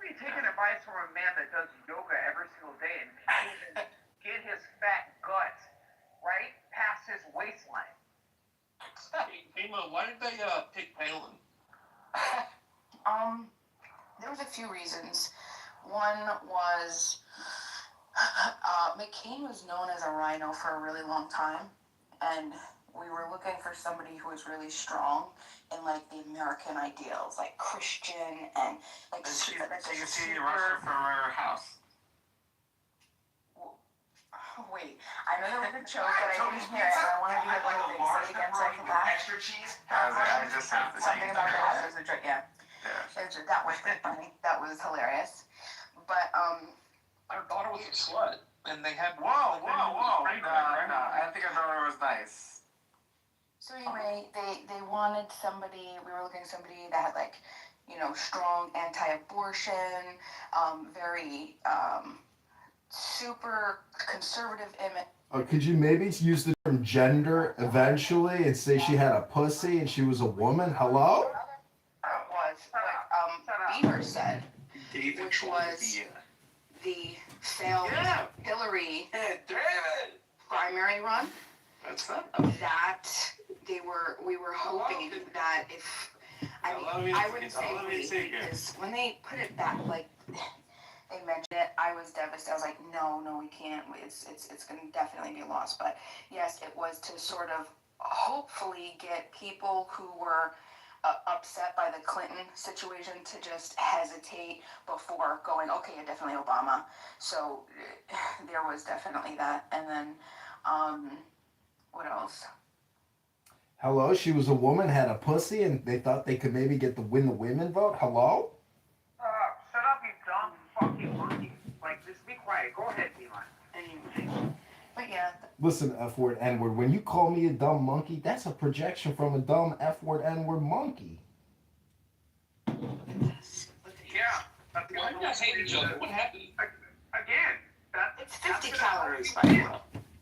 really taking advice from a man that does yoga every single day and can't even get his fat gut right past his waistline. Hey, Mo, why did they pick Palin? There was a few reasons. One was McCain was known as a rhino for a really long time, and we were looking for somebody who was really strong in like the American ideals, like Christian and like. And you can see Russia from her house. Wait, I know there was a joke that I didn't hear it, but I wanted to hear one of the things. Say it again so I can laugh. Extra cheese? I just have to Something about that. There's a joke, yeah. That was pretty funny. That was hilarious. But our daughter was a slut, and they had. Whoa! No, I think our daughter was nice. So anyway, they wanted somebody. We were looking at somebody that had like, you know, strong anti-abortion, very super conservative image. Could you maybe use the term gender eventually and say she had a pussy and she was a woman? Hello? Was what Beaver said, which was the failed Hillary primary run. That's that. That we were hoping that if I wouldn't say because when they put it back, like they mentioned it, I was devastated. I was like, no, we can't. It's going to definitely be a loss. But yes, it was to sort of hopefully get people who were upset by the Clinton situation to just hesitate before going, okay, definitely Obama. So there was definitely that. And then, what else? Hello, she was a woman, had a pussy, and they thought they could maybe win the women vote? Hello? Shut up, you dumb fucking monkey. Like, just be quiet. Go ahead, Elon. Anyway. But yeah. Listen, F-word, N-word, when you call me a dumb monkey, that's a projection from a dumb F-word, N-word monkey. Yeah. Why do you guys hate each other? What happened? Again, it's 50 calories, by the way.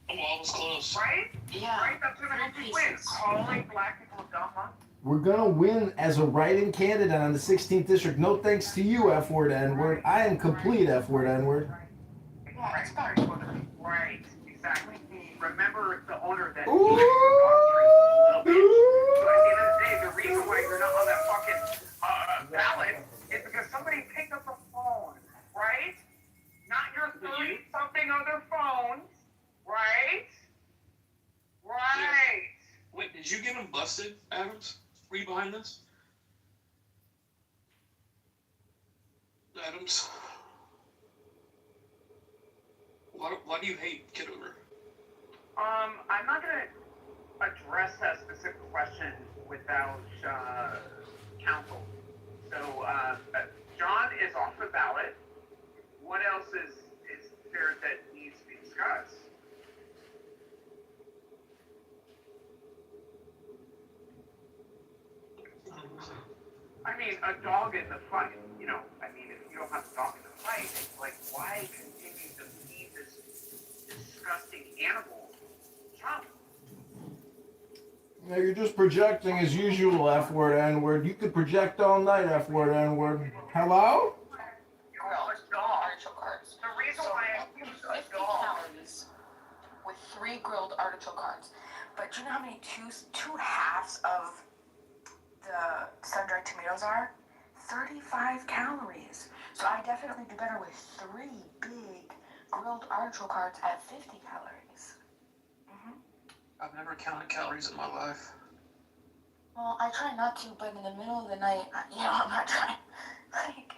Oh, I was close. Right? Yeah. Right? That's gonna help you win. Calling black people dumb monkeys. We're gonna win as a write-in candidate on the 16th district. No thanks to you, F-word, N-word. I am complete, F-word, N-word. Yeah, it's about Right, exactly. Remember the owner that Ooh. little bitch. So at the end of the day, the reason why you're not on that fucking ballot is because somebody picked up the phone, right? Not your 30-something other phones, right? Right. Wait, did you get him busted, Adams? Were you behind this? Adams? Why do you hate Kitover? I'm not gonna address that specific question without counsel. So, John is off the ballot. What else is there that needs to be discussed? I mean, a dog in the fight, you know, I mean, if you don't have a dog in the fight, it's like, why continue to feed this disgusting animal Trump? Yeah, you're just projecting as usual, F-word, N-word. You could project all night, F-word, N-word. Hello? Artichoke hearts. The reason why I use a 50 dog. calories with 3 grilled artichoke hearts. But do you know how many two halves of the sun-dried tomatoes are? 35 calories. So I definitely do better with 3 big grilled artichoke hearts at 50 calories. I've never counted calories in my life. Well, I try not to, but in the middle of the night, I'm not trying. Like,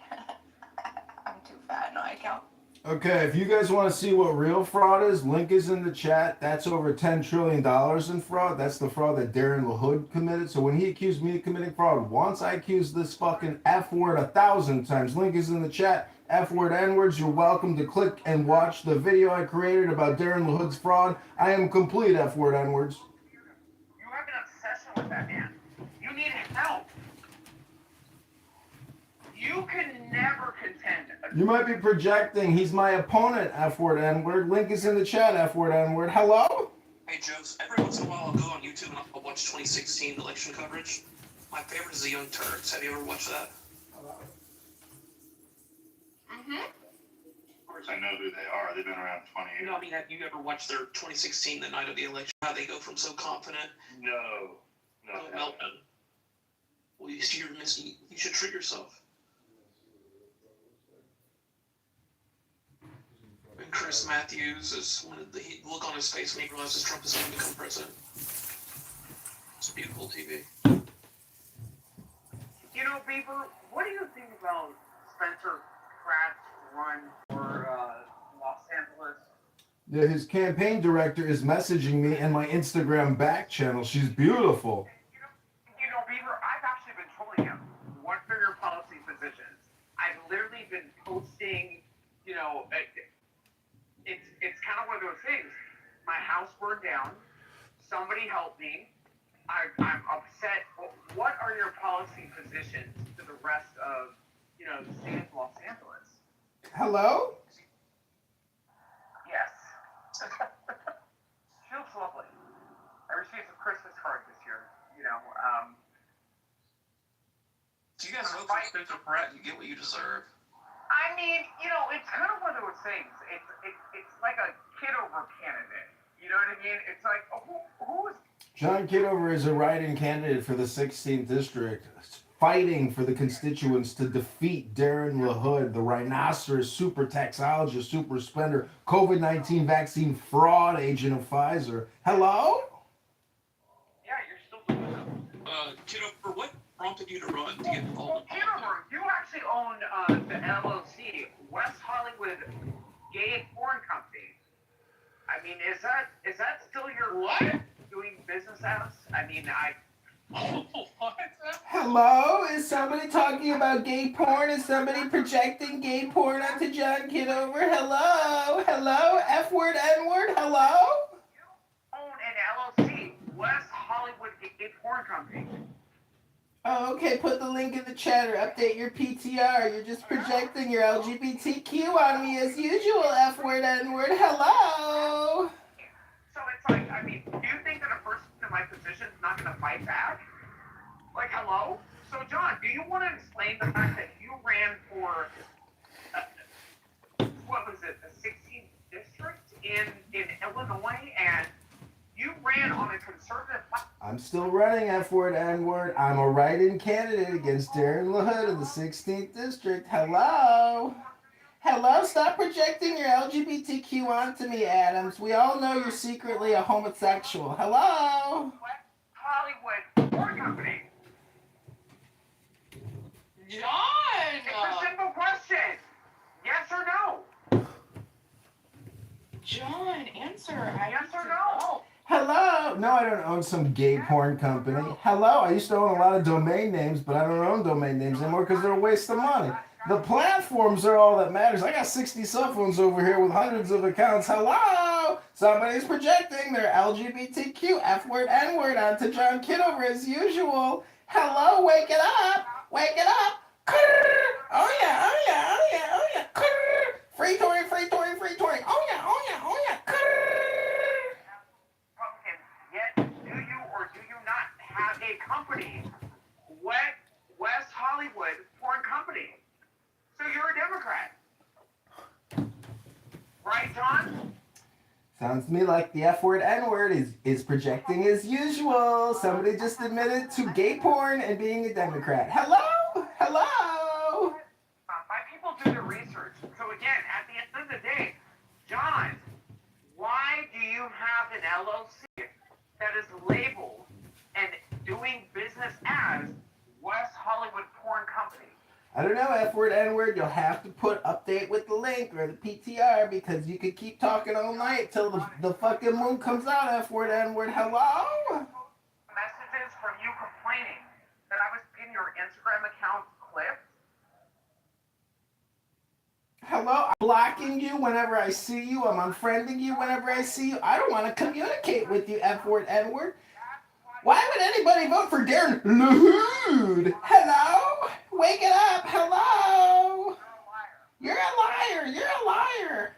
I'm too fat. No, I count. Okay, if you guys want to see what real fraud is, link is in the chat. That's over $10 trillion in fraud. That's the fraud that Darren LaHood committed. So when he accused me of committing fraud, once I accused this fucking F-word 1,000 times. Link is in the chat. F-word, N-words, you're welcome to click and watch the video I created about Darren LaHood's fraud. I am complete, F-word, N-words. You have an obsession with that man. You need help. You can never contend. You might be projecting. He's my opponent, F-word, N-word. Link is in the chat, F-word, N-word. Hello? Hey, Jokes, every once in a while I'll go on YouTube and I'll watch 2016 election coverage. My favorite is the Young Turks. Have you ever watched that? Of course I know who they are. They've been around 20 years. No, I mean, have you ever watched their 2016, the night of the election, how they go from so confident? No. Meltdown. Well, you should treat yourself. Chris Matthews is when the look on his face when he realizes Trump is going to become president. It's beautiful TV. You know, Beaver, what do you think about Spencer Pratt's run for Los Angeles? Yeah, his campaign director is messaging me in my Instagram back channel. She's beautiful. You know, Beaver, I've actually been trolling him. What for your policy positions? I've literally been posting, you know, it's kind of one of those things. My house burned down. Somebody help me. I'm upset. What are your policy positions to the rest of, you know, the state of Los Angeles? Hello? Yes. She looks lovely. I received a Christmas card this year, you know. Do you guys vote for Spencer Pratt? You get what you deserve. I mean, you know, it's kind of one of those things. It's like a Kitover candidate. You know what I mean? It's like, who is... John Kitover is a write-in candidate for the 16th district, fighting for the constituents to defeat Darren LaHood, the rhinoceros, super taxologist, super spender, COVID-19 vaccine fraud agent of Pfizer. Hello? Yeah, you're still doing them. Kitover, what prompted you to run to get involved? Kitover, you actually own the LLC, West Hollywood Gay Porn Company. I mean, is that still your what? Doing business as? I mean, what? Hello? Is somebody talking about gay porn? Is somebody projecting gay porn onto John Kitover? Hello? Hello? F-word, N-word? Hello? You own an LLC, West Hollywood Gay Porn Company. Oh, okay, put the link in the chat or update your PTR. You're just projecting your LGBTQ on me as usual, F-word, N-word. Hello? So it's like, I mean, do you think that a person in my position is not going to fight back? Like, hello? So, John, do you want to explain the fact that you ran for, what was it, the 16th district in Illinois, and you ran on a conservative platform? I'm still running F-word, N-word. I'm a write-in candidate against Darren LaHood of the 16th district. Hello? Hello? Stop projecting your LGBTQ onto me, Adams. We all know you're secretly a homosexual. Hello? Hollywood Porn Company. John! It's a simple question. Yes or no? John, answer. Yes or no? Hello? No, I don't own some gay porn company. Hello? I used to own a lot of domain names, but I don't own domain names anymore because they're a waste of money. The platforms are all that matters. I got 60 cell phones over here with hundreds of accounts. Hello? Somebody's projecting their LGBTQ F-word, N-word onto John Kitover as usual. Hello? Wake it up. Wake it up. Oh yeah, oh yeah, oh yeah, oh yeah. Free Tory, free Tory, free Tory. Oh yeah, oh yeah, oh yeah. Republican, yet do you or do you not have a company, West Hollywood Porn Company? So you're a Democrat. Right, John? Sounds to me like the F-word, N-word is projecting as usual. Somebody just admitted to gay porn and being a Democrat. Hello? Hello? My people do their research. So again, at the end of the day, John, why do you have an LLC that is labeled and doing business as West Hollywood Porn Company? I don't know, F-word, N-word. You'll have to put update with the link or the PTR because you could keep talking all night till the fucking moon comes out, F-word, N-word. Hello? Messages from you complaining that I was in your Instagram account clipped. Hello? I'm blocking you whenever I see you. I'm unfriending you whenever I see you. I don't want to communicate with you, F-word, N-word. Why would anybody vote for Darren LaHood? Hello? Wake it up. Hello? You're a liar. You're a liar.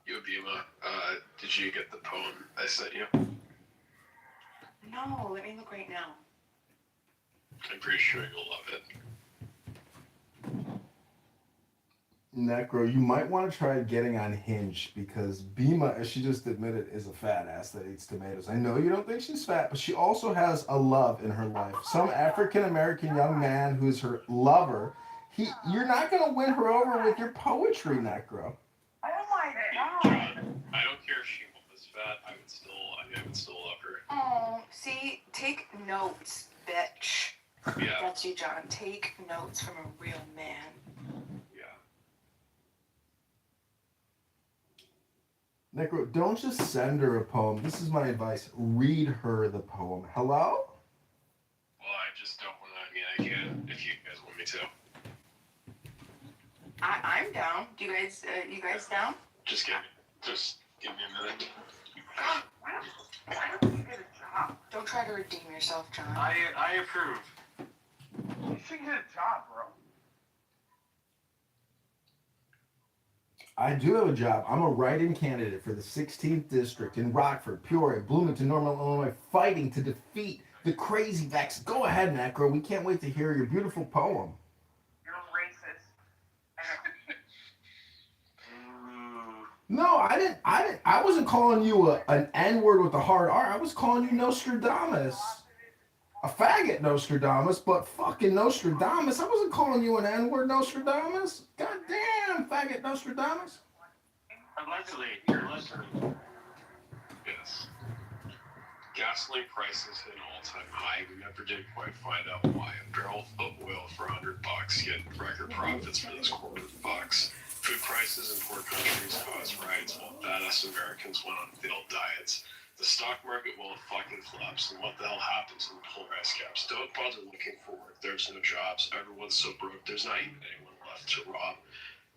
Yo, Bima, did you get the poem I sent you? No, let me look right now. I'm pretty sure you'll love it. Necro, you might want to try getting on Hinge because Bima, as she just admitted, is a fat ass that eats tomatoes. I know you don't think she's fat, but she also has a love in her life. Some African American young man who's her lover. You're not gonna win her over with your poetry, Necro. Oh my god. John, I don't care if she was fat. I would still love her. Oh, see, take notes, bitch. Yeah. That's you, John. Take notes from a real man. Necro, don't just send her a poem. This is my advice. Read her the poem. Hello? Well, I just don't want to. I mean, I can if you guys want me to. I'm down. Do you guys down? Just give me a minute. Why don't you get a job? Don't try to redeem yourself, John. I approve. You should get a job, bro. I do have a job. I'm a write-in candidate for the 16th district in Rockford, Peoria, Bloomington, Normal, Illinois, fighting to defeat the crazy vax. Go ahead, Necro. We can't wait to hear your beautiful poem. You're racist. No, I didn't. I wasn't calling you an N-word with a hard R. I was calling you Nostradamus. A faggot Nostradamus, but fucking Nostradamus. I wasn't calling you an N-word Nostradamus. Goddamn, faggot Nostradamus. Allegedly, you're listening. Yes. Gasoline prices hit an all-time high. We never did quite find out why. A barrel of oil for $100, yet record profits for this quarter bucks. Food prices in poor countries caused riots while badass Americans went on failed diets. The stock market will fucking collapse, and what the hell happens in the polarized caps? Don't bother looking for work. There's no jobs. Everyone's so broke. There's not even anyone left to rob.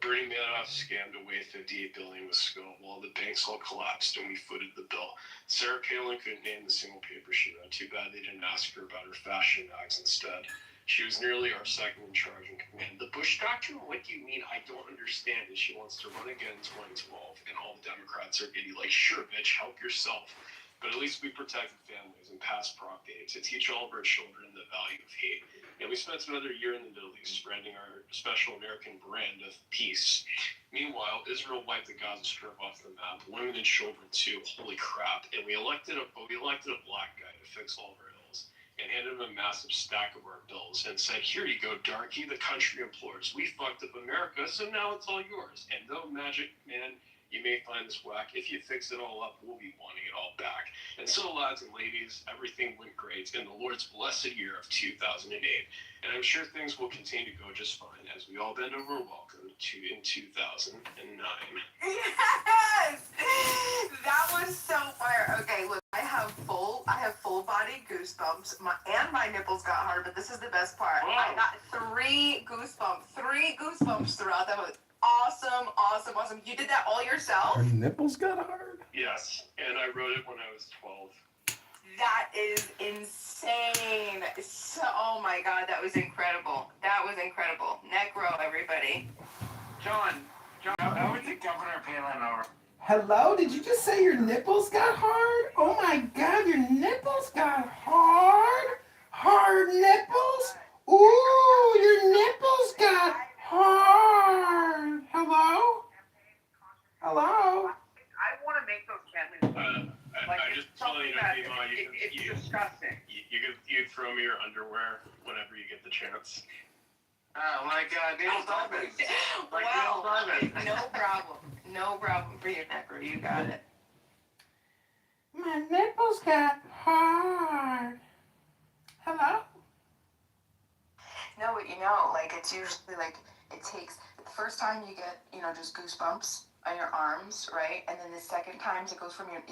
Bernie Madoff scammed away $58 billion with Skull while the banks all collapsed and we footed the bill. Sarah Palin couldn't name the single paper she read. Too bad they didn't ask her about her fashion bags instead. She was nearly our second in charge in command. The Bush Doctrine? What do you mean? I don't understand it. She wants to run again in 2012, and all the Democrats are giddy. Like, sure, bitch, help yourself. But at least we protected families and passed Prop 8 to teach all of our children the value of hate. And we spent another year in the Middle East spreading our special American brand of peace. Meanwhile, Israel wiped the Gaza Strip off the map, women and children too. Holy crap! And we elected a black guy to fix all of our ills, and handed him a massive stack of our bills, and said, "Here you go, darky. The country implores. We fucked up America, so now it's all yours." And though Magic Man, you may find this whack, if you fix it all up, we'll be wanting it all back. And so, lads and ladies, everything went great in the Lord's blessed year of 2008. And I'm sure things will continue to go just fine as we all bend over and welcome to in 2009. Yes! That was so fire. Okay, look, I have full body goosebumps. My nipples got hard, but this is the best part. Whoa. I got three goosebumps throughout. That was awesome. You did that all yourself? Her nipples got hard? Yes, and I wrote it when I was 12. That is insane. So, oh my god, that was incredible. Necro, everybody. John, I would take Governor Palin over. Hello? Did you just say your nipples got hard? Oh my god, your nipples got hard? Hard nipples? Ooh, your nipples got hard. Hello? I want to make those families. I just tell you, It's disgusting. You throw me your underwear whenever you get the chance. Like Dale Diamond. No problem for you, Necro. You got it. My nipples got hard. Hello? No, but you know, like, it's usually like, it takes, the first time you get, just goosebumps on your arms, right? And then the second time it goes from your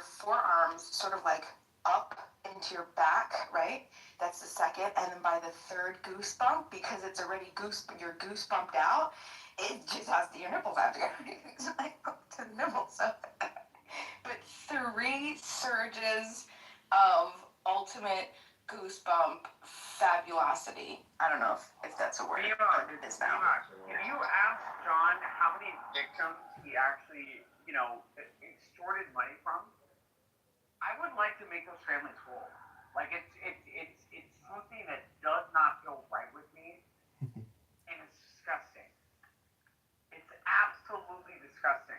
forearms sort of like up into your back, right? That's the second. And then by the third goosebump, because it's already you're goosebumped out, it just has your nipples have to go. It's like to the nipples. But 3 surges of ultimate goosebump fabulosity. I don't know if that's a word. It is now. Can you ask John how many victims he actually, extorted money from? I would like to make those families whole. Like it's something that does not feel right with me, and it's disgusting.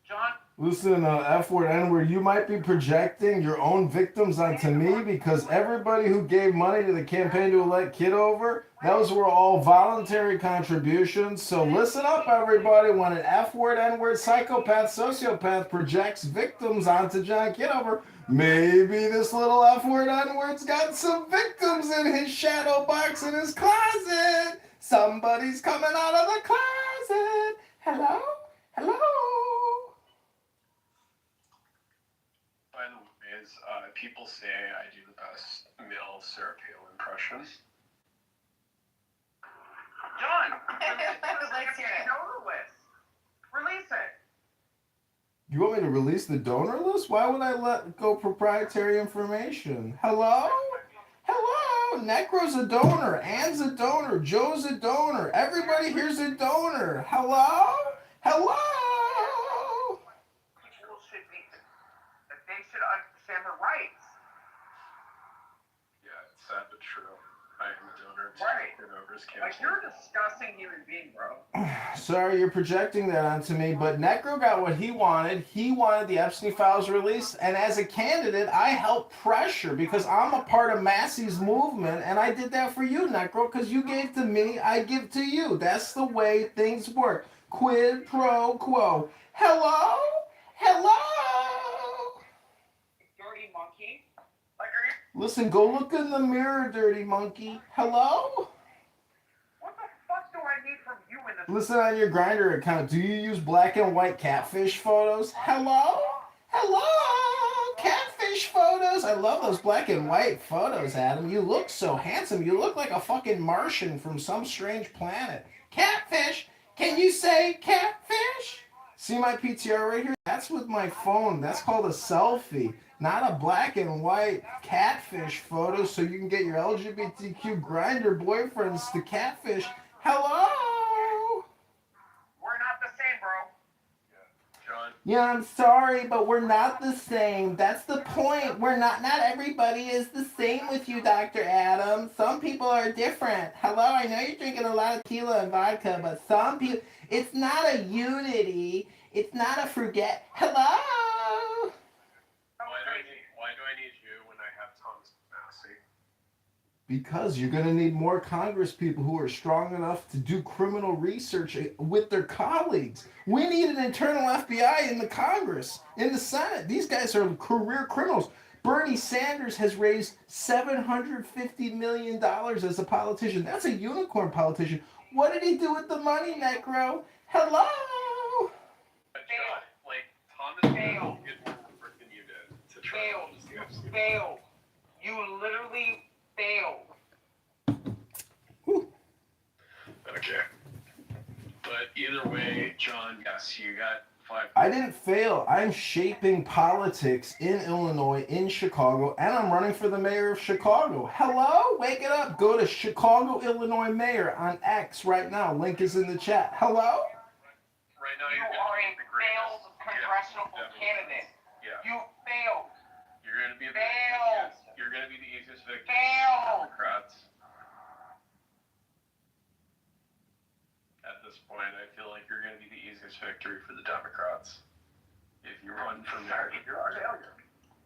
John? Listen, F-word, N-word, you might be projecting your own victims onto me because everybody who gave money to the campaign to elect Kitover, those were all voluntary contributions. So listen up, everybody. When an F-word, N-word, psychopath, sociopath projects victims onto John Kitover, maybe this little F-word, N-word's got some victims in his shadow box in his closet. Somebody's coming out of the closet. Hello? Hello? By the way, people say I do the best male Sarah Palin impression. John! Let's hear it. Donor list. Release it. You want me to release the donor list? Why would I let go proprietary information? Hello? Hello? Necro's a donor. Ann's a donor. Joe's a donor. Everybody here's a donor. Hello? Hello? People should be, they should understand their rights. Yeah, it's sad but true. I am a donor to Right. Kitover's campaign. Like, you're a disgusting human being, bro. Sorry, you're projecting that onto me, but Necro got what he wanted. He wanted the Epstein files released, and as a candidate, I helped pressure because I'm a part of Massey's movement, and I did that for you, Necro, because you gave to me, I give to you. That's the way things work. Quid pro quo. Hello? Hello? Dirty monkey. Like, are you... Listen, go look in the mirror, dirty monkey. Hello? What the fuck do I need from you in this... Listen on your Grindr account. Do you use black and white catfish photos? Hello? Hello? Catfish photos? I love those black and white photos, Adam. You look so handsome. You look like a fucking Martian from some strange planet. Catfish? Can you say catfish? See my PTR right here? That's with my phone. That's called a selfie, not a black and white catfish photo so you can get your LGBTQ Grindr boyfriends to catfish. Hello? We're not the same, bro. John? Yeah, I'm sorry, but we're not the same. That's the point. We're not everybody is the same with you, Dr. Adam. Some people are different. Hello, I know you're drinking a lot of tequila and vodka, but some people, it's not a unity. It's not a forget. Hello? Why do I need you when I have Thomas Massey? Because you're going to need more Congress people who are strong enough to do criminal research with their colleagues. We need an internal FBI in the Congress, in the Senate. These guys are career criminals. Bernie Sanders has raised $750 million as a politician. That's a unicorn politician. What did he do with the money, Necro? Hello? John, like, Thomas Massey did more work than you did to try to lose the FC. Failed. You literally failed. Okay. But either way, John, yes, you got 5. I didn't fail. I'm shaping politics in Illinois, in Chicago, and I'm running for the mayor of Chicago. Hello? Wake it up. Go to Chicago, Illinois mayor on X right now. Link is in the chat. Hello? Right now, You you're are going a to be the greatest. failed congressional candidate. Yeah. You failed. You're going to be Failed. You're going to be the easiest victim. Failed. Democrats. At this point, I feel like you're going to be the easiest victory for the Democrats. If you run for mayor. You're a failure.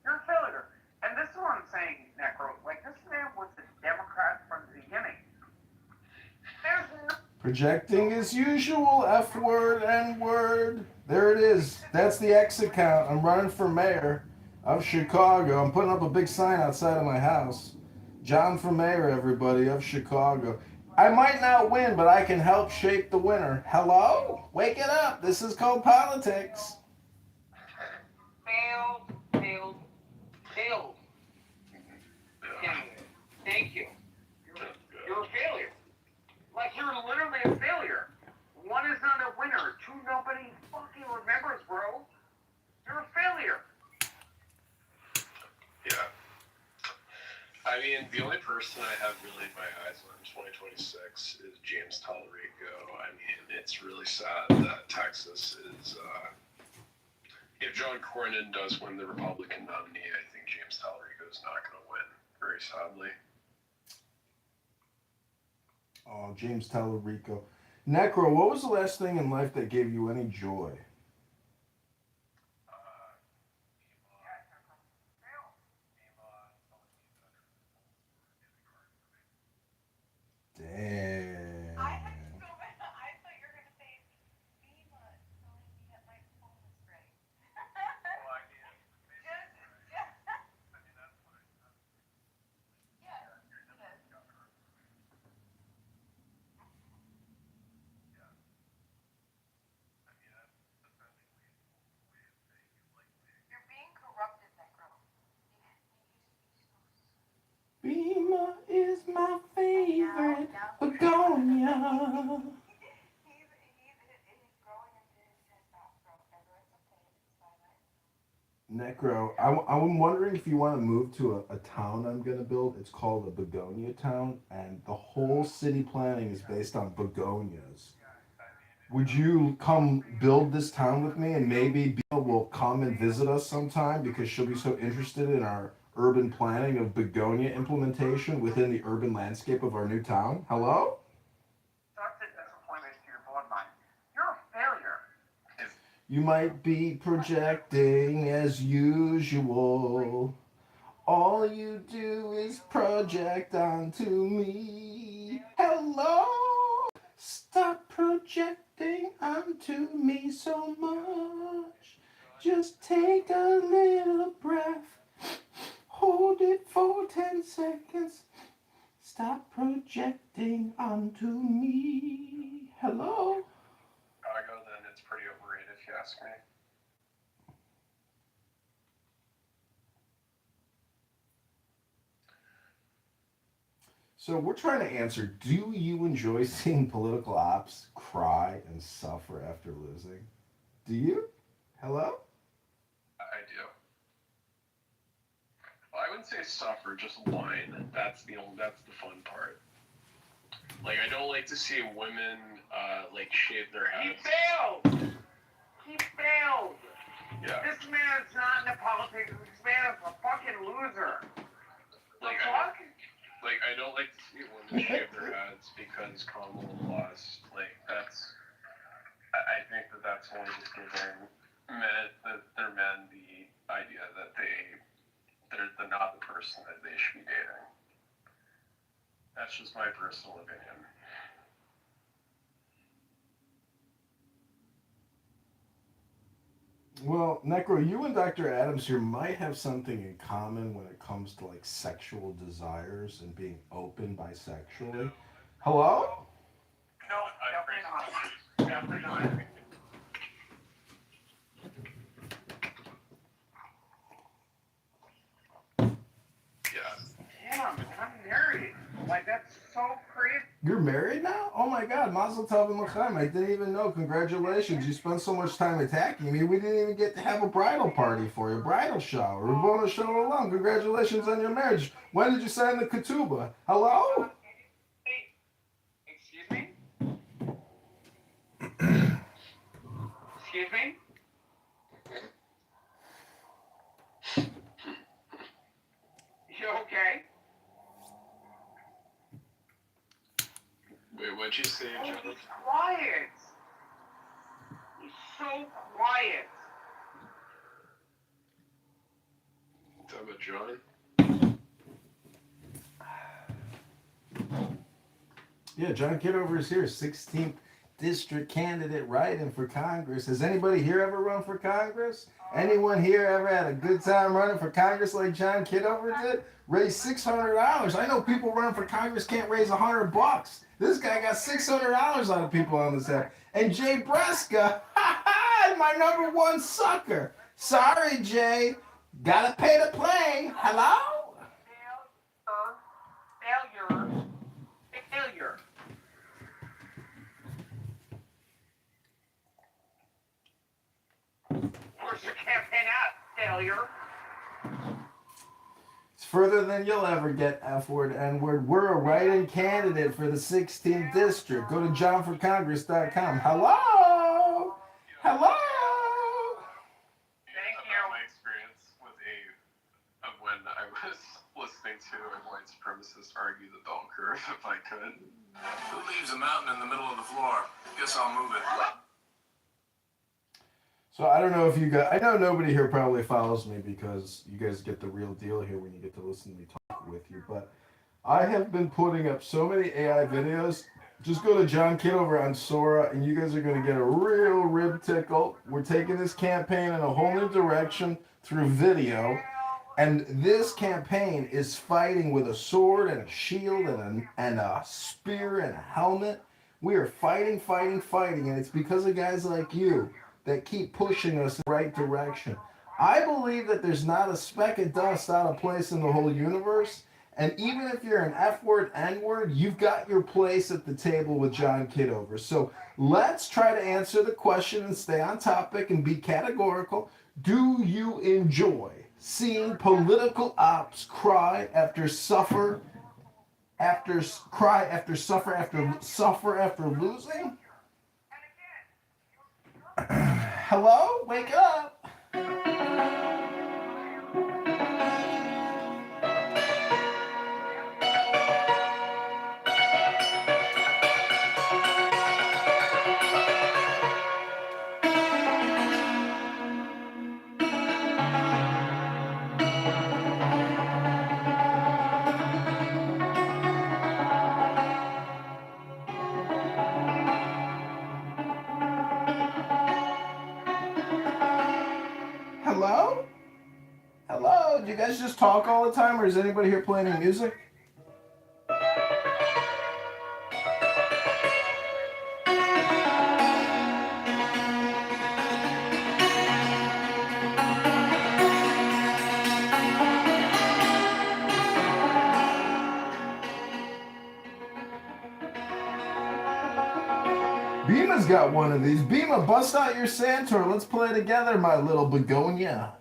You're a failure. And this is what I'm saying, Necro. Like, this man was a Democrat from the beginning. There's no... Projecting as usual. F word, N word. There it is. That's the X account. I'm running for mayor of Chicago. I'm putting up a big sign outside of my house. John for mayor, everybody, of Chicago. I might not win, but I can help shape the winner. Hello? Wake it up. This is called politics. Failed. Thank you. You're a failure. Like, you're literally a failure. One is not a winner. Two, nobody fucking remembers, bro. You're a failure. Yeah. I mean, the only person I have really my eyes on in 2026 is James Tallarico. I mean, it's really sad that Texas is, if John Cornyn does win the Republican nominee, I think James Tallarico is not going to win, very sadly. Oh, James Tallarico. Necro, what was the last thing in life that gave you any joy? Damn. I thought you were gonna say FEMA telling me that my phone was ready. Yes, yes. You're being corrupted, Necro. Beamer is my favorite begonia. He's growing into his testosterone, Necro. It's okay. It's fine. Necro, I'm wondering if you want to move to a town I'm going to build. It's called a begonia town, and the whole city planning is based on begonias. Would you come build this town with me, and maybe Bill will come and visit us sometime because she'll be so interested in our urban planning of begonia implementation within the urban landscape of our new town? Hello? Such a disappointment to your bloodline. You're a failure. You might be projecting as usual. All you do is project onto me. Hello? Stop projecting onto me so much. Just take a little breath. Hold it for 10 seconds. Stop projecting onto me. Hello? Chicago, then it's pretty overrated if you ask me. So we're trying to answer, do you enjoy seeing political ops cry and suffer after losing? Do you? Hello? I do. Well, I wouldn't say suffer, just whine. That's the fun part. Like, I don't like to see women like shave their He heads. failed! He failed! Yeah. This man is not into politics. This man is a fucking loser. Like, I don't like to see women shave their heads because Kamala lost. Like, I think that's only just giving their men the idea that they're not the person that they should be dating. That's just my personal opinion. Well, Necro, you and Dr. Adams here might have something in common when it comes to like sexual desires and being open bisexually. Hello? No, definitely not. Definitely not. Yeah. Damn, I'm married. Like, that's so crazy. You're married now? Oh my God, Mazel Tov and L'chaim. I didn't even know. Congratulations. You spent so much time attacking me. We didn't even get to have a bridal party for you, bridal shower. We're going to show along. Congratulations on your marriage. When did you sign the ketubah? Hello? Excuse me? Excuse me? You okay? Wait, what'd you say, Oh, John? he's quiet. He's so quiet. Talk about John? Yeah, John Kitover is here, 16th district candidate writing for Congress. Has anybody here ever run for Congress? Anyone here ever had a good time running for Congress like John Kitover did? Raised $600. I know people running for Congress can't raise $100. This guy got $600 out of people on this app. And Jay Breska, my number one sucker. Sorry, Jay. Gotta pay to play. Hello? Failure. Failure. Where's your campaign at, failure? It's further than you'll ever get, F-word, N-word. We're a write-in candidate for the 16th district. Go to johnforcongress.com. Hello? Hello? Thank About my experience with when I was listening listening to a white supremacist argue the bell curve if I could. Who leaves a mountain in the middle of the floor? Guess I'll move it. So I don't know if you guys, I know nobody here probably follows me because you guys get the real deal here when you get to listen to me talk with you, but I have been putting up so many AI videos. Just go to John Kitover on Sora and you guys are going to get a real rib tickle. We're taking this campaign in a whole new direction through video. And this campaign is fighting with a sword and a shield and a spear and a helmet. We are fighting, and it's because of guys like you that keep pushing us in the right direction. I believe that there's not a speck of dust out of place in the whole universe. And even if you're an F-word, N-word, you've got your place at the table with John Kitover. So let's try to answer the question and stay on topic and be categorical. Do you enjoy seeing political ops cry after suffer after losing? Hello? Wake up. Hello? Hello? Do you guys just talk all the time, or is anybody here playing any music? Beema's got one of these. Beema, bust out your Santor. Let's play together, my little begonia.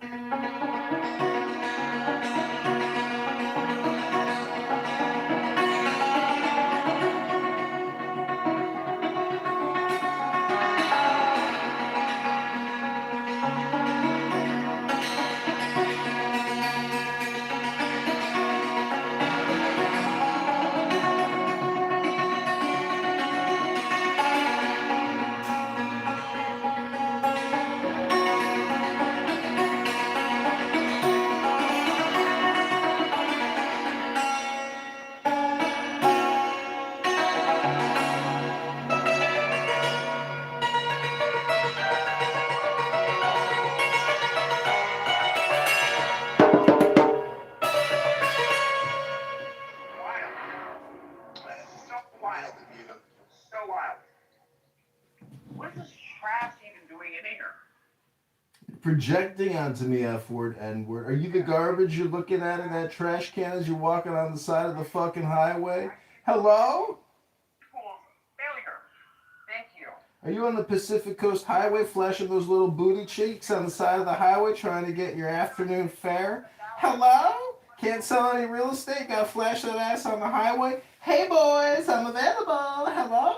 Projecting onto me, F-word, N-word. Are you the garbage you're looking at in that trash can as you're walking on the side of the fucking highway? Hello? Failure. Thank you. Are you on the Pacific Coast Highway flashing those little booty cheeks on the side of the highway trying to get your afternoon fare? Hello? Can't sell any real estate? Gotta flash that ass on the highway? Hey boys, I'm available. Hello?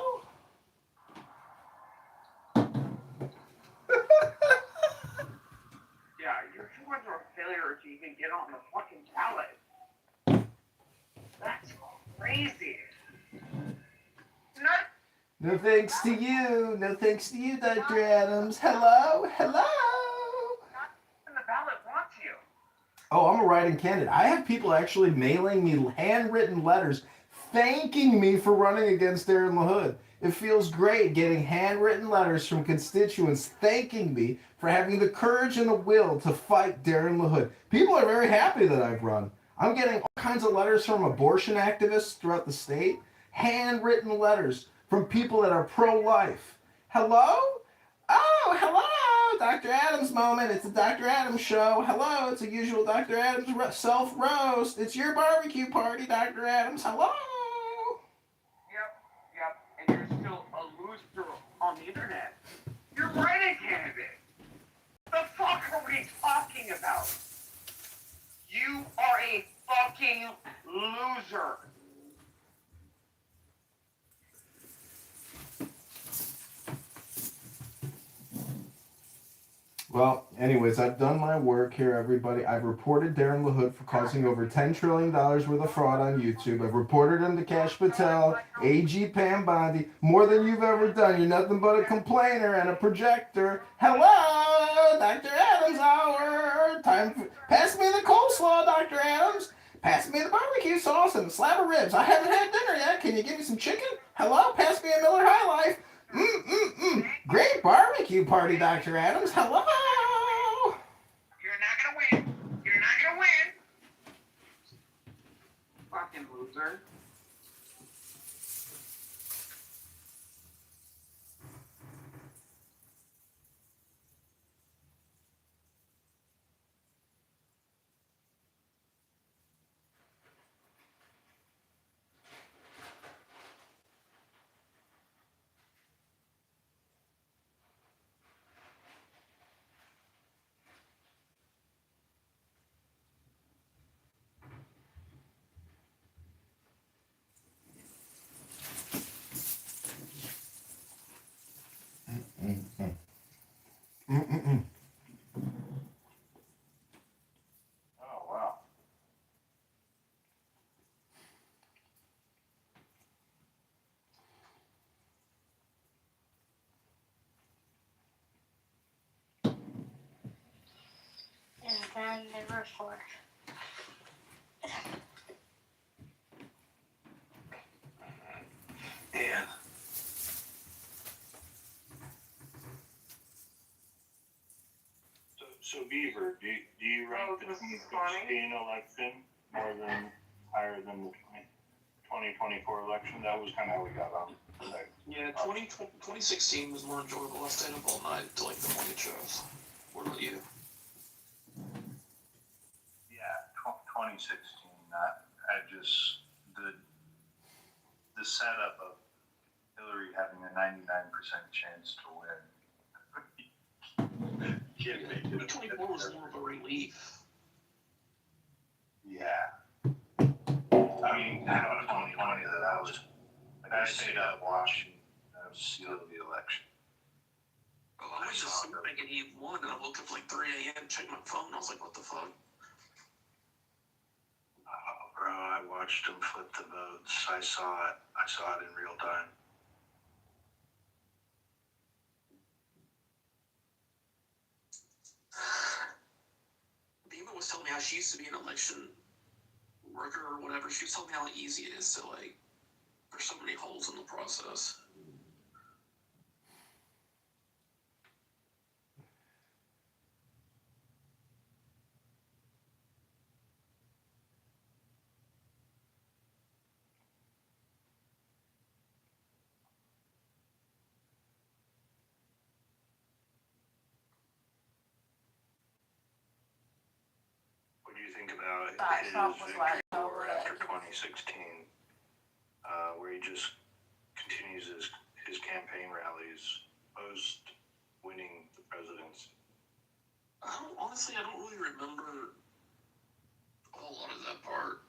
Yeah, your tours are a failure to even get on the fucking ballot. That's crazy. No thanks to you. No thanks to you, Dr. Adams. Hello? Hello? And the ballot wants you. Oh, I'm a write-in candidate. I have people actually mailing me handwritten letters thanking me for running against Darren LaHood. It feels great getting handwritten letters from constituents thanking me for having the courage and the will to fight Darren LaHood. People are very happy that I've run. I'm getting all kinds of letters from abortion activists throughout the state. Handwritten letters from people that are pro-life. Hello? Oh, hello, Dr. Adams moment. It's a Dr. Adams show. Hello, it's a usual Dr. Adams self-roast. It's your barbecue party, Dr. Adams. Hello? Yep, and you're still a loser on the internet. You're writing candidate. The fuck are we talking about? You are a fucking loser. Well, Anyways, I've done my work here, everybody. I've reported Darren LaHood for causing over $10 trillion worth of fraud on YouTube. I've reported him to Cash Patel, AG Pam Bondi. More than you've ever done. You're nothing but a complainer and a projector. Hello, Dr. Adams hour. Pass me the coleslaw, Dr. Adams. Pass me the barbecue sauce and a slab of ribs. I haven't had dinner yet. Can you give me some chicken? Hello, pass me a Miller High Life. Great barbecue party, Dr. Adams. Hello. You're not gonna win. You're not gonna win. Fucking loser. Oh, wow. And then the report. Yeah. So Beaver, do you rank the 2016 election higher than the 2024 election? That was kind of how we got on. Yeah, 2016 was more enjoyable. I stayed up all night to like the morning shows. What about you? Yeah, 2016. I just the setup of Hillary having a 99% chance to win. 2024 was more of a relief. Yeah. I mean, how about 2020 that I stayed up watching seal the election. Oh, I was just thinking he won, and I woke up like 3 a.m., checked my phone, and I was like, what the fuck? Oh, bro, I watched him flip the votes. I saw it in real time. Bima was telling me how she used to be an election worker or whatever. She was telling me how easy it is to, like, there's so many holes in the process. What do you think about his Trump was victory like over it. after 2016, where he just continues his campaign rallies post winning the presidency? Honestly, I don't really remember a whole lot of that part.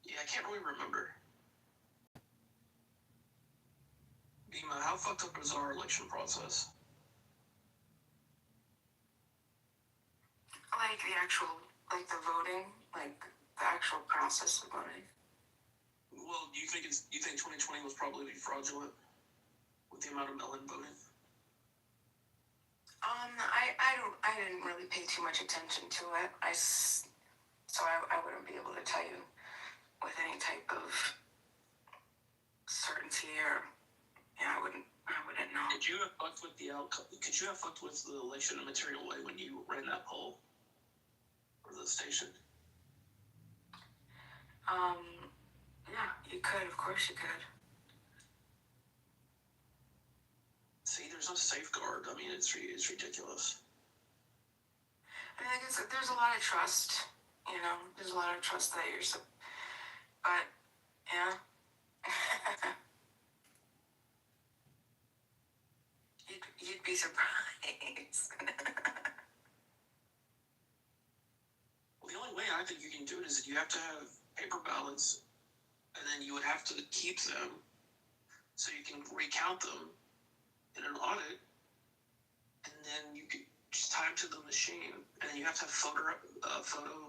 Yeah, I can't really remember. Bima, how fucked up is our election process? Like the actual, like the voting, like the actual process of voting. Well, do you think 2020 was probably fraudulent with the amount of mail-in voting? I didn't really pay too much attention to it. So I wouldn't be able to tell you with any type of certainty or, I wouldn't know. Could you have fucked with the outcome? Could you have fucked with the election in a material way when you ran that poll for the station? Yeah, you could. Of course you could. See, there's no safeguard. I mean, it's ridiculous. I mean, there's a lot of trust. There's a lot of trust that but yeah. You'd be surprised. Well, the only way I think you can do it is that you have to have paper ballots, and then you would have to keep them so you can recount them in an audit, and then you can just tie them to the machine, and then you have to have photo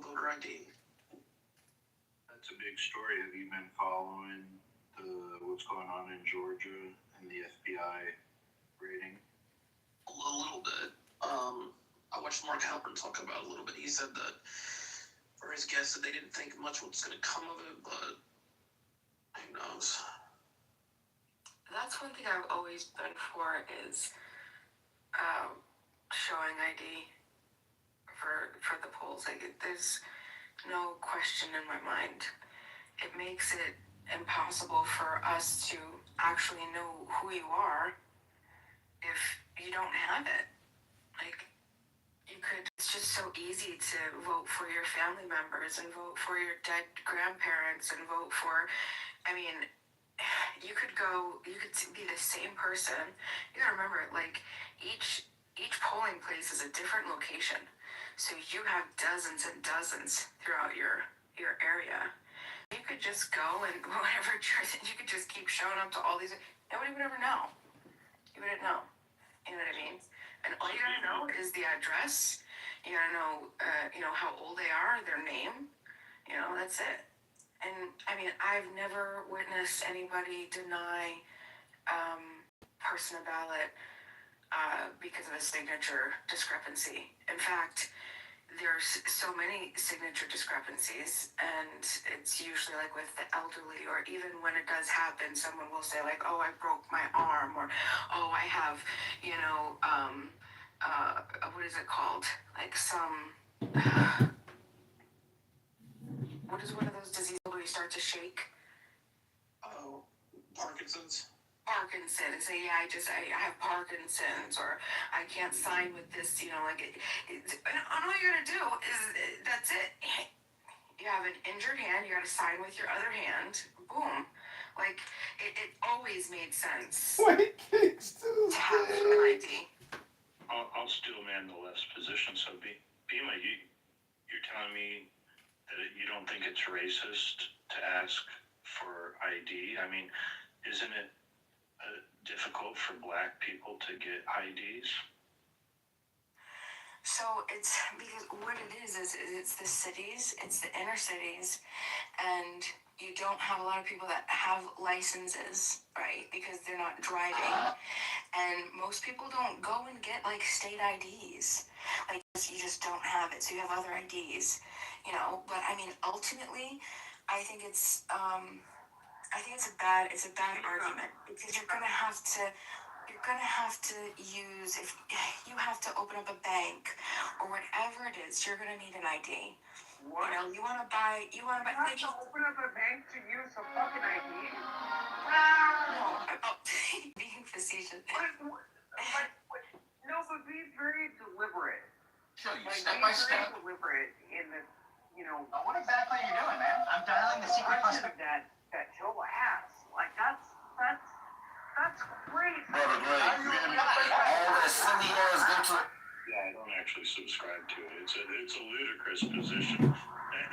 voter ID. That's a big story. Have you been following what's going on in Georgia and the FBI raiding? A little bit. I watched Mark Halpern talk about it a little bit. He said that, for his guess, that they didn't think much was going to come of it, but who knows? That's one thing I've always been for is showing ID for the polls. Like, there's no question in my mind. It makes it impossible for us to actually know who you are if you don't have it. Like, it's just so easy to vote for your family members and vote for your dead grandparents and vote for, I mean, you could be the same person. You gotta remember, like, each polling place is a different location. So you have dozens and dozens throughout your area. You could just go and whatever jersey, you could just keep showing up to all these. Nobody would ever know. You wouldn't know. You know what I mean? And all you gotta know is the address. You gotta know, how old they are, their name. That's it. And I mean, I've never witnessed anybody deny person a ballot because of a signature discrepancy. In fact, there's so many signature discrepancies, and it's usually like with the elderly, or even when it does happen, someone will say like, oh, I broke my arm, or oh, I have, what is it called? Like some, what is one of those diseases where you start to shake? Oh, Parkinson's. And say, yeah, I have Parkinson's, or I can't sign with this, and all you gotta do is, that's it. You have an injured hand, you gotta sign with your other hand, boom. Like, it always made sense to have an ID. I'll still man the left's position. So, Bima, you're telling me that you don't think it's racist to ask for ID? I mean, isn't it difficult for black people to get IDs? So it's because what it is it's the cities, it's the inner cities, and you don't have a lot of people that have licenses, right? Because they're not driving, and most people don't go and get like state IDs. Like, you just don't have it, so you have other IDs, But I mean, ultimately, I think it's a bad argument, because you're gonna have to use, if you have to open up a bank or whatever it is, you're gonna need an ID. What? You wanna buy. You have to open up a bank to use a fucking ID? No, being facetious. No, but be very deliberate. Show you Like, step be by very step. deliberate in the, What exactly are you doing, man? I'm dialing the secret question custom. that Joe has. Like, that's crazy. Brother Gray, all this Cindy is good to it. Yeah, I don't actually subscribe to it. It's a ludicrous position.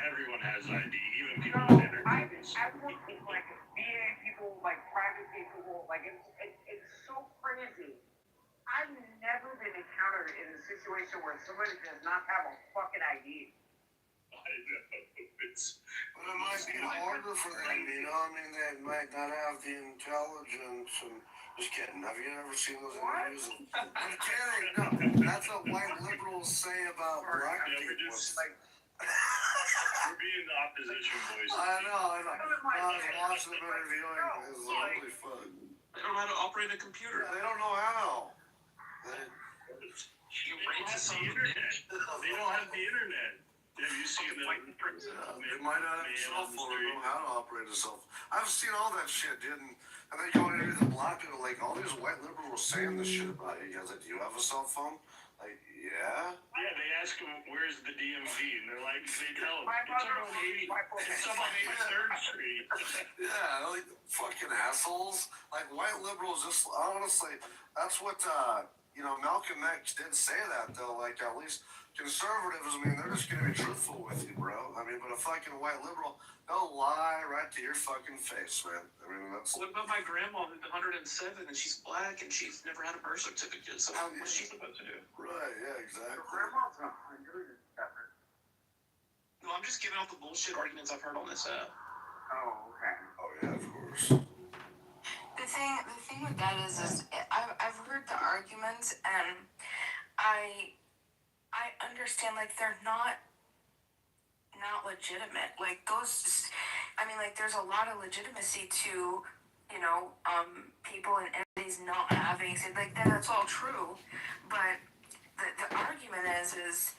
Everyone has ID, even people with internet. Everyone, like, VA people, like, private people, like, it's so crazy. I've never been encountered in a situation where somebody does not have a fucking ID. I know. But it might be harder for them, they might not have the intelligence and... Just kidding. Have you ever seen those interviews? I'm kidding. No, that's what white liberals say about black people. We're being the opposition voice. I know. I was watching them interviewing. It was really fun. They don't know how to operate a computer. They don't know how. They don't have the internet. They don't have the internet. Have you seen them? They might not have a cell phone or know how to operate a cell phone. I've seen all that shit, dude. And then you go into the black people, like, all these white liberals were saying this shit about you guys. Like, do you have a cell phone? Like, yeah. Yeah, they ask them, where's the DMV? And they're like, they tell them, it's up on 83rd Street. Yeah, like, fucking assholes. Like, white liberals just, honestly, that's what, Malcolm X did say that, though. Like, at least conservatives, they're just gonna be truthful with you, bro. But a fucking white liberal, they'll lie right to your fucking face, man. That's... What about my grandma who's 107 and she's black and she's never had a birth certificate? So what's she supposed to do? Right, yeah, exactly. Your grandma's 107. No, I'm just giving out the bullshit arguments I've heard on this app. Oh, okay. Oh, yeah, of course. The thing with that is I've heard the arguments, and I understand, like, they're not legitimate. Like, those, like, there's a lot of legitimacy to, people and entities not having, like, that's all true, but the argument is,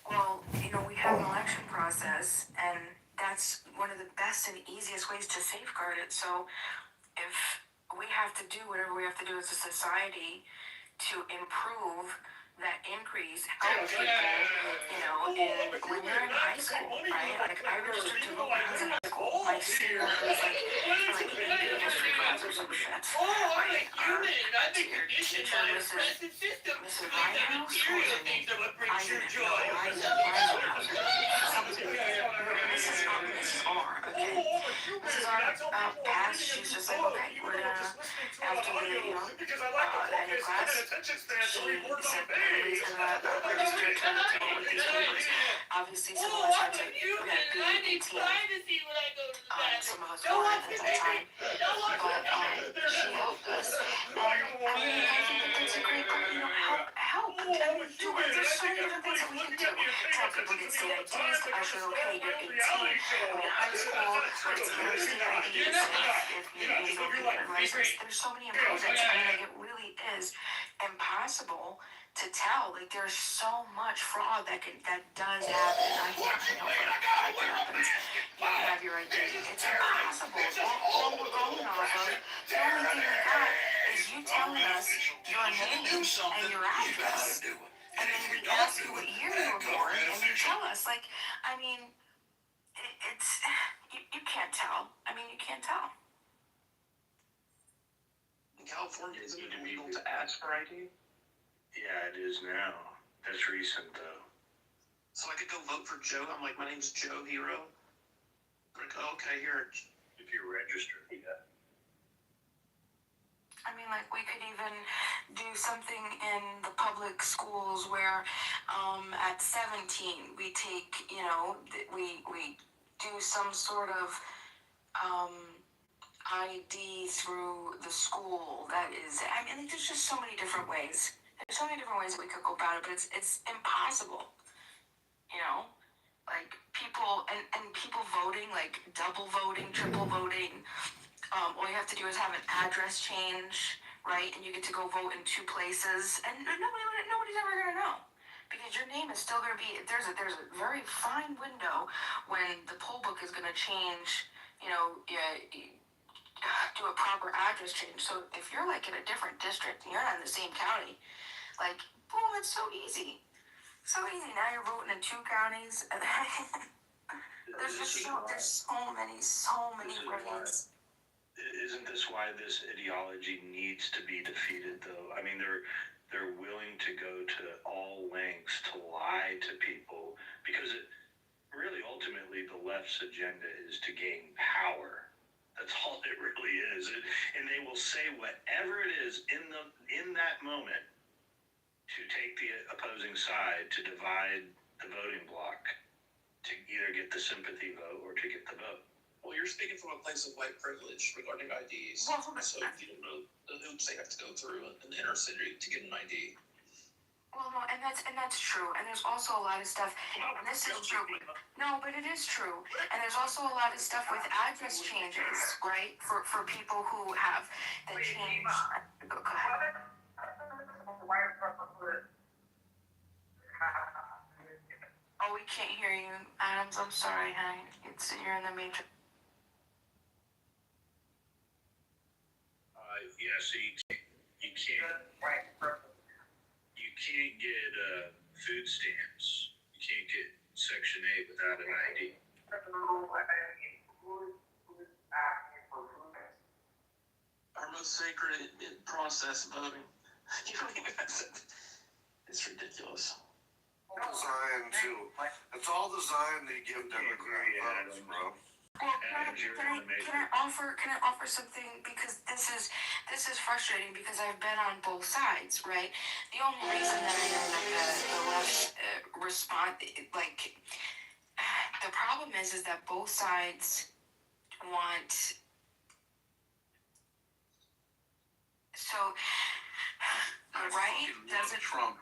well, we have an election process, and that's one of the best and easiest ways to safeguard it. So if we have to do whatever we have to do as a society to improve that increase, help people, and when you're in high school, right? Like, I registered to vote when I was in high school. My senior was like 80 district runs or some shit. Right? Our teacher, Mrs. Winehouse, who was Mrs. R, okay? Mrs. R passed, she's just like, okay, we're gonna, after the, end of class, she said, everybody's gonna register to vote with these papers. Obviously, some of us had to, we had to be 18. Some of us weren't at that time. But she helped us. And I think that that's a great, help. There's so many different things that we can do to help people get state IDs, to usher, okay, you're 18. High school, when it's your state IDs, if you don't get a license, there's so many improvements. It really is impossible to tell. Like, there's so much fraud that does happen. I know that happens. You don't have your ID. It's impossible. All we're going off of, the only thing we got is you telling us your name and your address. And then we ask you what year you were born, and you tell us. Like, it's you can't tell. You can't tell. In California, isn't it illegal to ask for ID? Yeah, it is now. That's recent, though. So I could go vote for Joe. I'm like, my name's Joe Hero. Like, okay, here. If you're registered, yeah. Like, we could even do something in the public schools where at 17 we take, we do some sort of ID through the school. That is, there's just so many different ways. There's so many different ways that we could go about it, but it's impossible. Like, people and people voting, like double voting, triple voting. All you have to do is have an address change, right? And you get to go vote in two places, and nobody's ever gonna know, because your name is still gonna be. There's a very fine window when the poll book is gonna change. Do a proper address change. So if you're like in a different district and you're not in the same county, like, boom, it's so easy. So easy. Now you're voting in two counties. And there's so many ways. Isn't this why this ideology needs to be defeated, though? They're willing to go to all lengths to lie to people, because it really, ultimately, the left's agenda is to gain power. That's all it really is. And they will say whatever it is in that moment to take the opposing side, to divide the voting bloc, to either get the sympathy vote or to get the vote. Well, you're speaking from a place of white privilege regarding IDs. Well, so you don't know the hoops they have to go through in the inner city to get an ID. Well, no, and that's true. And there's also a lot of stuff, and this is true. No, but it is true. And there's also a lot of stuff with address changes, right? For people who have the change. Go ahead. Oh, we can't hear you, Adams. I'm sorry, honey. You're in the matrix. Yeah, so you can't get food stamps. You can't get Section 8 without an ID. Our most sacred process, voting. You don't even have to. It's ridiculous. Designed to. It's all designed to give Democrat votes, bro. Well, can I offer something, because this is frustrating, because I've been on both sides, right? The only reason that I know that the left respond, like, the problem is that both sides want, so the right doesn't. Trump.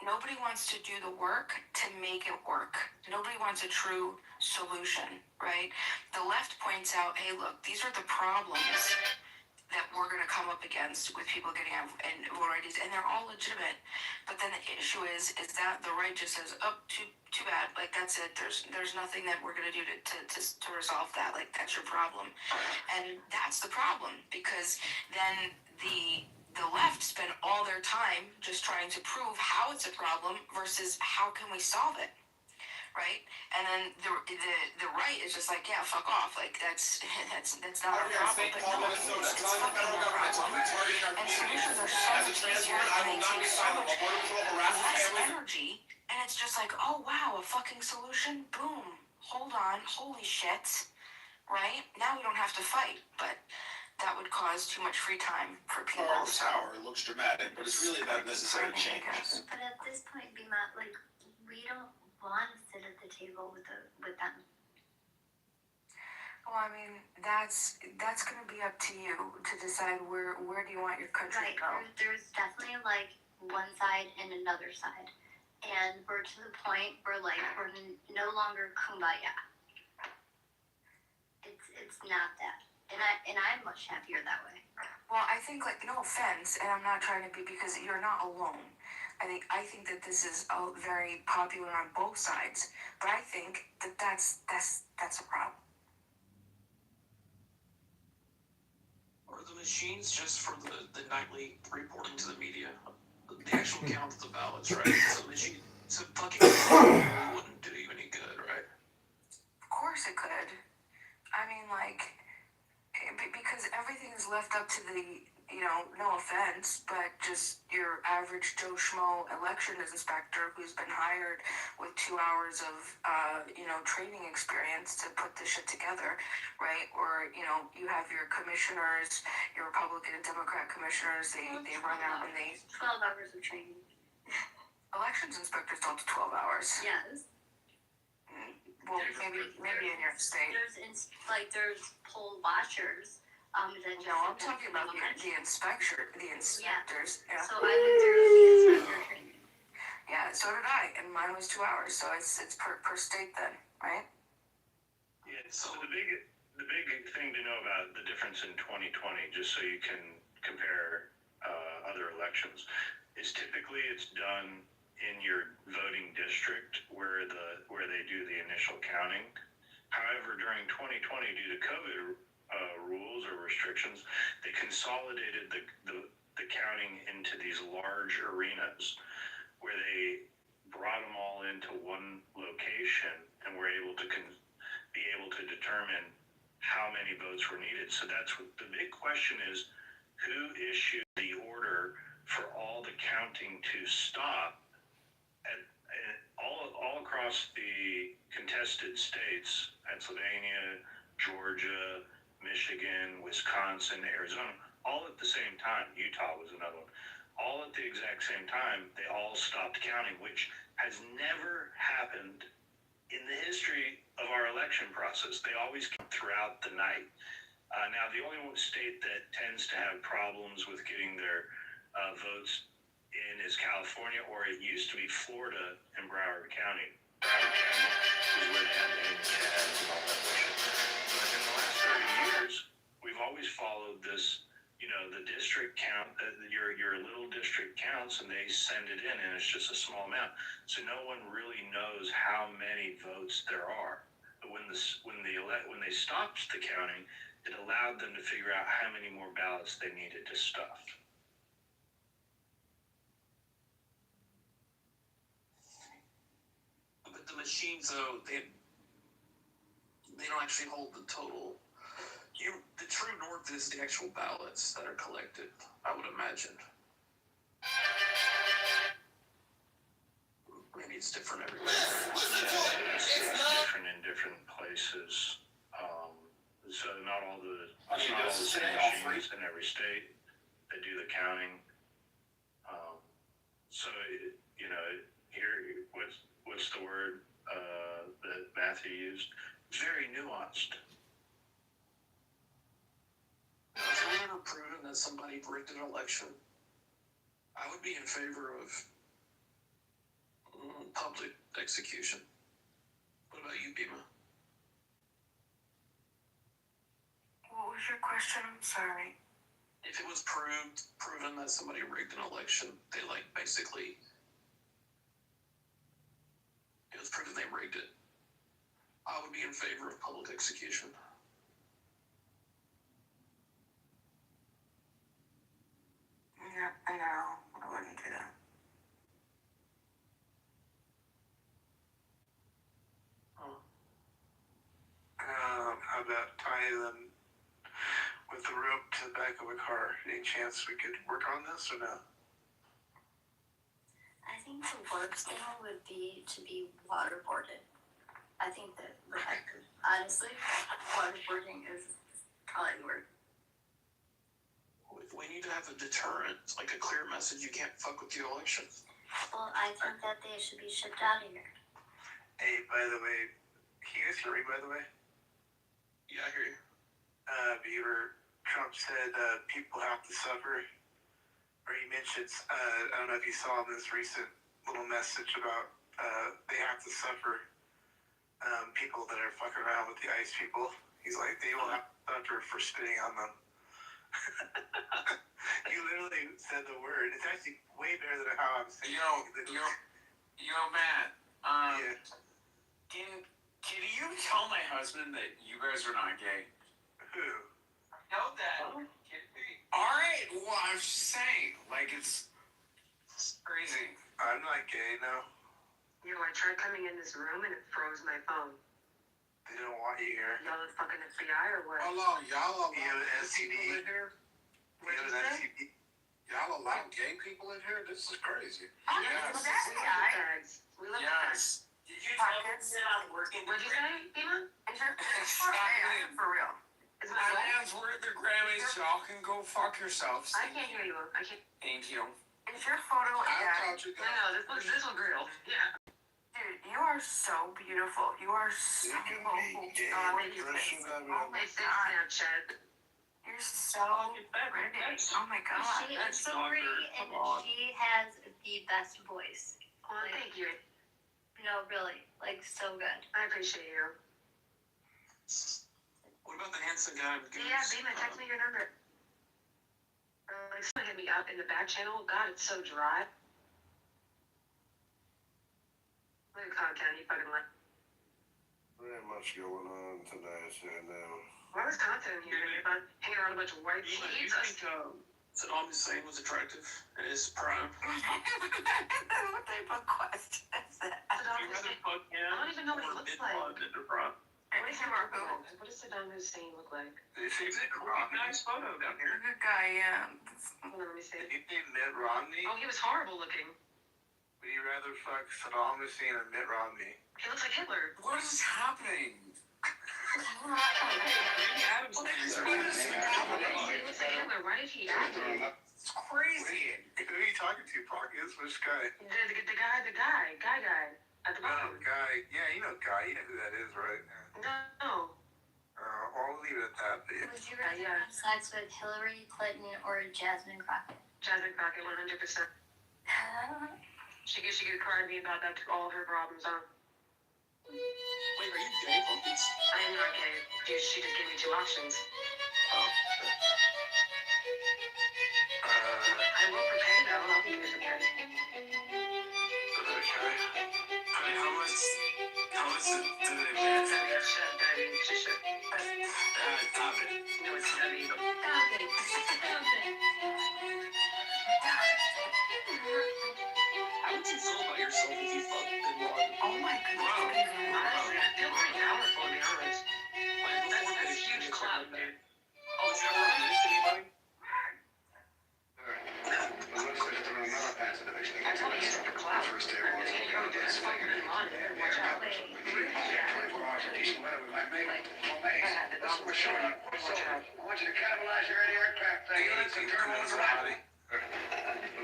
Nobody wants to do the work to make it work. Nobody wants a true solution, right? The left points out, hey, look, these are the problems that we're going to come up against with people getting out and voter IDs, and they're all legitimate. But then the issue is that the right just says, oh, too bad, like, that's it. There's nothing that we're going to do to resolve that. Like, that's your problem. And that's the problem, because then the left spend all their time just trying to prove how it's a problem versus how can we solve it, right? And then the right is just like, yeah, fuck off, like that's not a problem. But no, it's fucking a problem. And solutions are so much easier, and they take so much less energy. And it's just like, oh wow, a fucking solution, boom, hold on, holy shit, right? Now we don't have to fight, but that would cause too much free time for people. The tower looks dramatic, but it's really not necessary change. But at this point, Bima, like, we don't want to sit at the table with them. Well, I mean, that's going to be up to you to decide where do you want your country to go. There's definitely, like, one side and another side. And we're to the point where, like, we're no longer kumbaya. It's not that. And I'm much happier that way. Well, I think, like, no offense, and I'm not trying to be, because you're not alone. I think that this is very popular on both sides, but I think that's a problem. Are the machines just for the nightly reporting to the media? The actual count of the ballots, right? So fucking wouldn't do you any good, right? Of course it could. I mean, like, because everything is left up to the, no offense, but just your average Joe Schmo election inspector who's been hired with 2 hours of, training experience to put this shit together, right? Or, you have your commissioners, your Republican and Democrat commissioners, they run out and they... 12 hours of training. Elections inspectors don't do 12 hours. Yes. Well, maybe in your state. There's poll watchers. No, I'm talking about the inspectors. Yeah. So I went through the inspector training. Yeah, so did I, and mine was 2 hours. So it's per state then, right? Yeah. So the big thing to know about the difference in 2020, just so you can compare other elections, is typically it's done in your voting district where they do the initial counting. However, during 2020, due to COVID rules or restrictions, they consolidated the counting into these large arenas where they brought them all into one location and were able to be able to determine how many votes were needed. So that's what the big question is: who issued the order for all the counting to stop all across the contested states, Pennsylvania, Georgia, Michigan, Wisconsin, Arizona, all at the same time. Utah was another one. All at the exact same time, they all stopped counting, which has never happened in the history of our election process. They always count throughout the night. Now, the only state that tends to have problems with getting their votes in is California, or it used to be Florida and Broward County. Broward County is where they had the MCAS and all that bullshit. But in the last 30 years, we've always followed this, the district count, your little district counts, and they send it in, and it's just a small amount. So no one really knows how many votes there are. But when they stopped the counting, it allowed them to figure out how many more ballots they needed to stuff. But the machines, though, they don't actually hold the total. The true north is the actual ballots that are collected, I would imagine. it's different everywhere. Yeah, it's different in different places. So not all the same machines in every state. They do the counting. Here, what's the word that Matthew used? Very nuanced. If it were ever proven that somebody rigged an election, I would be in favor of public execution. What about you, Bima? What was your question? I'm sorry. If it was proven that somebody rigged an election, it was proven they rigged it, I would be in favor of public execution. Yeah, I know. I wouldn't do that. How about tying them with the rope to the back of a car? Any chance we could work on this or no? I think the worst thing would be to be waterboarded. I think that, honestly, waterboarding is probably the word. We need to have a deterrent, like a clear message. You can't fuck with the election. Well, I think that they should be shipped out of here. Hey, by the way, can you guys hear me, by the way? Yeah, I hear you. Beaver, Trump said people have to suffer. Or he mentioned, I don't know if you saw this recent little message about they have to suffer. People that are fucking around with the ICE people. He's like, they will have to suffer for spitting on them. You literally said the word. It's actually way better than how I'm saying it. Yo, Matt. Yeah. Can you tell my husband that you guys are not gay? Who? Know that. Alright, well, I was just saying. Like, it's crazy. I'm not gay, no. You know, I tried coming in this room and it froze my phone. They don't want you here. Y'all the fucking FBI or what? Hello, y'all allow You have an people STD. in here? You have an STD. Y'all allow gay people in here? This is crazy. Yes. We love Yes. Did you tell them that I'm working? What'd you say, Bima? Exactly. For real. Is My man's worth their Grammys. Y'all can go fuck yourselves. I can't hear you. I can't. Thank you. Is your photo? I'll talk to you guys. No, this one's real. Yeah. Dude, you are so beautiful. You are so Oh my Snapchat. You're so pretty. Oh my god. She is so pretty, and she has the best voice. Oh, thank you. No, really, like so good. I appreciate you. What about the handsome guy with Yeah, Bima, text me your number. Someone hit me up in the back channel. God, it's so dry. Look at content, you fucking like. Very much going on tonight, I know. Why was content in here? Hanging around a bunch of white Do you sheets. think Saddam Hussein was attractive in his prime? What type of question is that? Saddam You rather Hussein. fuck him I don't even know what he or looks mid-pod like. in the prime? What does Saddam Hussein look like? Did you He's say a Mitt Romney? nice photo down here. Good guy, yeah. Hold on, let me see. Did you say Mitt Romney? Oh, he was horrible looking. Would you rather fuck Saddam Hussein or Mitt Romney? He looks like Hitler. What is happening? Maybe Adam's What name is is happening? He looks like Hitler. Why did he act it? It's crazy. Who are you talking to, Pockets? Which guy? The guy. At the Oh, bottom. Guy. Yeah, you know Guy. You know who that is, right? No. I'll leave it at that. But yeah. Would you rather have sex with Hillary Clinton or Jasmine Crockett? Jasmine Crockett, 100%. She could cry to me about that, took all of her problems on. Wait, are you gay, Pumpkins? I am not gay. She just gave me 2 options. Oh. I will prepare though. I'll be prepared. I mean, how much do they pay? Shut, Debbie. Just shut. Stop it. No, it's Debbie. Stop it. Stop it. How would you feel about yourself if you fucked Bin Laden? Oh my Honestly, I feel pretty powerful, to be honest. That's a huge clout, dude. Oh, did you ever admit to anybody? Alright. It looks like they're on another pass. in division I told you, the cloud. First day was Just fucking be on it. Watch out. 24 hours of decent weather we might make it. Well, mate, listen, we're showing up. So, I want you to capitalize your anti-aircraft thing. You need some turbulence around. It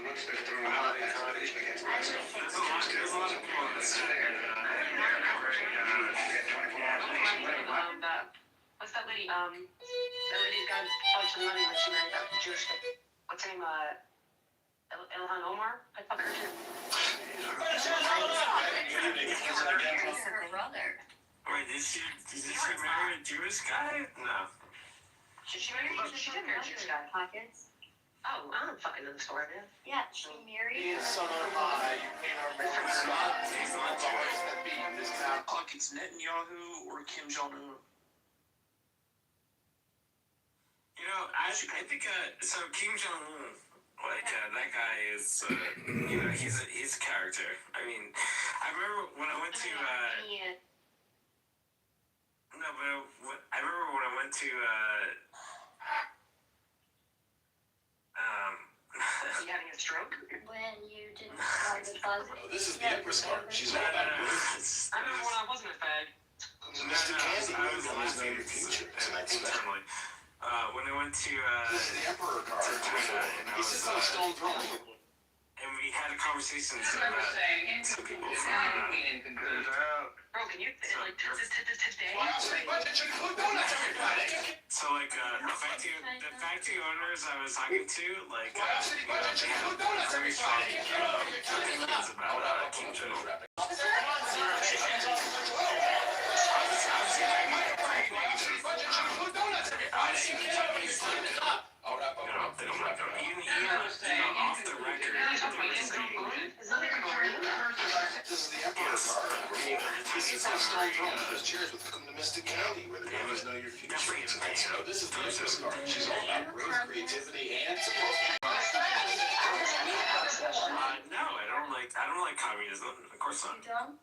looks like throwing a lot of competition against us. There's a lot of people in this city. What's that lady? That lady's got a bunch of money when she married that Jewish guy. What's her name? Ilhan Omar? I fuck her too. Her brother. Wait, did she marry a Jewish guy? No. She didn't marry a Jewish guy. Pockets. Oh, I don't fucking know the story, man. Yeah, she married. Pockets Netanyahu or Kim Jong-un? You know, I think so. Kim Jong Un, that guy is, he's a character. I mean, I remember when I went to I remember when I went to You having a stroke? When you didn't buy the closet. Oh, this is the Empress card. She's all about I remember when I wasn't a fag. Mr. Candy, I was always know laughing your future. internally. When I went to This is the Emperor card. He sits on a stone throne. and we had a conversation about some people from Bro, can you like today? so like the factory owners I was talking to, like they had very strong opinions about Kim Jong Un. Off the record, This is the Emperor card. He sits on a stone throne. There's chairs with Mr. Candy, where the always know your future. So this is the Empress card. She's all about growth, creativity, and supposed to be no, I don't like communism. Of course not. You don't?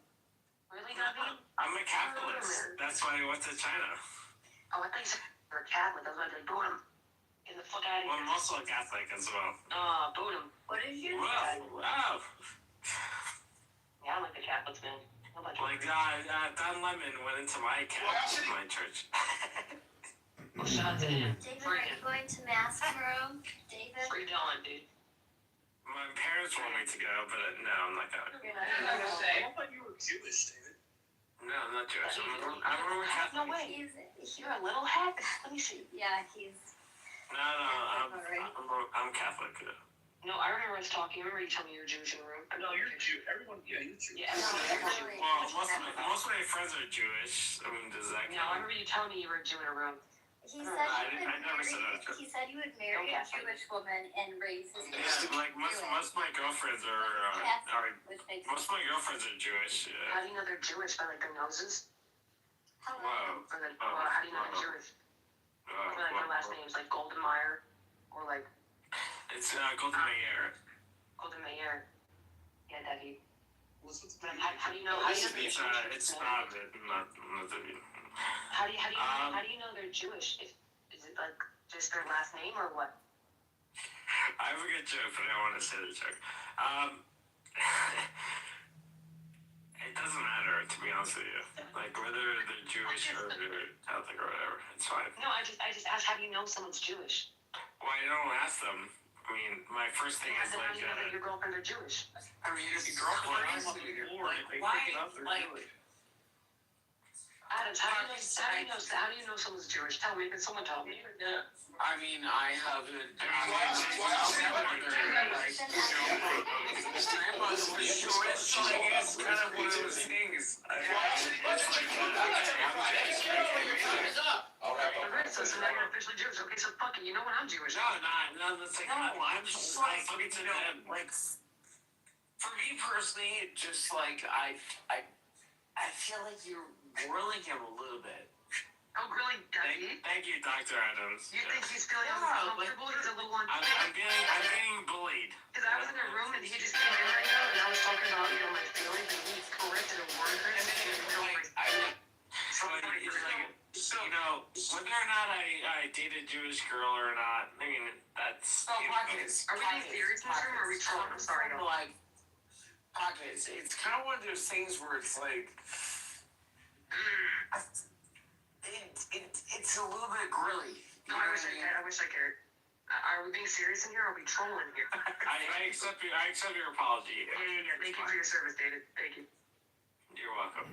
Really, Gabby? I'm a capitalist. That's why I went to China. Oh, I thought you said you're a Catholic. That's why they booed him. Get the fuck out of Well, here. I'm also a Catholic as well. Booed him. What did you Wow. Yeah, I like the Catholics, man. Like, Don Lemon went into my church. Well, shout out to him. David, are you going to mass tomorrow? David? Free Dawn, dude. My parents want me to go, but no, I'm not going. I thought you were Jewish, David. No, I'm not Jewish. I'm Roman Catholic. No way. You're a little heck. Let me see. Yeah, he's. No, I'm Catholic. No, I remember us talking. I remember you telling me you were Jewish in the room. No, you're Jew. Everyone, yeah, you're Jewish. Yeah, Well, most of my friends are Jewish. I mean, does that count? No, I remember you telling me you were a Jew in a room. He said he said you would marry a Okay. Jewish woman and raise his Yeah, like most of my girlfriends are which makes most of my girlfriends are Jewish. How do you know they're Jewish? By like their noses? Whoa. Or how do you know they're Jewish? Or like their last names, like Goldenmeyer, or like. It's Golden Mayer. Golden Mayer. Yeah, Debbie. How do you know? It's not David. How do you know they're Jewish? Is it like just their last name or what? I have a good joke, but I don't want to say the joke. It doesn't matter, to be honest with you. Like whether they're Jewish or they're Catholic or whatever, it's fine. No, I just asked how do you know someone's Jewish? Well, I don't ask them. I mean, my first thing is how like. do you know that your girlfriend are Jewish? I mean, if your girlfriend is Lord, if they pick it up, they're Jewish. Adams, how do you know someone's Jewish? Tell me, can someone tell me? Yeah. I mean, I have it. It's kind of one of those things. So now you're officially Jewish. Okay, so fucking, you know what? I'm Jewish. No, that's like, no, I'm just like, like, for me personally, just like, I feel like you're grilling him a little bit. Oh, really, Daddy? Thank you, Dr. Adams. You think he's feeling uncomfortable? He's a little unfair. I'm being bullied. Because I was in a room and he just came in right now and I was talking about, my feelings and he corrected a word or So, whether or not I date a Jewish girl or not, I mean, that's, Pockets. Are we being serious in this room, or are we trolling? I'm sorry. Like pockets. It's kind of one of those things where it's like, it's a little bit grilly. No, I wish I cared. Are we being serious in here, or are we trolling here? I accept your apology. Yeah. Thank you for your service, David. Thank you. You're welcome.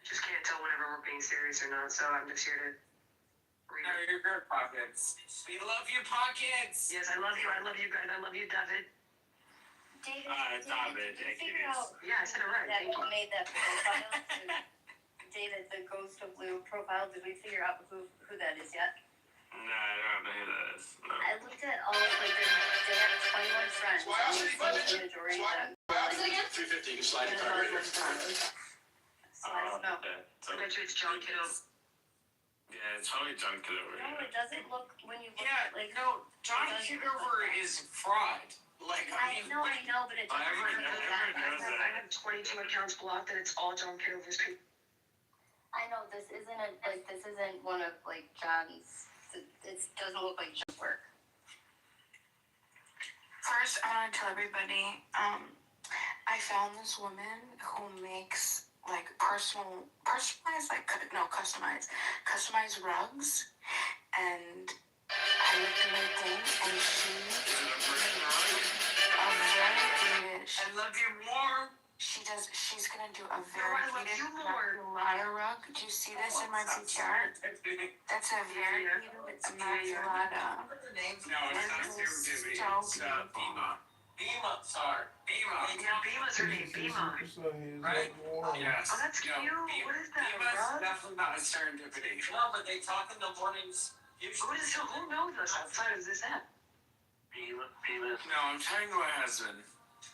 Just can't tell whenever we're being serious or not, so I'm just here to read. No, you're good, Pockets. We love you, Pockets. Yes, I love you. I love you, guys. I love you, David. David, did you figure out Yeah, I said it right. that Thank you. made that profile? David, the Ghost of Blue profile. Did we figure out who that is yet? No, I don't know who that is. No. I looked at all like they have 21 friends. Why else did he find it? The majority of them. 350, you can slide it card right here. So I don't know. I bet you it's John Kiddo. Yeah, it's probably John Kitover. No, it doesn't look when you look Yeah, like. no, John Kitover is fraud. Like, I know, but it doesn't Everyone look like knows that. I have 22 accounts blocked, and it's all John Kidover's people. I know this isn't one of like John's. It doesn't look like John's work. First, I want to tell everybody, I found this woman who makes like customized rugs, and I looked at her thing, and she I love you more. She's gonna do a variegated Maculata rug. Do you see this in my PTR? That's a variegated Maculata. No, it's not serendipity. It's Bima. Bima, sorry. Bima. Yeah, Bima's her name. Bima. Right? Yes. Oh, that's cute. What is that, Bima's rug? definitely not a serendipity. No, but they talk in the mornings. Who knows us outside of this app? No, I'm telling my husband.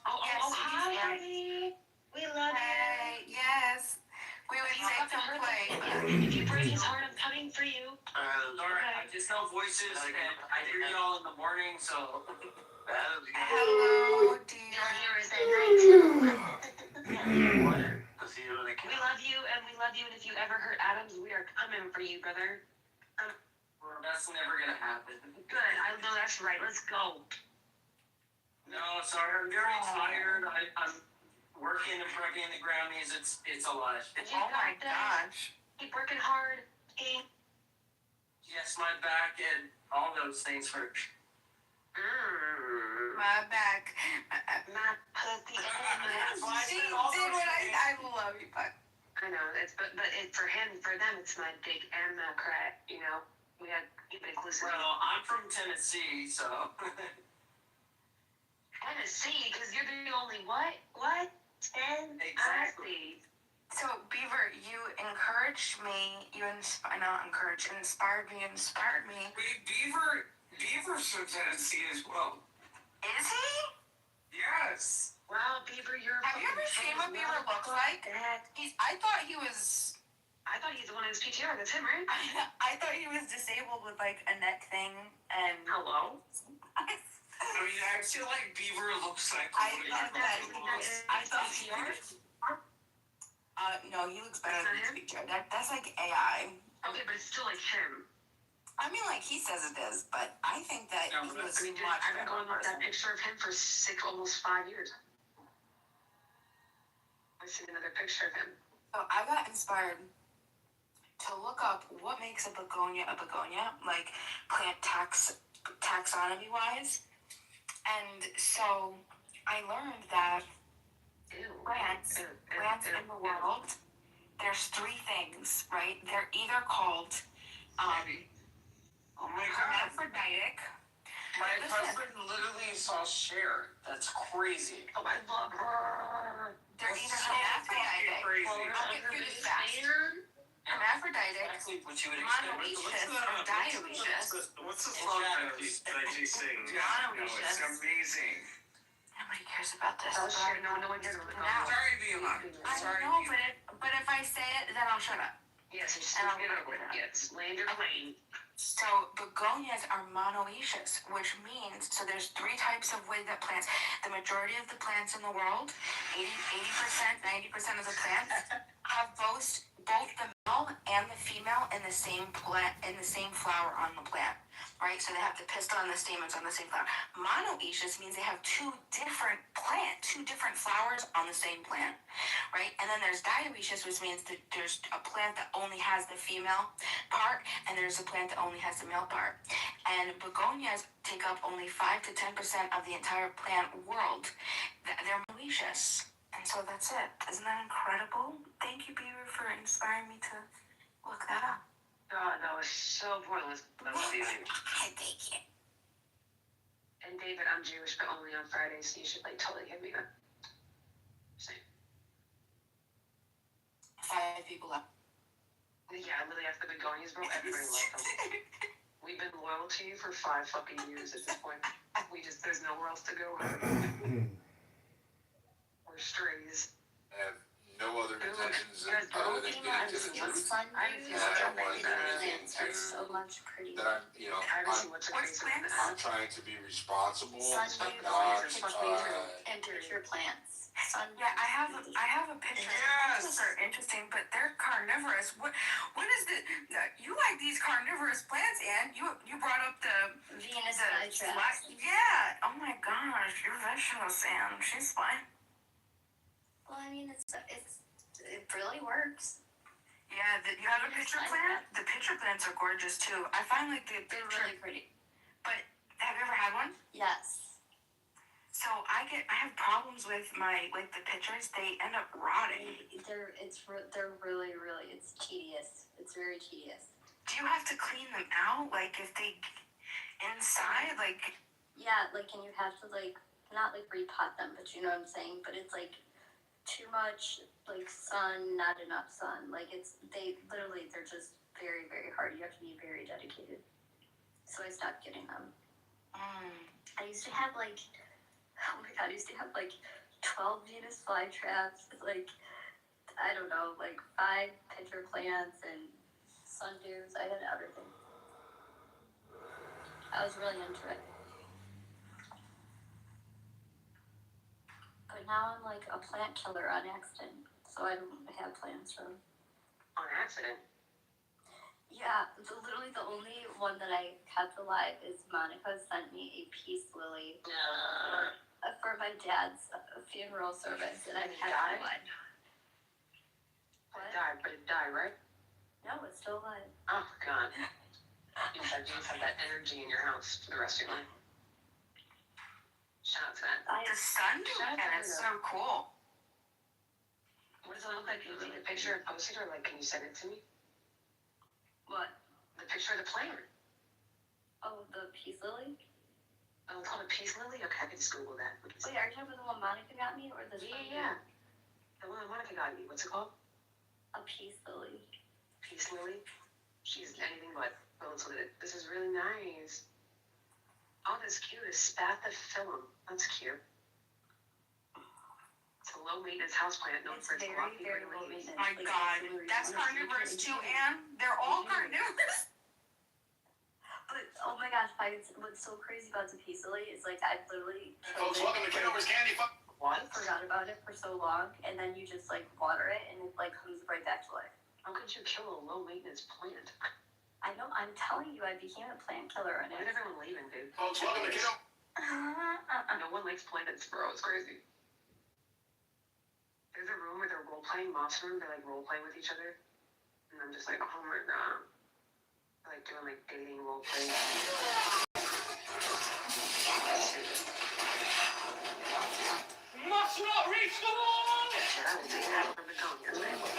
Hi, honey. We love Hey, yes. We would take some play. you. If you break his heart, I'm coming for you. Alright, I just know voices, and I hear y'all in the morning, so. Hello, dear. You're here is at night too. See you when I We love you, and we love you. And if you ever hurt Adams, we are coming for you, brother. That's never gonna happen. Good. I know that's right. Let's go. No, sorry, I'm very tired. I'm working and prepping the Grammys. It's a lot. Oh my gosh. Keep working hard. Okay. Yes, my back and all those things hurt. My back. My pussy. She did what I love you, but. I know. But for them, it's my dick and my crack. You know, we had keep it inclusive. Well, I'm from Tennessee, so. Tennessee, because you're the only what? 10? Exactly. So, Beaver, you encouraged me. Inspired me. Wait, Beaver's from Tennessee as well. Is he? Yes. Wow, Beaver, you're. Have you ever seen what Beaver looks like? I thought he was the one in his PTR. That's him, right? I thought he was disabled with like a neck thing and. Hello? I mean, I feel like Beaver looks like. I thought he was. No, he looks better than his picture. That's like AI. Okay, but it's still like him. I mean, like he says it is, but I think that he was I've been much going with that picture of him for almost 5 years. I've seen another picture of him. So I got inspired to look up what makes a begonia, like plant taxonomy wise. And so I learned that plants in the world, there's 3 things, right? They're either called oh my god. hermaphroditic. My husband literally saw Cher. That's crazy. Oh, I love her. They're either hermaphroditic. I'll get through this fast. Hermaphroditic, monoecious, or dioecious. What's the song that she sings? It's amazing. Nobody cares about this. Oh, shit, no one cares about Now. Sorry, Vila. I know, but if I say it, then I'll shut up. Yes, And I'll get over that. Yes, land your plane. So begonias are monoecious, which means, so there's 3 types of way that plants, the majority of the plants in the world, 80%, 90% of the plants, have both the and the female in the same plant, in the same flower on the plant, right? So they have the pistil and the stamens on the same flower. Monoecious means they have two different flowers on the same plant, right? And then there's dioecious, which means that there's a plant that only has the female part, and there's a plant that only has the male part. And begonias take up only 5 to 10% of the entire plant world. They're monoecious. And so that's it. Isn't that incredible? Thank you, Beaver, for inspiring me to look that up. God, that was so pointless. I love you. Thank you. And David, I'm Jewish, but only on Fridays, so you should like totally hit me up. Same. 5 people up. Yeah, literally after the begonias, bro, everybody loved them. We've been loyal to you for 5 fucking years at this point. There's nowhere else to go. We're strays. I have no other intentions other than getting to the truth. Sundays I don't want to do anything are so much prettier. that I'm trying to be responsible. And picture plants. Yeah, I have a picture. Yes. These are interesting, but they're carnivorous. What is the you like these carnivorous plants, Anne? You brought up the Venus the flytrap. yeah. Oh my gosh, you're vegetables, Anne. She's fine. Well, I mean, it really works. Yeah, you have a pitcher plant? The pitcher plants are gorgeous too. I find like they're really pretty. But have you ever had one? Yes. So I have problems with my the pitchers. They end up rotting. They're really it's tedious. It's very tedious. Do you have to clean them out? Like if they inside Yeah, and you have to not repot them, but you know what I'm saying. But it's too much sun, not enough sun. They're just very, very hard. You have to be very dedicated. So I stopped getting them. I used to have oh my god, I used to have 12 Venus flytraps, I don't know, 5 pitcher plants and sundews. I had everything. I was really into it. But now I'm a plant killer on accident, so I don't have plants for them. On accident? Yeah, literally the only one that I kept alive is Monica sent me a peace lily for my dad's funeral service, and I kept one. What? It died, but it died, right? No, it's still alive. Oh, God. You just have that energy in your house for the rest of your life. Shout out to that. The sundew plant is so cool. What does it look like? Can you take a picture and post it, or can you send it to me? What? The picture of the plant. Oh, the peace lily? Oh, it's called a peace lily? Okay, I can just Google that. Wait, are you talking about the one Monica got me, or the Yeah. The one Monica got me. What's it called? A peace lily. Peace lily? She's anything but. Well, this is really nice. Oh, that's cute. A spathiphyllum. That's cute. It's a low maintenance houseplant known for its lumpy very green low leaves. maintenance. My God, that's carnivorous too, Anne. They're all carnivorous. But oh my gosh, what's so crazy about the peace lily is I've literally Folks, welcome to Kitover's Candy Farm. What? Forgot about it for so long, and then you just water it, and it comes right back to life. How could you kill a low maintenance plant? I know. I'm telling you, I became a plant killer on it. Why is everyone leaving, dude? Folks, welcome to Kitover. No one likes plants, bro. It's crazy. There's a room where they're role playing, moss room. They're role playing with each other, and I'm just oh my god. Doing dating role playing. Must not reach the wall! Shit, I will take that from the tone. Yes, I will.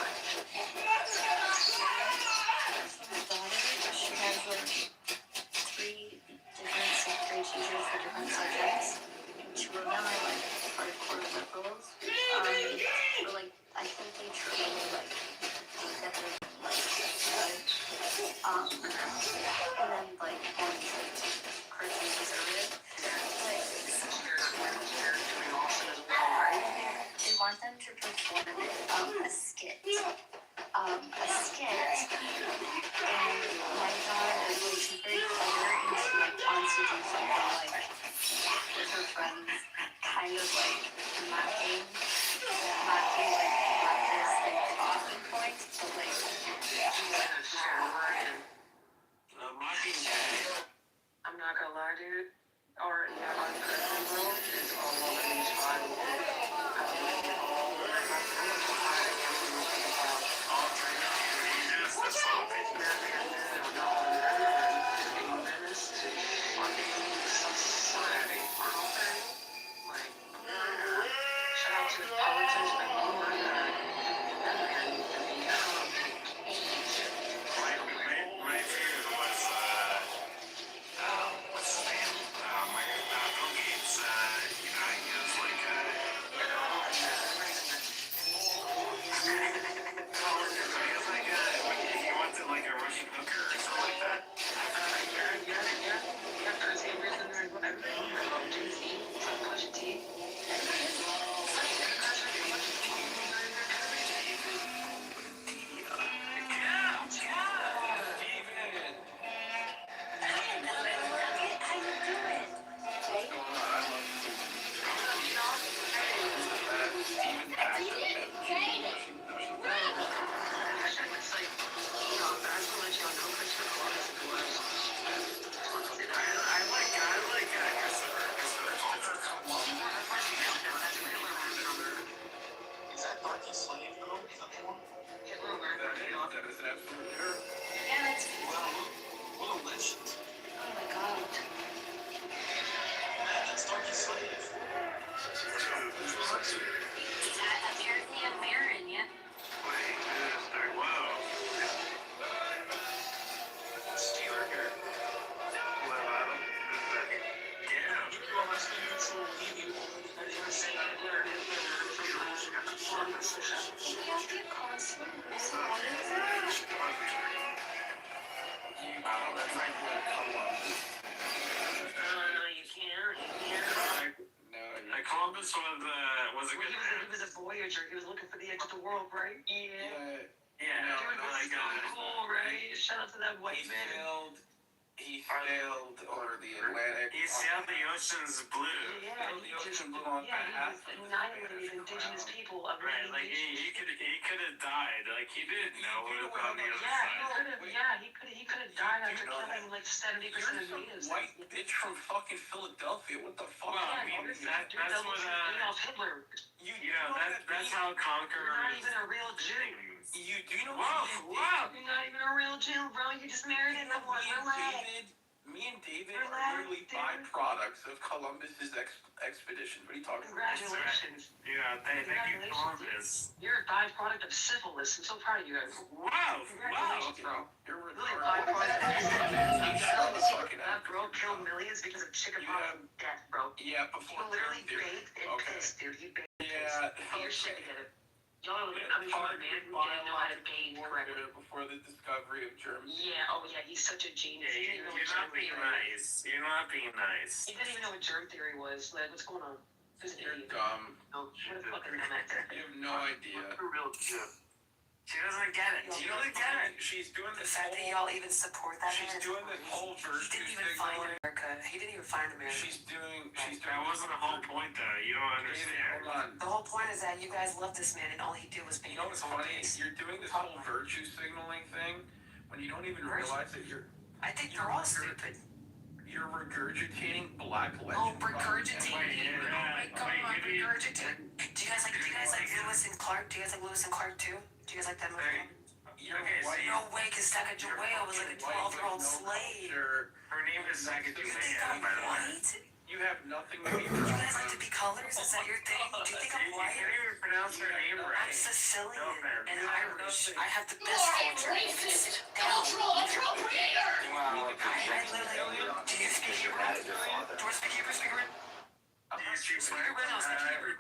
She has 3 different 6th grade teachers for different subjects. And 2 of them are hardcore liberals. But I think they truly get their and then one's Christian conservative. They want them to perform a skit. And my daughter, she's very clever, and she wants to do something with her friends, kind of mocking leftist talking points, but Mockingjay. I'm not gonna lie, dude. Our personal world is all over these five. Shout out to politics, but oh my god, that man needs to be My favorite was what's his name? Bill Gates. You know, he was like he wanted like a Russian hooker or something like that. Is that Darky Slave though? Is that the one? That is an absolute terror. Yeah, that's. Wow, what a legend. Oh my god. Man, that's Darky Slave. Apparently a Marin, yeah. Wow. Steeler here. Columbus was a good man. He was a voyager. He was looking for the edge of the world, right? Yeah. Yeah, Dude, this is so cool, right? Shout out to that white man. He failed over the Atlantic. He sailed the oceans blue. Yeah, The ocean blew on he just annihilated indigenous people. Right, like he could have died. Like he didn't know what was on the other side. He could have died after killing like 70% of natives. White bitch from fucking Philadelphia. What the fuck? Well, I mean, that's what Hitler. that's how conquerors. You're not even a real Jew. You do know Wow. You're not even a real Jew, bro. You just married someone. Me and David are literally byproducts of Columbus's expeditions. What are you talking about? Congratulations. Yeah, thank you, Columbus. You're a byproduct of syphilis. I'm so proud of you guys. Wow. Congratulations, bro. You're Really a byproduct of that bro killed millions because of chickenpox and death, bro. Yeah, He before literally baked and pissed, dude. He baked and Yeah. pissed. Get your shit together. Y'all are looking at a man who didn't know how to bathe correctly. Before the discovery of Germany. Yeah, oh yeah, he's such a genius. He didn't even know You're what not germ being theory nice. You're not being nice. He didn't even know what germ theory was. Like, what's going on? Who's an You're idiot? dumb. No, what a fucking comment. You have no idea. She doesn't get it. She doesn't get it. She's doing The this fact that whole. y'all even support that She's man is doing this whole He virtue didn't even find signaling. America. He didn't even find America. She's doing. That wasn't the whole point, though. You don't understand. Hold on. The whole point is that you guys love this man, and all he did was You paint know his what's own funny? face. You're doing this whole virtue signaling thing when you don't even realize that you're I think they're all stupid. regurgitating black legend. Oh, regurgitating. Wait, Come on, maybe- regurgitating. Do you guys like Lewis and Clark? Do you guys like Lewis and Clark too? Do you guys like that movie? Okay, so No way, because Sacagawea was like a 12-year-old slave. Her name is Sacagawea, by the way. White? You have nothing to be You proud guys like to of. be colors? Is that your thing? Do you think I'm You white? can't even pronounce her name I'm right. Sicilian No, and man. Irish. I have the best culture. Cultural appropriator! Wow. I literally. Do you speak Hebrew? Do you speak Hebrew? Speak Hebrew? Speak Hebrew? No, speak Hebrew.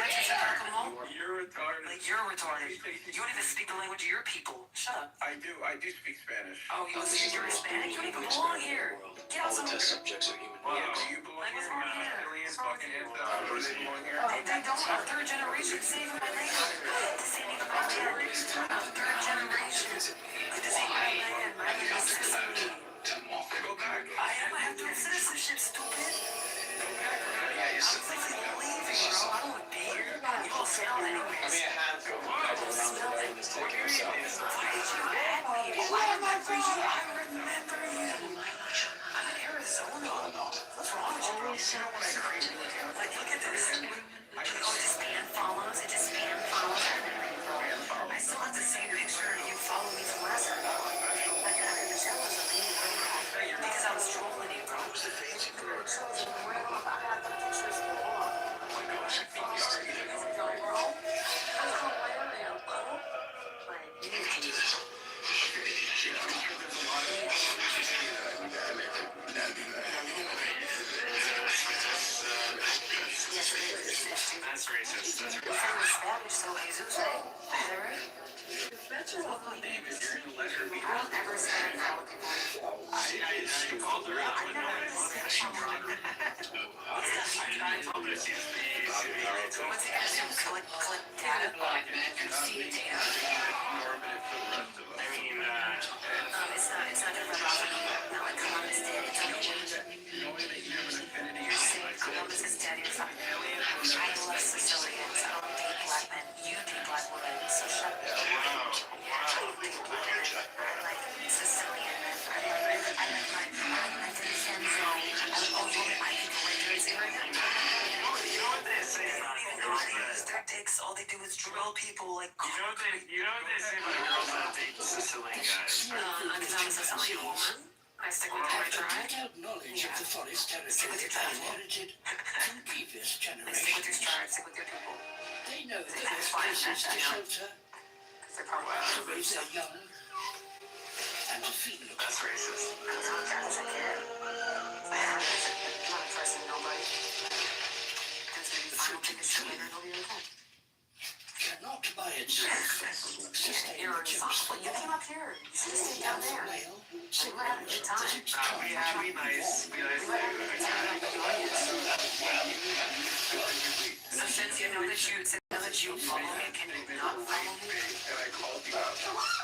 You're retarded. Like, you're retarded. You don't even speak the language of your people. Shut up. I do speak Spanish. Oh, you're Hispanic? You don't even belong here. Get out somewhere. subjects are human Yeah, beings. do you belong Like, what's here? wrong with you? Aliens What's wrong with fucking you? ancestors. They belong here. They don't. I'm third generation saving my land. This ain't even my land. I'm third generation. This ain't my land. My land is Sicily. Go back. I have dual citizenship, stupid. Go back. don't want to be here. You all smell anyways. I mean, a handful of people around the room just taking a selfie. Why did you add me? I remember you. I'm in Arizona. What's wrong with you, bro? You know what I'm crazy with you? Like, look at this. Oh, it just spam follows. It just spam follows everything, bro. I still have the same picture of you follow me from last time. Like, I'm jealous of you, bro. Because I was trolling you, bro. What's the fancy for? I got the pictures for long. Oh my gosh, I think you already know, bro. I'm hilarious, bro. Like, That's racist. That's you're from Spanish, so Jesus, right? Is that right? That's your lovely name. If you're in a letter, we I don't ever say it out with people. I called her out, but nobody wanted to show her. I told her she's the What's it gonna do? Collect data? See data? I mean, It's not gonna rub off on you. Not like Columbus did. It's not gonna You're saying Columbus is dead. You're fucking I love Sicilians. I don't date black men. You date black women. So shut up. I like Sicilian men. I like Vincenzo. I think Rangers. You know what they say? They don't even know how to use their dicks. All they do is drill people like. You know what they say about girls that date Sicilian guys? Because I'm a Sicilian woman. I stick with my tribe. Knowledge of the forest Stick with your tribe. inherited from previous Stick with generations. your tribe. Stick with your people. They know the That's best fine. places to shelter, They're probably to raise their young, and to feed them. That's racist. That's not friends I care. I'm not impressing nobody. Because when you find take a shit later, nobody will care. Cannot by itself sustain You're the responsible. You came up here. You should have stayed down there. We were having a good time. Be nice. Be nice So since you know that you follow me, can you not follow me? And I called you out.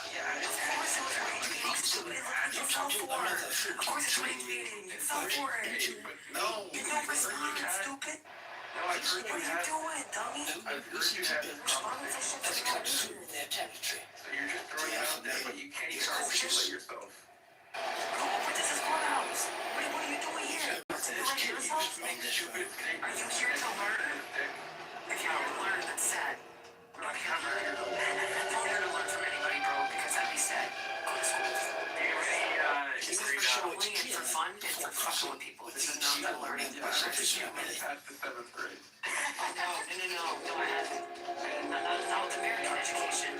Yeah, of course it was rage baiting, stupid. You fell for it. Of course it's rage baiting. You fell for it. No. You don't respond, stupid. No, I've heard What are you doing, dummy? I've heard you had this Respond to shit that's not true. Their territory. So you're just throwing it out there, but you can't even articulate yourself. Go over this is courthouse. What are you doing here? To defend yourself? Are you here to learn? If you're here to learn, that's sad. You're not here to learn. Don't here to learn from anybody, bro, because that'd be sad. Go to school. This is for showing and for fun and for fucking with people. This is not for learning. That's the 7th grade. No, I haven't. Not with American education.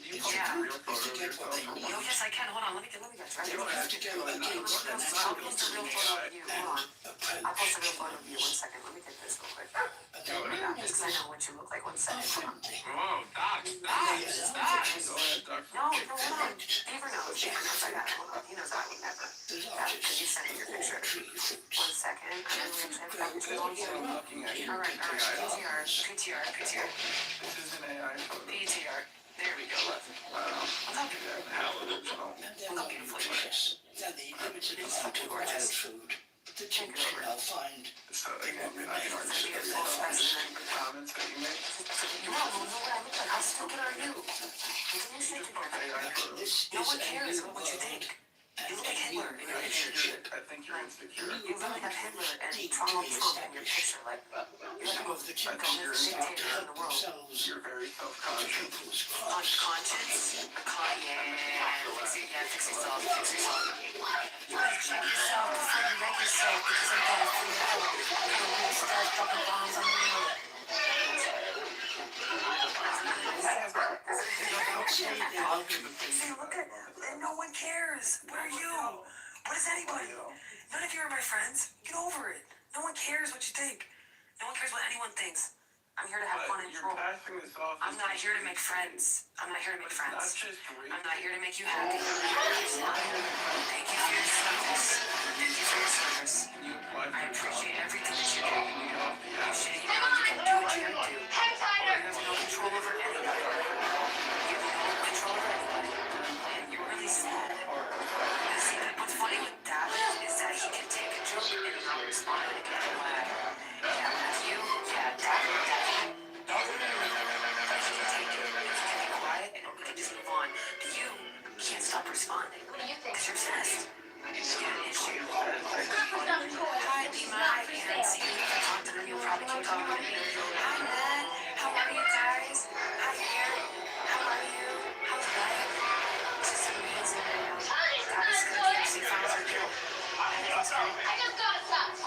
Yeah. Oh, yes, I can. Hold on, let me get right. You don't have to go against them. I'll post a real photo of you. Hold on. I'll post a real photo of you. 1 second. Let me get this real quick. Because I know what you look like. 1 second. Whoa, Doc. No, hold on. Beaver knows. I got it. Hold on. He knows I would never. Because you sent me your picture. 1 second. All right. PTR. This is an AI photo. PTR. There we go. Look. Look how beautiful you are. Than the limited amount of wild food the chimps now find. So again, I can articulate the comments that you make. You all know what I look like. How stupid are you? Continue shaking your head. No one cares what you think. You look like Hitler in your picture. I think you're insecure. You look like Hitler and Trump in your picture. Like, you're the most dictator in the world. You're very self-conscious. Unconscious? Yeah. Fix yourself. You gotta check yourself before you wreck yourself because I'm gonna free you out. I'm gonna start dropping bombs on you. See, look at no one cares. What are you? What is anybody? None of you are my friends. Get over it. No one cares what you think. No one cares what anyone thinks. I'm here to have fun and troll. I'm not here to make friends. I'm not here to make friends. I'm not here to make you happy. Thank you for your service. Thank you for your service. I appreciate everything that you do. I appreciate you can do what you gotta do. You have no control over anybody. You have no control over anybody. And you're really sad. You see, what's funny with David is that he can take a joke and not respond and get a lag. Yeah, I just got stopped.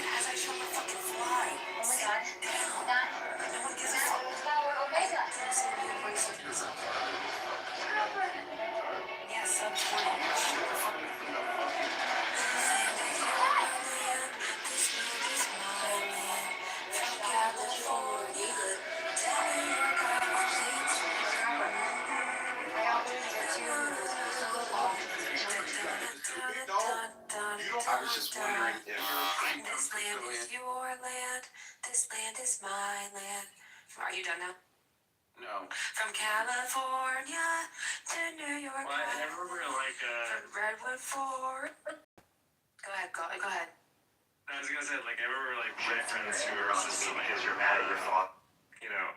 As I show my fucking fly. Oh my god. No one gives a fuck. Yeah, sub 20. I was just wondering if This land is your land. This land is my land. Are you done now? No. From California to New York. Well, I remember like From Redwood Forest. Go ahead. I was gonna say like I remember like my friends who were also because you're mad at your fault. You know,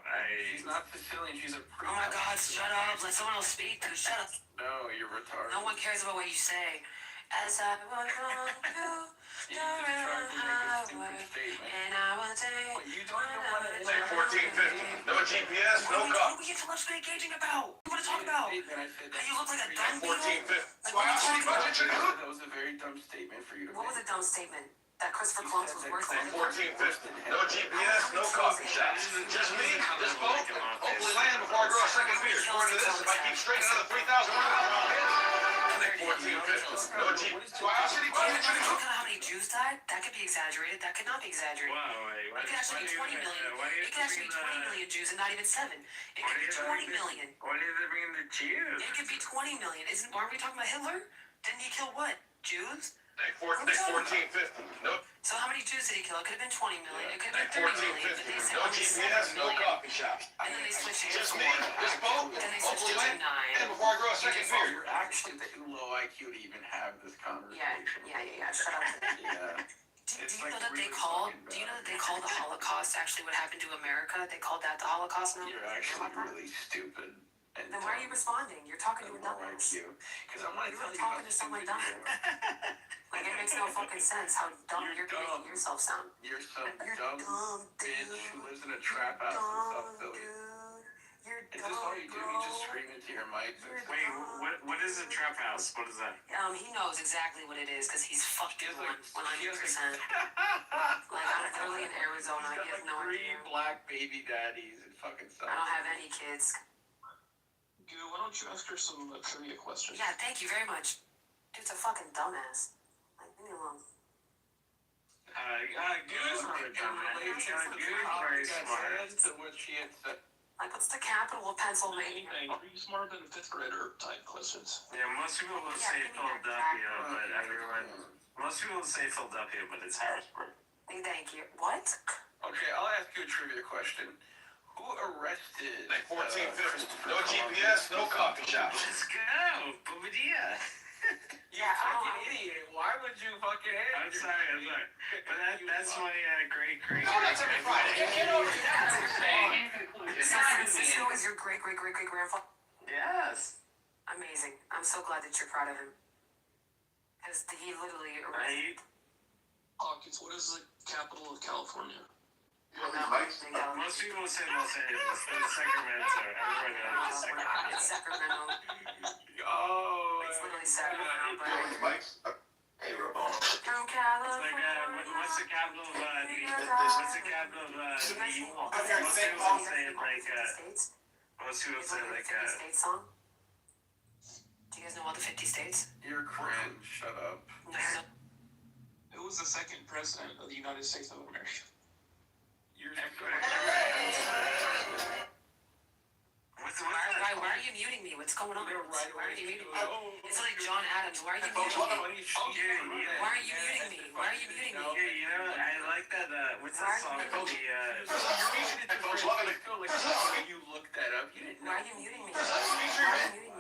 She's not Sicilian, she's a Oh my god, shut up. Let someone else speak. Shut up. No, you're retarded. No one cares about what you say. As I walk on you, down the highway, and I will take. But you don't know what it is. Say 1450. No GPS, no What cop. are we intellectually engaging about? What are you talking about? How you look like a dumb 1450. beetle? Like, Why else did he budget you? That was a very dumb statement for you to What was a dumb statement? That Christopher Columbus was worse than 1450. No GPS, no coffee shops. Just me, this boat, hopefully land before I grow a second beard. According to this, if I keep straight, another 3,000. 1450. No GPS. Why else did he budget you? Look at how many Jews died. That could be exaggerated. That could not be exaggerated. wow, It could actually be 20 million. It could actually be 20 million Jews and not even 7. It could be 20 million. Why did they bring the Jews? It could be 20 million. Aren't we talking about Hitler? Didn't he kill what? Jews? Say 1450. No. So how many Jews did he kill? It could have been 20 million. It could have been 30 million. But they said No only GPS, 7 no million. coffee shops. And then they switched it Just to me, 4. this boat, Then they switched hopefully it to land 9. before I grow a second beard. You're actually too low IQ to even have this conversation. Yeah. Shut up. Yeah. Do you know that they called? Do you know that they called the Holocaust actually what happened to America? They called that the Holocaust now. You're actually really stupid. And Then why are you responding? You're talking to a dumbass. Because I want to tell You're you talking to someone dumb. Like it makes no fucking sense how dumb you're making yourself sound. You're some You're dumb dumb, bitch dude. who lives in a trap house in South Dumb, Philly. dude. You're Is dumb, this all you do? bro. You just scream into your mic? Wait, what is a trap house? What is that? He knows exactly what it is because he's fucking 100%. Like I'm literally in Arizona. He has no idea. 3 black baby daddies and fucking stuff. I don't have any kids. Goo, why don't you ask her some trivia questions? Yeah, thank you very much. Dude's a fucking dumbass. Like, leave me alone. Goose not a dumbass. Goose very smart. To what she had said. Like, what's the capital of Pennsylvania? Anything. Are you smarter than 5th grader type questions? Yeah, most people will Yeah, say give me your Philadelphia, background. but everyone. Most people will say Philadelphia, but it's Harrisburg. Thank you. What? Okay, I'll ask you a trivia question. Who arrested? Say 1450. No GPS, no coffee shops. Let's go, Boobadia. You fucking idiot. Why would you fucking I'm answer? sorry. But that's my great. No, that's every Friday. Get over here. San Francisco is your great-great-great-great-grandfather? Yes. Amazing. I'm so glad that you're proud of him. Because he literally arrested... Hawkins, what is the capital of California? Most people will say Los Angeles, but it's Sacramento. Everyone knows it's Sacramento. It's Sacramento. Oh. It's literally Sacramento, but... Hey, Ramon. From It's California... like, what's the capital of, what's the capital of, most people will say it like, most people say like, 50 States song? Do you guys know all the 50 states? You're cringe. Shut up. No. Who was the second president of the United States of America? You're Why are you muting me? What's going on? Why are you muting me? It's like John Adams. Why are you muting me? Why are you muting me? Why are you muting me? Yeah, you know, I like that, what's that song called? You looked that up. You didn't know. Why are you muting me? Why are you muting me?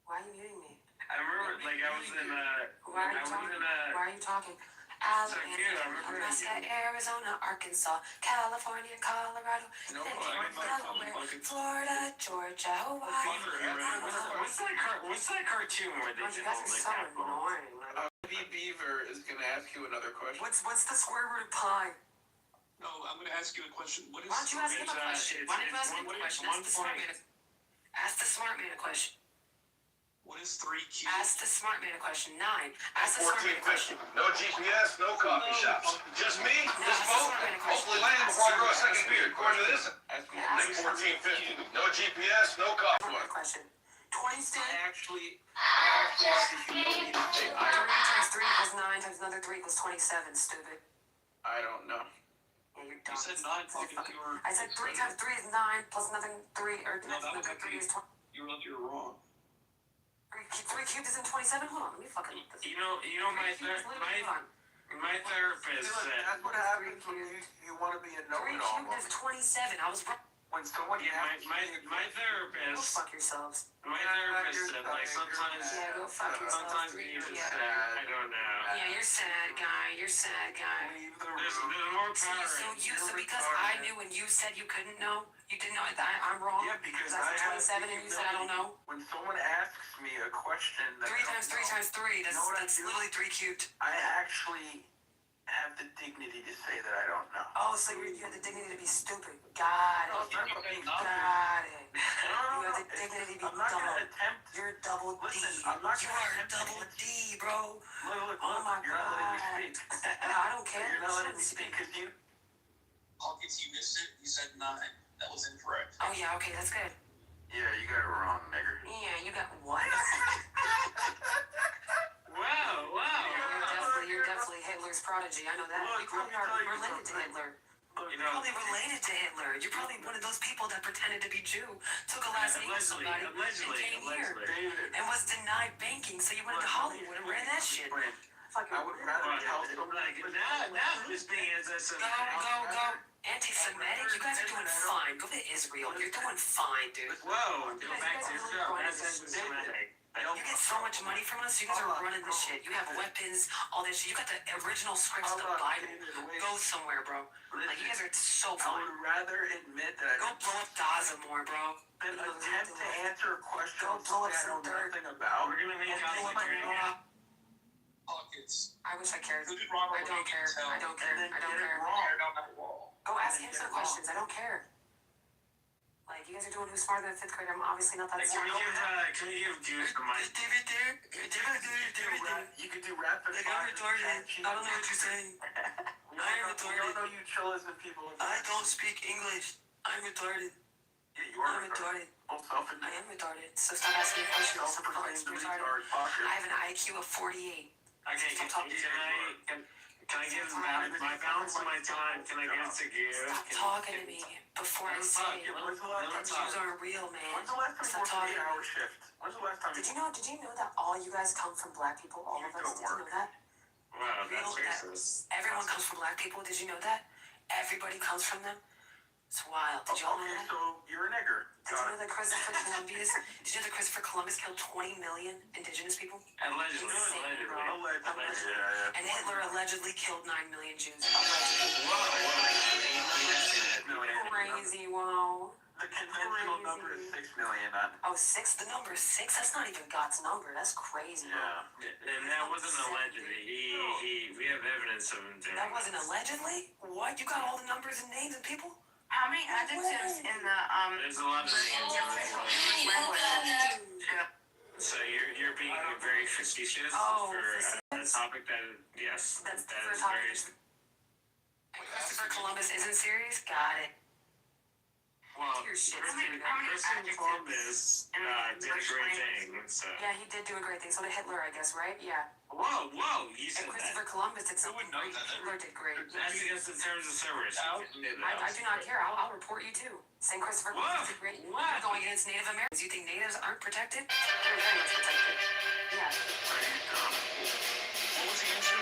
Why are you muting me? I remember, like, I was in, Why are you talking? Alabama, Nebraska, Arizona, Arkansas, California, Colorado, Delaware, Florida, Georgia, Hawaii. What's that cartoon where they You guys are so annoying. Beaver is gonna ask you another question. What's the square root of pi? No, I'm going to ask you a question. What is? Why don't you ask him a question? Why don't you ask him a question? Ask the smart man a question. What is 3 cubes? Ask the smart man a question. 9. Ask the smart man a question. No GPS, no coffee shops. Just me, this boat, hopefully land before I grow a second beard. According to this, Nick 1450. No GPS, no coffee. Question. 20 stand. I actually have the humility to say 3 times 3 equals 9 times another 3 equals 27, stupid. I don't know. Yeah, you're dumb. You said 9 fucking you were. I said 3 times 3 is 9 plus another 3, or No, that was another 3 is 20. You were wrong. 3 cubed isn't 27? Hold on, let me fucking look this. You know, my therapist said. That's what happens when you want to be a 3 know-it-all. cubed is 27. I was wrong. When someone My Go therapist. fuck yourselves. My therapist said like sometimes. Yeah, go fuck yourselves. Sometimes you need to say, I don't know. Yeah, you're sad, guy. You're sad, guy. There's more power. So because I knew and you said you couldn't know, you didn't know that I'm wrong? Yeah, because I I said have 27 and you said I don't know? When someone asks me a question that 3 times 3 times 3, that's literally 3 cubed. I actually have the dignity to say that I don't know. Oh, so you have the dignity to be stupid. Got it. Got it. You have the dignity to be dumb. You're double D. You're double D, bro. Look, Oh my you're not letting me God. speak. I don't care. You're not letting me speak because you. Hawkins, you missed it. You said 9. That was incorrect. Oh, yeah, okay, that's good. Yeah, you got it wrong, nigger. Yeah, you got what? Wow. You're definitely Hitler's prodigy. I know that. You probably are related to Hitler. You're probably related to Hitler. You're probably one of those people that pretended to be Jew, took a last name of somebody, and came here and was denied banking, so you went to Hollywood and ran that shit. I would rather tell somebody. Now who's being as I said. Go. Anti-Semitic? You guys are doing fine. Go to Israel. You're doing fine, dude. Whoa, go back to your show. That's anti-Semitic. You get so much money from us. You guys are running this shit. You have weapons, all that shit. You got the original scripts of the Bible. Go somewhere, bro. Like, you guys are so I fine. would rather admit that I Go blow up Gaza more, bro. than attempt to answer a question Go on blow up something I know some dirt. nothing about. We're gonna make out like you're Hawkins. I wish I cared. Who did Robert I don't care. tell? I don't care. I don't care. Tear down that wall. Go ask him some questions. I don't care. Like, you guys are doing who's smarter than a 5th grader. I'm obviously not that smart. Can we give Jews the mic? You could do rapid fire. I'm retarded. I don't know what you're saying. I am retarded. I don't know you chillers and people. I don't speak English. I'm retarded. Yeah, you are I'm retarded. Self-admitted. I am retarded. So stop asking me questions. I'm Self-proclaimed retarded. retard. I have an IQ of 48. Okay, can I give my balance of my time? Can I give it to you? Stop talking to me before I say that Jews aren't real, man. When's the last time you Stop worked an talking. 8-hour shift? When's the last time Did you know that all you guys come from black people? All of us. Did you know that? Wow, that's racist. Everyone comes from black people. Did you know that? Everybody comes from them. It's wild. Did you all know that? So you're a nigger. Did you know that Christopher Columbus killed 20 million indigenous people? Allegedly. And Hitler allegedly killed 9 million Jews. Crazy, wow. The conventional number is 6 million. Oh, 6? The number is 6? That's not even God's number. That's crazy. Yeah. And that wasn't allegedly. We have evidence of him doing That wasn't allegedly? What? You got all the numbers and names and people? How many adjectives in the There's a lot of names. So you're being very facetious for a topic that, yes, that is very. Christopher Columbus isn't serious? Got it. Well, Christopher Columbus did a great thing. So. Yeah, he did do a great thing. So did Hitler, I guess, right? Yeah. Whoa, you said and Christopher that. Columbus did something great. Hitler did great. That's against the terms of service. I do not care. I'll report you too. Saying Christopher Columbus did great. You're going against Native Americans. You think natives aren't protected? They're very much protected. Yeah. What was the answer?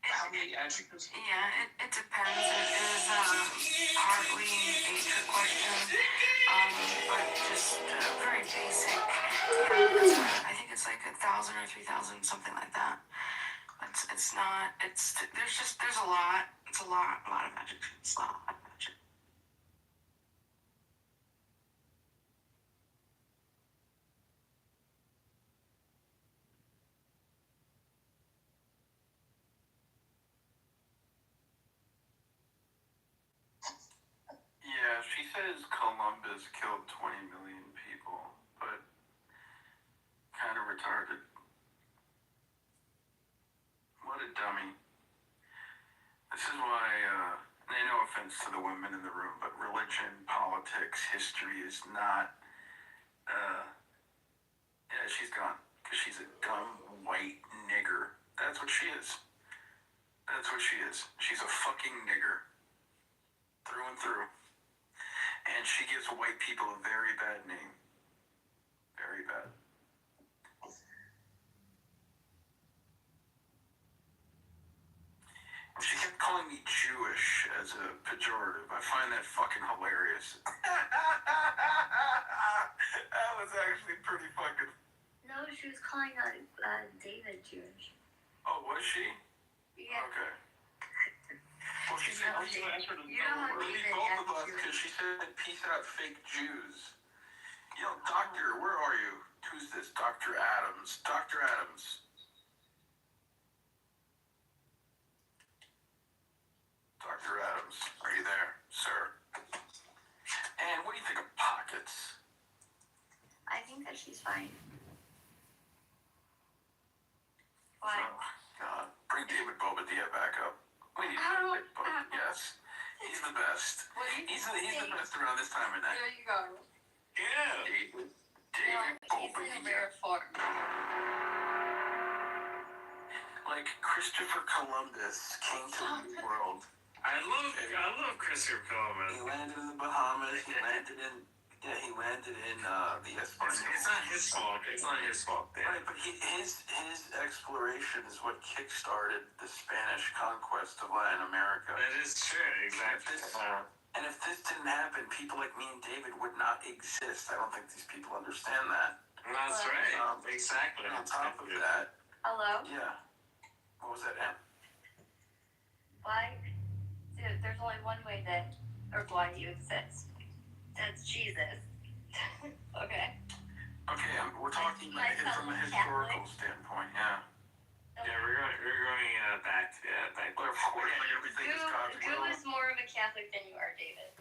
How many adjectives? Yeah, it depends. It is partly a trick question, but just very basic. I think it's like 1,000 or 3,000, something like that. It's not. There's a lot. It's a lot of adjectives. A lot of adjectives. says Columbus killed 20 million people, but kind of retarded. What a dummy. This is why, and no offense to the women in the room, but religion, politics, history is not, yeah, she's gone. Because she's a dumb, white nigger. That's what she is. That's what she is. She's a fucking nigger. Through and through. And she gives white people a very bad name. Very bad. She kept calling me Jewish as a pejorative. I find that fucking hilarious. That was actually pretty fucking... No, she was calling David Jewish. Oh, was she? Yeah. Okay. Well, she said, You know how maybe David both of us, acts because she said, peace out, fake Jews. You know, doctor, where are you? Who's this? Dr. Adams. Dr. Adams. Dr. Adams, are you there, sir? And what do you think of pockets? I think that she's fine. Why? Oh, God. Bring David Bobadilla back up. We need David Bobadilla. Yes. He's the best. He's the best around this time of night. There you go. Yeah. David Bobadilla. He's in rare form. Like Christopher Columbus came to the New World. I love Christopher Columbus. He landed in the Bahamas. He landed in the Espanyol. It's not his fault. It's not his fault. Right, but his exploration is what kick-started the Spanish conquest of Latin America. That is true, exactly. And if this didn't happen, people like me and David would not exist. I don't think these people understand that. That's right. Exactly. And on top of that... Hello? Yeah. What was that, Em? Why? Dude, there's only one way that, or why you exist. That's Jesus. Okay? Okay, we're talking about it from a historical standpoint, yeah. Yeah, we're going back to But of course, like everything is God's will. Who is more of a Catholic than you are, David?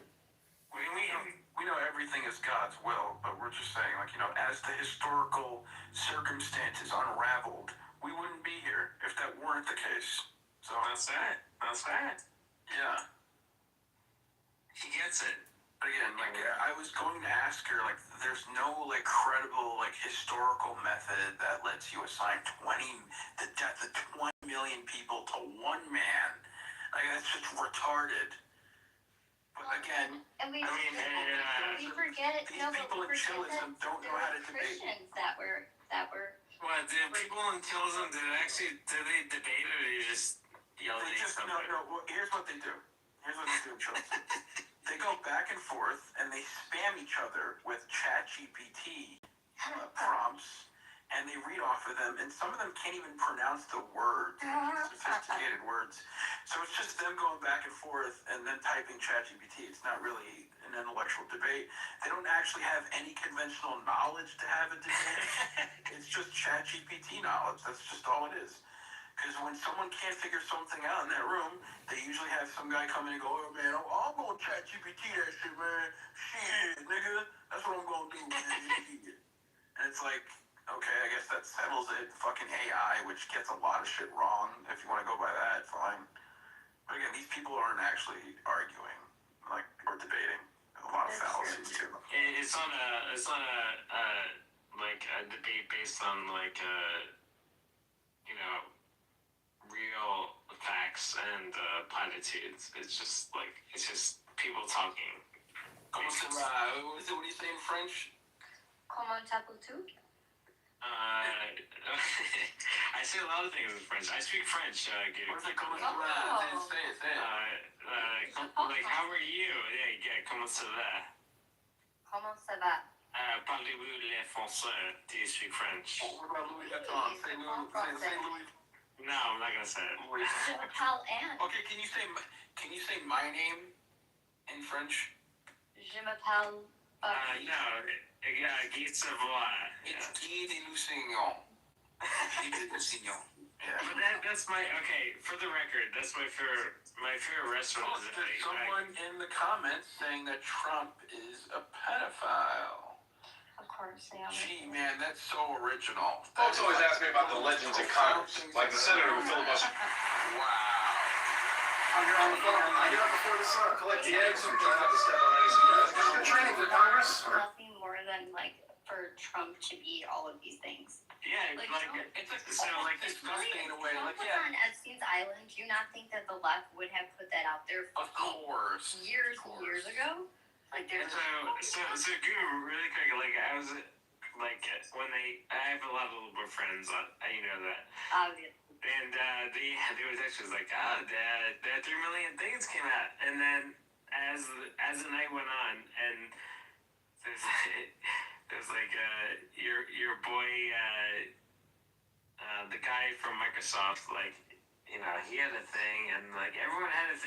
What do you mean? We know everything is God's will, but we're just saying, like, you know, as the historical circumstances unraveled, we wouldn't be here if that weren't the case. So That's right. That's right. Yeah. He gets it. But again, like, I was going to ask her, like, there's no, like, credible, like, historical method that lets you assign the death of 20 million people to one man. Like, that's just retarded. But again, we forget it. These No, but people we in forget Chilism that don't know how to debate. Christians that were. What, did people in Chilism, did they debate or did they just yell at each other? No, well, here's what they do. Here's what they do in Chilism. They go back and forth, and they spam each other with ChatGPT prompts, and they read off of them, and some of them can't even pronounce the words, sophisticated words. So it's just them going back and forth and then typing ChatGPT. It's not really an intellectual debate. They don't actually have any conventional knowledge to have a debate. It's just ChatGPT knowledge. That's just all it is. Because when someone can't figure something out in that room, they usually have some guy come in and go, oh, man, I'm going to chat GPT that shit, man. Shit, nigga. That's what I'm going to do, man. And it's like, okay, I guess that settles it. Fucking AI, which gets a lot of shit wrong. If you want to go by that, fine. But again, these people aren't actually arguing, like, or debating. A lot of fallacies, too. It's not a debate based on, like, you know, real facts and platitudes. It's just people talking. Comment ça va? What do you say in French? Comment t'appelles-tu? I say a lot of things in French. I speak French. What is it? Comment ça va? Say it. Like, how are you? Yeah, comment ça va? Comment ça va? Parlez-vous le français? Do you speak French? What about Louis Vuitton? Say Louis. No, I'm not gonna say it. Je m'appelle Anne. Okay, can you say my name in French? Je m'appelle. No, Guy Savoy. It's Guy de Lusignan. Guy de Lusignan. Yeah. But that's my for the record, that's my favorite restaurant. Oh, there's someone in the comments saying that Trump is a pedophile. Of course, they are. Gee, man, that's so original. Folks always ask me about the legends in Congress, like the senator who filibustered. Wow. I'm here on the phone. I get up before the sun, collect the eggs, and try not to step on any scales. Good training for Congress. Nothing more than like for Trump to be all of these things. Yeah, Like, it's like disgusting in a way. Trump was on Epstein's Island. Do you not think that the left would have put that out there Of course. years and years ago? Like there's so good, really quick. Like I was like when I have a lot of little friends. You know that. obvious. And they was actually like, the 3 million things came out, and then as the night went on, and there's like your boy, the guy from Microsoft, like he had a thing, and like everyone had a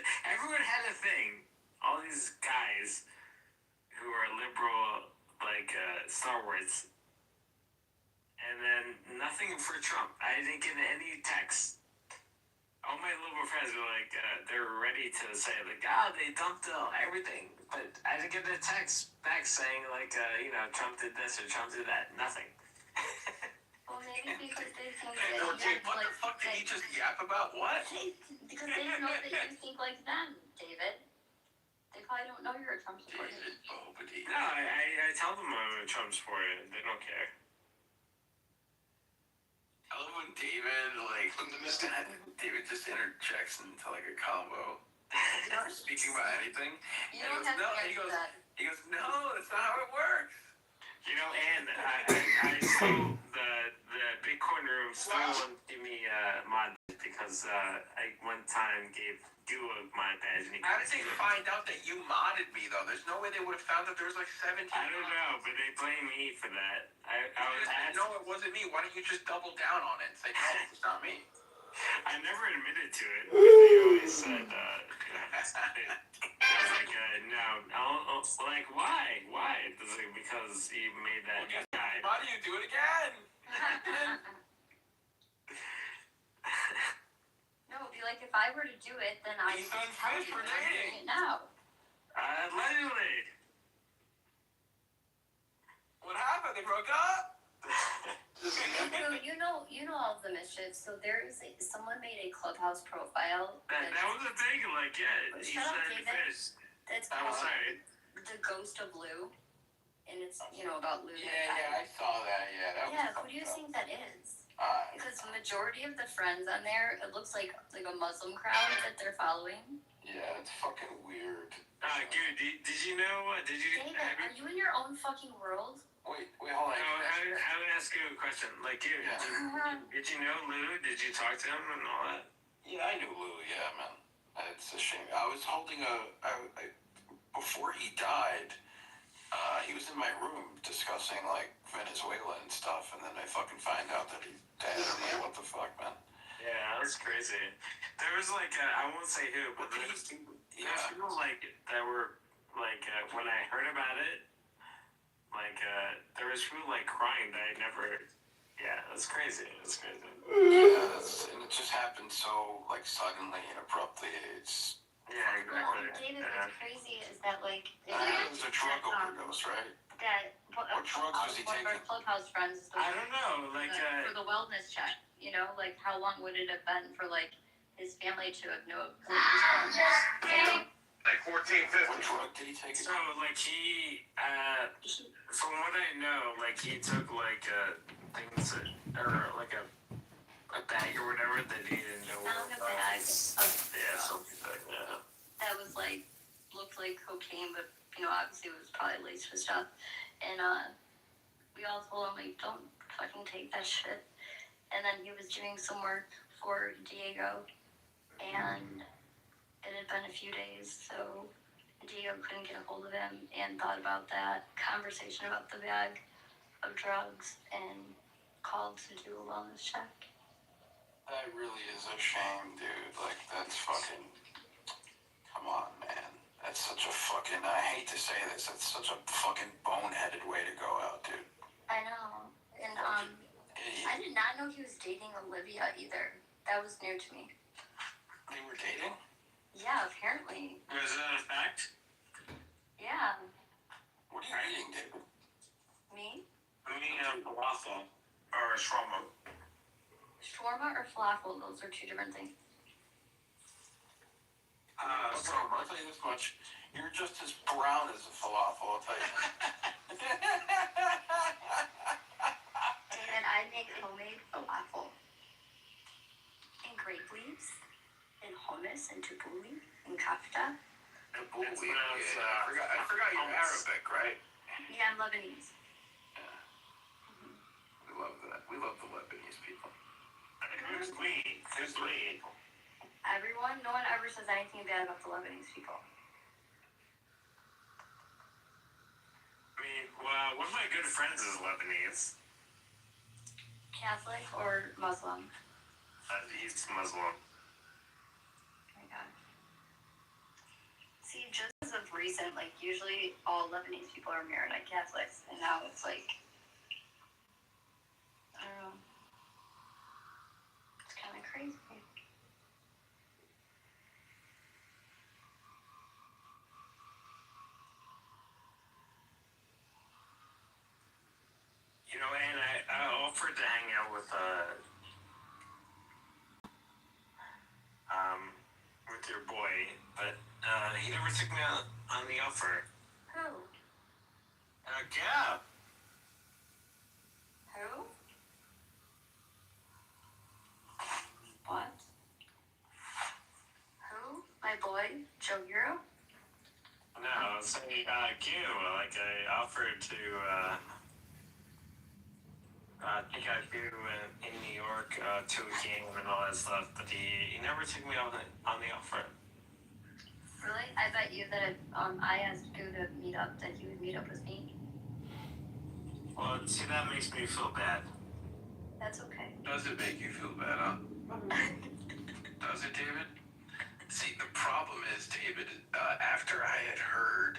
thing. All these guys who are liberal, like Star Wars. And then nothing for Trump. I didn't get any texts. All my liberal friends were like, they're ready to say like, they dumped everything. But I didn't get a text back saying like, Trump did this or Trump did that. Nothing. Well, maybe because they think What the fuck did he just yap about? What? Because they know that you think like them, David. They probably don't know you're a Trump supporter. No, I tell them I'm a Trump supporter. They don't care. I love when David just interjects into like a combo. Speaking about anything. You don't have to answer that. He goes, no, that's not how it works. And I stole the Bitcoin room still won't give me mod because I one time gave Duo my badge. And How did they find out that you modded me though? There's no way they would have found that there was like 17. I don't know, but they blame me for that. I was asked. No, it wasn't me. Why don't you just double down on it and say, no, it's not me? I never admitted to it. But they always said, it was like, no, like, why? Why? It's like, because he made that guy. Why do you do it again? No, it'd be like if I were to do it, then I would tell you that I'm doing it now. Allegedly. What happened? They broke up? So you know all of the mischief. So there is someone made a Clubhouse profile. That was a thing, like, yeah. Shut up, David. That's called The Ghost of Lou, and it's about Lou. Yeah, I saw that. Yeah, who do you think that is? Because the majority of the friends on there, it looks like a Muslim crowd that they're following. Yeah, it's fucking weird. Dude, did you know? David, are you in your own fucking world? Wait, hold on. No, I would ask you a question. Like, dude, did you know Lou? Did you talk to him and all that? Yeah, I knew Lou. Yeah, man. It's a shame. I was holding before he died. He was in my room discussing like Venezuela and stuff, and then I fucking find out that he's dead. Yeah, what the fuck, man? Yeah, that's crazy. There was like I won't say who, but there's people like that were like when I heard about it, like there was people like crying that I never. Yeah, that's crazy. That's crazy. Yeah, and it just happened so like suddenly and abruptly. It's exactly. Well, David, what's crazy is that like it was a drug overdose, right? What drugs was he taking? One of our Clubhouse friends. I don't know, like for the wellness check. Like how long would it have been for like his family to have known? Like 14, 15. What drug did he take? So like he, from what I know, like he took like things or like a bag or whatever that he didn't know. Found a bag of something like that. That was like looked like cocaine, but obviously it was probably laced with stuff. And we all told him like, don't fucking take that shit. And then he was doing some work for Diego, and it had been a few days, so Diego couldn't get a hold of him and thought about that conversation about the bag of drugs and called to do a wellness check. That really is a shame, dude. Like, that's fucking... Come on, man. That's such a fucking... I hate to say this. That's such a fucking boneheaded way to go out, dude. I know. And, I did not know he was dating Olivia either. That was new to me. They were dating? Yeah, apparently. Was that a fact? Yeah. What are you eating, David? Me? I'm eating a falafel or a shawarma. Shawarma or falafel, those are two different things. I'll tell you this much. You're just as brown as a falafel, I'll tell you. And I make homemade falafel. And grape leaves. And hummus. And tabbouleh. And kafta. Tabbouleh, yeah. I forgot you're Arabic, right? Yeah, I'm Lebanese. Yeah. Mm-hmm. We love that. We love the Lebanese people. Who's we? Who's we? Everyone, no one ever says anything bad about the Lebanese people. I mean, well, one of my good friends is Lebanese. Catholic or Muslim? He's Muslim. Oh my god. See, just as of recent, like, usually all Lebanese people are Maronite Catholics, and now it's like, I don't know. It's kind of crazy. You know, and I offered to hang out with your boy, but he never took me on the offer. Who? Gab. Who? What? Who? My boy? Joe Euro? No, say Q. Like I offered to take out Q in New York to a game and all that stuff, but he never took me on the offer. Really? I bet you that if I asked Q to meet up, that he would meet up with me. Well, see, that makes me feel bad. That's okay. Does it make you feel bad, huh? Does it, David? See, the problem is, David, after I had heard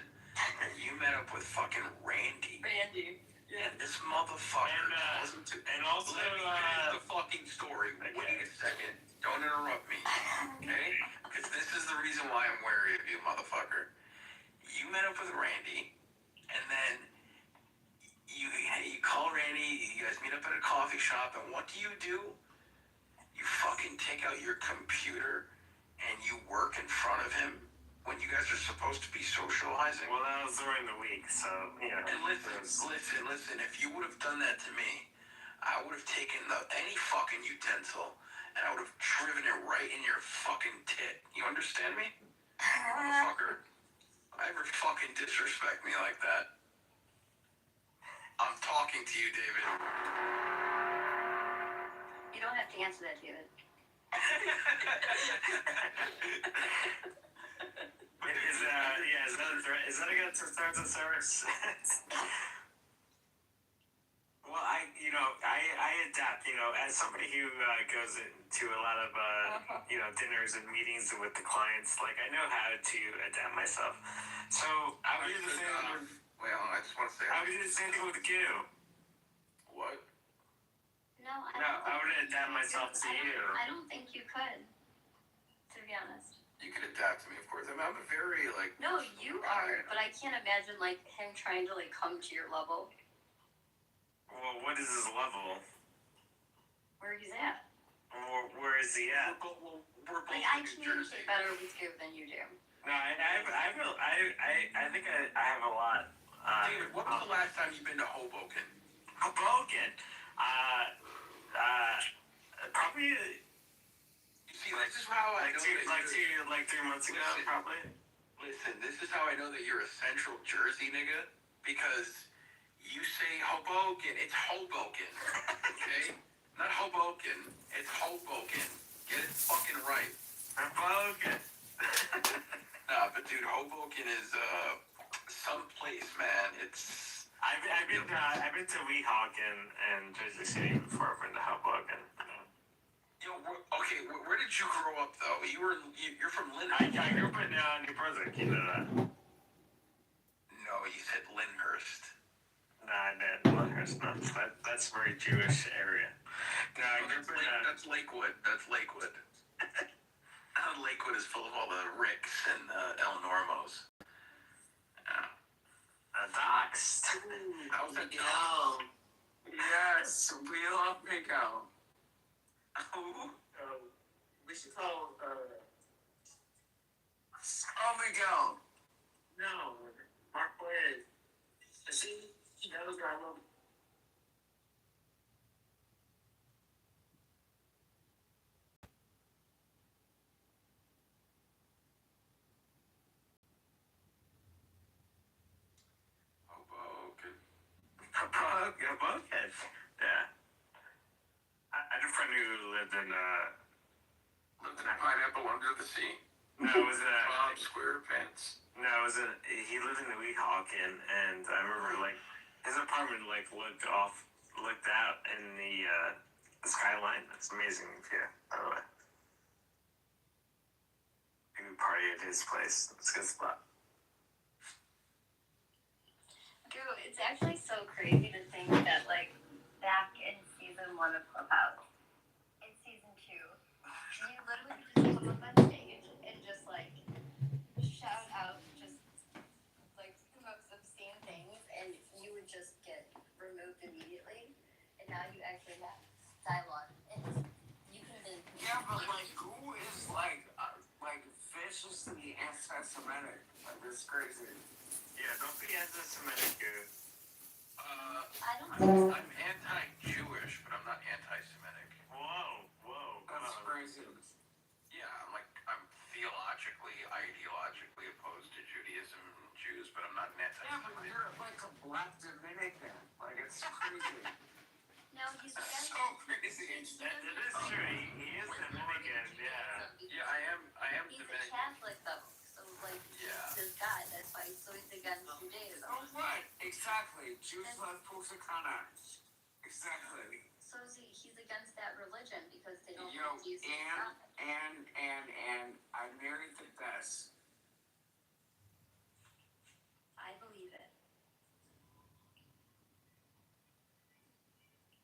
that you met up with fucking Randy. Yeah. And this motherfucker. And also, let me finish the fucking story. Okay. Wait a second. Don't interrupt me. Okay? Because this is the reason why I'm wary of you, motherfucker. You met up with Randy, and then you call Randy, you guys meet up at a coffee shop, and what do? You fucking take out your computer and you work in front of him when you guys are supposed to be socializing. Well, that was during the week, so, you know. And listen, if you would have done that to me, I would have taken any fucking utensil and I would have driven it right in your fucking tit. You understand me? Motherfucker. Ever fucking disrespect me like that? I'm talking to you, David. You don't have to answer that, David. Is that against the terms of service? Well, I adapt, as somebody who goes to a lot of, dinners and meetings with the clients, like, I know how to adapt myself. So, I would do the same I just want to say... I would do the same thing with the Q. What? No, I would adapt myself to you. I don't think you could, to be honest. You could adapt to me, of course. I mean, I'm a very, like... No, you are, but I can't imagine, like, him trying to, like, come to your level. Well, what is his level? Where he's at. Where is he at? We're both like, I communicate better with you than you do. No, I think I have a lot. David, when was the last time you've been to Hoboken? Hoboken? Probably... You see, this is how I know that like 3 months ago, probably. Listen, this is how I know that you're a Central Jersey nigga, because you say Hoboken, it's Hoboken, okay? Not Hoboken, it's Hoboken. Get it fucking right. Hoboken. Nah, but dude, Hoboken is someplace, man. It's. I've been to Weehawken and Jersey City before. I've been to Hoboken. Okay, where did you grow up though? You're from Lyndhurst. I grew up in New Brunswick. You know that. No, you said Lyndhurst. Nah, I didn't. Lyndhurst. No, that's a very Jewish area. That's Lakewood. That's Lakewood. Lakewood is full of all the Ricks and El Normos. Docs. How's that Miguel. Yes, we love Miguel. Who? We should call, Miguel. No, Mark Wade. See, that was I love. Hoboken. Yeah. I had a friend who lived in Pineapple under the sea. No, it was Bob SquarePants. No, it was he lived in the Weehawken, and I remember like his apartment like looked out in the skyline. It's amazing view, by the way. We party at his place. It's a good spot. Dude, it's actually so crazy to think that like back in season 1 of Clubhouse, in season 2, you literally could just come up on stage and just like shout out just like the most obscene things, and you would just get removed immediately. And now you actually have dialogue, and you can then. Yeah, but like, who is like viciously anti-Semitic? Like, it's crazy. Yeah, don't be anti-Semitic, dude. I don't think I'm anti-Jewish, but I'm not anti-Semitic. Whoa. That's crazy. Yeah, I'm theologically, ideologically opposed to Judaism and Jews, but I'm not an Yeah, but anti-Semite. you're like a black Dominican. Like, it's crazy. No, he's so crazy. That is true. He is Dominican, yeah. Yeah, I am he's a Dominican. Catholic though, so like Yeah. he's his God. That's why he's so he's against Judaism. Oh, right. Exactly. Jews love Pusakana. Exactly. So is he's against that religion because they don't Yo, use and I married the best. I believe it.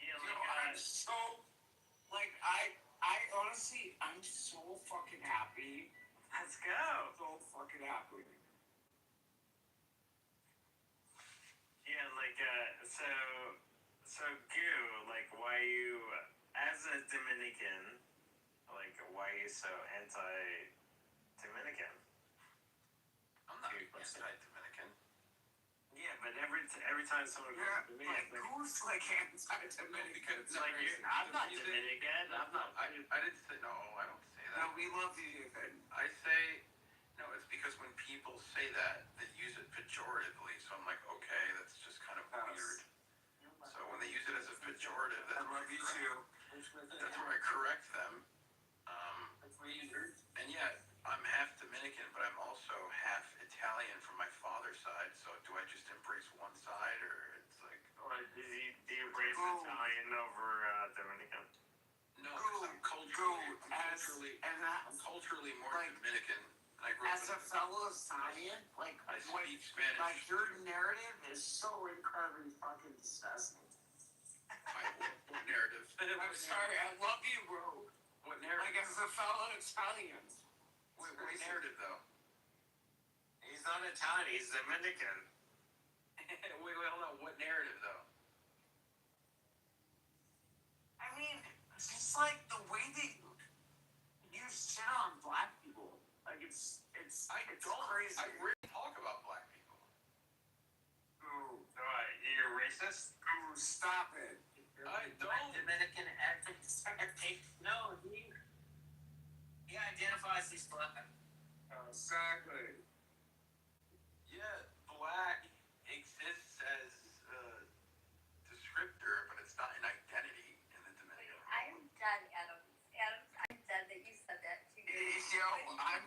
Yeah, Yo, I'm so like I honestly I'm so fucking happy. Let's go. So fucking happy. Yeah, like so Goo, like why you as a Dominican, like why are you so anti-Dominican? I'm not anti-Dominican. Yeah, but every time someone goes to me, like it's like, who's like anti-Dominican? Because like I'm not Dominican. I'm not. I didn't say no. I don't say that. No, we love you, Ethan. I say no. It's because when people say that, they use it pejoratively. So I'm like, okay, that's just kind of weird. So when they use it as a pejorative, I love you too. That's where I correct them. And yet, I'm half Dominican, but I'm also half Italian from my father's side. So do I just embrace one side, or it's like? Or do you embrace Italian over Dominican? No, because I'm culturally more like, Dominican. I grew up as a fellow Italian, like I speak Spanish. Like your narrative is so incredibly fucking disgusting. What narrative? I'm sorry, I love you, bro. What narrative? Like as a fellow Italian. Wait, what narrative though? He's not Italian. He's Dominican. wait, hold on. What narrative though? I mean, it's just like the way that you shit on black people. Like it's crazy. I rarely talk about black people. Ooh, You're racist? ooh, stop it. I don't. Dominican ethnic. No, he identifies as black. Exactly. Yeah, black exists as a descriptor, but it's not an identity in the Dominican. I'm done, Adam. I'm done that you said that to me. Yo,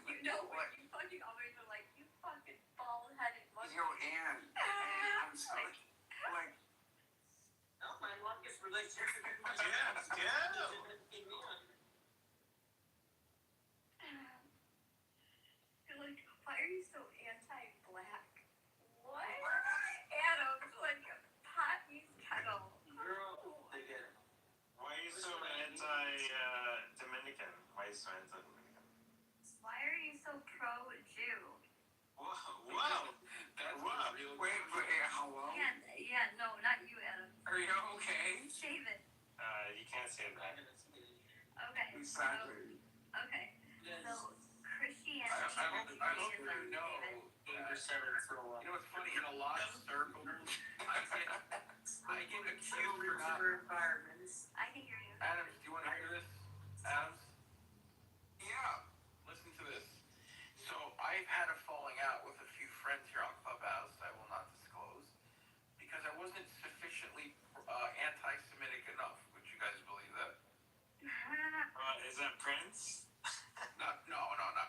you know what? You fucking always are like, you fucking bald-headed monkey. Yo, Ann, I'm sorry. Like, No, my longest relationship. Like, why are you so anti-black? What? Adam's like a pot meets kettle. girl, they get it. Why are you so Svenson. Why are you so pro-Jew? Whoa! That's Whoa. real. Wait, hello? Yeah, no, not you, Adam. Are you okay? Shave it. You can't say that. Okay. Exactly. Okay. So Christianity I and hope Judaism, you know. David. You know what's funny? In a lot of circles, I get accused for not. environments. I can hear you. Adams, do you want to hear this? Adams? Yeah. Listen to this. So I've had a falling out with a few friends here on Clubhouse. I will not disclose because I wasn't sufficiently anti-Semitic enough. Would you guys believe that? Is that Prince? Not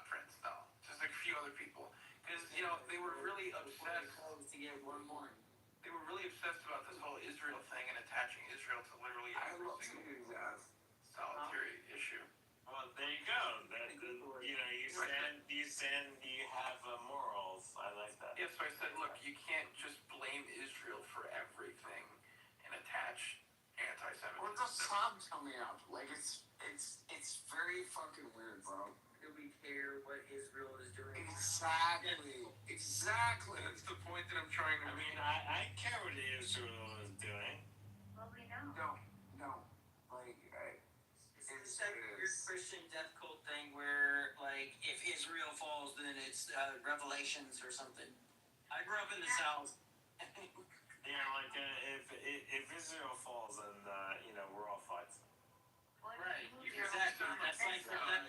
Prince. No, just like a few other people. Because they were really obsessed. They were really obsessed about this whole Israel thing and attaching Israel to literally every single solitary issue. Well, there you go. You stand, you have morals. I like that. Yeah, so I said, look, you can't just blame Israel for everything and attach anti-Semitism. Where's the sun coming up? Like it's very fucking weird, bro. Do we care what Israel is doing? Exactly. That's the point that I'm trying to make. I care what Israel is doing. Well, we know. No. Like, It's that weird Christian death cult thing where, like, if Israel falls, then it's Revelations or something. I grew up in the South. Yeah, like if Israel falls, then we're all fucked. Right. Exactly. That's like that.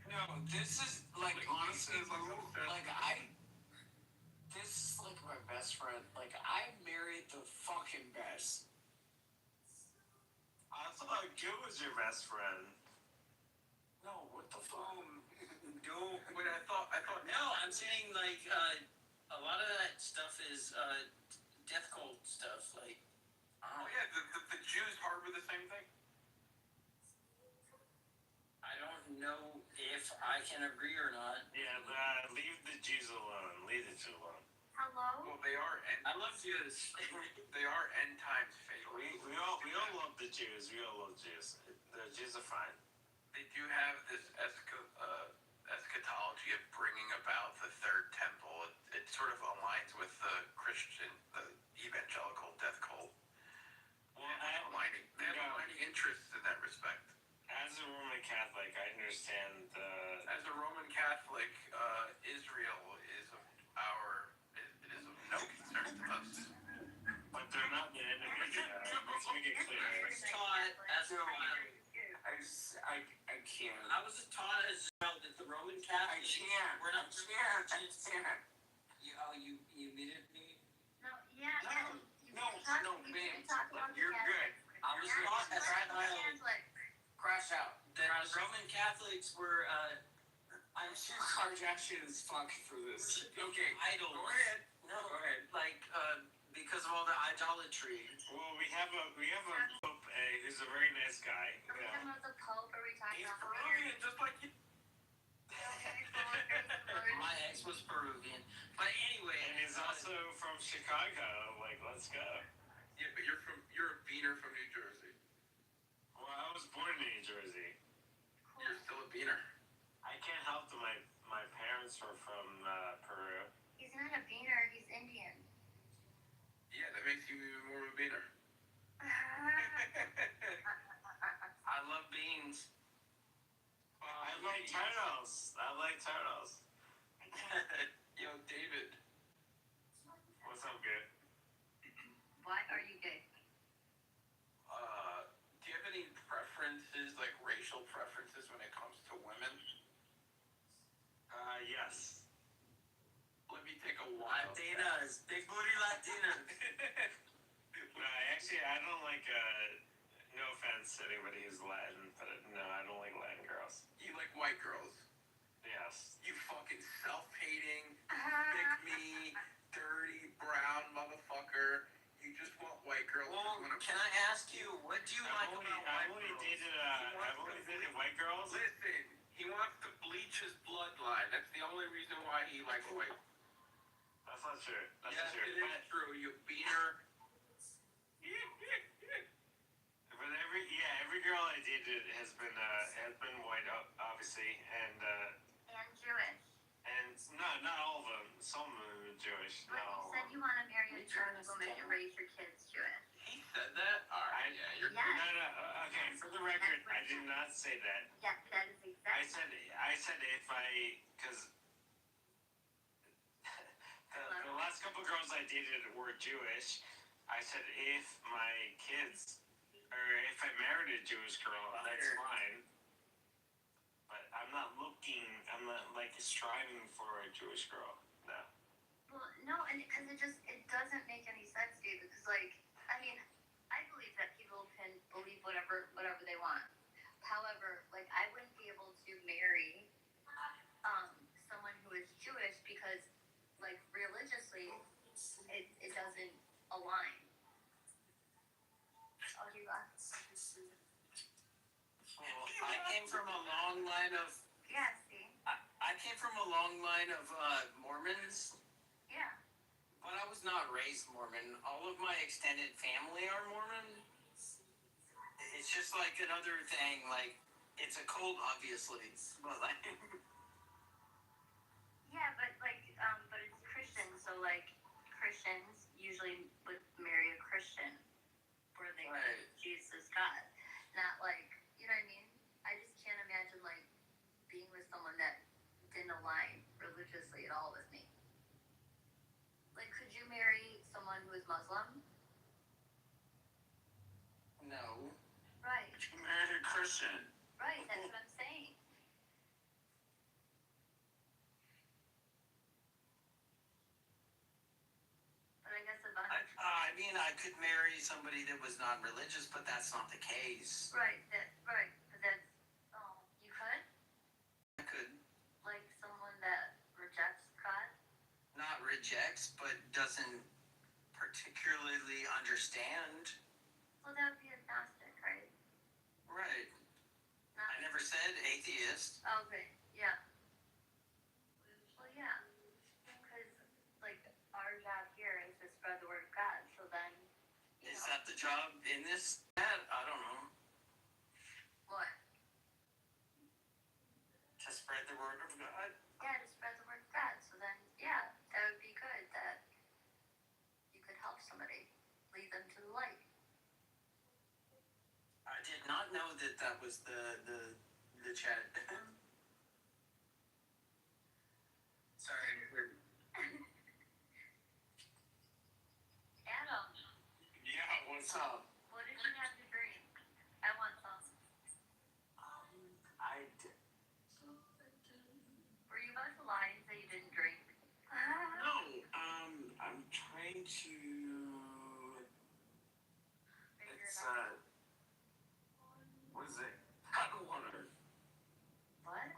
no, this is like honestly, like this is like my best friend. Like I married the fucking best. I thought Joe was your best friend. No, what the fuck? Wait, I thought. No, I'm saying like a lot of that stuff is death cult stuff. Like. Oh yeah, the Jews harbor the same thing. I don't know if I can agree or not. Yeah, leave the Jews alone. Leave the Jews alone. Hello? Well, they are. I love Jews. They are end times fatal. We all love the Jews. We all love Jews. The Jews are fine. They do have this eschatology of bringing about the third temple. It sort of aligns with the evangelical death cult. Well, they have aligning interests in that respect. As a Roman Catholic, I understand. As a Roman Catholic, Israel is of no concern to us. But they're not the enemy. Let's make it clear. I was taught as a I can't. I was taught as a child that the Roman Catholics were not Christians. You muted me? No, yeah. No, man. You're good. I was taught as a child. Crash out. That Roman Catholics were I'm sure Kardashian is fucking for this. okay. Idols. Go ahead. No, go ahead. Like because of all the idolatry. Well, we have a Pope who's a very nice guy. Are we talking about the Pope? Or are we talking He's about Peruvian, just like you. My ex was Peruvian, but anyway. And he's also from Chicago. Like, let's go. Yeah, but you're a beaner from New Jersey. Well, I was born in New Jersey. You're still a beaner. I can't help that my parents were from Peru. He's not a beaner, he's Indian. Yeah, that makes you even more of a beaner. I love beans. I like turtles. Yo, David. What's up, good? Why are you gay? Do you have any preferences, like racial preferences when it comes to women? Yes. Let me take a wild Latinas. Big booty Latinas. No, actually, I don't like, no offense to anybody who's Latin, but no, I don't like Latin girls. You like white girls? Yes. You fucking self-hating, pick-me, dirty, brown motherfucker. You just want white girls. Well, can I ask you, what do you like about white girls? I've only dated white girls. Listen, he wants to bleach his bloodline. That's the only reason why he likes white. That's not true. That's yes, not true. It is true. You beaner. But every girl I dated has been white, obviously, and Jewish. And not all of them. Some of them are Jewish. But you said you want to marry a Jewish woman and raise your kids Jewish. He said that? Alright, yeah, you're Yes. No, okay, for the record, I did not say that. Yeah, that is exactly. I said if because the last couple girls I dated were Jewish. I said if my kids, or if I married a Jewish girl, that's fine. But I'm not like striving for a Jewish girl. No. Well, no, and because it doesn't make any sense, dude. Because like, I mean, I believe that people can believe whatever they want. However, like, I wouldn't be able to marry someone who is Jewish because, like, religiously, it doesn't align. Oh, you got. Well, I came from a long line of. Yeah, see. I came from a long line of Mormons. Yeah. But I was not raised Mormon. All of my extended family are Mormon. It's just like another thing. Like, it's a cult, obviously. But like. Yeah, but like, but it's Christian, so like, Christians usually would marry a Christian, where they Right. Jesus God, not like, you know what I mean? I just can't imagine like being with someone that didn't align religiously at all with me. Like, could you marry someone who is Muslim? No. Right. You married a Christian. Right, that's what I'm saying. But I guess if I mean, I could marry somebody that was not religious, but that's not the case. right, but that's, you could? I could. Like someone that rejects God? Not rejects, but doesn't particularly understand. Well, that would be agnostic, right? Right. Not I never said atheist. Okay, yeah. Well, yeah. Because, like, our job here is to spread the word of God, so then, Is that the job in this? I don't know. what? To spread the word of God? Yeah, to spread the word of God, so then, yeah, that would be good, that you could help somebody, lead them to the light. I did not know that was the chat. Sorry. Adam, Yeah, what's up? what did you have to drink? I want some. Were you about to lie and say you didn't drink? No, I'm trying to. It's what is it? Hot water. What?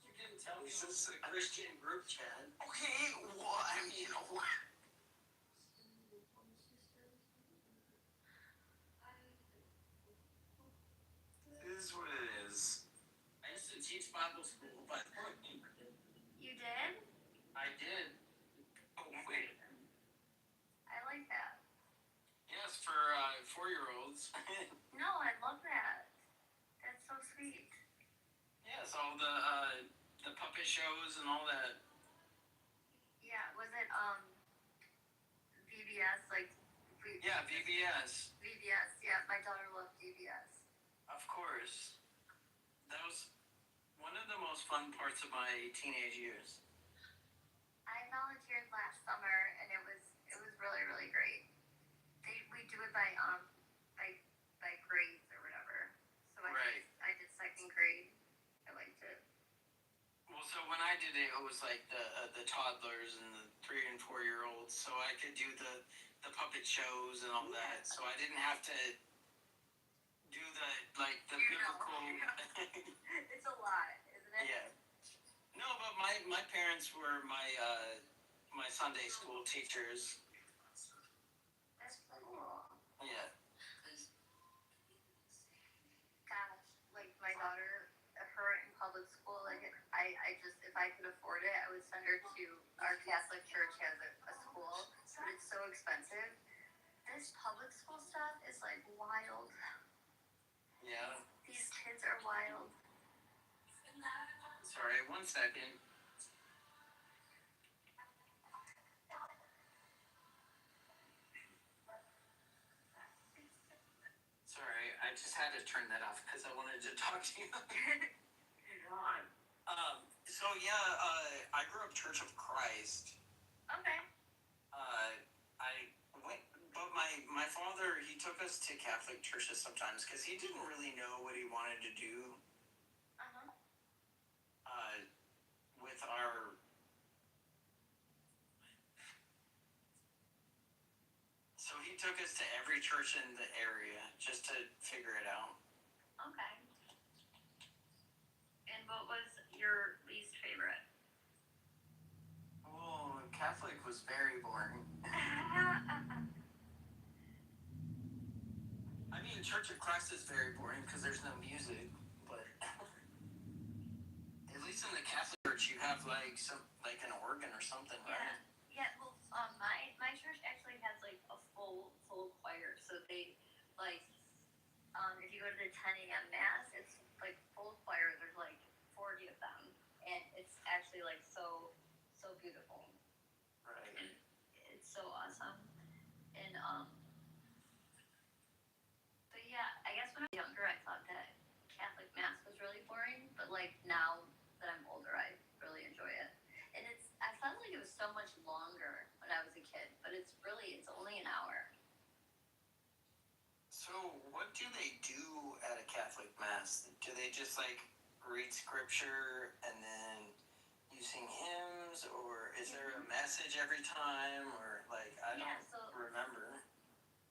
You didn't tell me. Is this a Christian group chat? Okay, well, I mean, what? It is what it is. I used to teach Bible school, but You did? I did. Oh, wait. I like that. Yes, for 4-year-olds. No, I love that. That's so sweet. Yes, all the puppet shows and all that. Yeah, was it, VBS, like, Yeah, VBS. VBS, yeah, my daughter loved VBS. Of course. That was one of the most fun parts of my teenage years. I volunteered last summer, and it was really, really great. We do it by grades or whatever. So Right. I did second grade. I liked it. Well, so when I did it, it was like the toddlers and the 3 and 4-year-olds, so I could do the puppet shows and all that. So I didn't have to do the biblical. It's a lot, isn't it? Yeah. No, but my parents were my Sunday school teachers. That's cool. Yeah. Gosh, like my daughter, her in public school, like I just, if I could afford it, I would send her to our Catholic church has a school, but it's so expensive. This this public school stuff is like wild. Yeah. These kids are wild. Sorry, 1 second. Sorry, I just had to turn that off because I wanted to talk to you. God. So yeah, I grew up Church of Christ. Okay. I went, but my father, he took us to Catholic churches sometimes because he didn't really know what he wanted to do. With our. So he took us to every church in the area just to figure it out. Okay. And what was your least favorite? Oh, Catholic was very boring. I mean, Church of Christ is very boring because there's no music, but at least in the Catholic church you have like an organ or something, right? Yeah. Well, my church actually has like a full choir, so they like if you go to the 10 a.m. mass, it's like full choir. There's like 40 of them, and it's actually like so beautiful. Right. And it's so awesome. And but yeah, I guess when I was younger, I thought that Catholic mass was really boring, but like now that I'm older, I really enjoy it. And I felt like it was so much longer when I was a kid, but it's only an hour. So what do they do at a Catholic mass? Do they just like read scripture and then you sing hymns, or is there a message every time, or like I don't remember.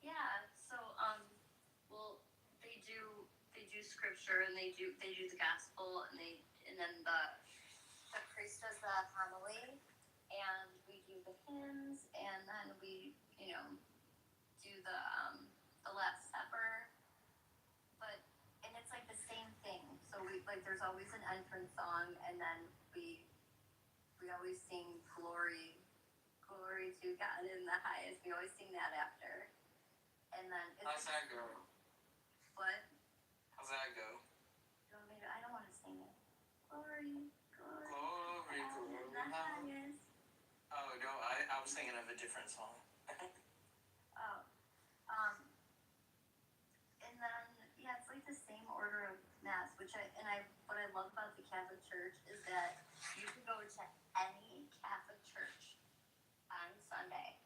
Yeah, so well they do scripture, and they do the gospel, and then the priest does the homily, and we do the hymns, and then we do the Last Supper, and it's like the same thing. So we like there's always an entrance song, and then we always sing glory to God in the highest. We always sing that after. And then how's that go? What? How's that go? I don't want to sing it. Glory Glory. in the highest. Oh no, I was thinking of a different song. Oh. And then yeah, it's like the same order of mass, what I love about the Catholic Church is that you can go to any Catholic church on Sunday,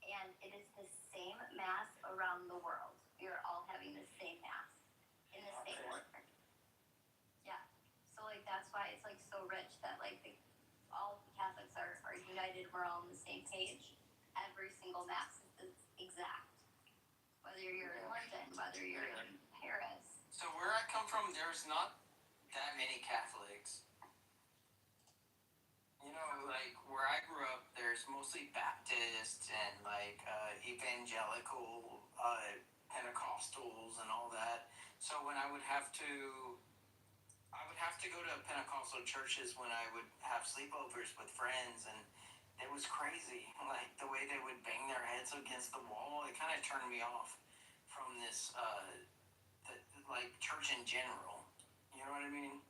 and it is the same mass around the world. We are all having the same mass in the same order. Yeah. So like that's why it's like so rich that like all the Catholics are united. We're all on the same page. Every single mass is exact. Whether you're in London, whether you're in Paris. So where I come from, there's not that many Catholics. You know, like where I grew up, there's mostly Baptist and like evangelical Pentecostals and all that. So when I would have to go to Pentecostal churches when I would have sleepovers with friends, and it was crazy. Like the way they would bang their heads against the wall, it kind of turned me off from this like church in general. You know what I mean?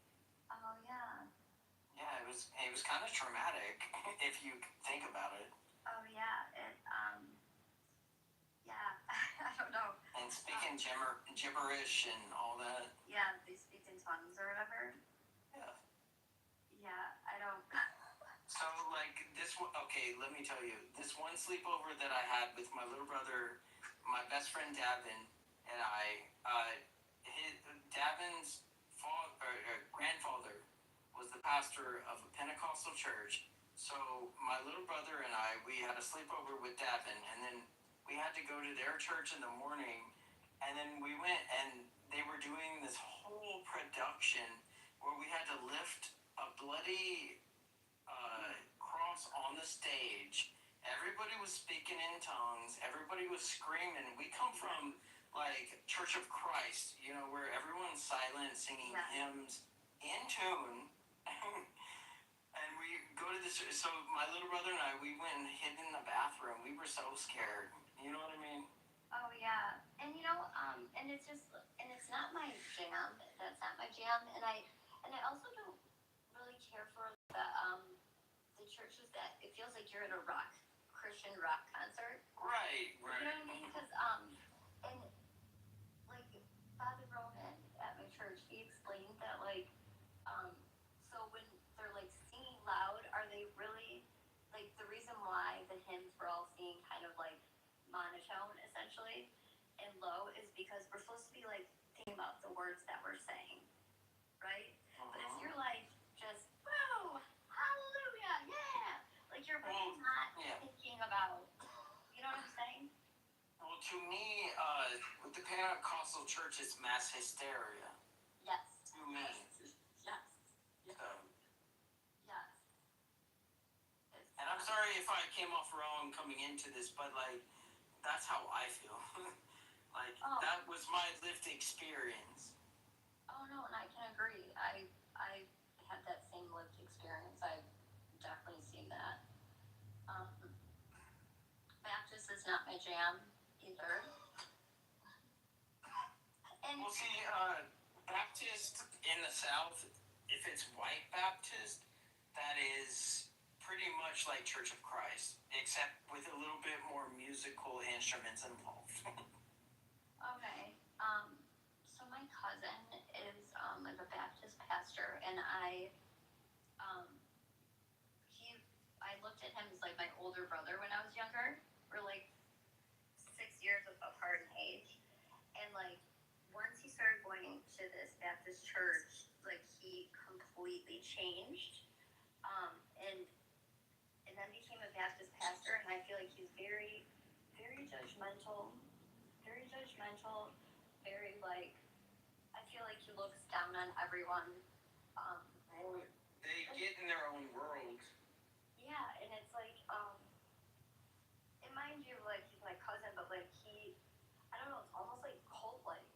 Oh yeah. Yeah, it was kind of traumatic if you think about it. Oh yeah, yeah, I don't know. And speaking gibberish and all that. Yeah, they speak in tongues or whatever. Yeah. Yeah, I don't. So like this one, okay, let me tell you, this one sleepover that I had with my little brother, my best friend Davin, and Davin's grandfather was the pastor of a Pentecostal church. So my little brother and I, we had a sleepover with Davin, and then we had to go to their church in the morning, and then we went, and they were doing this whole production where we had to lift a bloody cross on the stage. Everybody was speaking in tongues. Everybody was screaming. We come from like Church of Christ, you know, where everyone's silent, singing hymns in tune. And we go to this. So my little brother and I, we went and hid in the bathroom. We were so scared. You know what I mean? Oh it's just, and it's not my jam. That's not my jam. And I also don't really care for the churches that it feels like you're at a Christian rock concert. Right. You know what I mean? Because and like Father Roman at my church, he explained that so when they're like singing loud, are they really like the reason why the hymns were all singing kind of like monotone essentially and low is because we're supposed to be like thinking about the words that we're saying, right? But if you're like just whoa, hallelujah, yeah, like you're really not thinking about, you know what I'm saying? Well, to me, with the Pentecostal church, it's mass hysteria. Yes. To me. Yes. Yes. And I'm It's, sorry if I came off wrong coming into this, but like, that's how I feel. Like, that was my lived experience. Oh no, and I can agree. I had that same lived experience. I've definitely seen that. Baptist is not my jam either. And well, see, Baptist in the South, if it's white Baptist, that is pretty much like Church of Christ, except with a little bit more musical instruments involved. Okay. So my cousin is like a Baptist pastor, and I looked at him as like my older brother when I was younger. We're like 6 years apart in age, and like once he started going to this Baptist church, like he completely changed, and then became a Baptist pastor, and I feel like he's very, very judgmental, very like I feel like he looks down on everyone. They get in their own world. Yeah, and it's like, and mind you, like he's my cousin, but like I don't know, it's almost like cult-like.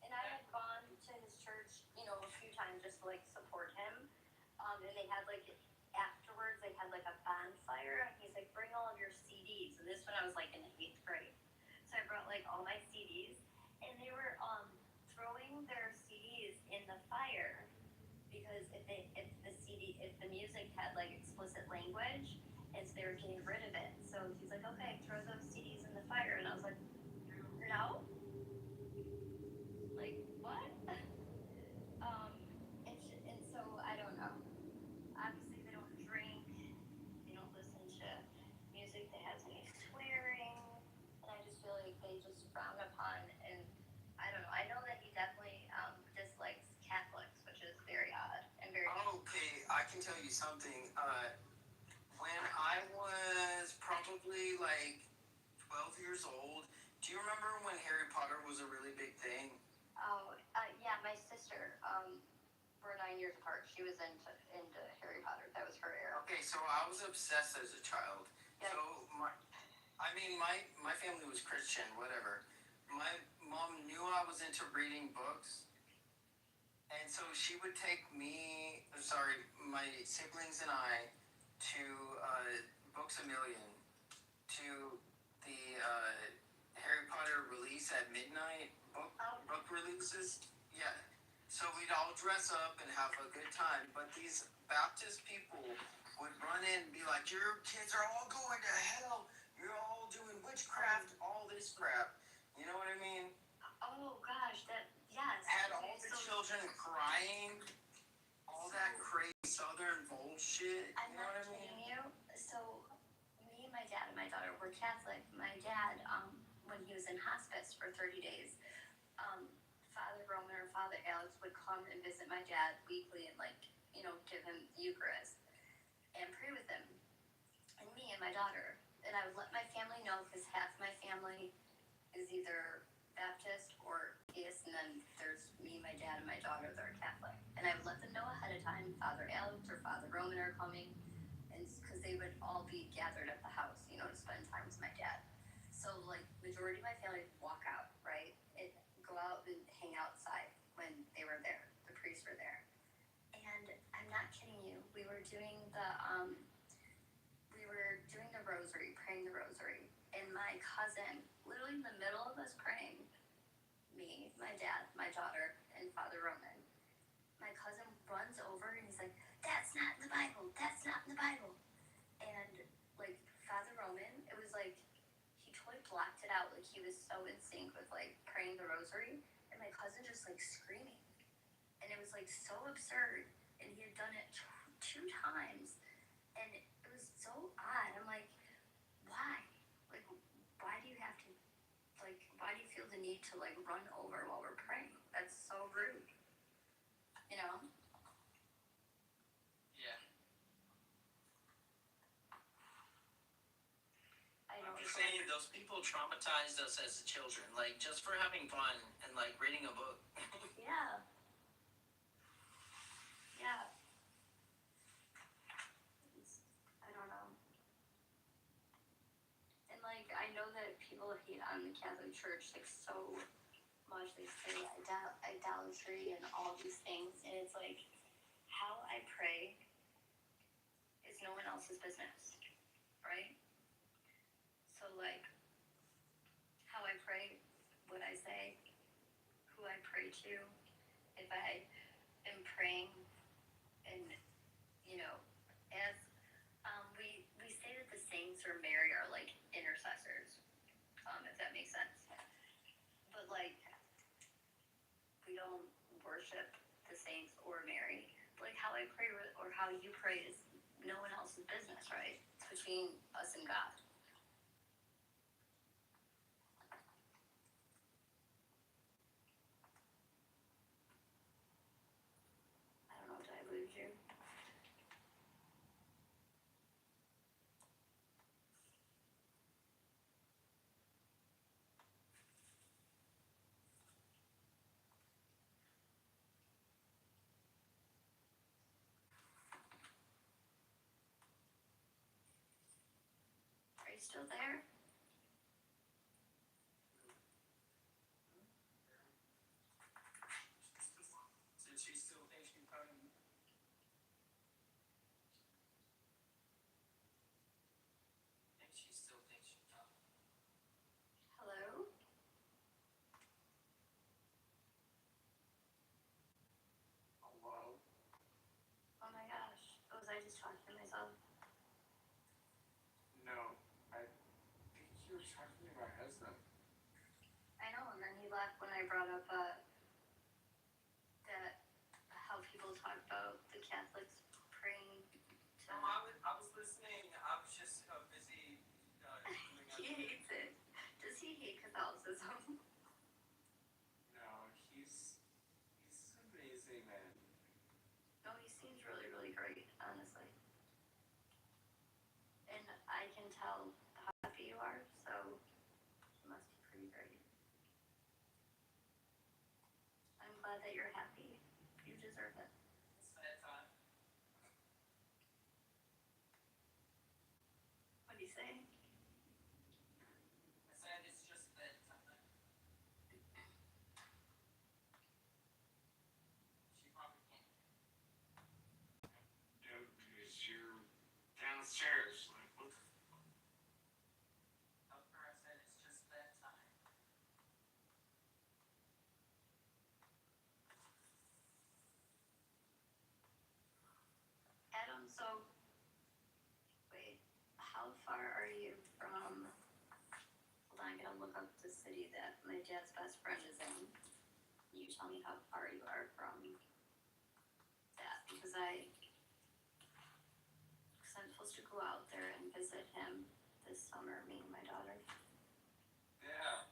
And I had gone to his church, a few times just to like support him. And they had like afterwards, they had like a bonfire, and he's like, bring all of your CDs. And this when I was like in 8th grade, so I brought like all my CDs, and they were throwing their CDs in the fire because if the music had like explicit language, and so they were getting rid of it. So he's like, okay, throw those CDs in the fire, and I was like, no, like what? And so I don't know. Obviously, they don't drink. They don't listen to music that has any swearing, and I just feel like they just frown upon. And I don't know. I know that he definitely dislikes Catholics, which is very odd and very. Okay, I can tell you something. When I was probably like 12 years old, do you remember when Harry Potter was a really big thing? Oh, yeah, my sister. We're 9 years apart. She was into Harry Potter. That was her era. Okay, so I was obsessed as a child. Yeah. So my family was Christian, whatever. My mom knew I was into reading books, and so she would take my siblings and I to Books A Million, to the Harry Potter release at midnight book releases. Yeah. So we'd all dress up and have a good time, but these Baptist people would run in and be like, your kids are all going to hell. You're all doing witchcraft, all this crap. You know what I mean? Oh gosh, yes. Had all the children crying, all that crazy Southern bullshit. I'm not kidding you. So me, my dad, and my daughter were Catholic. My dad, when he was in hospice for 30 days, Father Roman or Father Alex would come and visit my dad weekly and give him the Eucharist and pray with him and me and my daughter. And I would let my family know because half my family is either Baptist or atheist, and then there's me, my dad, and my daughter that are Catholic. And I would let them know ahead of time Father Alex or Father Roman are coming, and because they would all be gathered at the house, to spend time with my dad. So like majority of my family would walk out, right, and go out and hang outside when they were there. The priests were there, and I'm not kidding you. We were doing the rosary, praying the rosary, and my cousin, literally in the middle of us praying, me, my dad, my daughter, and Father Roman. My cousin runs over and he's like, "That's not in the Bible. That's not in the Bible." And like Father Roman, it was like he totally blocked it out. Like he was so in sync with like praying the rosary, and my cousin just like screaming, and it was like so absurd. And he had done it two times, and it was so odd. I'm like, why? Like, why do you have to? Like, why do you feel the need to like run over while we're praying? That's so rude. You know? Yeah. I'm just saying, those people traumatized us as children, like just for having fun and like reading a book. Yeah. Yeah. I don't know. And like, I know that people hate on the Catholic Church like so much. They say idolatry and all these things, and it's like, how I pray is no one else's business, right? So like, how I pray, what I say, who I pray to, if I am praying, and you know, as we say that the saints or Mary are like intercessors, if that makes sense. But like, we don't worship the saints or Mary. Like how I pray or how you pray is no one else's business, right? It's between us and God. I don't know, did I lose you? Are you still there? Did she still think she probably? I think she still thinks she probably. Hello? Hello? Oh my gosh. Was I just talking to myself? No, I think you were talking to my husband. I know, and then he left when I brought up that how people talk about the Catholics praying to. No, I was listening. I was just busy doing He hates it. Does he hate Catholicism? No, he's amazing, man. No, he seems really, really great, honestly. And I can tell how happy you are, so he must be pretty great. I'm glad that you're happy. You deserve it. It's that time. What do you say? I said it's just that time. She probably can't. Dude, because you're downstairs. Like, what the fuck? Up there, I said it's just that time. Adam, so, wait, how far are you from, hold on, I gotta look up the city that my dad's best friend is in. You tell me how far you are from that, because I'm supposed to go out there and visit him this summer, me and my daughter. Yeah.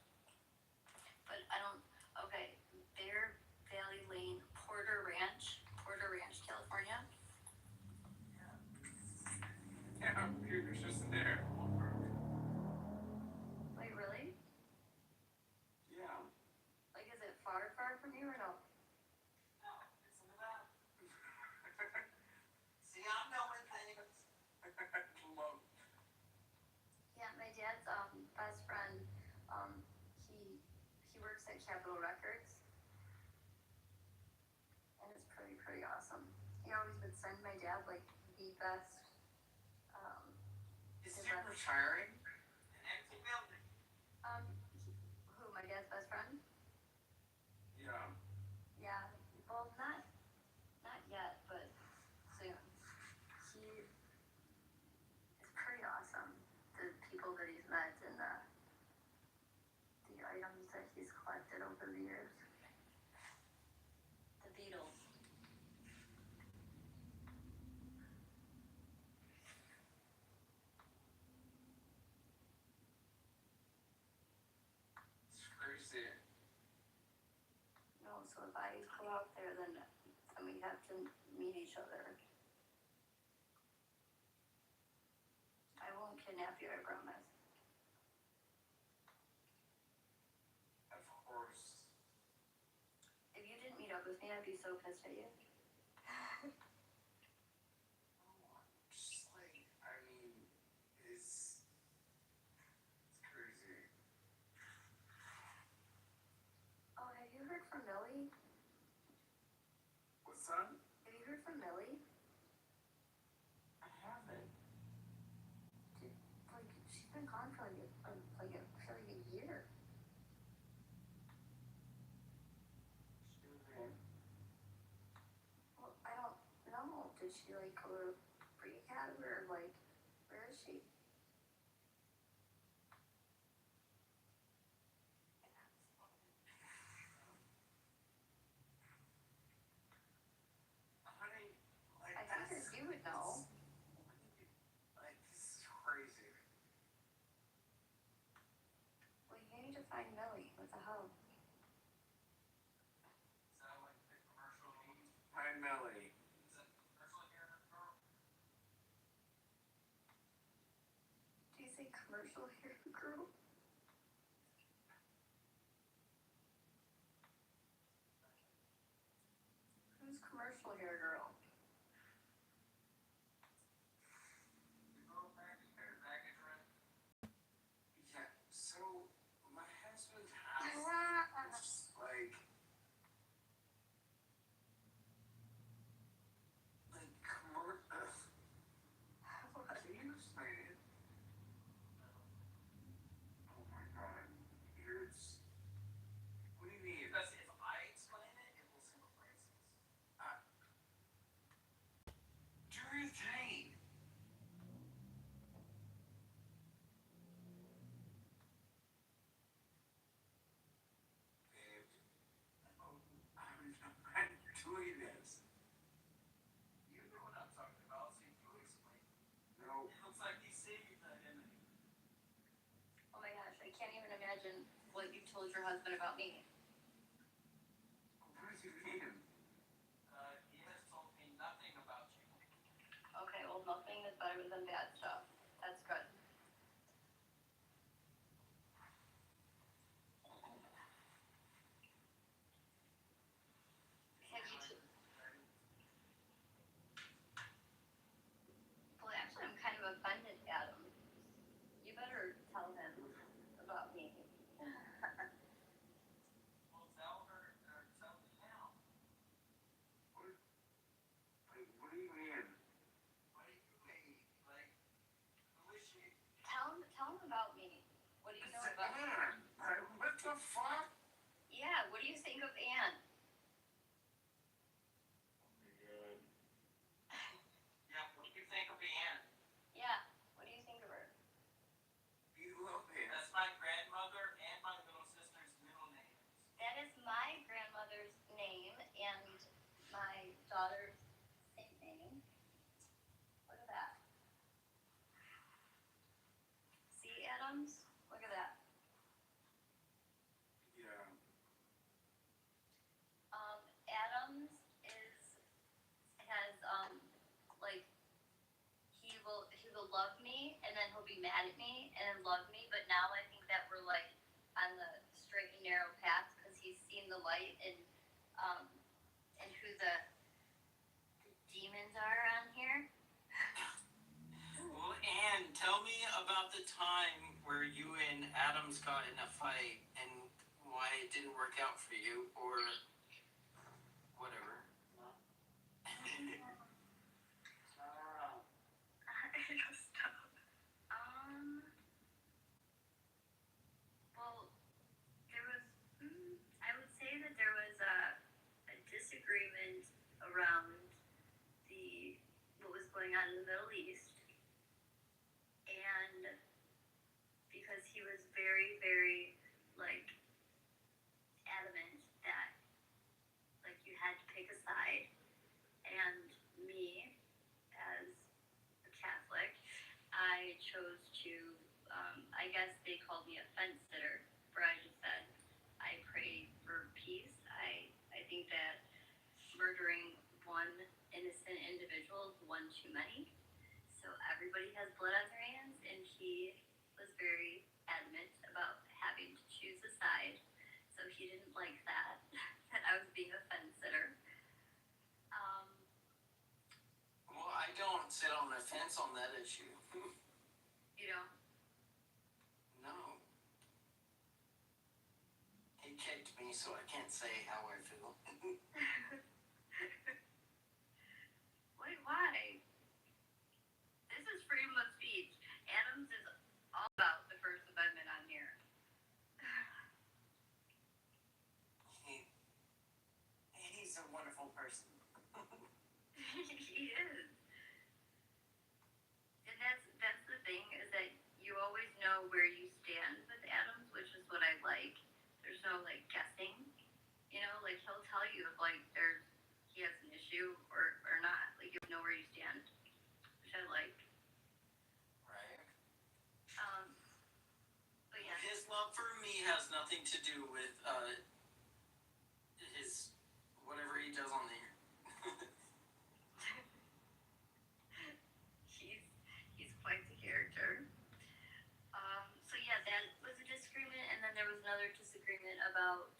But I don't, okay, Bear Valley Lane, Porter Ranch, California. Yeah, Peter's just there. Wait, really? Yeah. Like, is it far, far from you or no? No, it's in the back. See, I'm knowing things. Yeah, my dad's best friend, he works at Capitol Records, and it's pretty awesome. He always would send my dad like the best. Is he retiring? An empty building. Who? My dad's best friend? he's collected over the years. The Beatles. It's crazy. No, so if I go out there, then we have to meet each other. I won't kidnap you, I promise. Of course. If you didn't meet up with me, I'd be so pissed at you. Just like, I mean, it's crazy. Oh, have you heard from Millie? What's that? Have you heard from Millie? I haven't. Like, she's been gone for like a year. Well, I don't know. Did she like go to rehab or like, where is she? Honey, like, I figured you would know. Like, this is crazy. Well, you need to find Millie with a hug. Is that like the commercial name? Hi, Melly. Is that the commercial hair girl? Do you say commercial hair girl? Who's commercial hair girl? Yeah, so my husband's house is like commercial. Can you explain it? Oh my god, here's. What do you mean? Because if I explain it, it will seem racist. Do your thing. Babe, I'm doing this. You know what I'm talking about, so you explain. No. It looks like he's saving the enemy. Oh my gosh, I can't even imagine what you told your husband about me. What do you mean? He has told me nothing about you. Okay, well, nothing is better than bad stuff. That's good. Well, actually, I'm kind of offended, Adam. You better tell him about me. Well, tell her, or tell me now. What do you mean? What do you mean? Like, who is she? Tell him about me. What do you know about me? Anne. What the fuck? Yeah, what do you think of Anne? Yeah, what do you think of Anne? Yeah, what do you think of her? You love Anne. That's my grandmother and my little sister's middle names. That is my grandmother's name and my daughter's same name. Look at that. See, Adams? Look at that. Yeah. Adams has like he will love me and then he'll be mad at me and then love me, but now I think that we're like on the straight and narrow path because he's seen the light and who the demons are on here. Well, Anne, tell me about the time where you and Adams got in a fight and why it didn't work out for you, or whatever. Stop. Well, there was, I would say that there was a disagreement around what was going on in the Middle East, and because he was very, very, like, everybody has blood on their hands, and he was very adamant about having to choose a side. So he didn't like that, that I was being a fence sitter. Well, I don't sit on the fence on that issue. You know, No. He kicked me, so I can't say how I feel. wait, why? This is freedom of speech. Adams is all about the First Amendment on here. He's a wonderful person. He is. And that's the thing, is that you always know where you stand with Adams, which is what I like. There's no like guessing. You know, like he'll tell you if like he has an issue or not. Like you know where you stand, which I like. Right. But yeah. His love for me has nothing to do with his whatever he does on there. He's quite the character. So yeah, that was a disagreement, and then there was another disagreement about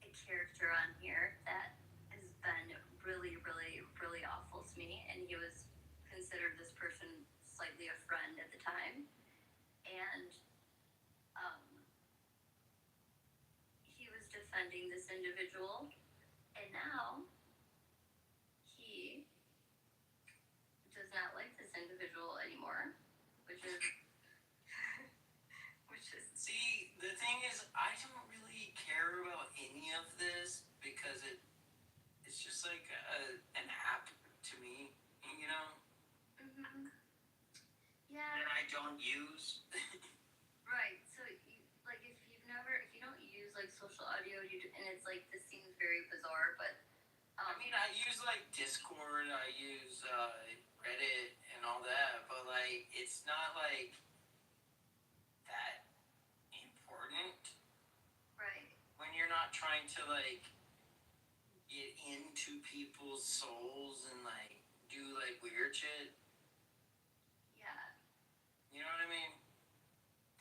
a character on here that has been really, really, really awful to me, and he was considered this person slightly a friend at the time, and he was defending this individual, and now he does not like this individual anymore, which is See, the thing is, I don't really care about any of this because it's just like an app to me, you know? Mm-hmm. Yeah. That I don't use. Right. So, like, if you don't use like social audio, and it's like this seems very bizarre, but I mean, I use like Discord, I use Reddit and all that, but like, it's not like that important. Right. When you're not trying to like get into people's souls and like do like weird shit. Yeah. You know what I mean?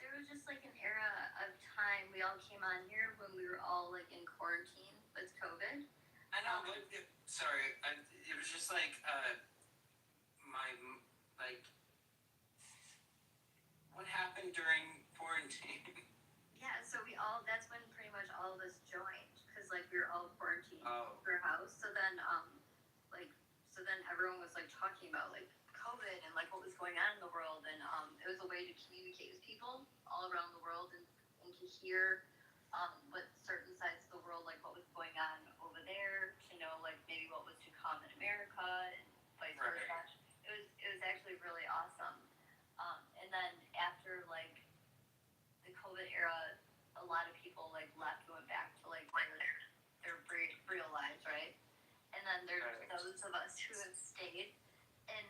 There was just like an era of time we all came on here when we were all like in quarantine with COVID. I know, but it was just like what happened during quarantine? Yeah, so that's when pretty much all of us joined, because like we were all quarantined in our house. So then everyone was like talking about like COVID and like what was going on in the world, and it was a way to communicate with people all around the world and to hear what certain sides of the world, like what was going on over there, to know like maybe what was to come in America and vice versa. It was actually really awesome. And then after like the COVID era, a lot of people like left, went back to like their real lives, right? And then there's those of us who have stayed. And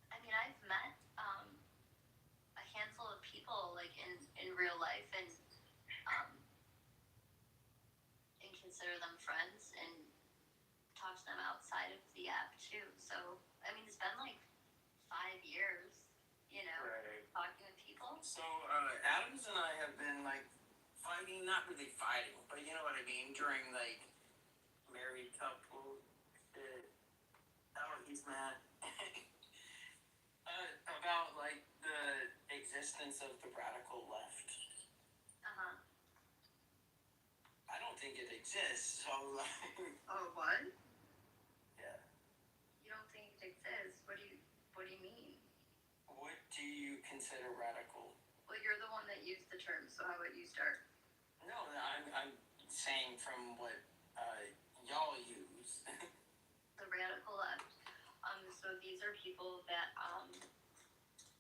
I mean, I've met a handful of people like in real life, and consider them friends and talk to them outside of the app too. So I mean, it's been like 5 years, you know, talking with people. So Adams and I have been like fighting, not really fighting, but you know what I mean, during like married couple shit. Oh, he's mad. About like the existence of the radical left. Uh-huh. I don't think it exists, so Oh, what? Yeah. You don't think it exists? What do you mean? What do you consider radical? Well, you're the one that used the term, so how about you start? No, I'm saying from what y'all use. The radical left. So these are people that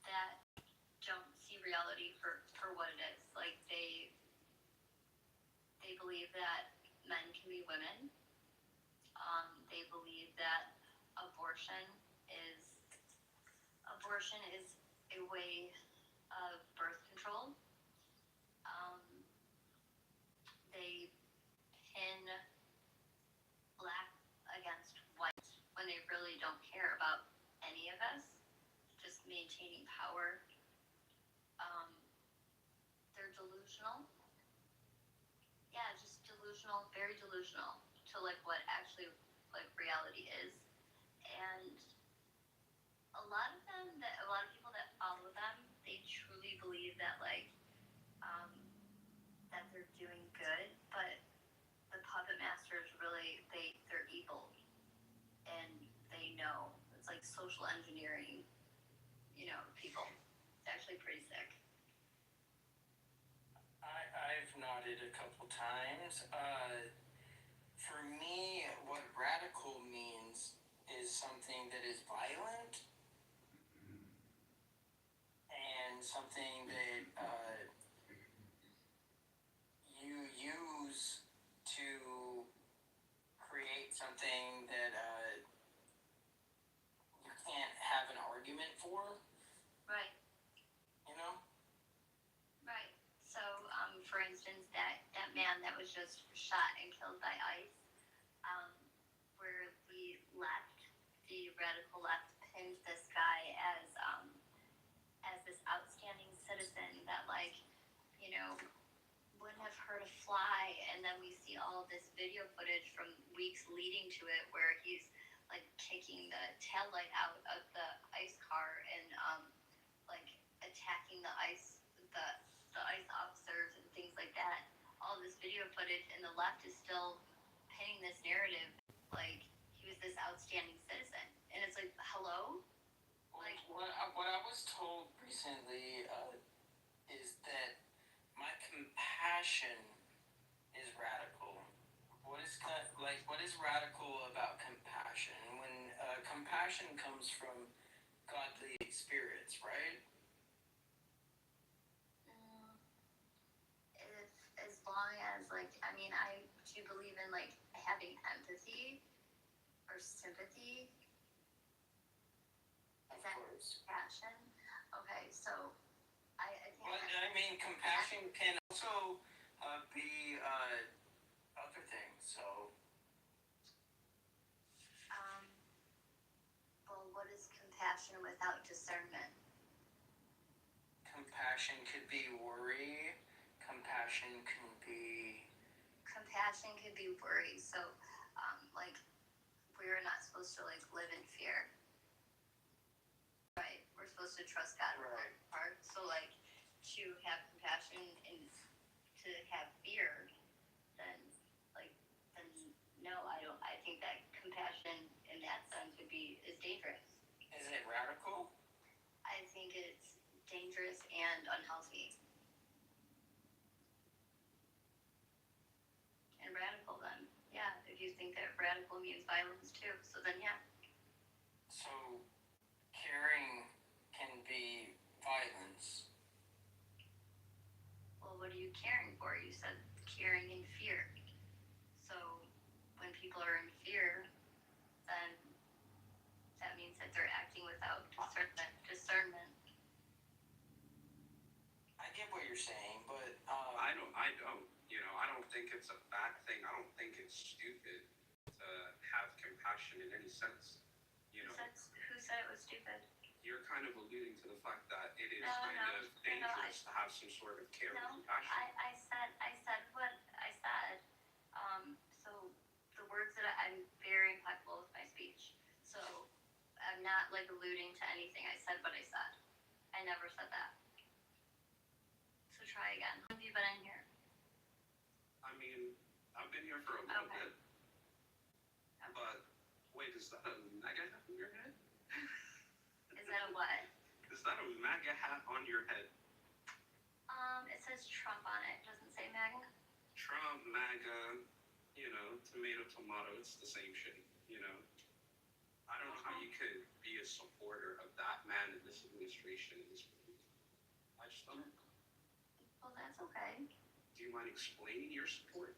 that don't see reality for what it is. Like they believe that men can be women. They believe that abortion is a way of birth control. They pin black against white when they really don't care about any of us. delusional. Yeah, just delusional, very delusional to like what actually like reality is. And a lot of people that follow them, they truly believe that like that they're doing good, but the puppet masters really they're evil, and they know it's like social engineering, people. It's actually pretty sick. I've nodded a couple times. For me, what radical means is something that is violent and something that you use to create something that you can't have an argument for. Right. Right. So, for instance, that man that was just shot and killed by ICE, where the radical left pinned this guy as this outstanding citizen that wouldn't have hurt a fly, and then we see all this video footage from weeks leading to it where he's like kicking the taillight out of the ICE car and attacking the ICE officers and things like that. All this video footage, and the left is still pinning this narrative like he was this outstanding citizen, and it's like, hello. Like what I was told recently is that my compassion is radical. What is radical about compassion? When compassion comes from godly spirits, right? As long as I do believe in having empathy or sympathy. Is that compassion? Okay, so I think. But compassion can also be other things. So. Well, what is compassion without discernment? Compassion could be worry. Compassion could be worry. So, we're not supposed to live in fear. Right? We're supposed to trust God with our heart. So, to have compassion and to have fear, then no, I don't. I think that compassion in that sense is dangerous. Is it radical? I think it's dangerous and unhealthy. And radical, then, yeah. If you think that radical means violence too, so then yeah. So, caring can be violence. Well, what are you caring for? You said caring and fear. So, when people are in fear, then that means that they're acting without discernment. I get what you're saying, but I don't. I don't think it's a bad thing. I don't think it's stupid to have compassion in any sense. Who said it was stupid? You're kind of alluding to the fact that it is dangerous to have some sort of care and compassion. I said what I said. So the words that I'm very impeccable with my speech. So I'm not alluding to anything. I said what I said. I never said that. So try again. How long have you been in here? I've been here for a little bit. But wait, is that a MAGA hat on your head? Is that a what? Is that a MAGA hat on your head? It says Trump on it. It doesn't say MAGA. Trump, MAGA, tomato, tomato, it's the same shit, I don't know how you could be a supporter of that man in this administration in this movie. I just don't. Well, that's okay. Do you mind explaining your support?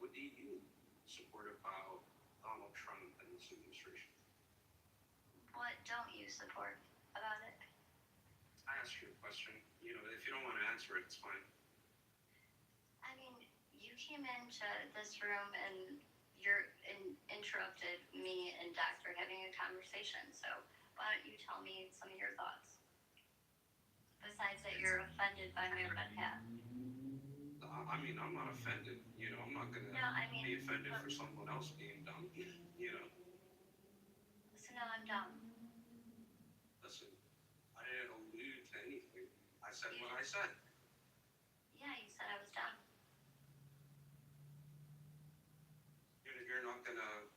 What do you support about Donald Trump and this administration? What don't you support about it? I asked you a question. If you don't want to answer it, it's fine. You came into this room and interrupted me and Doctor having a conversation. So why don't you tell me some of your thoughts? Besides that you're offended by my red hat. I mean, I'm not offended. You know, I'm not gonna No, I mean, be offended for someone else being dumb. You know, so now I'm dumb. listen, I didn't allude to anything. I said what I said. Yeah, you said I was dumb. You're not gonna,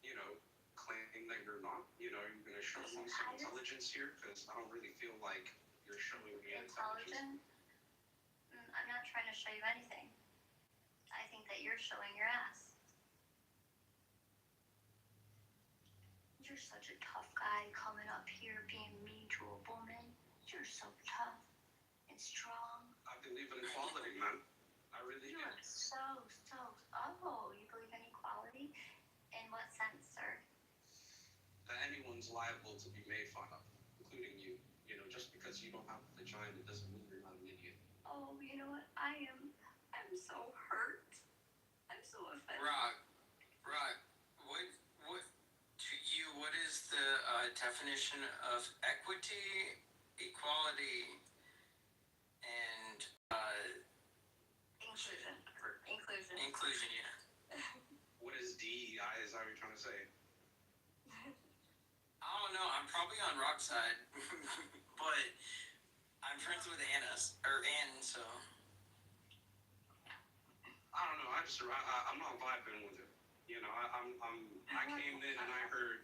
you know, claim that you're not. You know, you're gonna show me some intelligence here, because I don't really feel like you're showing me intelligence. I'm not trying to show you anything. I think that you're showing your ass. You're such a tough guy coming up here being mean to a woman. You're so tough and strong. I believe in equality, man. I really do. You're so. Oh, you believe in equality? In what sense, sir? That anyone's liable to be made fun of, including you. You know, just because you don't have a vagina doesn't mean you're not an idiot. Oh, you know what? I'm so hurt. I'm so offended. Rock, what to you? What is the definition of equity, equality, and inclusion? Inclusion, yeah. What is DEI? Is that what you're trying to say? I don't know. I'm probably on Rock's side, but I'm friends with Ann, so. I don't know. I'm not vibing with it. You know, I came in and I heard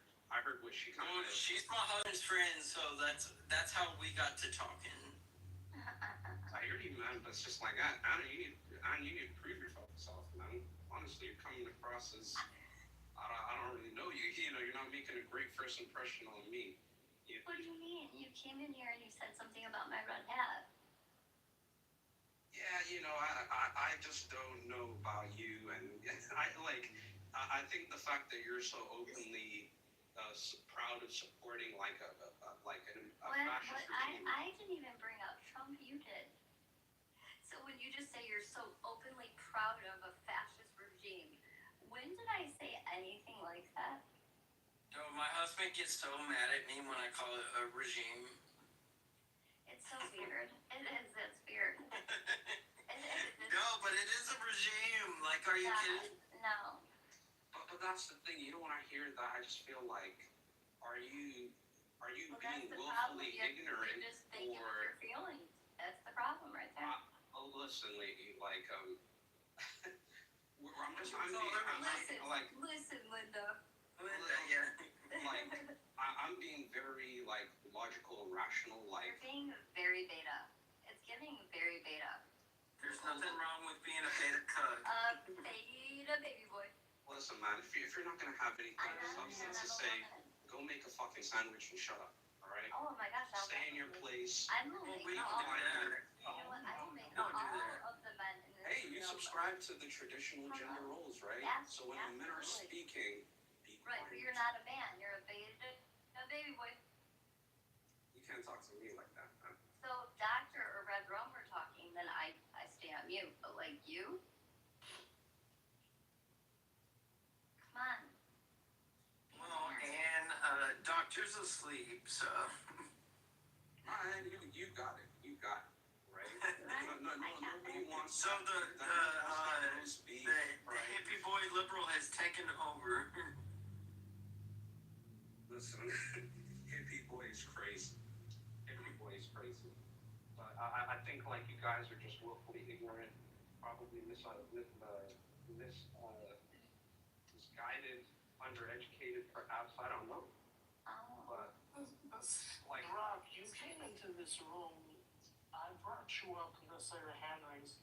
what she kind of. She's my husband's friend, so that's how we got to talking. I hear you, man. But it's just like Anna, you need to prove yourself, man. Honestly, you're coming across as I don't really know you. You know, you're not making a great first impression on me. What do you mean? You came in here and you said something about my red hat. Yeah, you know, I just don't know about you, and I think the fact that you're so openly proud of supporting like a fascist regime. I didn't even bring up Trump. You did. So when you just say you're so openly proud of a fascist regime, when did I say anything like that? No, my husband gets so mad at me when I call it a regime. It's so weird. It is. It's weird. No, but it is a regime. Like, are you kidding? No. But that's the thing. You know, when I hear that, I just feel like, are you being willfully ignorant, you're just thinking with your feelings. That's the problem right there. Listen, lady, like Listen, Linda. Yeah. Like, I'm being very like logical and rational. Like, you're being very beta. It's getting very beta. There's nothing wrong with being a beta cuck. Beta baby boy. Listen, man, if you're not gonna have anything of substance to say, go make a fucking sandwich and shut up. All right? Oh my gosh. Stay in your place. I'm making all of that. You know what? I will make all of the men in this. Hey, you subscribe to the traditional gender roles, right? Yeah, so when the men are speaking, be right, but you're not a man. You're a baby boy. You can't talk to me like that, man. So Doctor or Red Rum were talking, then I stay on mute. But like you, come on. Well, and doctor's asleep, so. Man, you got it. You got it, right? Nobody wants. So the hippie boy liberal has taken over. Listen, hippie boy is crazy. Hippie boy is crazy. But I think like you guys are just willfully ignorant, probably misguided, undereducated, perhaps. I don't know. But like Rob, you came into this room. I brought you up because I saw your hand raised,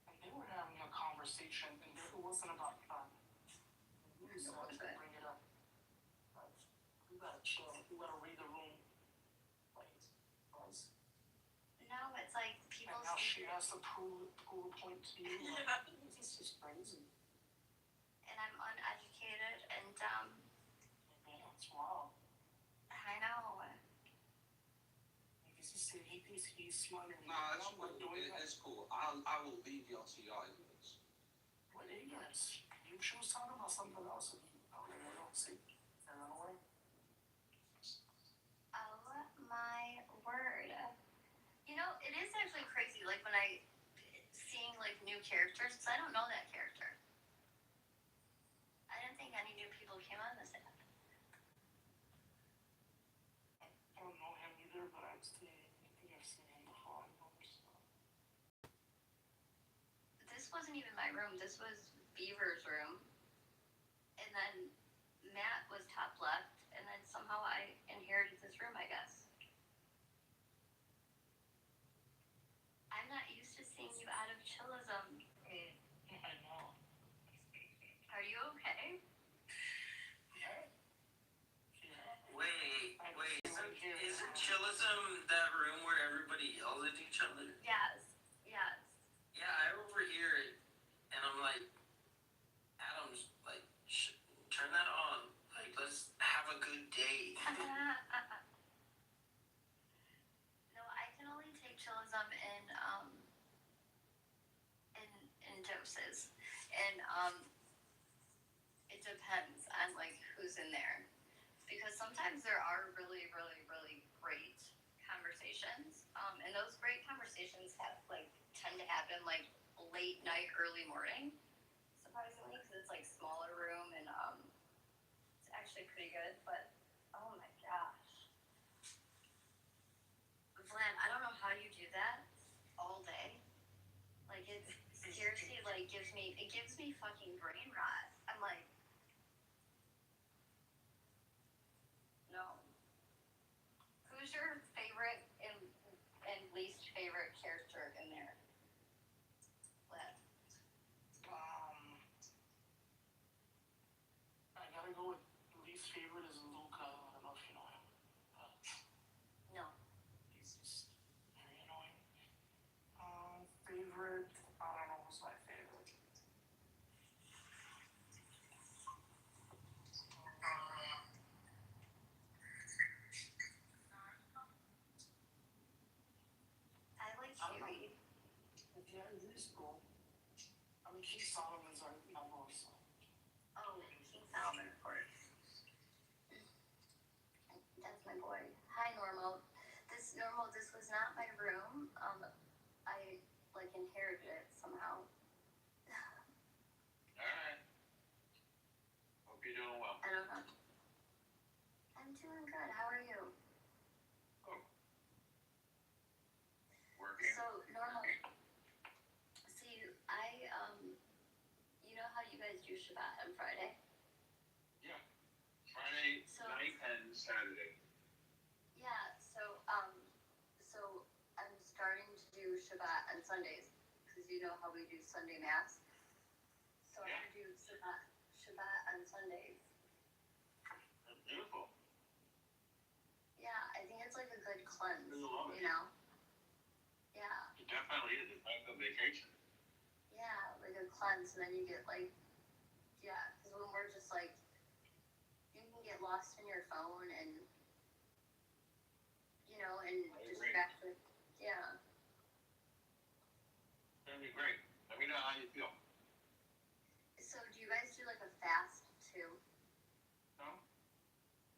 and they were having a conversation, and it wasn't about fun. You said to bring it up. You gotta chill. You gotta read the room. Like, no, it's like people. And now she has to prove a point to you. Yeah. This is crazy. And I'm uneducated and dumb. That's wild. I know. He's smarter than nah, it's cool. I will leave y'all to y'all ignorance. What ignorance? She was talking about something else. I don't see. I don't know. Oh my word. You know, it is actually crazy. Like when I seeing like new characters? Because I don't know that character. I didn't think any new people came on this app. I don't know him either, but I think I've seen him before. This wasn't even my room. This was Beaver's room. And then Matt was top left. And then somehow I inherited this room, I guess. I'm not used to seeing you out of chillism. I know. Are you okay? Yeah. Wait. Isn't chillism that room where everybody yells at each other? Yes. Yeah, I overhear it, and I'm like, Adam's like, turn that on. Like, let's have a good day. No, I can only take chillism in doses, and it depends on like who's in there, because sometimes there are really, really, really great conversations, and those great conversations tend to happen like late night, early morning, surprisingly, because it's like smaller room and it's actually pretty good. But oh my gosh, Vlad, I don't know how you do that all day. Like it's seriously like gives me fucking brain rot. I'm like, no. Who's your favorite and least favorite character in there? Vlad. I gotta go with least favorite is Luca. I don't know if you know him. No. He's just very annoying. Favorite, I don't know who's my favorite. I like Huey. Yeah, he's cool. I mean, King Solomon's our number one son. Oh, King Solomon, of course. That's my boy. Hi, Normal. This was not my room. I like inherited it somehow. Alright. Hope you're doing well. I don't know. I'm doing good. How are you? Oh. Working. So, Normal. See, you know how you guys do Shabbat on Friday? Yeah. Friday night and Saturday. Yeah, so I'm starting to do Shabbat on Sundays, because you know how we do Sunday Mass. So I'm going to do Shabbat on Sundays. That's beautiful. Yeah, I think it's like a good cleanse, I love it. you know? Yeah. It definitely is. It's like a vacation. Yeah, like a cleanse, and then you get like, yeah, because when we're just like, you can get lost in your phone and, you know, and distracted. Yeah. That'd be great. Let me know how you feel. So do you guys do like a fast too? No?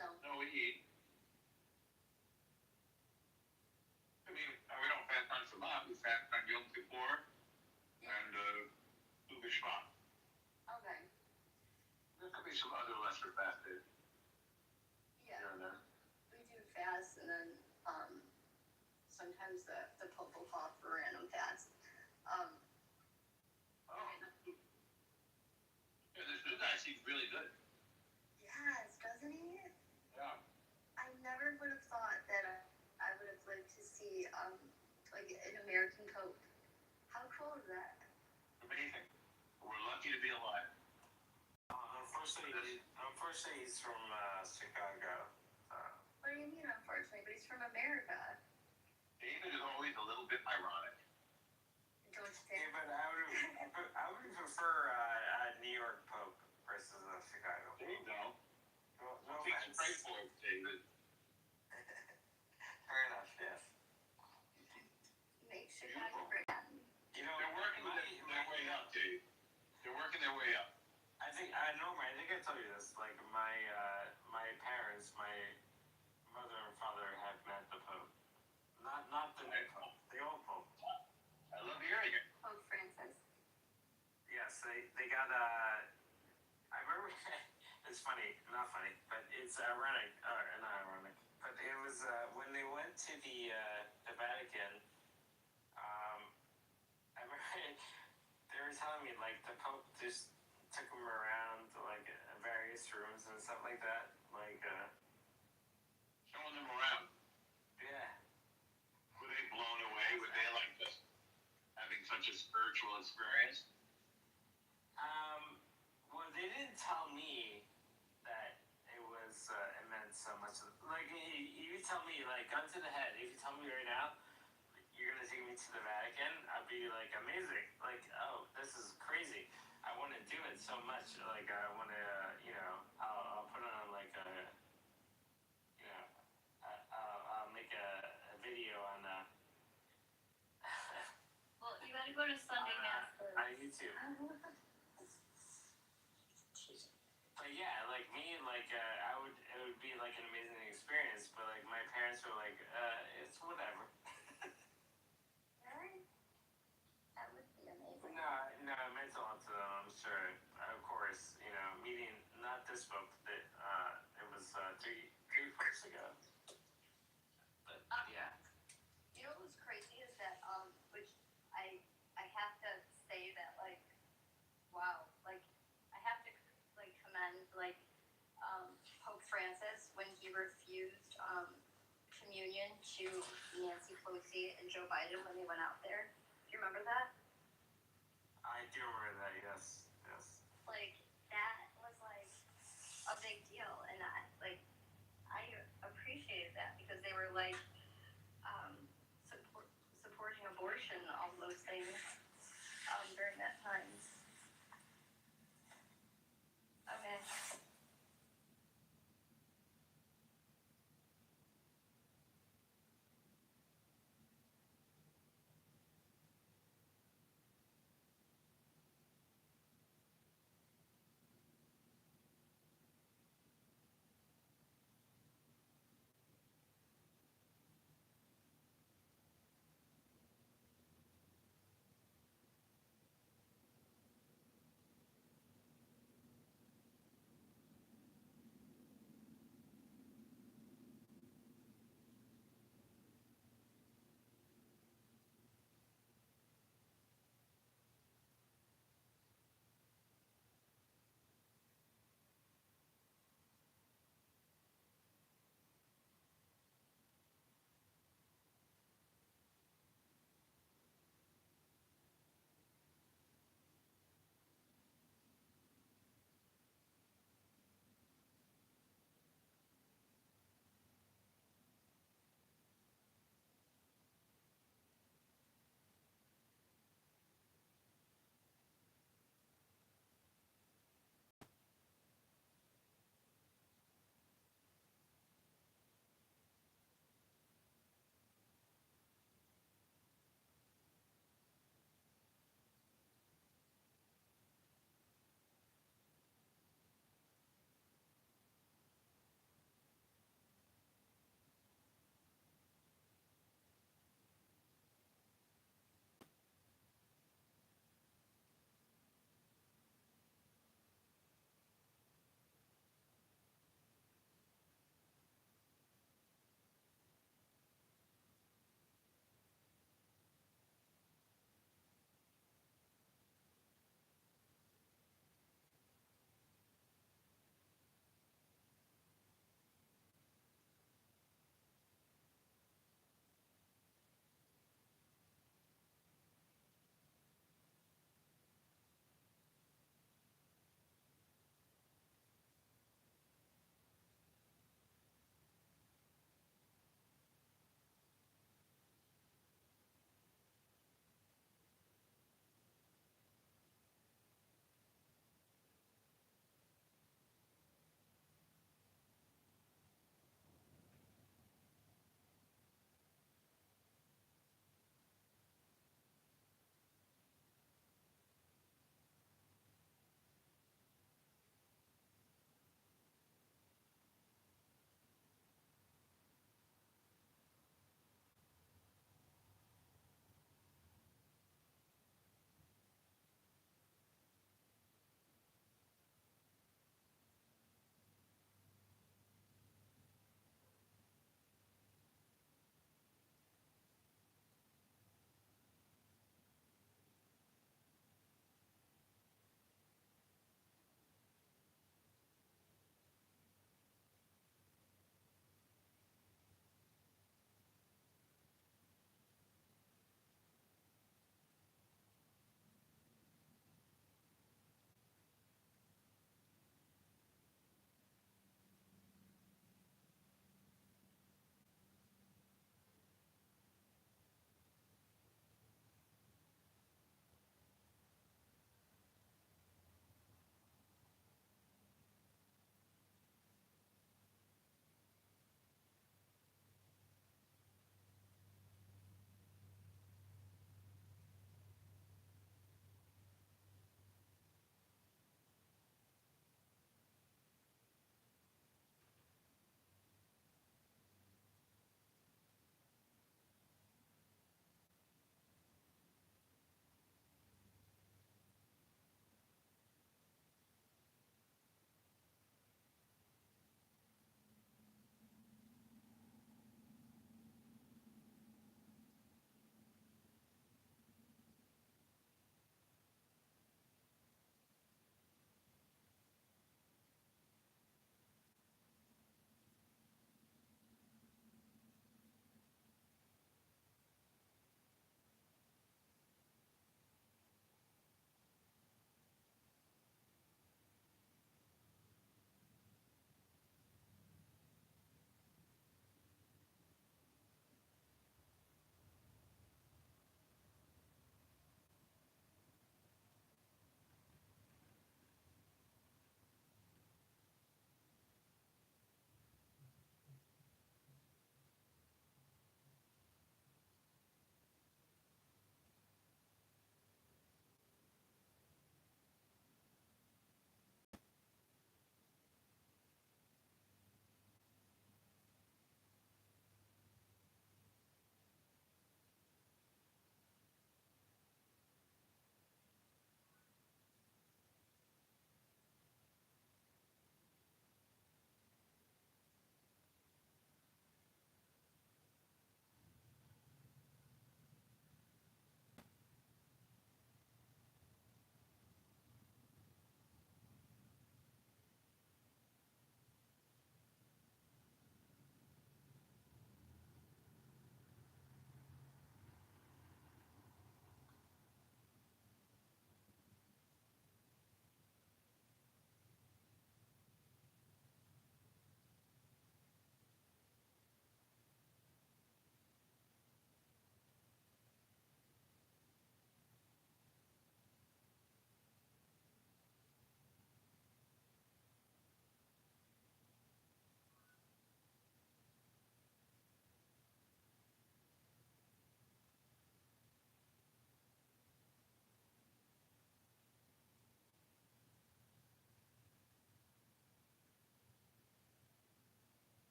No. No, we eat. I mean, we don't fast on Shabbat. We fast on Yom Kippur and Tu B'Shvat. Okay. There could be some other lesser fast days. Yeah. Here and there. We do fast, and then sometimes the Pope will call for random fast. Yeah, this new guy seems really good. Yes, doesn't he? Yeah. I never would have thought that I would have lived to see like an American Pope. How cool is that? Amazing. We're lucky to be alive. Unfortunately, he's from Chicago. What do you mean, unfortunately? But he's from America. David is always a little bit ironic. Don't you think? Yeah, but I would prefer a New York Pope versus a Chicago. There you go. No Things to offense. pray for, David. Fair enough. Yes. Make Chicago great. You know, they're working their way up, Dave. They're working their way up. I think I told you this. Like my parents, my mother and father have met the Pope. Not the new Pope, the old Pope. I love hearing it. Pope Francis. not funny, but it's ironic, or not ironic. But it was when they went to the Vatican. I remember they were telling me like the Pope just took them around like various rooms and stuff like that, like Showing them around. yeah. Were they blown away? Were they like just having such a spiritual experience? Well, they didn't tell me that it was it meant so much. Like you tell me like gun to the head. If you tell me right now you're gonna take me to the Vatican, I'd be like amazing. Like, oh, this is crazy. I want to do it so much. Like, I want to, I'll put on like a, I'll make a video on. Well, you gotta go to Sunday Mass first. On YouTube. But yeah, like me, like it would be like an amazing experience. But like my parents were like, it's whatever. That would be amazing. No, it meant a lot to them, I'm sure. Of course, meeting not this book, that it was 3 weeks ago. But yeah. You know what was crazy is that which I have to say that like wow, like I have to like commend like Pope Francis when he refused communion to Nancy Pelosi and Joe Biden when they went out there. Do you remember that? I do remember that, yes. Like that was like a big deal, and I appreciated that because they were like supporting abortion, all those things.